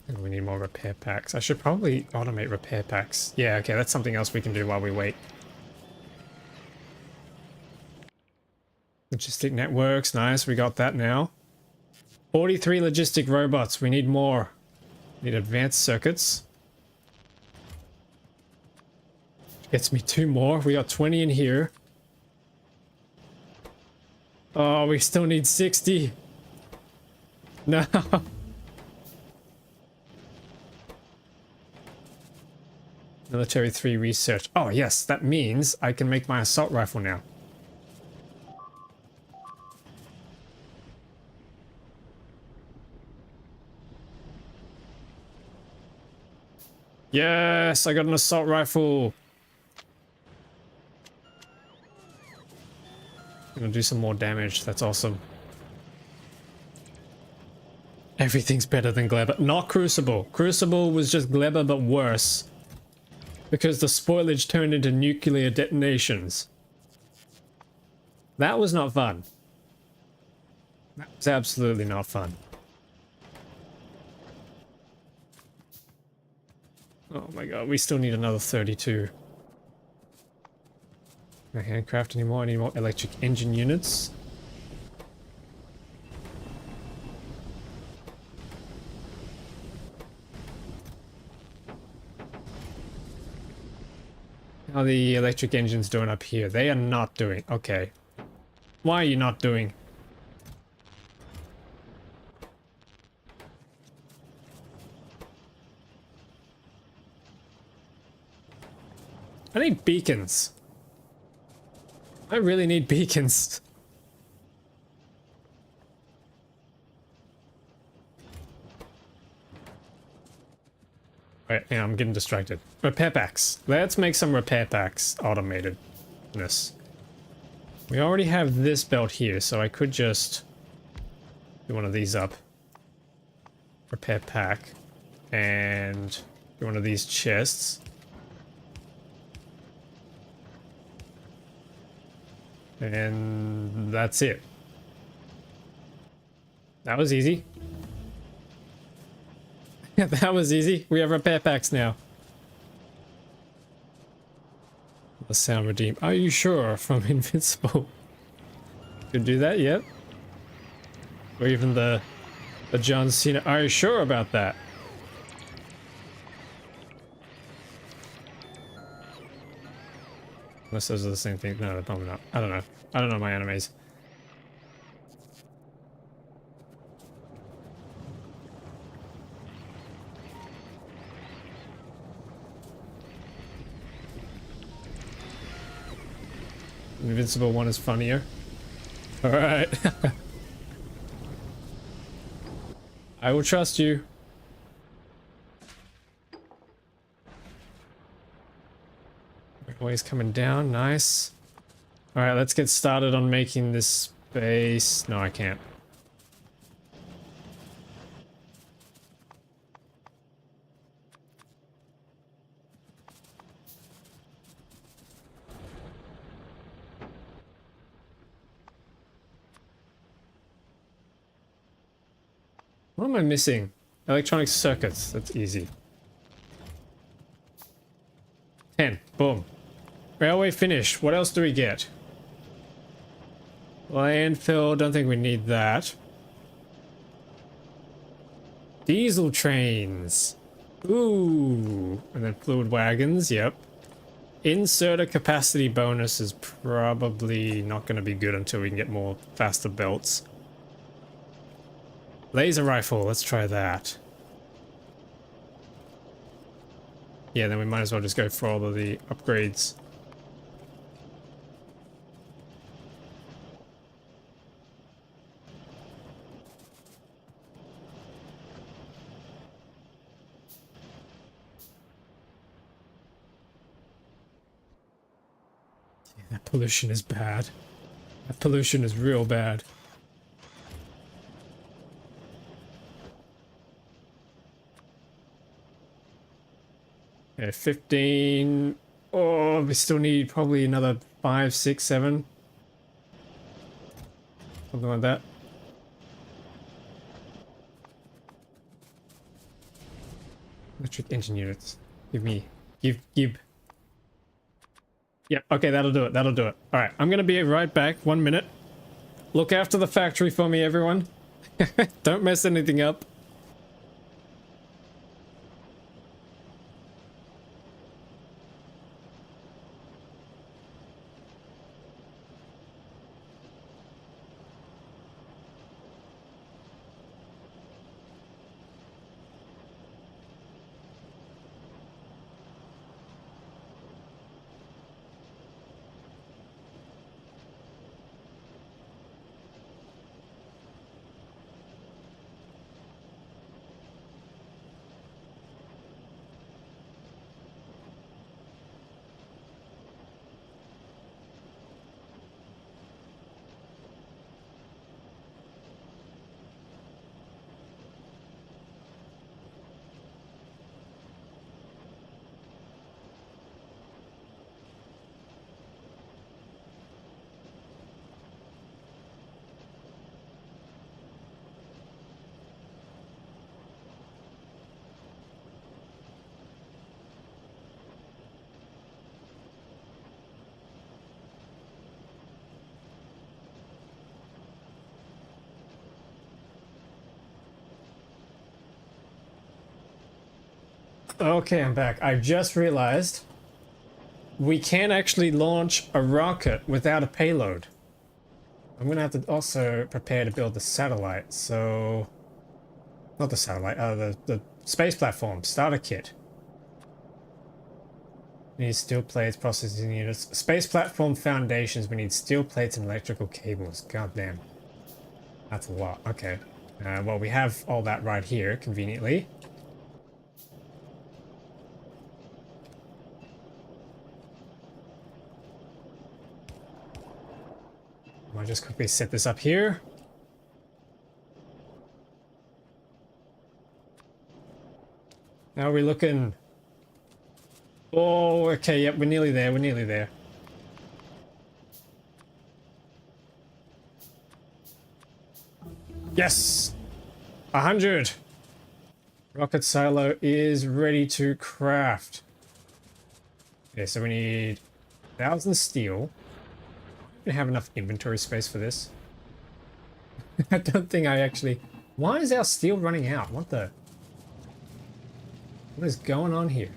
And we need more repair packs. I should probably automate repair packs. Yeah, okay, that's something else we can do while we wait. Logistic networks, nice, we got that now. 43 logistic robots, we need more. Need advanced circuits. Gets me 2 more, we got 20 in here. Oh, we still need 60. No. Military 3 research. Oh yes, that means I can make my assault rifle now. Yes, I got an assault rifle. I'm gonna do some more damage. That's awesome. Everything's better than Gleba. Not Crucible. Crucible was just Gleba but worse. Because the spoilage turned into nuclear detonations. That was not fun. That was absolutely not fun. Oh my god, we still need another 32. Can I handcraft anymore? I need more electric engine units. How are the electric engines doing up here? They are not doing. Okay. Why are you not doing? I need beacons. I really need beacons. Wait, yeah, I'm getting distracted. Repair packs. Let's make some repair packs automatedness. We already have this belt here, so I could just do one of these up. Repair pack. And do one of these chests. And that's it. That was easy. That was easy. We have repair packs now. The sound redeem. Are you sure? From Invincible. Could do that, yep. Or even the John Cena. Are you sure about that? Unless those are the same thing. No, they're probably not. I don't know. I don't know my animes. Invincible one is funnier. Alright. I will trust you. Always coming down, nice. Alright, let's get started on making this space. No, I can't. What am I missing? Electronic circuits. That's easy. 10. Boom. Railway finished. What else do we get? Landfill, don't think we need that. Diesel trains. Ooh. And then fluid wagons, yep. Inserter capacity bonus is probably not going to be good until we can get more faster belts. Laser rifle, let's try that. Yeah, then we might as well just go for all of the upgrades. Yeah, that pollution is bad. That pollution is real bad. Yeah, 15. Oh, we still need probably another 5, 6, 7. Something like that. Electric engine units. Give me. Give. Yep, okay, that'll do it. That'll do it. Alright, I'm gonna be right back. 1 minute. Look after the factory for me, everyone. Don't mess anything up. Okay, I'm back. I just realized we can actually launch a rocket without a payload. I'm gonna have to also prepare to build the satellite, so... Not the satellite, the space platform, starter kit. We need steel plates, processing units. Space platform foundations, we need steel plates and electrical cables. God damn. That's a lot, okay. Well, we have all that right here, conveniently. I'll just quickly set this up here. Now we're looking. Oh, okay, yep, we're nearly there, we're nearly there. Yes! 100! Rocket silo is ready to craft. Okay, so we need 1,000 steel. We have enough inventory space for this. I don't think I actually... Why is our steel running out? What the... What is going on here?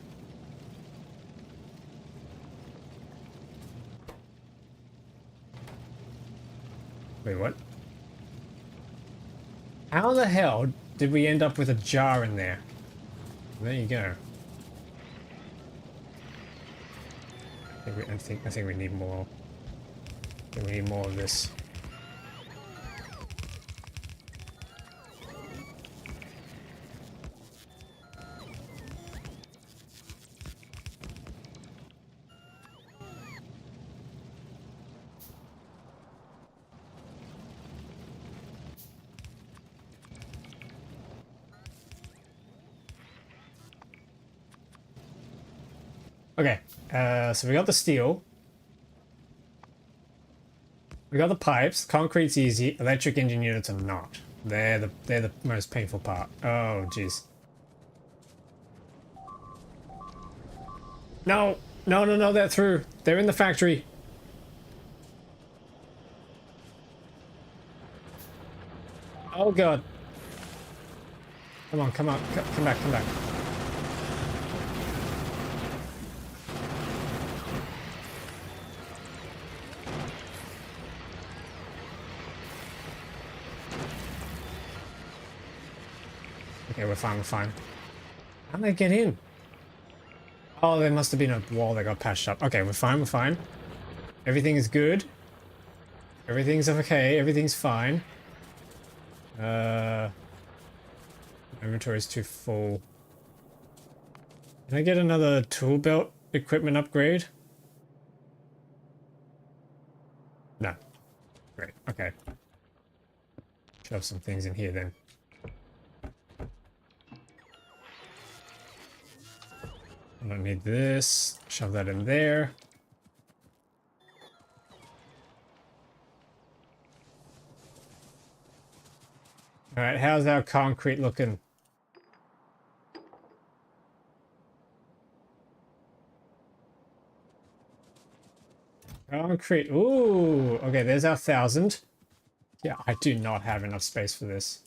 Wait, what? How the hell did we end up with a jar in there? There you go. I think we need more. We need more of this. Okay, so we got the steel. We got the pipes. Concrete's easy. Electric engine units are not. They're the most painful part. Oh, jeez. No! No, no, no, they're through. They're in the factory. Oh god. Come on, come on. Come back, come back. Okay, we're fine, we're fine. How did they get in? Oh, there must have been a wall that got patched up. Okay, we're fine, we're fine. Everything is good. Everything's okay, everything's fine. Inventory is too full. Can I get another tool belt equipment upgrade? No. Great, okay. Shove some things in here then. I don't need this. Shove that in there. Alright, how's our concrete looking? Concrete. Ooh, okay, there's our 1,000. Yeah, I do not have enough space for this.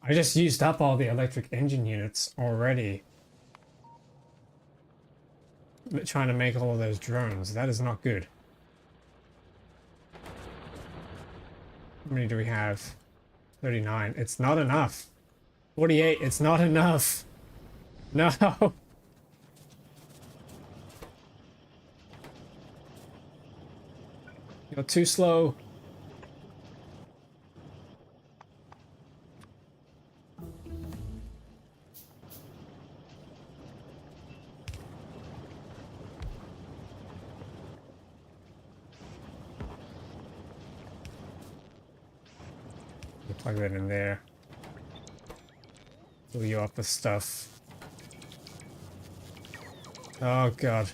I just used up all the electric engine units already. Trying to make all of those drones. That is not good. How many do we have? 39. It's not enough. 48. It's not enough. No. You're too slow. Plug that in there. Fill you up with stuff. Oh god.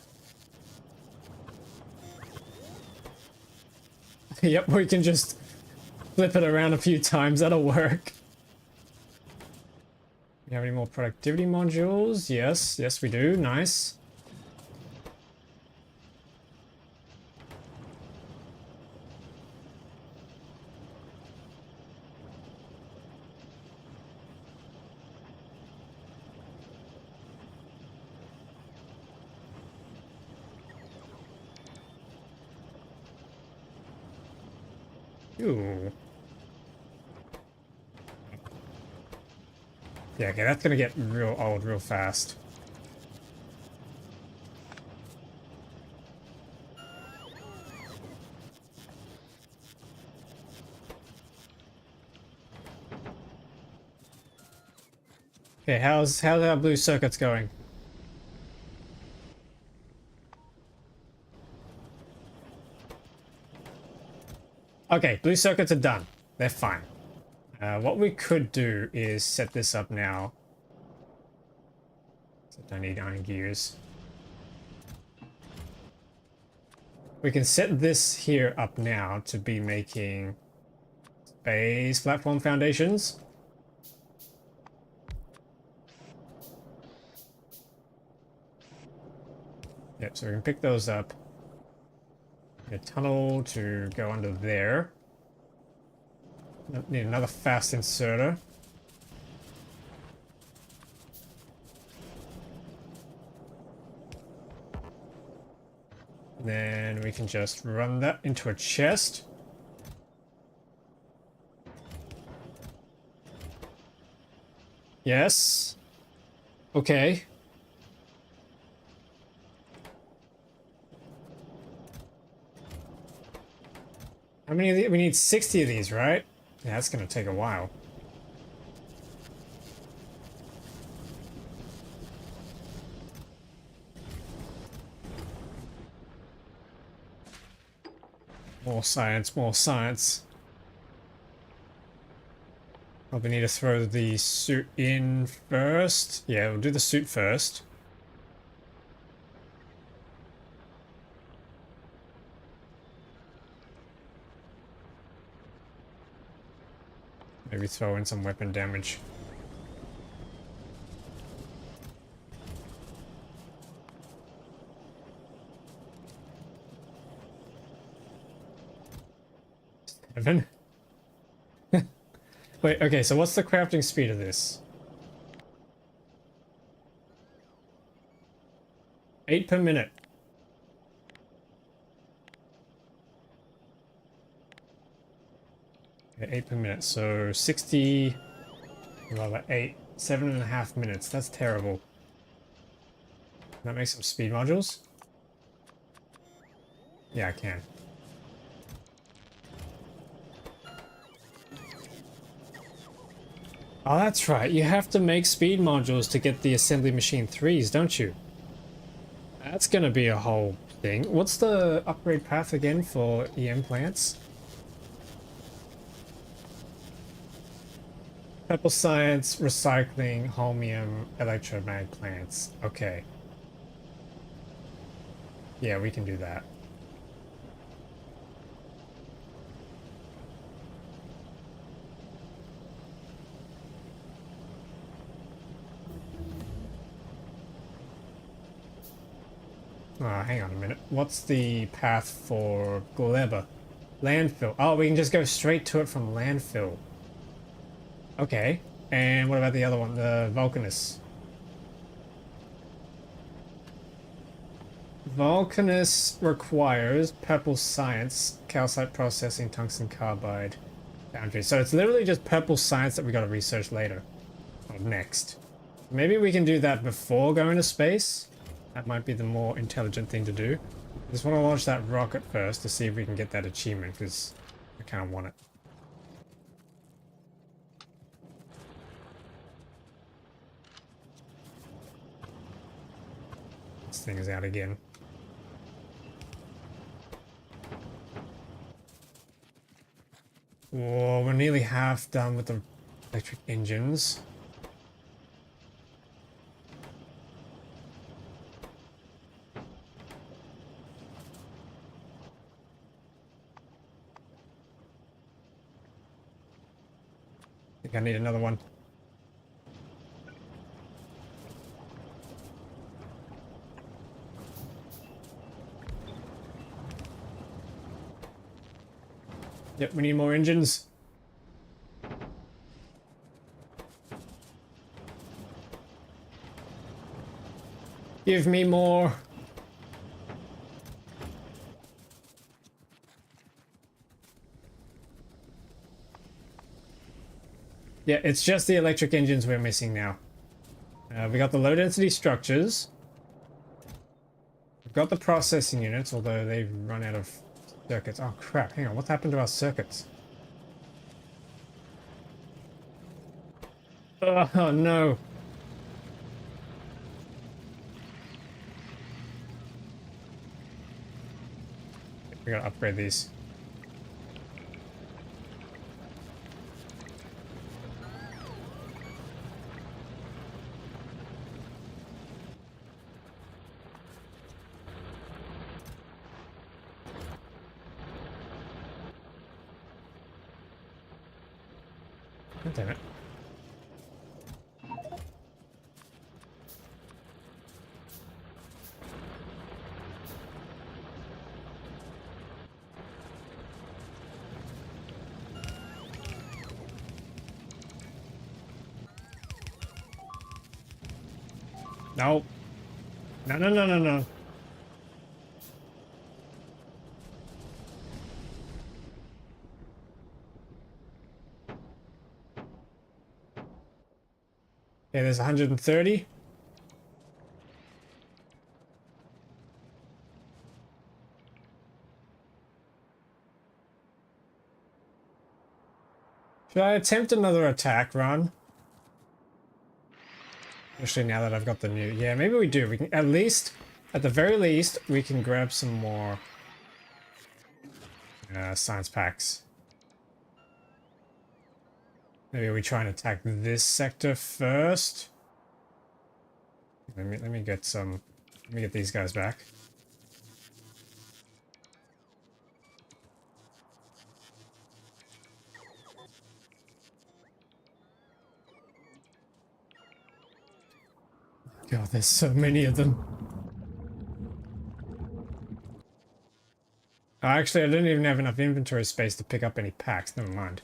Yep, we can just flip it around a few times. That'll work. You have any more productivity modules? Yes, yes we do. Nice. Ooh. Yeah, okay, that's gonna get real old real fast. Okay, how's our blue circuits going? Okay, blue circuits are done. They're fine. What we could do is set this up now. So I don't need iron gears. We can set this here up now to be making space platform foundations. Yep, so we can pick those up. A tunnel to go under there. Need another fast inserter. Then we can just run that into a chest. Yes. Okay. How many of these? We need 60 of these, right? Yeah, that's gonna take a while. More science, more science. Probably need to throw the suit in first. Yeah, we'll do the suit first. Maybe throw in some weapon damage. Seven? Wait, okay, so what's the crafting speed of this? 8 per minute. Okay, 8 per minute, so 60 divided by 8, 7.5 minutes. That's terrible. Can that make some speed modules? Yeah, I can. Oh, that's right. You have to make speed modules to get the assembly machine 3s, don't you? That's gonna be a whole thing. What's the upgrade path again for EM plants? Purple science, recycling, holmium, electromag plants. Okay. Yeah, we can do that. Hang on a minute. What's the path for Gleba? Landfill. Oh, we can just go straight to it from landfill. Okay. And what about the other one, the Vulcanus? Vulcanus requires purple science, calcite processing, tungsten carbide, foundry. So it's literally just purple science that we gotta research later. Or next. Maybe we can do that before going to space. That might be the more intelligent thing to do. I just want to launch that rocket first to see if we can get that achievement, because I kind of want it. This thing is out again. Whoa, we're nearly half done with the electric engines. I think I need another one. Yep, we need more engines. Give me more. Yeah, it's just the electric engines we're missing now. We got the low density structures. We've got the processing units, although they've run out of circuits. Oh crap, hang on, what's happened to our circuits? Oh no. We gotta upgrade these. God damn it. No. No, no, no, no, no. Okay, there's 130. Should I attempt another attack run? Especially now that I've got the new... Yeah, maybe we do. We can at least, at the very least, we can grab some more science packs. Maybe we try and attack this sector first. Let me get some... Let me get these guys back. God, there's so many of them. Oh, actually, I didn't even have enough inventory space to pick up any packs. Never mind.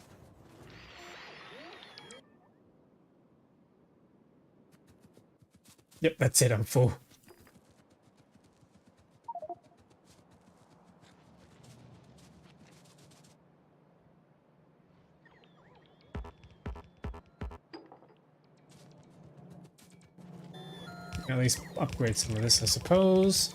Yep, that's it. I'm full. At least upgrade some of this, I suppose.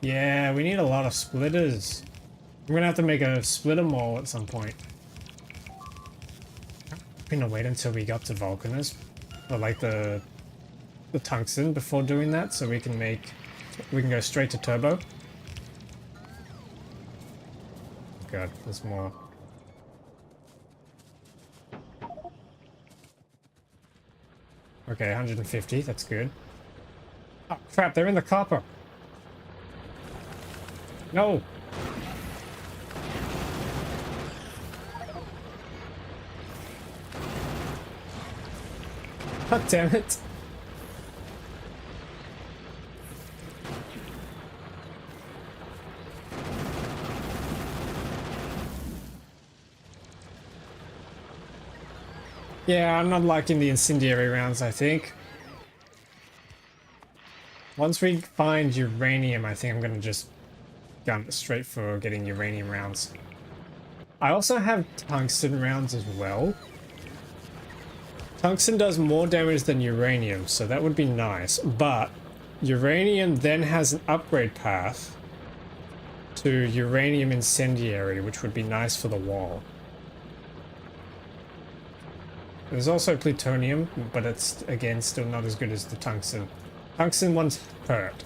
Yeah, we need a lot of splitters. I'm gonna have to make a splitter mall at some point. I'm gonna wait until we got to Vulcanus, or like the tungsten before doing that, so we can go straight to turbo. God, there's more. Okay, 150, that's good. Oh crap, they're in the copper. No! God damn it! Yeah, I'm not liking the incendiary rounds, I think. Once we find uranium, I think I'm gonna just gun straight for getting uranium rounds. I also have tungsten rounds as well. Tungsten does more damage than uranium, so that would be nice, but uranium then has an upgrade path to uranium incendiary, which would be nice for the wall. There's also plutonium, but it's, again, still not as good as the tungsten. Tungsten ones hurt,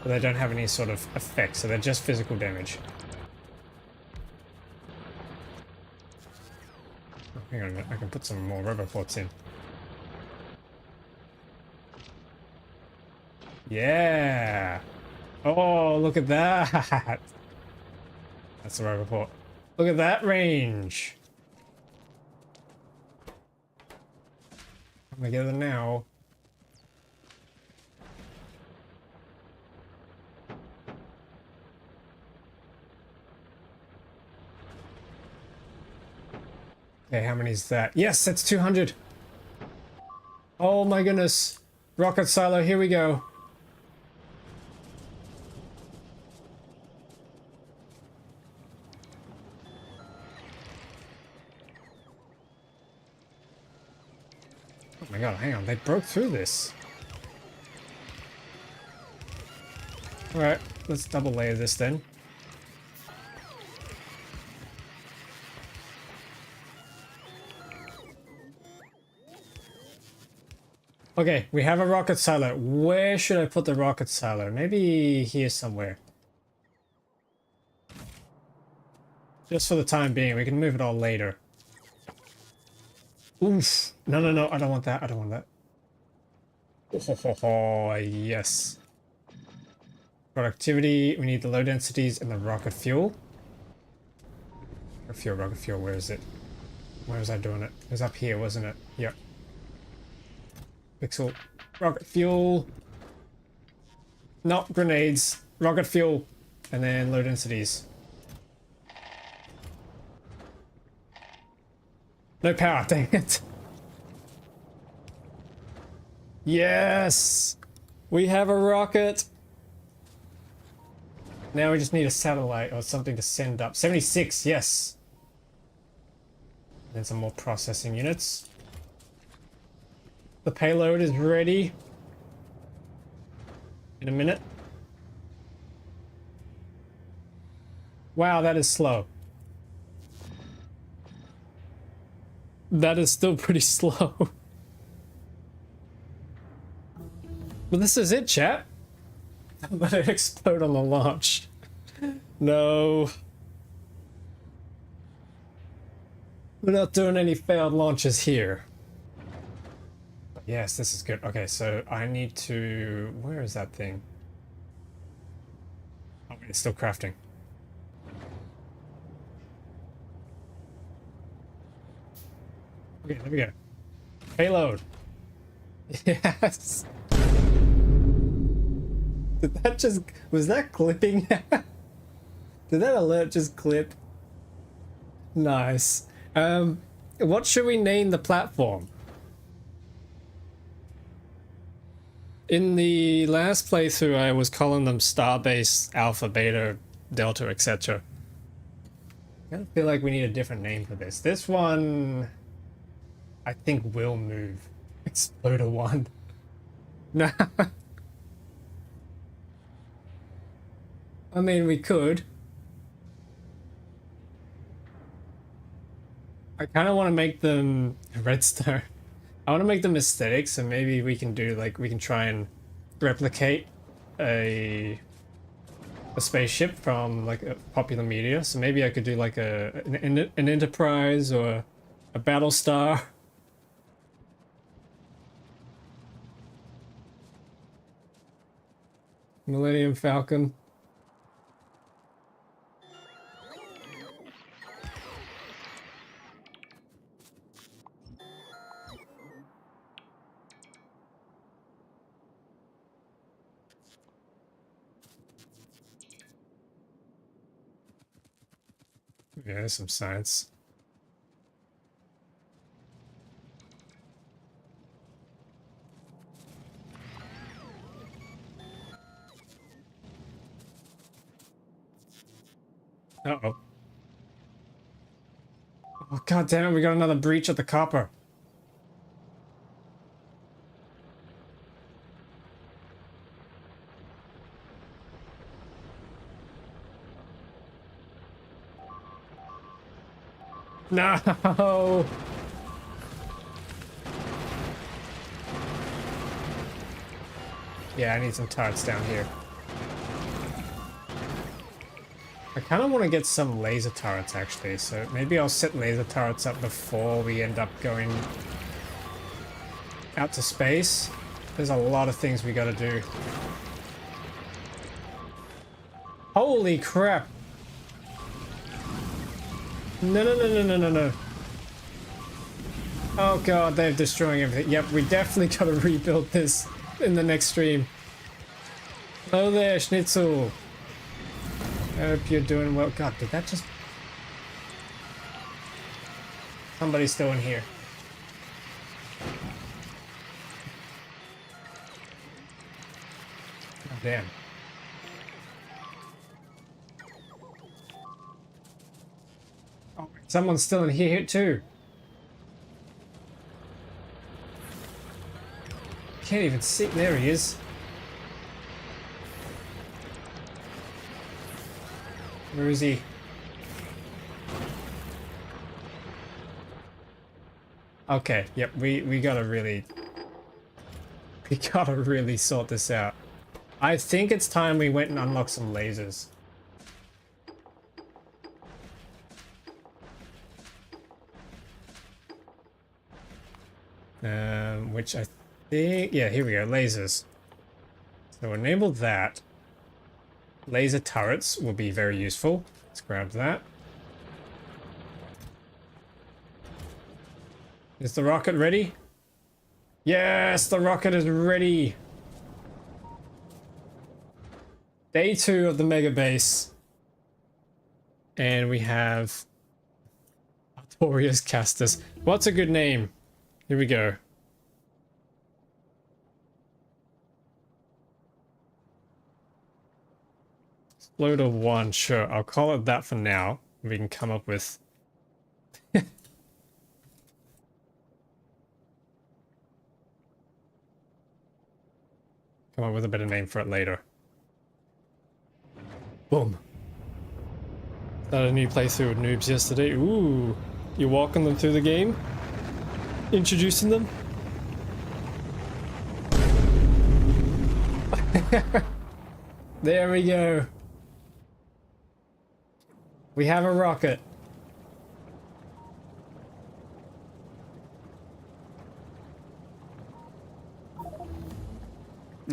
but they don't have any sort of effect, so they're just physical damage. Oh, hang on a minute, I can put some more rubber ports in. Yeah! Oh, look at that! That's the rubber port. Look at that range! I'm gonna get it now. Okay, how many is that? Yes, that's 200! Oh my goodness! Rocket silo, here we go! Oh my god, hang on, they broke through this. Alright, let's double layer this then. Okay, we have a rocket silo. Where should I put the rocket silo? Maybe here somewhere. Just for the time being, we can move it all later. Oof. No, no, no, I don't want that. I don't want that. Oh, yes. Productivity, we need the low densities and the rocket fuel. Rocket fuel, where is it? Where was I doing it? It was up here, wasn't it? Yep. Pixel. Rocket fuel. Not grenades. Rocket fuel. And then low densities. No power, dang it. Yes! We have a rocket! Now we just need a satellite or something to send up. 76, yes! And then some more processing units. The payload is ready. In a minute. Wow, that is slow. That is still pretty slow. But this is it, chat. Let it explode on the launch. No. We're not doing any failed launches here. yes, this is good. Okay, so I need to... Where is that thing? Oh, wait, it's still crafting. Okay, there we go. Payload. Yes. Did that just... Was that clipping? Did that alert just clip? Nice. What should we name the platform? In the last playthrough, I was calling them Starbase, Alpha, Beta, Delta, etc. I feel like we need a different name for this. This one, I think, will move. Exploder 1. No. I mean, we could. I kind of want to make them redstone. I want to make them aesthetic, so maybe we can do, like, we can try and replicate a spaceship from, like, a popular media. So maybe I could do, like, an Enterprise or a Battlestar. Millennium Falcon. Yeah, there's some science. Uh-oh. Oh, god damn it, we got another breach of the copper. No! Yeah, I need some turrets down here. I kind of want to get some laser turrets, actually, so maybe I'll set laser turrets up before we end up going out to space. There's a lot of things we gotta do. Holy crap! No, no, no, no, no, no, no. Oh god, they're destroying everything. Yep, we definitely gotta rebuild this in the next stream. Hello there, Schnitzel. I hope you're doing well. God, did that just... Somebody's still in here. Oh, damn. Oh, someone's still in here too. Can't even see. There he is. Where is he? Okay, yep, we gotta really sort this out. I think it's time we went and unlocked some lasers. Which I think, yeah, here we go, lasers. So enable that. Laser turrets will be very useful. Let's grab that. Is the rocket ready? Yes, the rocket is ready. Day 2 of the Megabase. And we have Artorias Castus. What's a good name? Here we go. Exploder 1, sure. I'll call it that for now. We can come up with... come up with a better name for it later. Boom. Started a new playthrough with noobs yesterday. Ooh. You're walking them through the game? Introducing them? There we go. We have a rocket.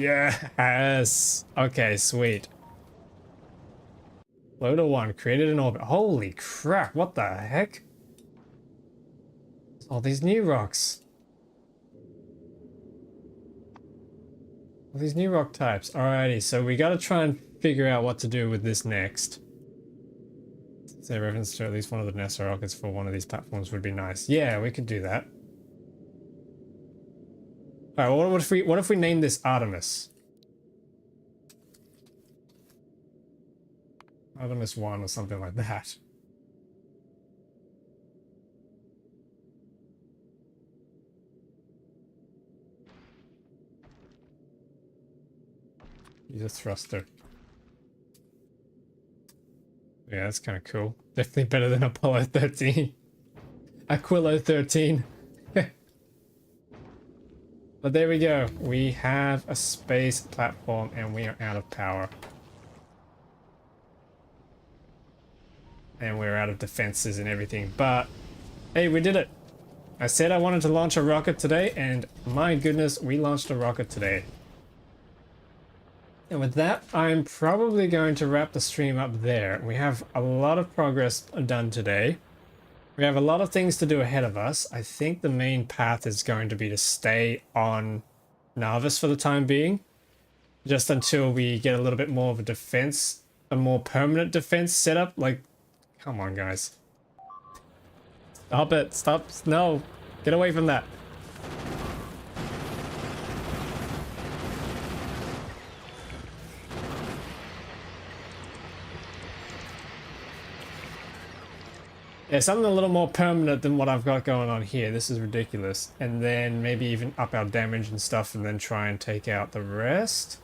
Yes. Okay, sweet. Loader 1 created an orbit. Holy crap, what the heck? All these new rocks. All these new rock types. Alrighty, so we gotta try and figure out what to do with this next. Say reference to at least one of the NASA rockets for one of these platforms would be nice. Yeah, we could do that. Alright, well, what if we name this Artemis? Artemis 1 or something like that. Use a thruster. Yeah, that's kind of cool. Definitely better than Apollo 13. Aquilo 13. But there we go. We have a space platform and we are out of power. And we're out of defenses and everything. But, hey, we did it. I said I wanted to launch a rocket today, and my goodness, we launched a rocket today. And with that, I'm probably going to wrap the stream up there. We have a lot of progress done today. We have a lot of things to do ahead of us. I think the main path is going to be to stay on Nauvis for the time being. Just until we get a little bit more of a defense, a more permanent defense setup. Like, come on, guys. Stop it. Stop. No. Get away from that. Yeah, something a little more permanent than what I've got going on here. This is ridiculous. And then maybe even up our damage and stuff and then try and take out the rest.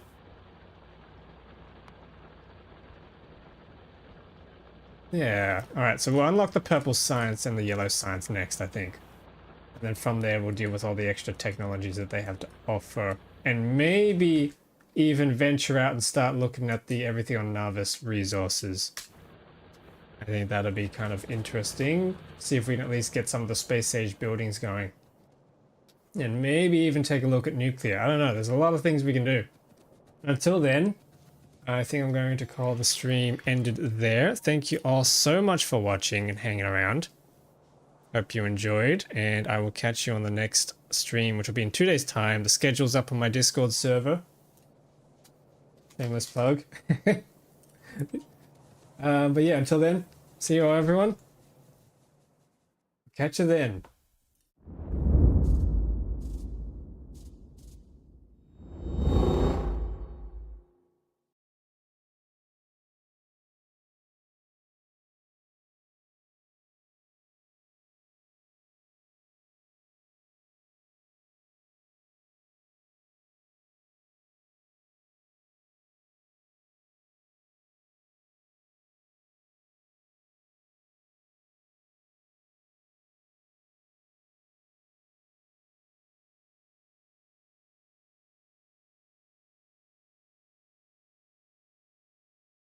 Yeah. Alright, so we'll unlock the purple science and the yellow science next, I think. And then from there we'll deal with all the extra technologies that they have to offer. And maybe even venture out and start looking at the everything on Nauvis resources. I think that'll be kind of interesting. See if we can at least get some of the space age buildings going. And maybe even take a look at nuclear. I don't know, there's a lot of things we can do. Until then, I think I'm going to call the stream ended there. Thank you all so much for watching and hanging around. Hope you enjoyed, and I will catch you on the next stream, which will be in 2 days' time. The schedule's up on my Discord server. Shameless plug. But yeah, until then, see you all, everyone. Catch you then.